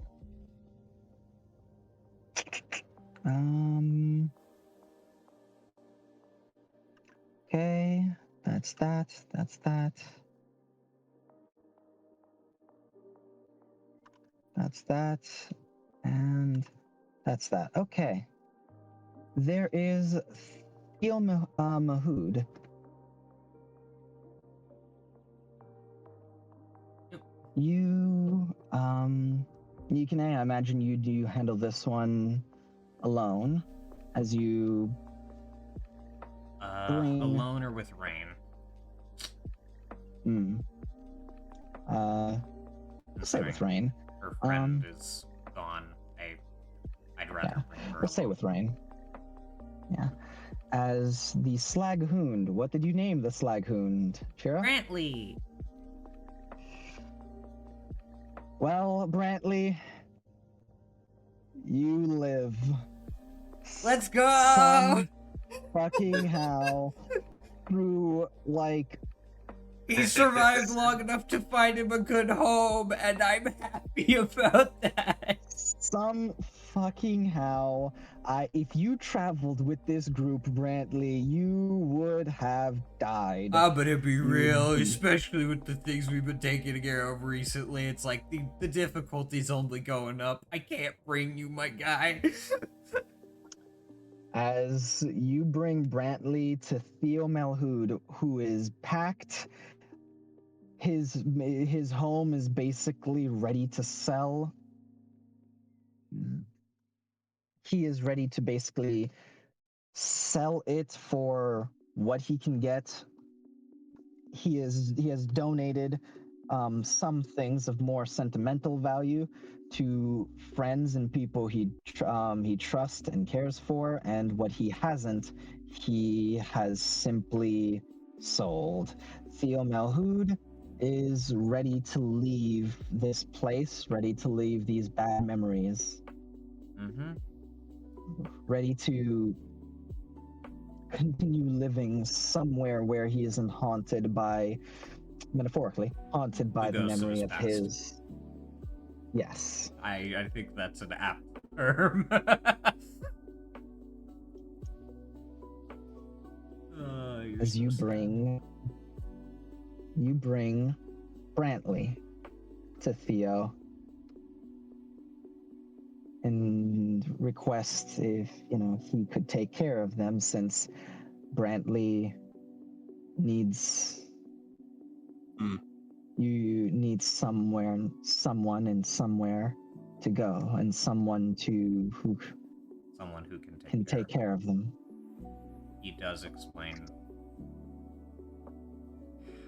A: okay, that's that, that's that. That's that, and that's that. Okay. There is Theo Mahood.
D: Yep.
A: You can, I imagine you do handle this one alone, as you bring...
D: Alone or with Rain?
A: Let's say with Rain.
D: Her friend is gone. I'd rather bring her.
A: We'll say with Rain. Yeah. As the Slaghound. What did you name the Slaghound, Shira?
D: Brantley.
A: Well, Brantley, you live.
D: Let's go!
A: Some fucking how through like
D: He survived long enough to find him a good home, and I'm happy about that.
A: some fucking how if you traveled with this group, Brantley, you would have died.
D: I'm gonna be real, especially with the things we've been taking care of recently. It's like the difficulty's only going up. I can't bring you, my guy.
A: As you bring Brantley to Theo Malhood, who is packed, his home is basically ready to sell. He is ready to basically sell it for what he can get. He has donated some things of more sentimental value to friends and people he trusts and cares for, and what he hasn't, he has simply sold. Theo Malhood is ready to leave this place, ready to leave these bad memories, ready to continue living somewhere where he isn't haunted by, metaphorically, haunted by the
D: ghost of
A: memory
D: his
A: of
D: past.
A: his Yes.
D: I think that's an apt term. You're
A: As
D: so
A: you
D: sad.
A: bring Brantley to Theo and request if he could take care of them, since Brantley needs
C: Hmm.
A: you need someone and somewhere to go, and someone who
D: Someone who can
A: can take care of them.
D: He does explain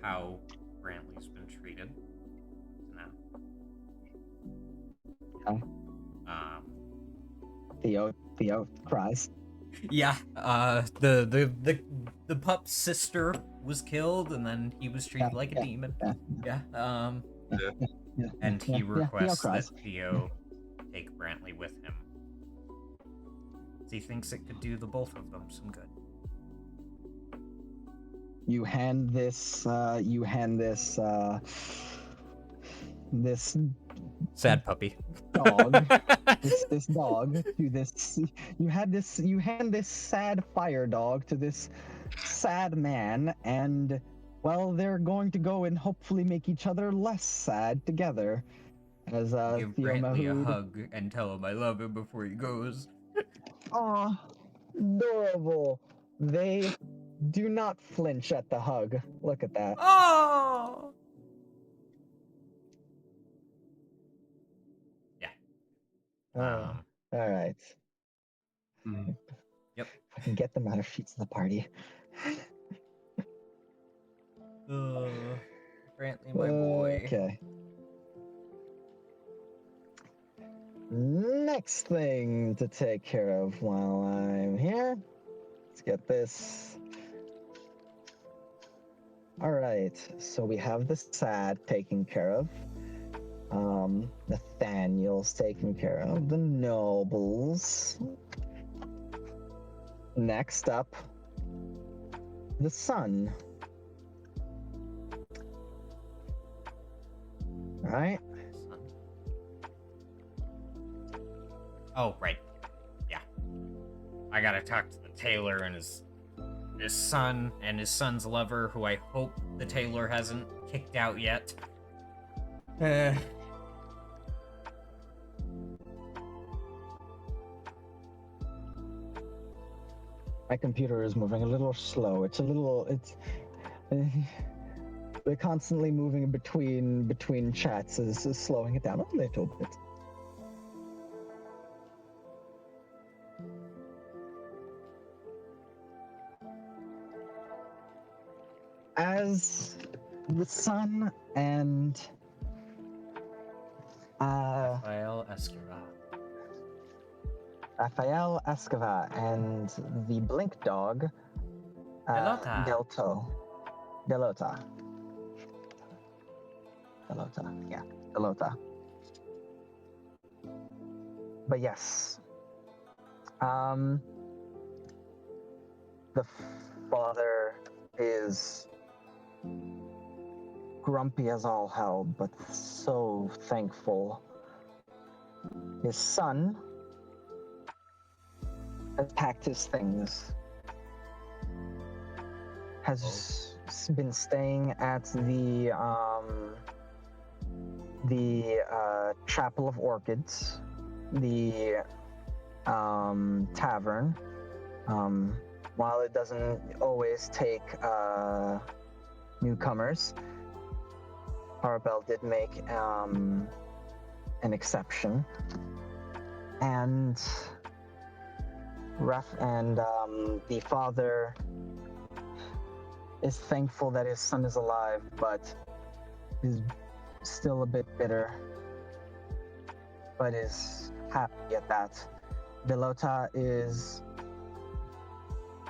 D: how Brantley's been treated now.
A: Yeah. Theo cries.
D: Yeah, the pup's sister was killed, and then he was treated like a demon.
A: Yeah.
D: And he
A: Theo
D: requests that
A: cries.
D: Theo take Brantley with him. He thinks it could do the both of them some good.
A: You hand this this
D: Sad puppy.
A: dog this dog to this you hand this sad fire dog to this sad man, and well, they're going to go and hopefully make each other less sad together. As
D: Give
A: Theo
D: Brantley a
A: Mahood,
D: hug and tell him I love him before he goes.
A: aw, adorable. They do not flinch at the hug. Look at that.
D: Oh! Yeah.
A: All right.
D: Yep.
A: I can get them out of sheets of the party.
D: Brantley, my boy.
A: Okay. Next thing to take care of while I'm here. Let's get this. All right. So we have the sad taken care of. Nathaniel's taken care of. The nobles. Next up, the son. All right.
D: Oh, right. Yeah. I gotta talk to the tailor and his son and his son's lover, who I hope the tailor hasn't kicked out yet.
A: My computer is moving a little slow. They're constantly moving between chats is slowing it down a little bit. As the son and
D: Rafael Escobar.
A: Rafael Escobar and the blink dog
D: Delota.
A: Delota, yeah, Delota. But yes, the father is grumpy as all hell, but so thankful. His son has packed his things, has been staying at the Chapel of Orchids, the tavern. While it doesn't always take newcomers, Arabelle did make an exception, and the father is thankful that his son is alive, but is still a bit bitter, but is happy at that. Delota is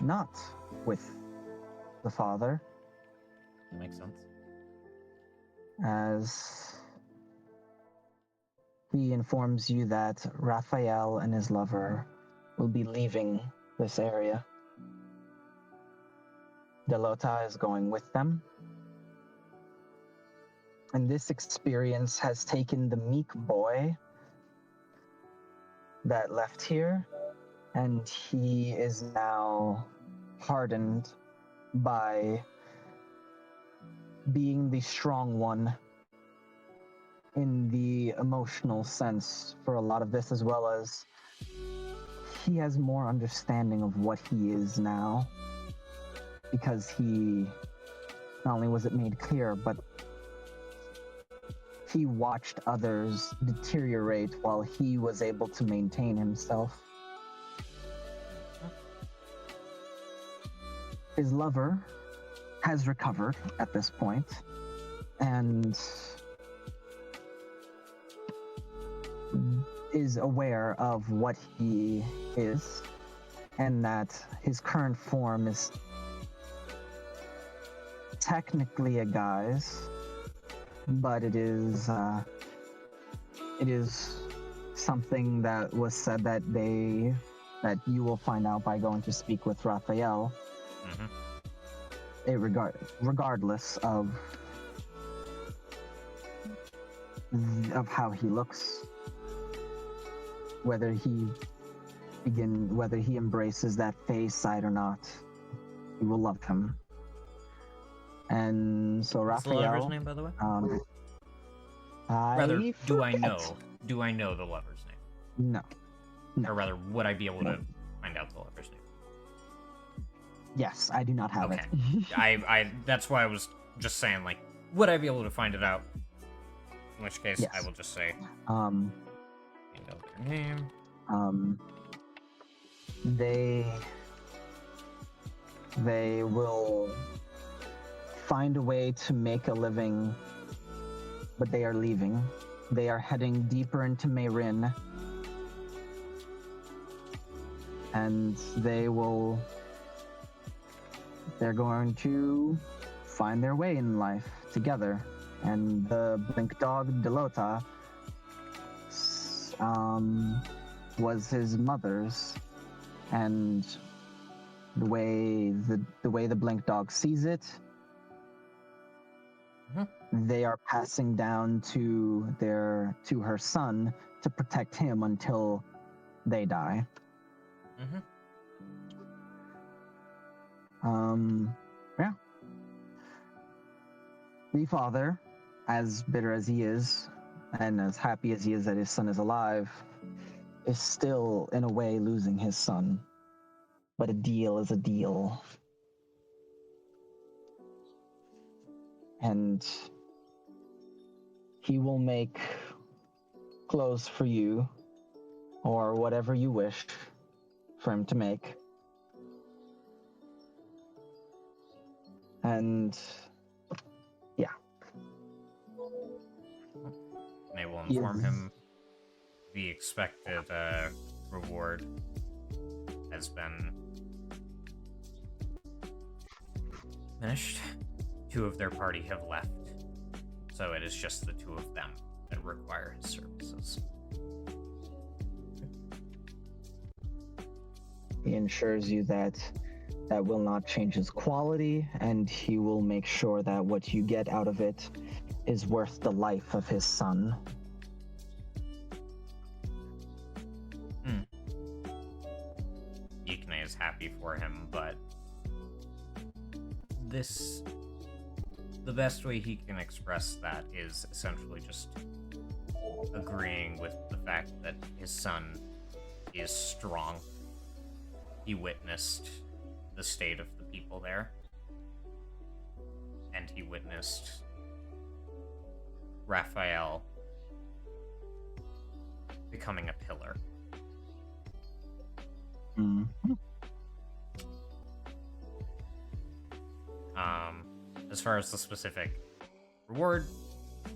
A: not with the father,
D: That makes sense.
A: as he informs you that Raphael and his lover will be leaving this area. Delota is going with them, And this experience has taken the meek boy that left here, and he is now hardened by being the strong one in the emotional sense for a lot of this, as well as he has more understanding of what he is now, because he not only was it made clear, but he watched others deteriorate while he was able to maintain himself. His lover has recovered at this point, and is aware of what he is, and that his current form is technically a guise, but it is something that was said that you will find out by going to speak with Raphael. Regardless of how he looks, whether he embraces that phase side or not, you will love him. And so
D: What's the
A: Raphael,
D: lover's name, by the way?
A: rather,
D: do I know the lover's name?
A: No.
D: Or rather, would I be able to find out the lover's name?
A: Yes, I do not have
D: Okay.
A: it.
D: I that's why I was just saying, like, would I be able to find it out? In which case,
A: Yes.
D: I will just say,
A: Um,
D: you know their name.
A: They will find a way to make a living, but they are leaving. They are heading deeper into Meyrin, and they're going to find their way in life together. And the blink dog Delota was his mother's, and the way the blink dog sees it, they are passing down to her son to protect him until they die. Yeah. The father, as bitter as he is, and as happy as he is that his son is alive, is still, in a way, losing his son. But a deal is a deal. And he will make clothes for you, or whatever you wish for him to make. And yeah.
D: They will inform him the expected reward has been finished. 2 of their party have left, so it is just the 2 of them that require his services.
A: He ensures you that will not change his quality, and he will make sure that what you get out of it is worth the life of his son.
D: Ikne is happy for him, but the best way he can express that is essentially just agreeing with the fact that his son is strong. He witnessed the state of the people there, and he witnessed Raphael becoming a pillar. As far as the specific reward,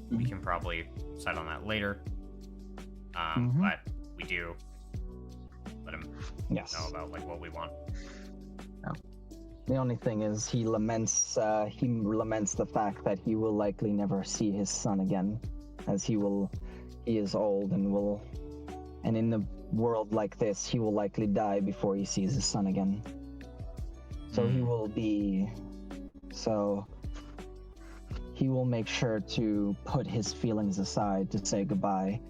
D: we can probably decide on that later. But we do let him know about like what we want.
A: The only thing is he laments the fact that he will likely never see his son again, as he is old and in the world like this, he will likely die before he sees his son again. he will make sure to put his feelings aside to say goodbye.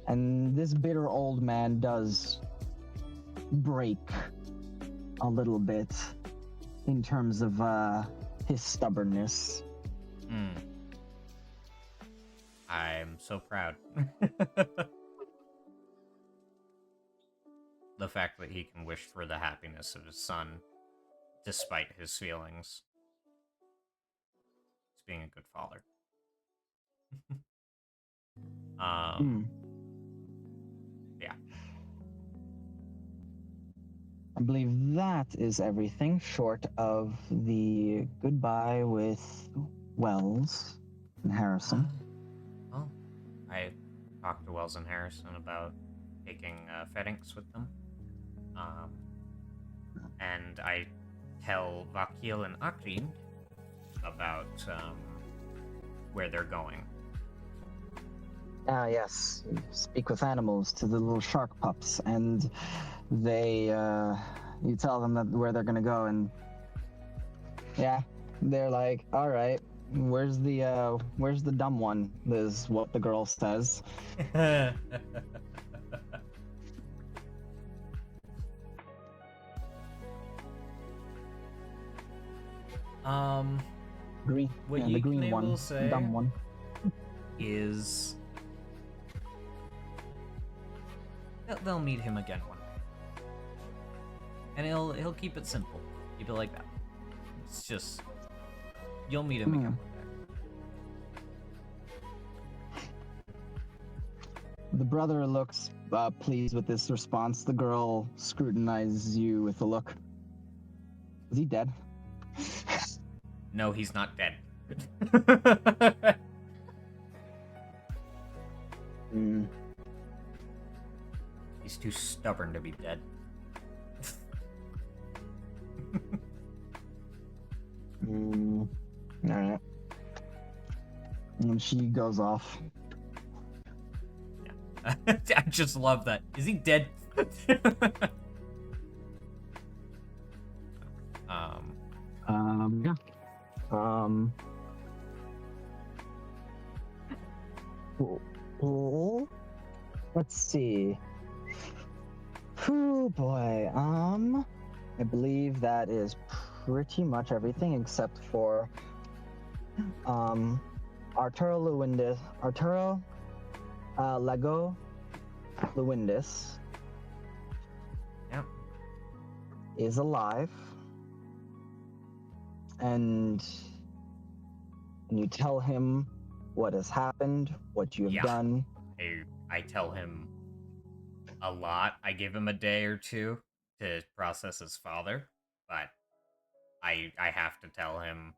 A: And this bitter old man does break a little bit in terms of his stubbornness.
D: I'm so proud. The fact that he can wish for the happiness of his son despite his feelings. He's being a good father. Yeah.
A: I believe that is everything short of the goodbye with Wells and Harrison.
D: Well, I talked to Wells and Harrison about taking FedEx with them. And I tell Vakil and Akrin about where they're going.
A: Ah, yes. Speak with animals to the little shark pups, and they, you tell them that where they're gonna go, and yeah, they're like, all right, where's the dumb one? Is what the girl says. Green.
D: What
A: yeah,
D: you
A: the green
D: can
A: one,
D: able say
A: dumb one.
D: is they'll meet him again one day, and he'll keep it simple, keep it like that. It's just you'll meet him again one day.
A: The brother looks pleased with this response. The girl scrutinizes you with a look. Is he dead?
D: No, he's not dead. He's too stubborn to be dead.
A: Alright. And she goes off.
D: Yeah. I just love that. Is he dead?
A: Yeah. Let's see. Oh boy. I believe that is pretty much everything except for Arturo Lago Lewindis.
D: Yep.
A: Is alive. And you tell him what has happened, what you have done.
D: I tell him a lot. I give him a day or two to process his father, but I have to tell him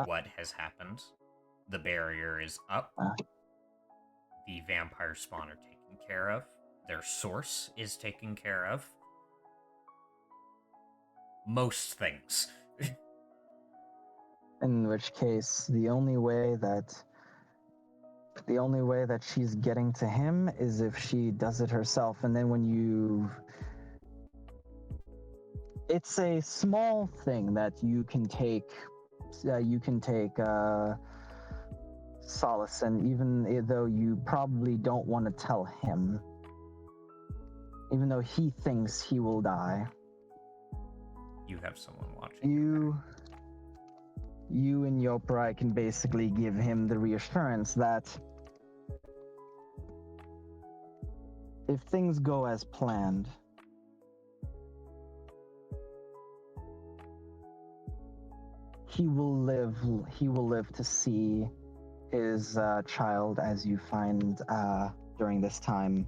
D: what has happened. The barrier is up. The vampire spawn are taken care of. Their source is taken care of. Most things.
A: In which case, the only way that she's getting to him is if she does it herself. And then it's a small thing that you can take solace in, even though you probably don't want to tell him, even though he thinks he will die.
D: You have someone watching.
A: You and Yoprai can basically give him the reassurance that if things go as planned, he will live to see his child. As you find during this time,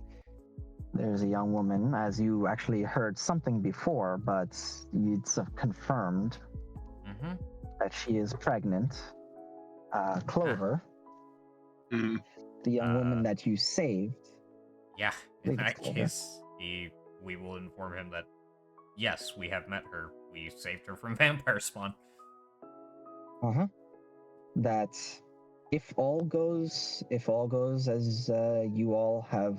A: there's a young woman, as you actually heard something before, but it's confirmed that she is pregnant. Clover, the young woman that you saved.
D: Yeah, in that case, we will inform him that, yes, we have met her. We saved her from vampire spawn.
A: That if all goes as you all have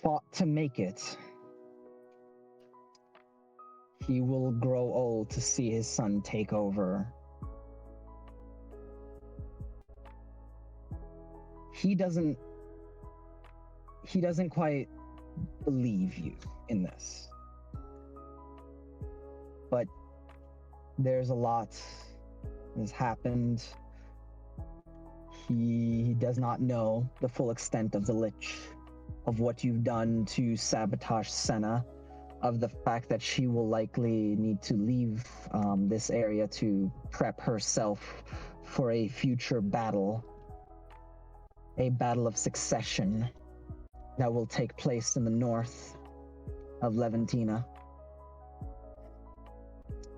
A: fought to make it, he will grow old to see his son take over. He doesn't quite believe you in this. But there's a lot that has happened. He does not know the full extent of the Lich, of what you've done to sabotage Senna, of the fact that she will likely need to leave this area to prep herself for a future battle, a battle of succession that will take place in the north of Leventina.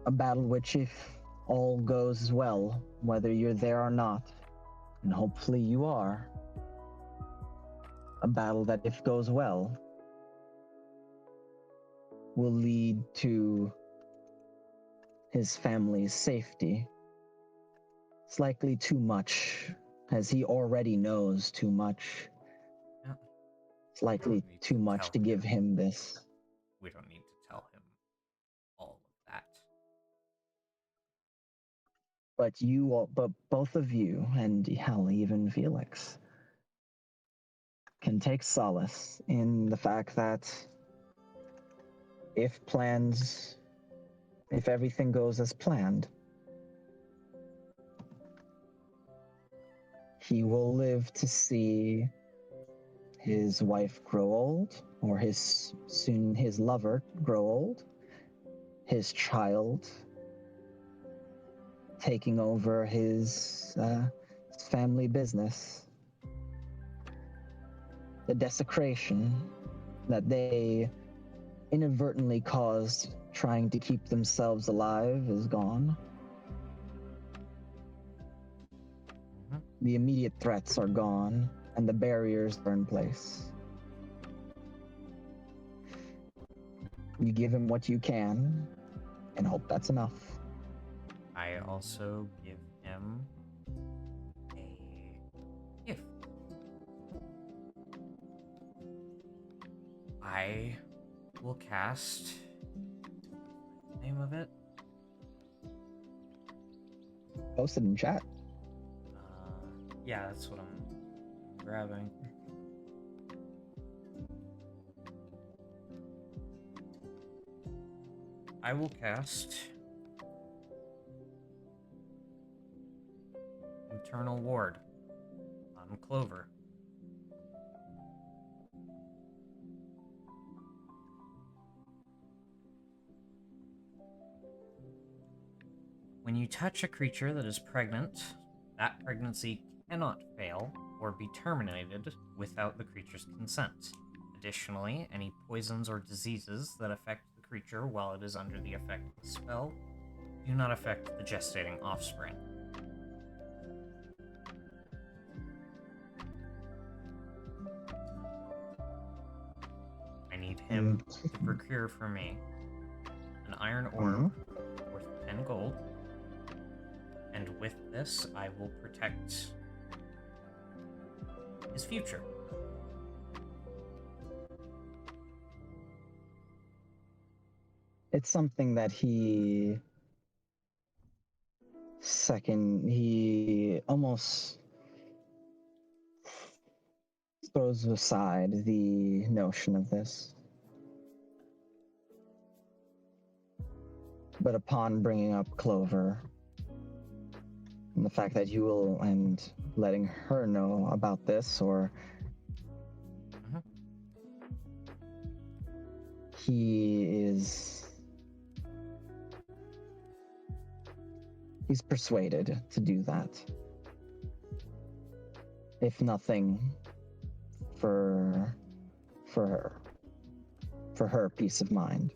A: A battle which, if all goes well, whether you're there or not, and hopefully you are, a battle that, if goes well, will lead to his family's safety. It's likely too much, as he already knows too much.
D: Yeah.
A: It's likely
D: Need
A: too
D: to
A: much
D: tell
A: to give
D: him.
A: him this.
D: We don't need to tell him all of that.
A: But you all, but both of you, and hell, even Felix, can take solace in the fact that if everything goes as planned, he will live to see his wife grow old, or his lover grow old, his child taking over his family business. The desecration that they inadvertently caused trying to keep themselves alive is gone. The immediate threats are gone, and the barriers are in place. You give him what you can, and hope that's enough.
D: I also give him a gift. I will cast the name of it.
A: Post it in chat.
D: Yeah, that's what I'm grabbing. I will cast Eternal Ward on Clover. When you touch a creature that is pregnant, that pregnancy cannot fail or be terminated without the creature's consent. Additionally, any poisons or diseases that affect the creature while it is under the effect of the spell do not affect the gestating offspring. I need him to procure for me an iron orb worth 10 gold, and with this, I will protect his future.
A: It's something that he almost throws aside the notion of this. But upon bringing up Clover, and the fact that you will, and letting her know about this, or he's persuaded to do that. If nothing, for her peace of mind.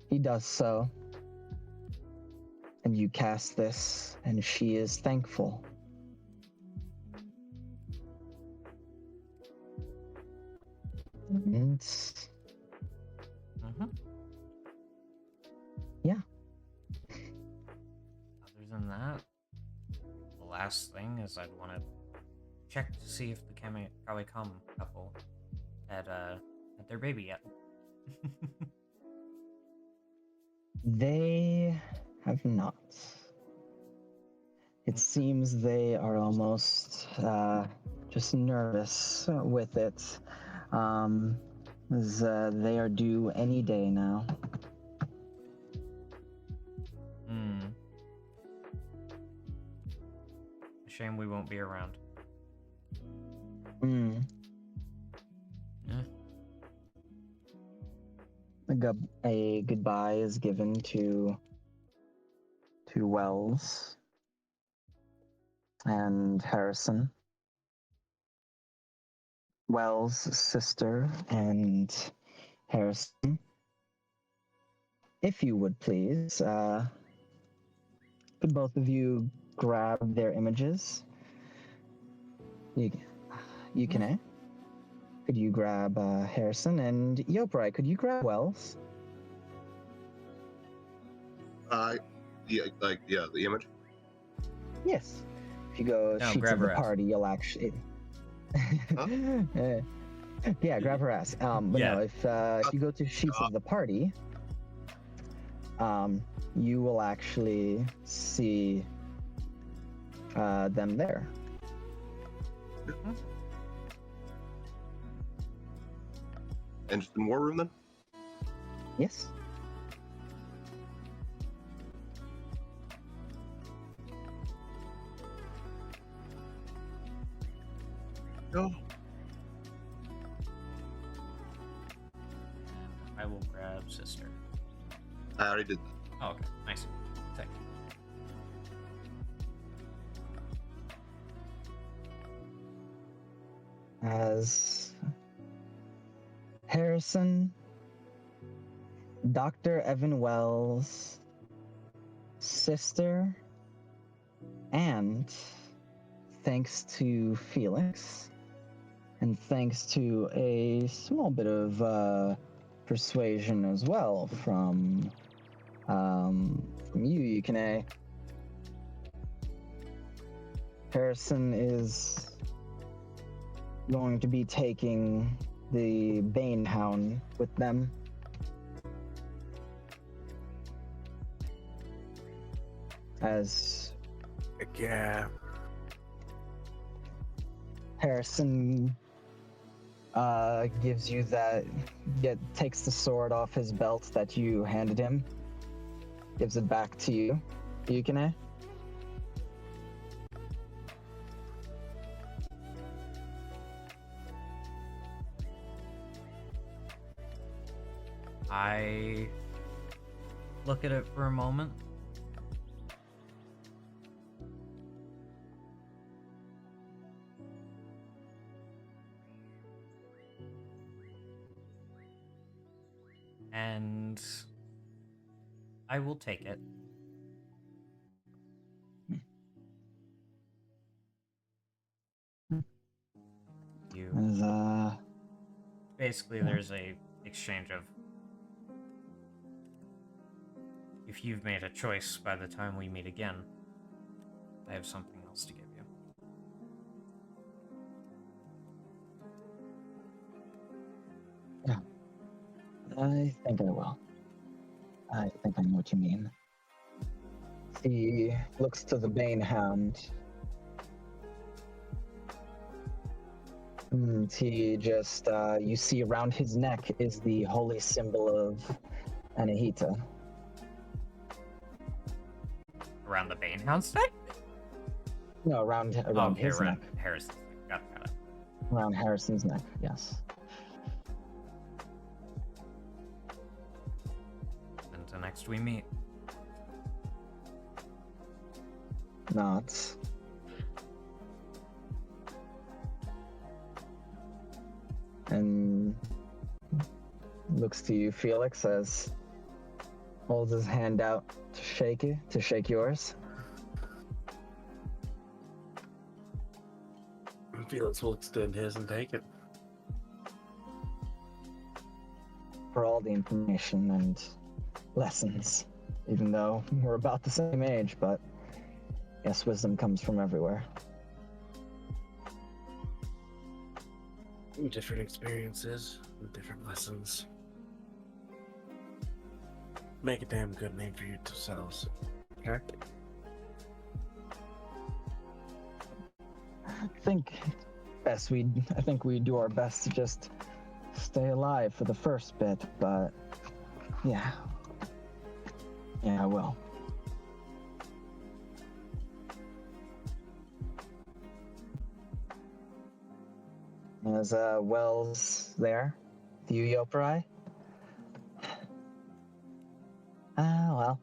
A: He does so, and you cast this, and she is thankful. And yeah.
D: Other than that, the last thing is I'd want to check to see if the Kawakam couple had their baby yet.
A: They have not. It seems they are almost just nervous with it, as they are due any day now.
D: Shame we won't be around. Yeah.
A: A goodbye is given to Wells and Harrison. Wells' sister and Harrison. If you would please, could both of you grab their images? You can, eh? Could you grab Harrison, and Yoprai, could you grab Wells?
B: Yeah, the image.
A: Yes. If you go
D: No,
A: sheets
D: grab
A: of the
D: her ass.
A: party, you'll actually. Yeah, grab her ass. But
D: Yeah.
A: no, if you go to sheets of the party, you will actually see them there.
B: And just in War Room then?
A: Yes.
B: No.
D: I will grab sister.
B: I already did that.
D: Oh, okay. Nice. Thank you.
A: As Harrison, Dr. Evan Wells' sister, and thanks to Felix, and thanks to a small bit of persuasion as well from you, Yukine, Harrison is going to be taking the Banehound with them. As
F: Yeah.
A: Harrison gives you takes the sword off his belt that you handed him, gives it back to you, Yukine.
D: I look at it for a moment. And I will take it. You
A: As
D: basically there's a exchange of, if you've made a choice by the time we meet again, I have something else to give you.
A: I think I will. I think I know what you mean. He looks to the Banehound. And he just, you see around his neck is the holy symbol of Anahita.
D: Around the Banehound's neck?
A: No, around
D: Okay,
A: his
D: around
A: neck.
D: Harrison's neck. Got it.
A: Around Harrison's neck, yes.
D: Until next we meet.
A: Not. And looks to you, Felix, as holds his hand out to shake yours.
E: Felix will extend his and take it.
A: For all the information and lessons, even though we're about the same age, but yes, wisdom comes from everywhere.
F: Different experiences with different lessons. Make a damn good name for yourselves. Okay?
A: I think we do our best to just stay alive for the first bit, but yeah, I will. Is Wells there? Do you, Yoperai? Well.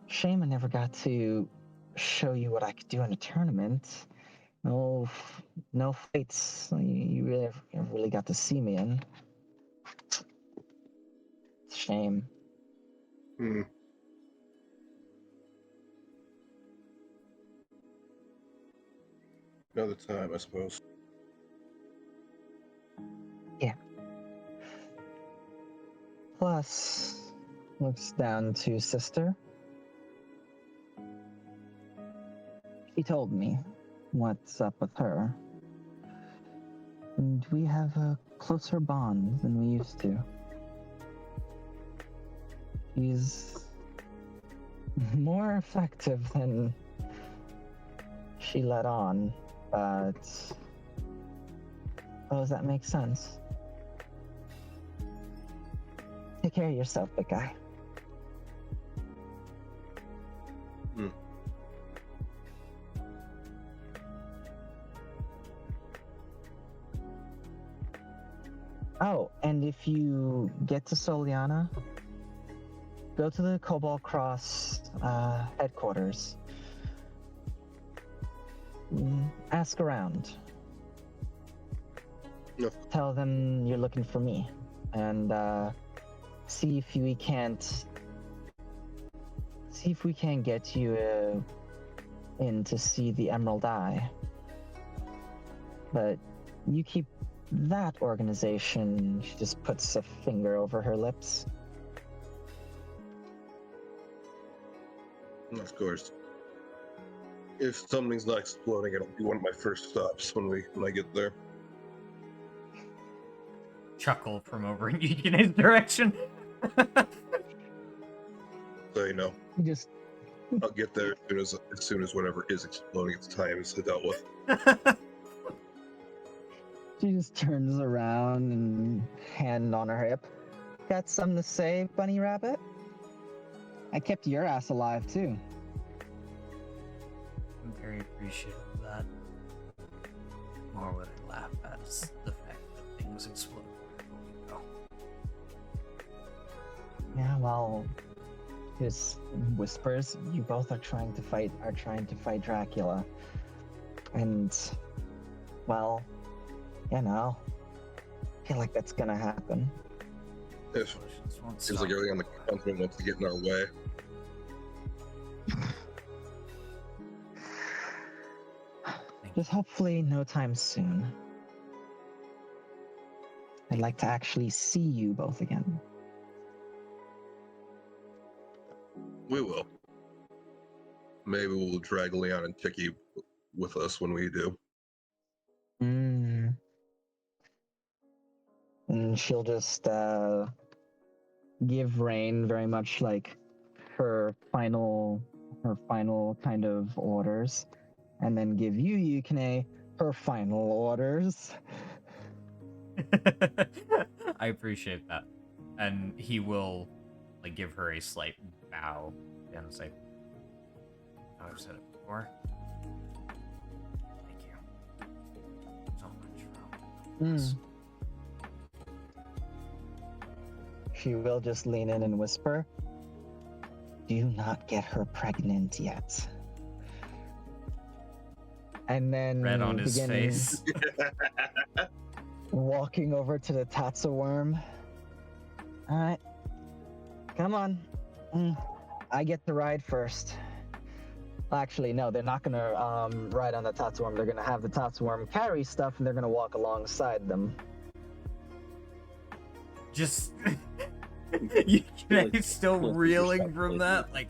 A: Shame I never got to show you what I could do in a tournament. No fights you really got to see me in. It's a shame.
B: Another time, I suppose.
A: Yeah. Plus, looks down to sister. She told me what's up with her. And we have a closer bond than we used to. She's more effective than she let on, but does that make sense? Take care of yourself, big guy. Oh, and if you get to Soliana, go to the Cobalt Cross headquarters. Ask around.
B: Yep.
A: Tell them you're looking for me, and see if we can't get you in to see the Emerald Eye. But you keep that organization. She just puts a finger over her lips.
B: Of course. If something's not exploding, it'll be one of my first stops when I get there.
D: Chuckle from over in Yukine's direction.
B: So you know,
A: You just
B: I'll get there as soon as whatever is exploding at the time is dealt with.
A: She just turns around and hand on her hip. Got something to say, Bunny Rabbit? I kept your ass alive too.
D: I'm very appreciative of that. More would I laugh at is the fact that things explode. Oh.
A: Yeah, well, just whispers. You both are trying to fight Dracula, and well, you know, I feel like that's gonna happen.
B: If
D: Explosions won't
B: seems
D: stop.
B: like everything on the continent wants to get in our way.
A: Just hopefully no time soon. I'd like to actually see you both again.
B: We will. Maybe we'll drag Leon and Tiki with us when we do.
A: And she'll just give Rain very much like her final kind of orders, and then give you, Yukine, her final orders.
D: I appreciate that. And he will like give her a slight bow and say, oh, I've said it before. Thank you so much for all this.
A: She will just lean in and whisper, do not get her pregnant yet. And then
D: Red on his
A: begin
D: face.
A: walking over to the Tatsa worm. All right, come on. I get to ride first. Actually, no, they're not gonna ride on the Tatsa worm. They're gonna have the Tatsa worm carry stuff, and they're gonna walk alongside them.
D: Just Yukine's still reeling from that, like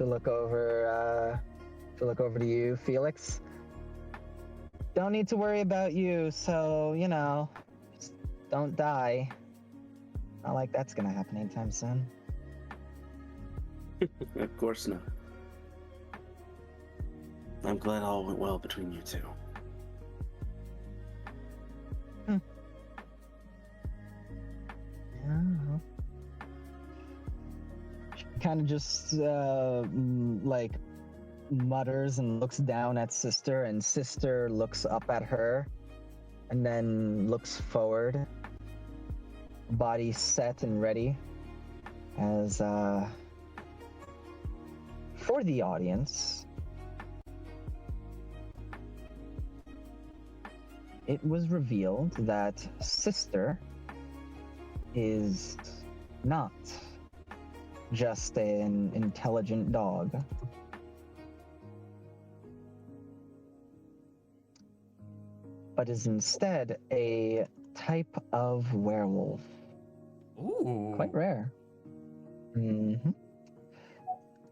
A: She'll look over to you, Felix. Don't need to worry about you, so, you know, just don't die. Not like that's gonna happen anytime soon.
E: Of course not. I'm glad all went well between you two.
A: Yeah. She kind of just, like, mutters and looks down at Sister, and Sister looks up at her, and then looks forward. Body set and ready. As, for the audience, it was revealed that Sister is not just an intelligent dog. But is instead a type of werewolf.
D: Ooh.
A: Quite rare. Mm-hmm.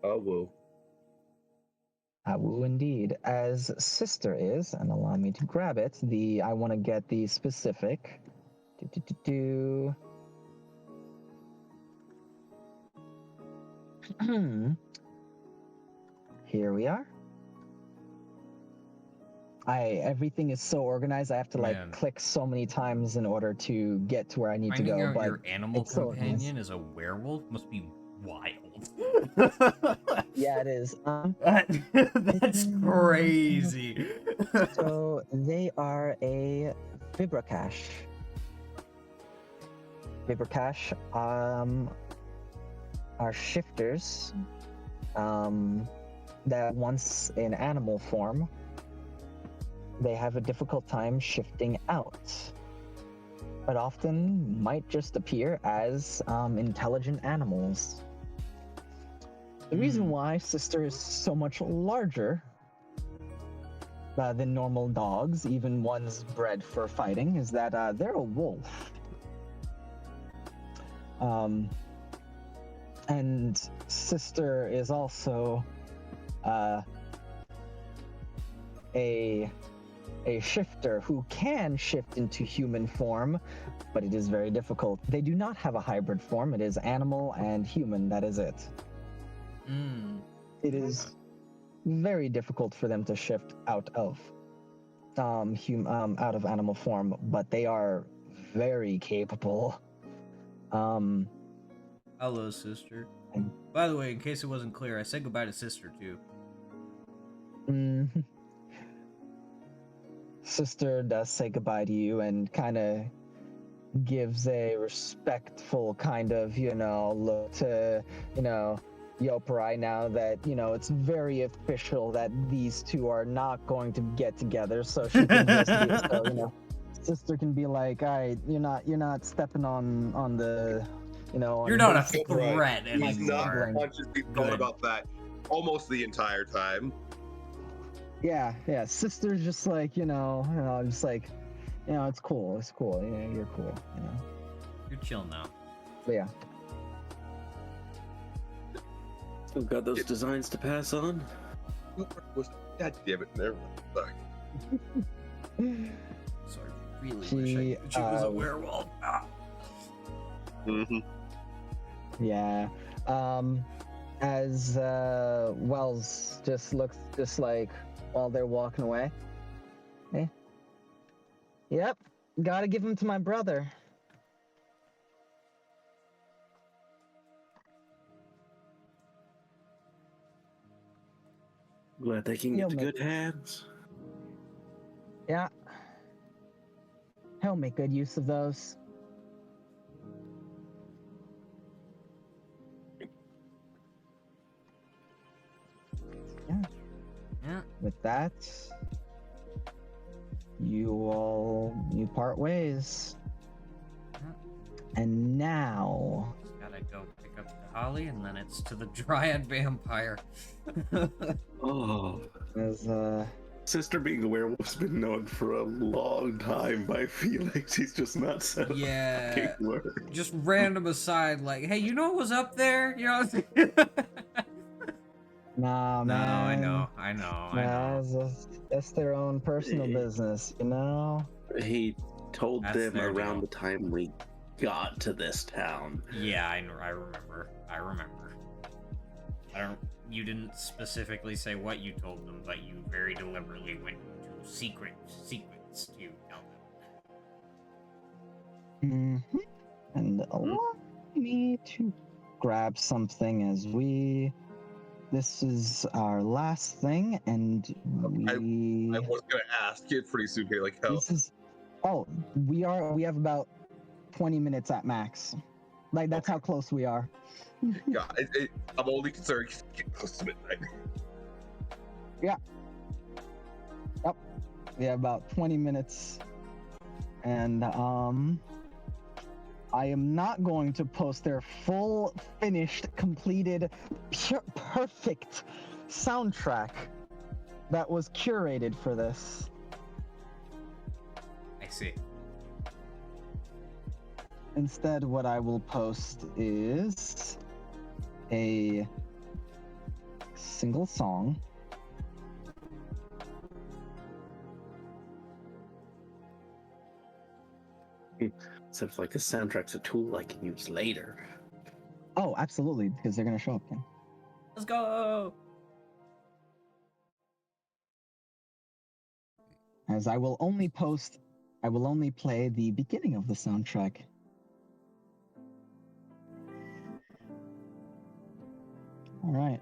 B: Oh, whoa.
A: Woo indeed. As Sister is, and allow me to grab it, I want to get the specific. Here we are. Everything is so organized. I have to
D: Man.
A: click so many times in order to get to where I need
D: Finding
A: to go.
D: out
A: But
D: your animal
A: it's so organized.
D: companion is a werewolf must be wild.
A: Yeah, it is.
D: That's crazy.
A: So they are a Vibracash. Vibracash are shifters that once in animal form, they have a difficult time shifting out, but often might just appear as intelligent animals. The reason why Sister is so much larger than normal dogs, even ones bred for fighting, is that they're a wolf. And Sister is also a shifter who can shift into human form, but it is very difficult. They do not have a hybrid form. It is animal and human. That is it. It is very difficult for them to shift out of out of animal form, but they are very capable.
D: Hello, Sister. By the way, in case it wasn't clear, I said goodbye to Sister too.
A: Sister does say goodbye to you and kind of gives a respectful kind of, look to, Yoparai now that, it's very official that these two are not going to get together, so she can just Sister can be like, all right, you're not stepping on the,
D: You're not a
A: basic-
D: threat
B: He's not
D: anymore.
B: conscious. He's thought
D: Good.
B: about that almost the entire time.
A: Yeah, Sister's just like, just like, it's cool, you're cool,
D: You're chill now.
A: But yeah.
E: We've got those designs to pass on.
B: God damn it! Never mind. Sorry.
D: So I really
A: She,
D: wish she was a werewolf. Ah.
B: Mm-hmm.
A: Yeah. As Wells just looks just like while they're walking away. Hey. Yep. Gotta give him to my brother.
E: Glad they can
A: He'll
E: get to
A: make
E: good hands.
A: Yeah. He'll make good use of those.
D: Yeah.
A: With that, you part ways.
D: Yeah.
A: And now,
D: Gotta go pick up the holly, and then it's to the dryad vampire.
E: Oh,
A: as
E: Sister being a werewolf's been known for a long time by Felix. He's just not said
D: Yeah.
E: a fucking word.
D: Just random aside, like, hey, you know what was up there? You know.
A: Nah,
D: No, I
A: man.
D: know.
A: Nah, that's their own personal
E: Eh.
A: business, you know?
E: He told
D: That's
E: them
D: their
E: around
D: deal.
E: the time we got to this town.
D: Yeah, I remember. I remember. You didn't specifically say what you told them, but you very deliberately went to secrets to tell them.
A: And allow me to grab something as this is our last thing, and we.
C: I was gonna ask it pretty soon here, like how.
A: This is. Oh, we have about 20 minutes at max. Like, that's how close we are.
C: God, I'm only concerned because it's getting close to midnight.
A: Yep. We have about 20 minutes. And, I am not going to post their full, finished, completed, perfect soundtrack that was curated for this.
D: I see.
A: Instead, what I will post is a single song.
E: Seems like the soundtrack's a tool I can use later.
A: Oh, absolutely, because they're gonna show up again.
D: Let's go.
A: As I will only play the beginning of the soundtrack. All right.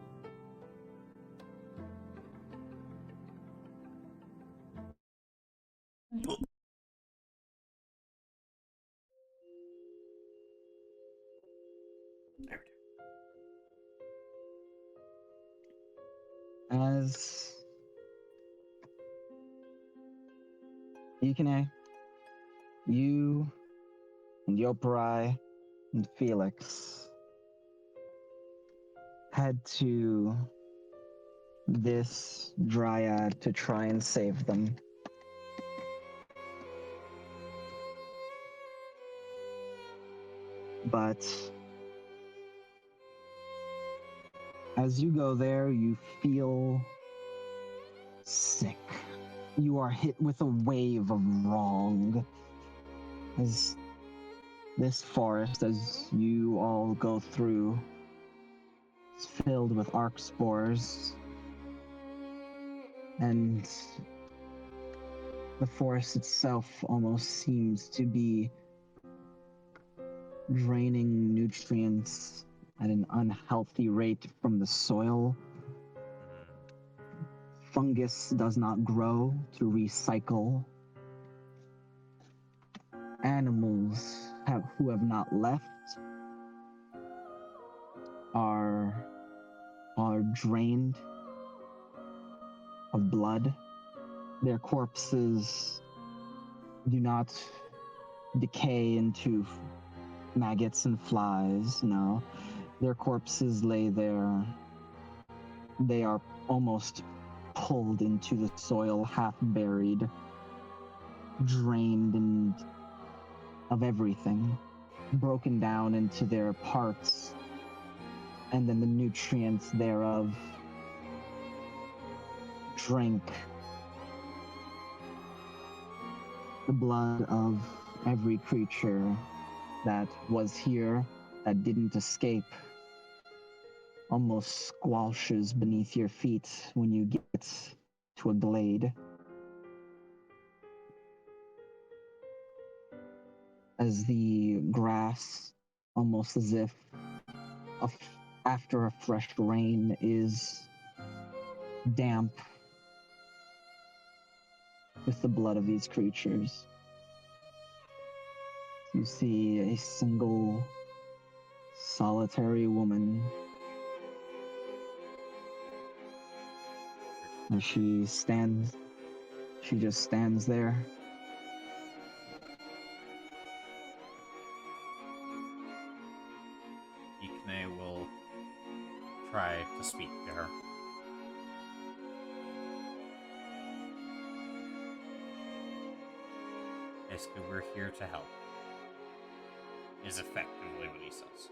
A: As Ikane, you and Yoparai and Felix head to this dryad to try and save them. But as you go there, you feel sick. You are hit with a wave of wrong. As this forest, as you all go through, is filled with arc spores. And the forest itself almost seems to be draining nutrients at an unhealthy rate from the soil. Fungus does not grow to recycle. Animals who have not left are drained of blood. Their corpses do not decay into maggots and flies, no. Their corpses lay there. They are almost pulled into the soil, half buried, drained and of everything, broken down into their parts, and then the nutrients thereof drink the blood of every creature that was here, that didn't escape, almost squashes beneath your feet when you get to a glade. As the grass, almost as if after a fresh rain, is damp with the blood of these creatures. You see a single, solitary woman as she just stands there.
D: Ikane will try to speak to her. Basically, we're here to help. Is effectively what he says.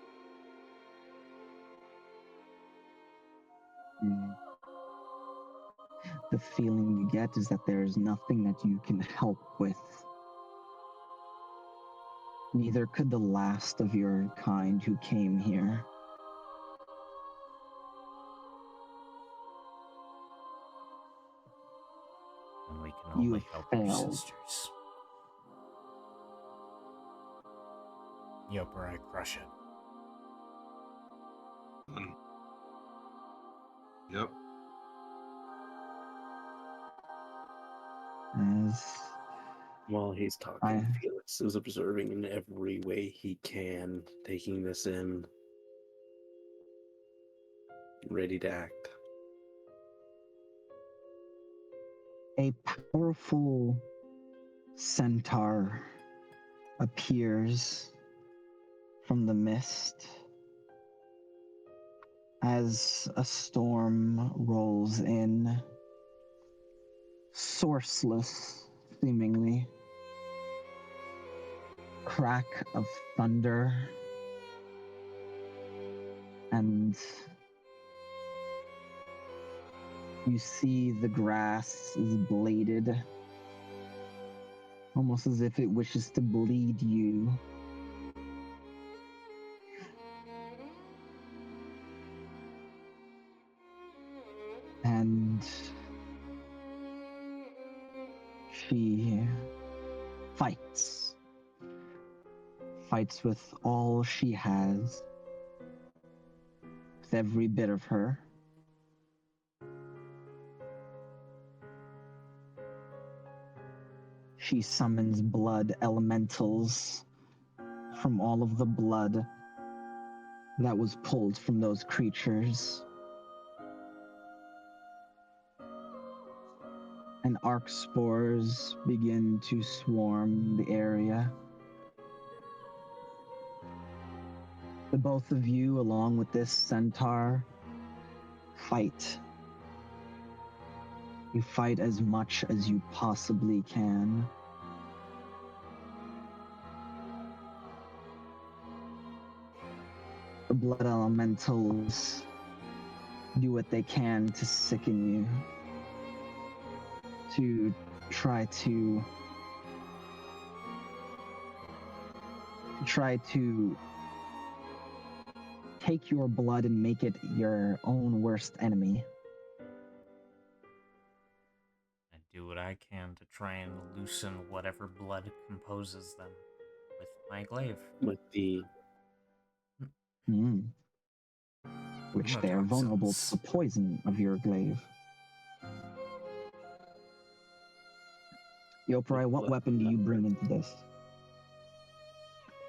A: the feeling you get is that there's nothing that you can help with. Neither could the last of your kind who came here.
D: And we can
A: You
D: only
A: have
D: help your
A: failed.
D: sisters. Yep, or I crush it.
B: Yep.
A: As
E: While he's talking, Felix is observing in every way he can, taking this in, ready to act.
A: a powerful centaur appears from the mist as a storm rolls in, sourceless, seemingly. Crack of thunder, and you see the grass is bladed, almost as if it wishes to bleed you. And she fights with all she has, with every bit of her. She summons blood elementals from all of the blood that was pulled from those creatures. And arc spores begin to swarm the area. The both of you, along with this centaur, fight. You fight as much as you possibly can. The blood elementals do what they can to sicken you, to try to take your blood and make it your own worst enemy.
D: I do what I can to try and loosen whatever blood composes them with my glaive.
E: With the
A: Which they are vulnerable to the poison of your glaive. Yoprai, what weapon do you bring into this?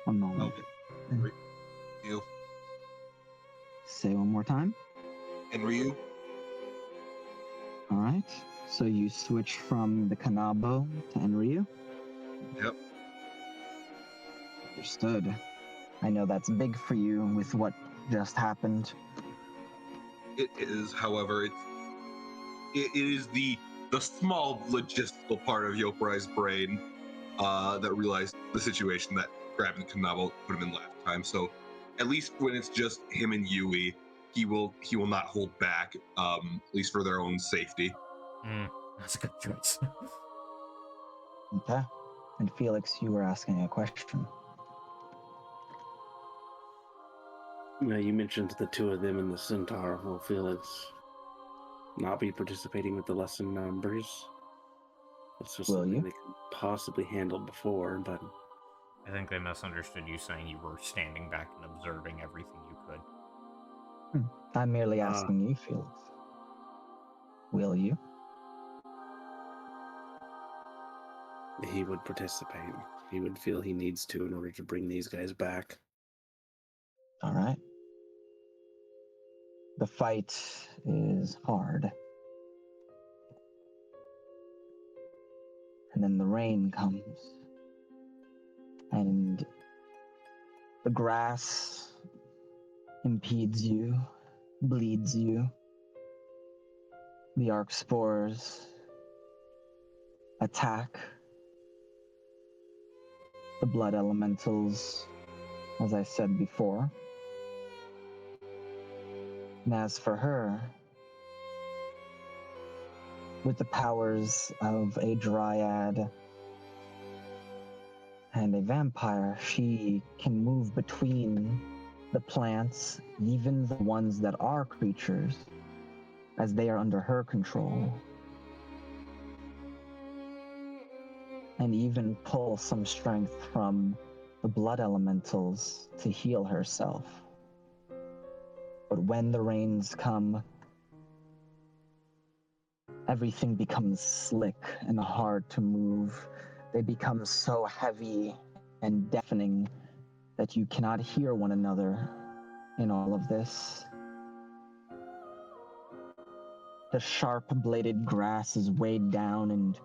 A: One moment.
B: You
A: Say one more time.
B: and Ryu.
A: All right. So you switch from the Kanabo to Enryu?
B: Yep.
A: Understood. I know that's big for you with what just happened.
C: It is, however, it is the small logistical part of Yoprai's brain that realized the situation that grabbing Kanabo put him in last time. So at least when it's just him and Yui, he will not hold back, at least for their own safety.
D: That's a good choice.
A: Okay. And Felix, you were asking a question.
E: you mentioned the two of them and the centaur. Will Felix not be participating with the lesson numbers? It's just
A: Will
E: something
A: you?
E: they could possibly handle before, but
D: I think they misunderstood you saying you were standing back and observing everything you could.
A: I'm merely asking you, Felix. Will you?
E: he would participate. He would feel he needs to in order to bring these guys back.
A: All right. The fight is hard. And then the rain comes. And the grass impedes you, bleeds you. The arc spores attack. The blood elementals, as I said before. And as for her, with the powers of a dryad and a vampire, she can move between the plants, even the ones that are creatures, as they are under her control. And even pull some strength from the blood elementals to heal herself. But when the rains come, everything becomes slick and hard to move. They become so heavy and deafening that you cannot hear one another in all of this. The sharp-bladed grass is weighed down and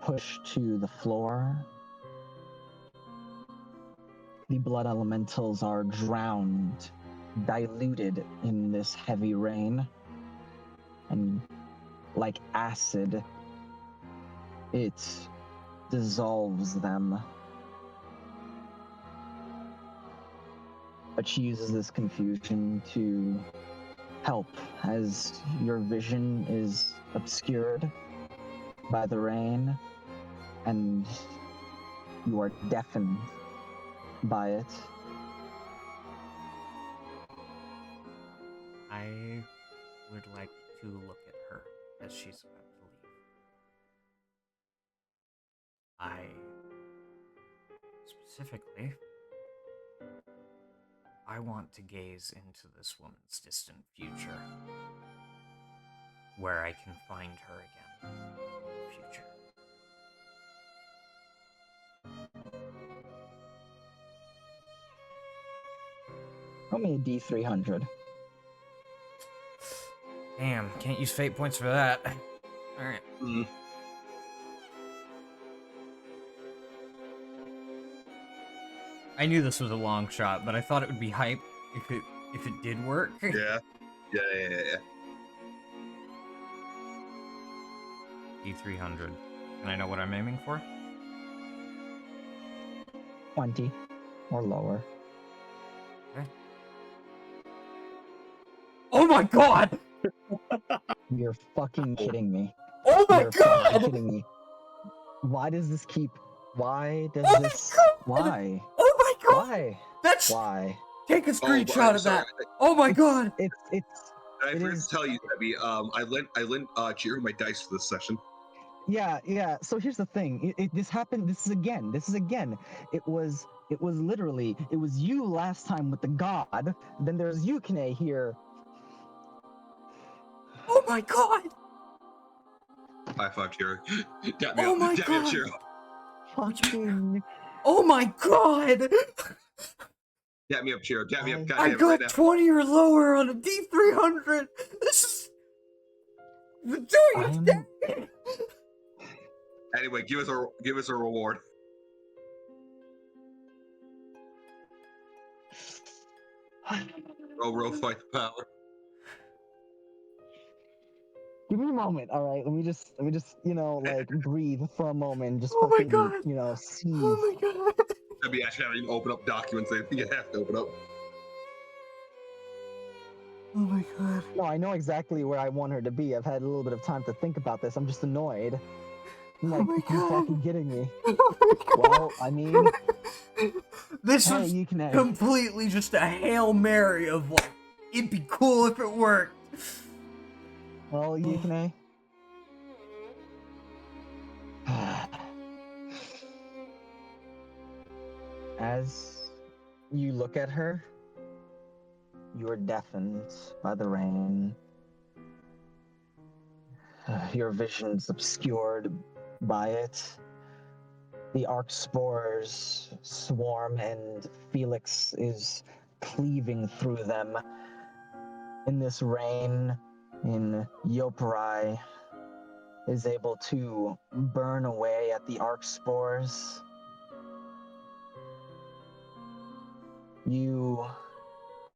A: pushed to the floor. The blood elementals are drowned, diluted in this heavy rain, and like acid, it dissolves them. But she uses this confusion to help, as your vision is obscured by the rain, and you are deafened by it.
D: I would like to look at her as she's about to leave. Specifically, I want to gaze into this woman's distant future, where I can find her again in the future.
A: Roll me a D300.
D: Damn, can't use fate points for that. Alright. I knew this was a long shot, but I thought it would be hype if it did work.
C: Yeah.
D: D300. And I know what I'm aiming for?
A: 20 or lower.
D: Okay. Oh my god!
A: You're fucking kidding me.
D: Oh my
A: You're fucking
D: god!
A: kidding me. Why does this keep... Why does
D: Oh my
A: this...
D: god!
A: Why?
D: Oh my god!
A: Why?
D: That's...
A: Why?
D: Take a screenshot of that! Oh my god!
A: It's
C: I
A: It
C: forgot
A: is-
C: to tell you, Debbie. I lent Jiro my dice for this session.
A: yeah. So here's the thing. This happened. This is again. It was literally. It was you last time with the god. Then there's Yukine here.
D: Oh my god!
C: High five, Jiro. Dap me
D: Oh
C: up.
D: my
C: Dap me up,
D: God.
C: Jiro.
A: Fucking.
D: Oh my god!
C: Dap me up, Jiro. Dap me up.
A: I
C: God
D: I
C: damn it, right
D: got
C: now.
D: 20 or lower on a D300! This is... We're doing it!
C: Anyway, give us a reward. Roll, fight the power.
A: Give me a moment, all right? Let me just, like breathe for a moment. Just
D: Oh my
A: fucking,
D: God.
A: seize.
D: Oh my god!
C: Debbie actually having to open up documents. They think you have to open up.
D: Oh my god.
A: No, I know exactly where I want her to be. I've had a little bit of time to think about this. I'm just annoyed. I'm
D: Oh
A: like,
D: my
A: you
D: God.
A: fucking kidding me?
D: Oh my god!
A: Well, I mean,
D: This
A: hey,
D: was
A: Yukine.
D: completely just a Hail Mary of like, it'd be cool if it worked.
A: Well, Yukine. As you look at her, you are deafened by the rain. Your vision's obscured by it. The arc spores swarm, and Felix is cleaving through them. In this rain, in Yoparai is able to burn away at the arc spores. You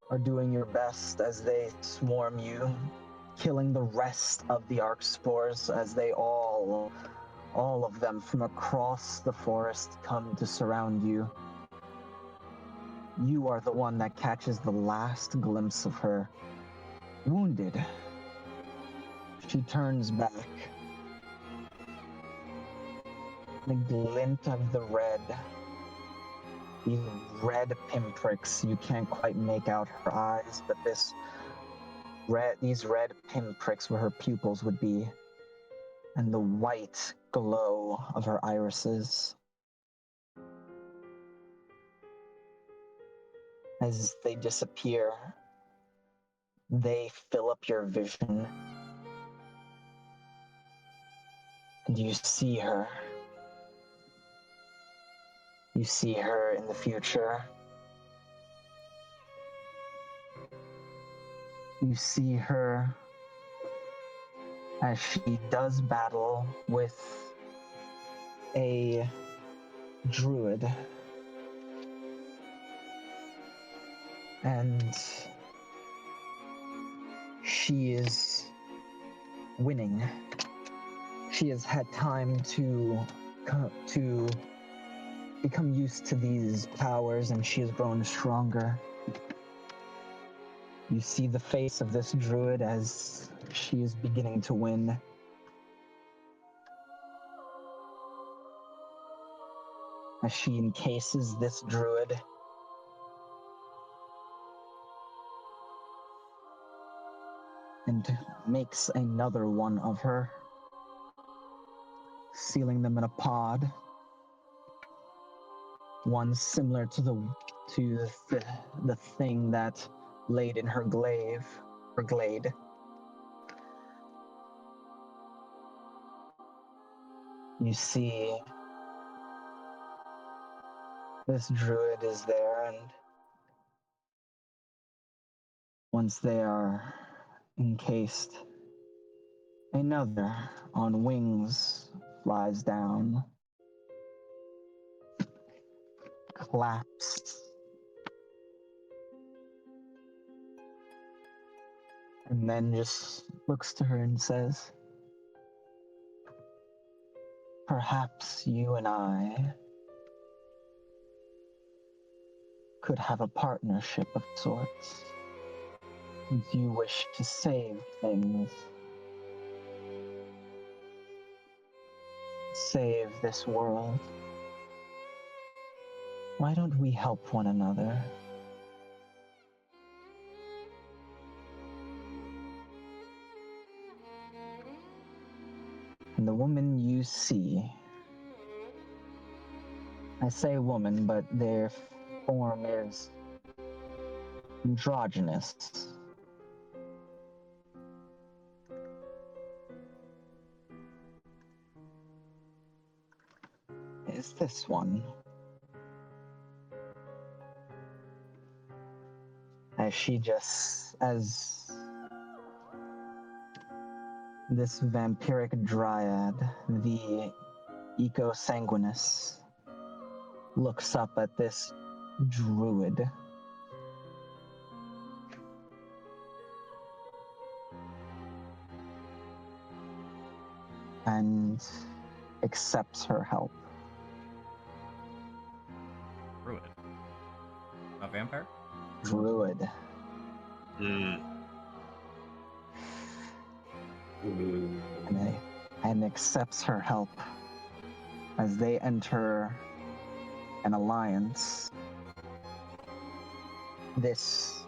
A: are doing your best as they swarm you, killing the rest of the arc spores as they all of them from across the forest come to surround you. You are the one that catches the last glimpse of her. Wounded. She turns back the glint of the red. These red pinpricks, you can't quite make out her eyes, but these red pinpricks where her pupils would be, and the white glow of her irises. As they disappear, they fill up your vision, and you see her. You see her in the future. You see her as she does battle with a druid. And she is winning. She has had time to become used to these powers, and she has grown stronger. You see the face of this druid as she is beginning to win. As she encases this druid. And makes another one of her, sealing them in a pod. One similar to the thing that laid in her glade. You see this druid is there, and once they are encased, another on wings flies down, collapsed, and then just looks to her and says, "Perhaps you and I could have a partnership of sorts, since you wish to save things. Save this world. Why don't we help one another?" And the woman you see, I say woman, but their form is androgynous. Is this one. As this vampiric dryad, the Eco-Sanguinus, looks up at this druid. And accepts her help.
D: Druid. A vampire?
A: Druid. And accepts her help as they enter an alliance. This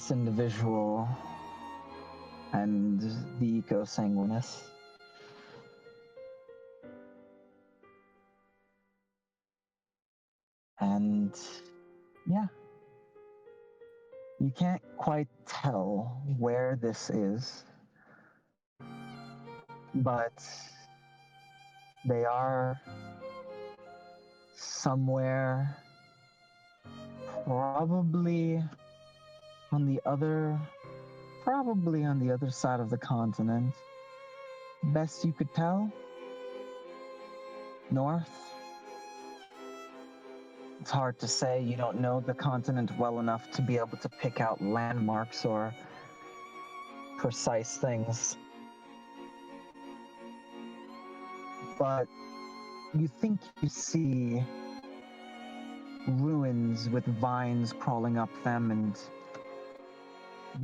A: individual and the Eco-Sanguinus. And yeah. You can't quite tell where this is, but they are somewhere probably on the other side of the continent. Best you could tell, north. It's hard to say. You don't know the continent well enough to be able to pick out landmarks or precise things. But you think you see ruins with vines crawling up them and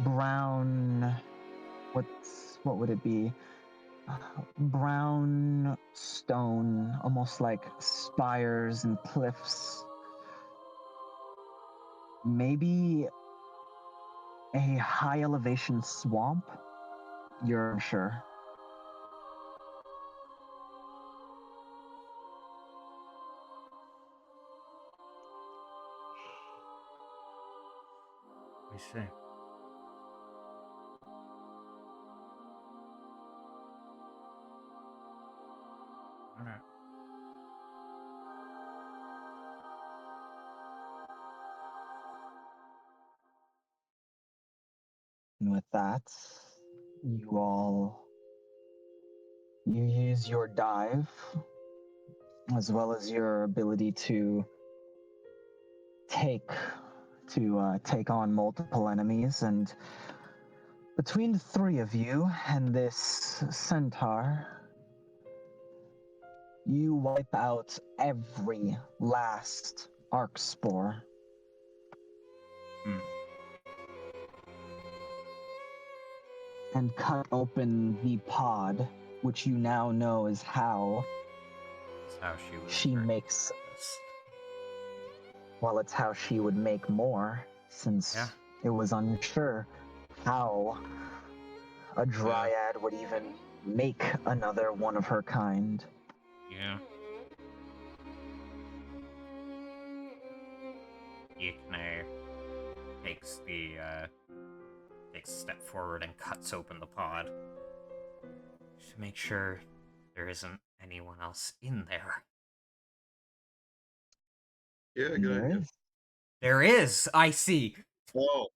A: brown, what would it be? brown stone, almost like spires and cliffs. Maybe a high elevation swamp? You're unsure.
D: We see. All right.
A: And with that, you use your dive as well as your ability to take take on multiple enemies, and between the three of you and this centaur, you wipe out every last arc spore. And cut open the pod, which you now know is how
D: That's how
A: she
D: very
A: makes.
D: nervous.
A: Well, it's how she would make more, since
D: Yeah.
A: it was unsure how a dryad would even make another one of her kind.
D: Yeah. Yukne takes a step forward and cuts open the pod to make sure there isn't anyone else in there.
B: Yeah,
A: And
B: good
A: there
B: idea.
A: is,
D: There is, I see.
B: Whoa.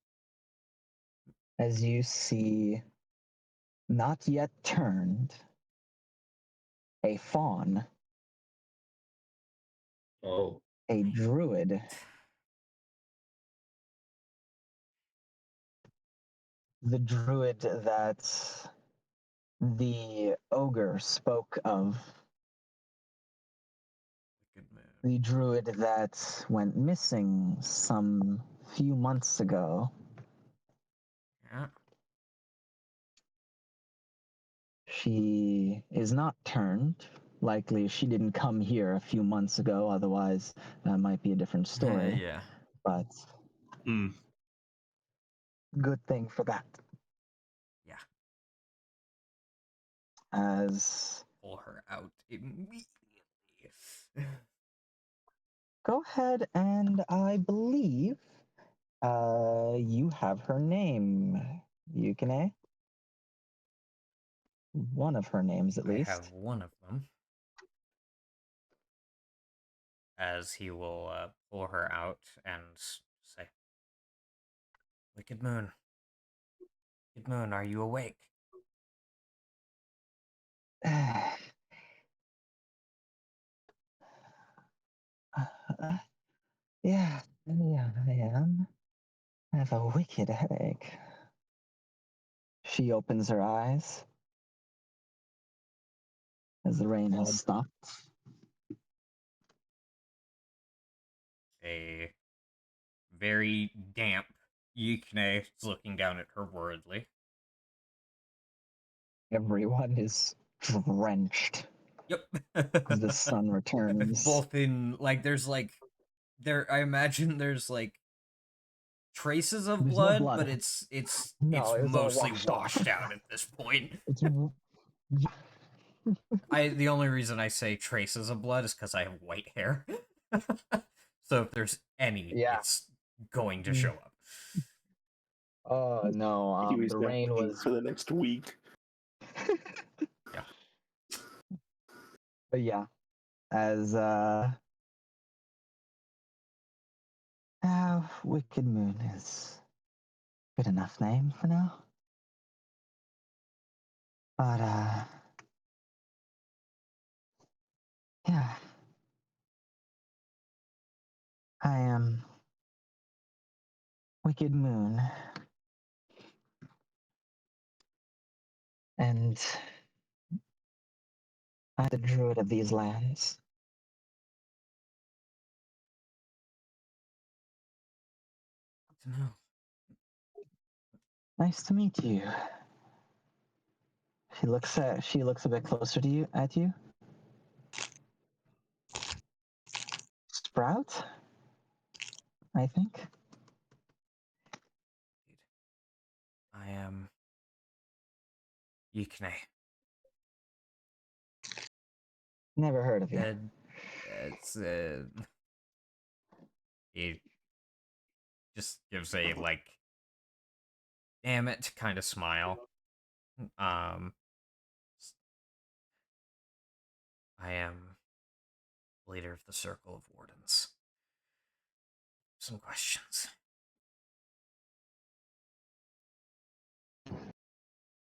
A: as you see, not yet turned, a faun,
B: Oh.
A: a druid, the druid that the ogre spoke of,
D: Good move.
A: the druid that went missing some few months ago.
D: Yeah.
A: She is not turned. Likely she didn't come here a few months ago, otherwise that might be a different story.
D: Yeah.
A: But
B: Hmm.
A: good thing for that.
D: Yeah.
A: As
D: Pull her out immediately.
A: go ahead, and I believe you have her name, Yukine. One of her names, at
D: I
A: least.
D: have one of them. As he will pull her out and say, Wicked Moon. Wicked Moon, are you awake?
A: Yeah, I am. I have a wicked headache. She opens her eyes as the rain has stopped.
D: A very damp Yukne is looking down at her worriedly.
A: Everyone is drenched
D: Yep.
A: as the sun returns.
D: Both in I imagine there's traces of
A: There's no
D: blood,
A: blood.
D: but it's
A: No, it was all
D: mostly
A: washed off.
D: washed out at this point.
A: It's
D: The only reason I say traces of blood is because I have white hair. So if there's any,
A: Yeah.
D: it's going to show up.
A: Oh no,
E: He was
A: the
E: got
A: rain
E: paint
A: was.
E: for the next week.
D: Yeah.
A: But yeah, as Wicked Moon is good enough name for now. But yeah, I am Wicked Moon, and I'm the druid of these lands.
D: Good to know.
A: Nice to meet you. She looks a bit closer to you at you. Sprout, I think.
D: I am Yikne.
A: Never heard of you.
D: It's he just gives a like damn it kind of smile. Um I am leader of the Circle of Wardens. Some questions.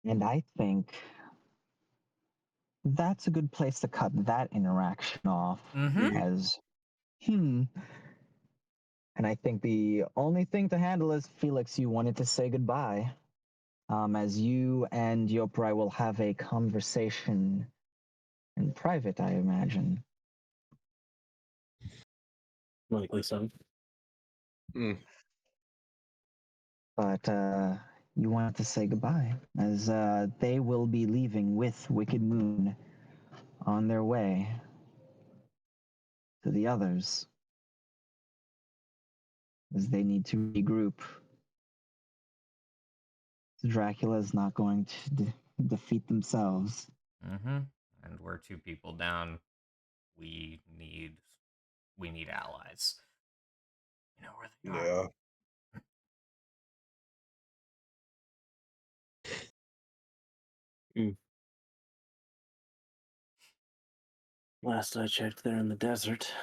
A: And I think that's a good place to cut that interaction off.
D: Mm-hmm.
A: As, and I think the only thing to handle is Felix, you wanted to say goodbye. As you and Yoprai will have a conversation in private, I imagine.
E: Likely so.
A: But you wanted to say goodbye, as they will be leaving with Wicked Moon on their way to the others, as they need to regroup. Dracula is not going to defeat themselves.
D: Mm-hmm. And we're 2 people down. We need allies. You know where they are.
B: Yeah.
E: Last I checked, they're in the desert.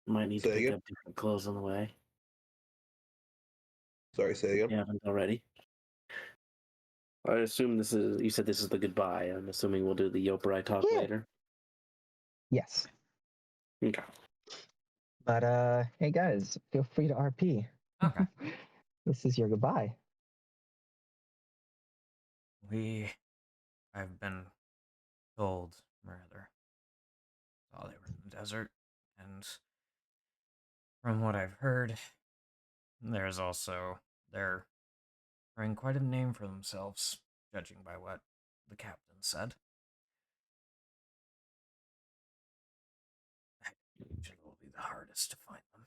E: Might need to
B: Say
E: pick
B: again?
E: up different clothes on the way.
B: Sorry, say again.
E: You haven't already. I assume this is. You said this is the goodbye. I'm assuming we'll do the Yoparai talk
A: Yeah.
E: later.
A: Yes.
E: Okay.
A: But hey guys, feel free to RP.
D: Okay.
A: This is your goodbye.
D: I've been told, rather, while they were in the desert, and from what I've heard, they're earning quite a name for themselves, judging by what the captain said. It will be the hardest to find them.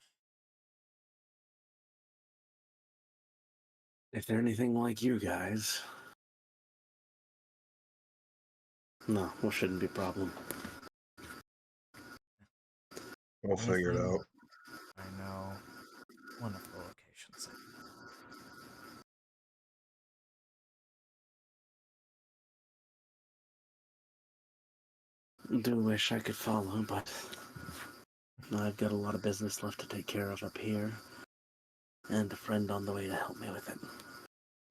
E: If they're anything like you guys, no, well, shouldn't be a problem.
B: We'll figure it out.
D: I know wonderful locations.
E: Do wish I could follow, but I've got a lot of business left to take care of up here, and a friend on the way to help me with it.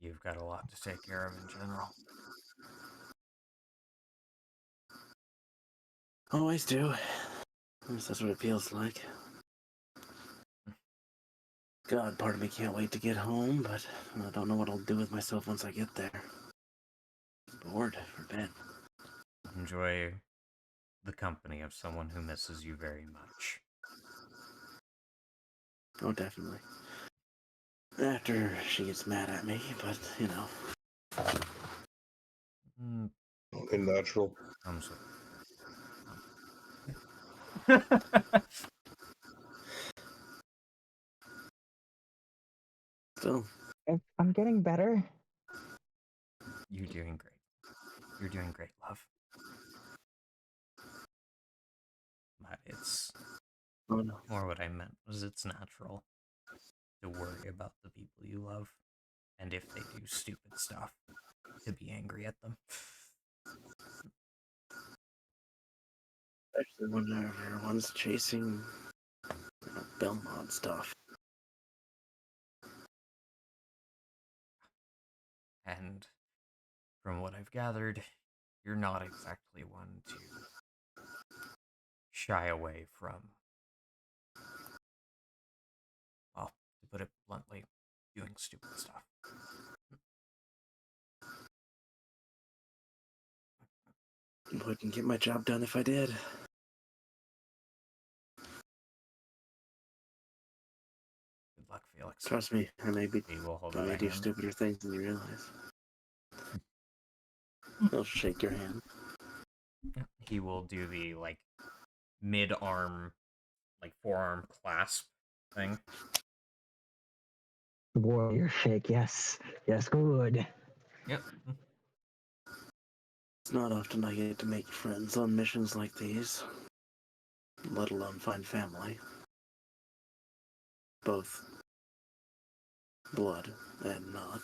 D: You've got a lot to take care of in general.
E: Always do. At least that's what it feels like. God, part of me can't wait to get home, but I don't know what I'll do with myself once I get there. Bored for bed.
D: Enjoy the company of someone who misses you very much.
E: Oh, definitely. After she gets mad at me, but, you know.
B: Unnatural.
D: I'm sorry.
E: Still.
A: I'm getting better.
D: You're doing great. You're doing great, love. But it's
E: Oh, no.
D: more what I meant was it's natural to worry about the people you love, and if they do stupid stuff, to be angry at them.
E: Especially when everyone's chasing Belmont stuff.
D: And from what I've gathered, you're not exactly one to shy away from, well, to put it bluntly, doing stupid stuff.
E: Wouldn't get my job done if I did.
D: Good luck, Felix.
E: Trust me, I may
D: We will hold
E: I
D: out
E: may
D: a
E: do
D: hand.
E: stupider things than you realize. He'll shake your hand.
D: He will do the like mid-arm, like forearm clasp thing.
A: Warrior shake, yes. Yes, good.
D: Yep.
E: It's not often I get to make friends on missions like these, let alone find family. Both blood and not.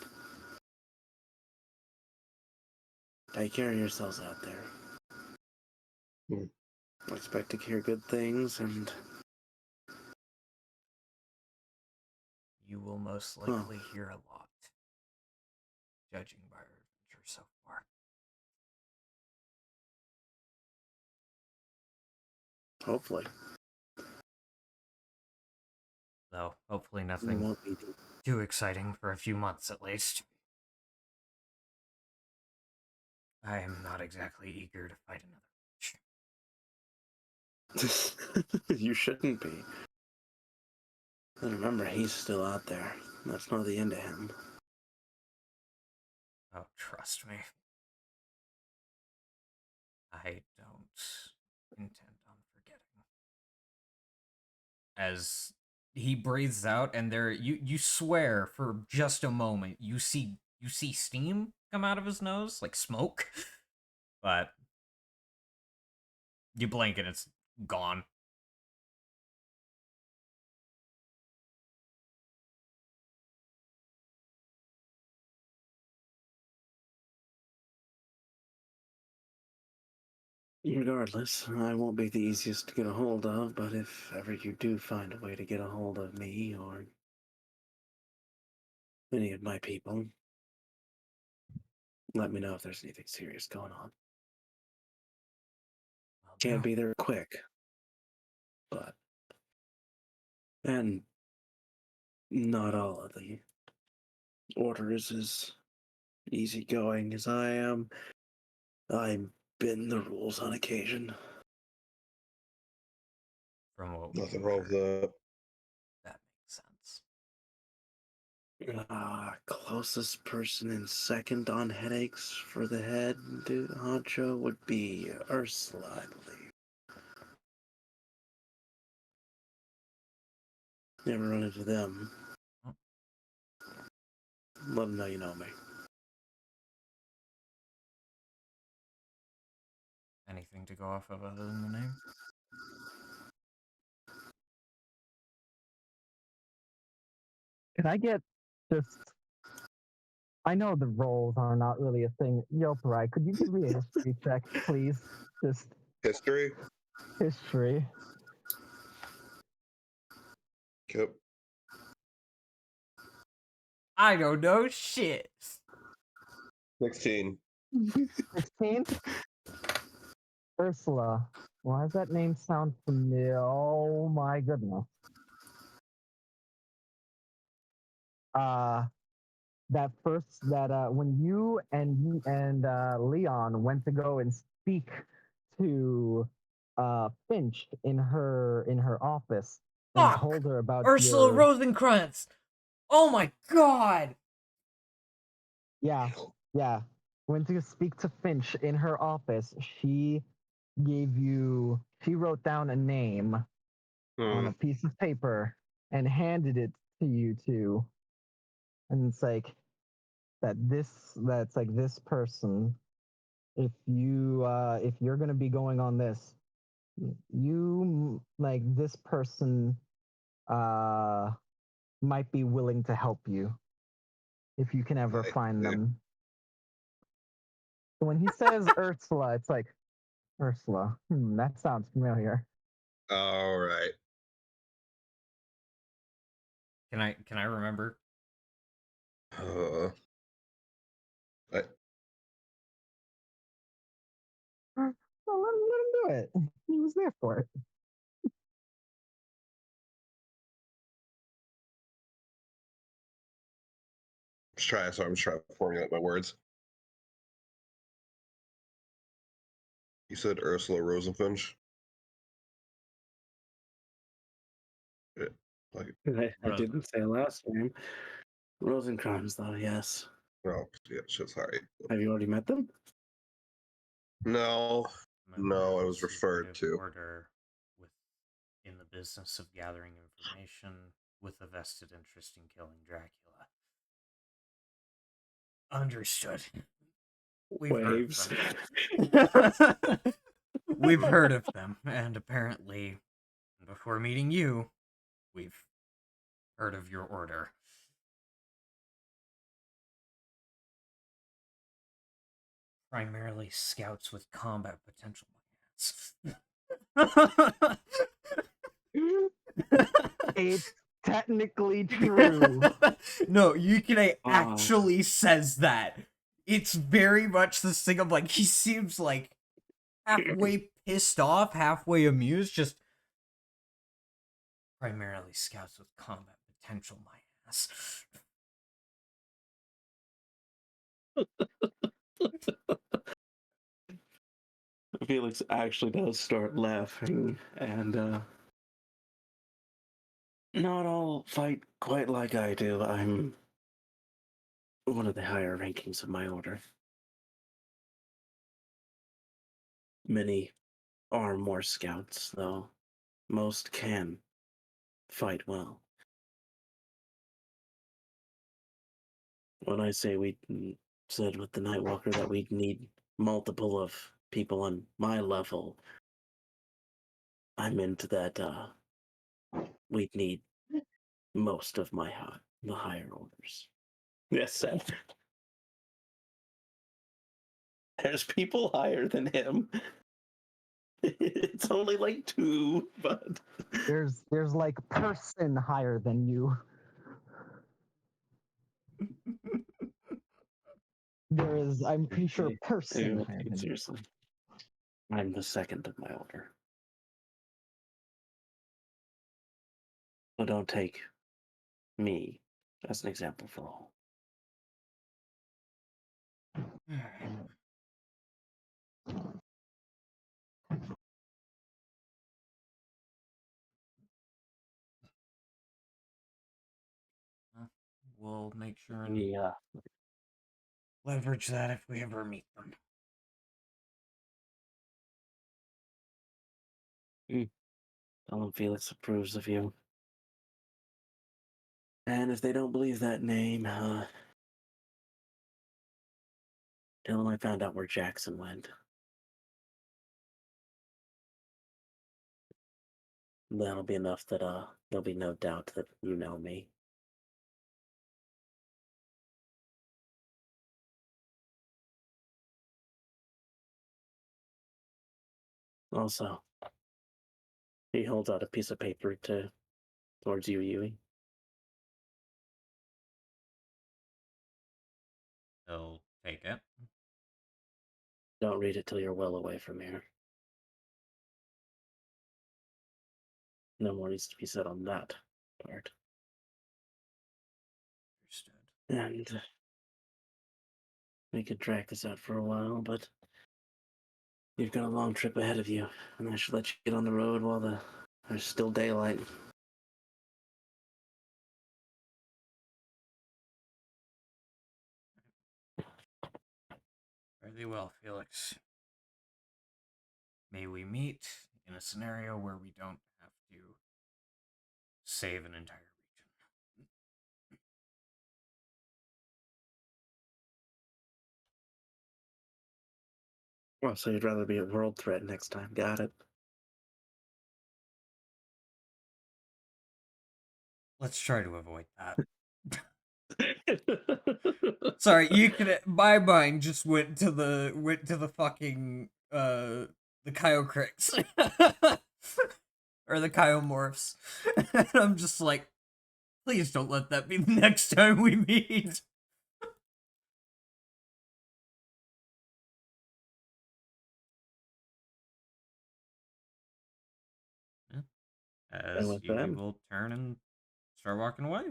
E: Take care of yourselves out there. I expect to hear good things, and
D: You will most likely hear a lot, judging by our adventure so far.
E: hopefully,
D: Though, hopefully
E: we
D: nothing
E: won't be
D: too exciting for a few months at least. I am not exactly eager to fight another witch.
E: You shouldn't be. And remember, he's still out there. That's not the end of him.
D: Oh, trust me. I don't intend on forgetting. As he breathes out, and there you swear for just a moment you see steam come out of his nose, like smoke, but you blink and it's gone.
E: Regardless, I won't be the easiest to get a hold of, but if ever you do find a way to get a hold of me or any of my people, let me know if there's anything serious going on. Can't be there quick, but. And not all of the orders as easygoing as I am. I bend the rules on occasion.
D: From what
B: Nothing wrong with that.
D: that makes sense.
E: Closest person in second on headaches for the head dude honcho would be Ursula, I believe. Never run into them. Let them know you know me.
D: Anything to go off of other than the name?
A: Can I get just? I know the roles are not really a thing. Yoparai, could you give me a history check, please? Just
B: History?
A: history.
B: Yep.
D: I don't know shit.
B: 16.
A: 16? Ursula. Why does that name sound familiar? Oh my goodness. When you and Leon went to go and speak to Finch in her office and
D: Fuck!
A: told her about
D: Ursula
A: your
D: Rosencrantz! Oh my god!
A: yeah. Went to speak to Finch in her office. She wrote down a name on a piece of paper and handed it to you two. And it's like that's like this person. If you're gonna be going on this, you like this person might be willing to help you if you can ever find them. So when he says Ursula, it's like Ursula. That sounds familiar.
B: All right.
D: Can I remember?
A: Well, let him do it. He was there for it.
B: I'm trying to formulate my words. You said Ursula Rosenfinch? Yeah. Like,
E: I didn't say last name. Rosencrantz, though, yes.
B: oh, yeah, shit, sorry.
E: Have you already met them?
B: No, No, I
D: Member of
B: was
D: the
B: referred
D: Secretive
B: to.
D: Order with in the business of gathering information with a vested interest in killing Dracula. Understood. We've
E: Waves.
D: heard of them. We've heard of them, and apparently, before meeting you, we've heard of your order. Primarily scouts with combat potential.
A: It's technically true.
D: No, Yukine actually says that. It's very much this thing of like, he seems like halfway pissed off, halfway amused, just primarily scouts with combat potential, my ass.
E: Felix actually does start laughing, and not all fight quite like I do. I'm one of the higher rankings of my order. Many are more scouts, though most can fight well. When I say we said with the Nightwalker that we'd need multiple of people on my level, I meant that we'd need most of the higher orders. Yes, sir. There's people higher than him. It's only like 2, but
A: There's like person higher than you. There is, I'm pretty sure, person higher than you.
E: seriously, I'm the second of my order. So don't take me as an example for all.
D: We'll make sure and
E: Yeah.
D: leverage that if we ever meet them.
E: Tell them Felix approves of you. And if they don't believe that name, tell them I found out where Jackson went. That'll be enough that there'll be no doubt that you know me. Also, he holds out a piece of paper towards you, Yui.
D: They'll take it.
E: Don't read it till you're well away from here. No more needs to be said on that part.
D: Understood.
E: And we could drag this out for a while, but you've got a long trip ahead of you, and I should let you get on the road while there's still daylight.
D: Very well, Felix. May we meet in a scenario where we don't have to save an entire region.
E: Well, so you'd rather be a world threat next time. Got it.
D: Let's try to avoid that. Sorry, you can. My mind just went to the fucking the Kyocrix or the Kyomorphs, and I'm just like, please don't let that be the next time we meet. As
E: with
D: you
E: them.
D: will turn and start walking away.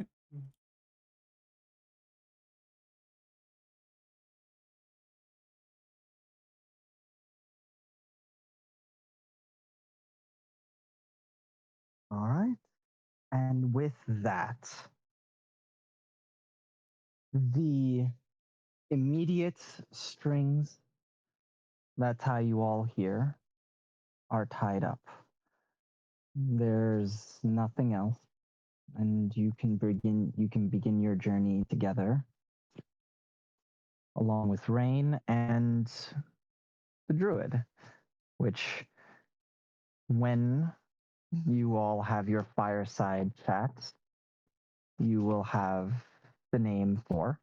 A: All right. And with that, the immediate strings That's how you all here are tied up. There's nothing else, and you can begin your journey together, along with Rain and the druid, which, when you all have your fireside chats, you will have the name for,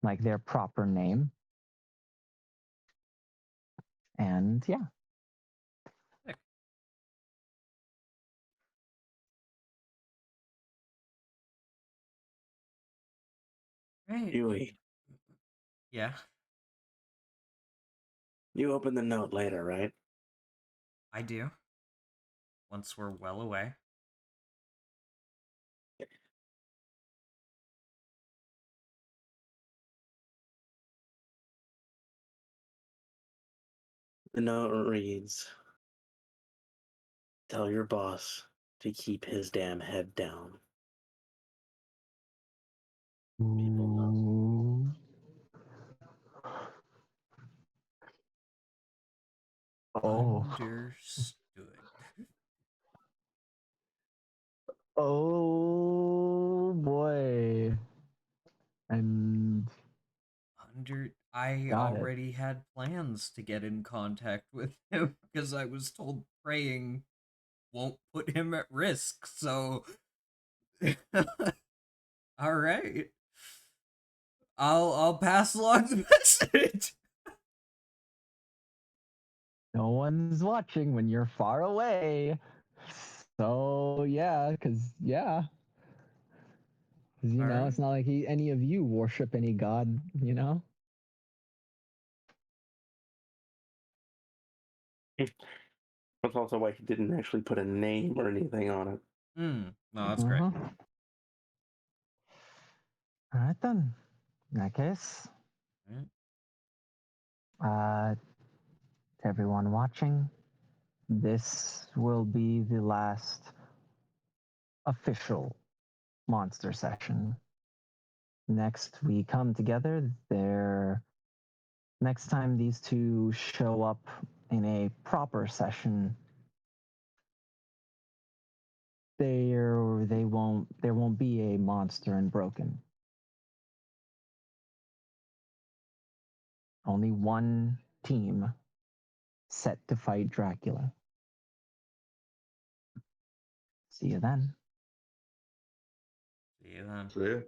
A: like their proper name. And yeah.
D: Right.
E: Yui,
D: Yeah,
E: you open the note later, right?
D: I do. Once we're well away.
E: The note reads, "Tell your boss to keep his damn head down." People know.
A: Ooh. Oh.
D: Understood.
A: Oh boy. And
D: I
A: got it.
D: already had plans to get in contact with him because I was told praying won't put him at risk. So, all right, I'll pass along the message.
A: No one's watching when you're far away. So yeah, because you know,
D: Alright.
A: it's not like any of you worship any god, you know.
E: That's also why he didn't actually put a name or anything on it.
D: No, that's great.
A: All right then. In that case,
D: Alright.
A: to everyone watching, this will be the last official monster session. Next, we come together. Next time these two show up in a proper session, there won't be a monster and broken. Only one team set to fight Dracula. See you then.
D: See you then.
B: So yeah.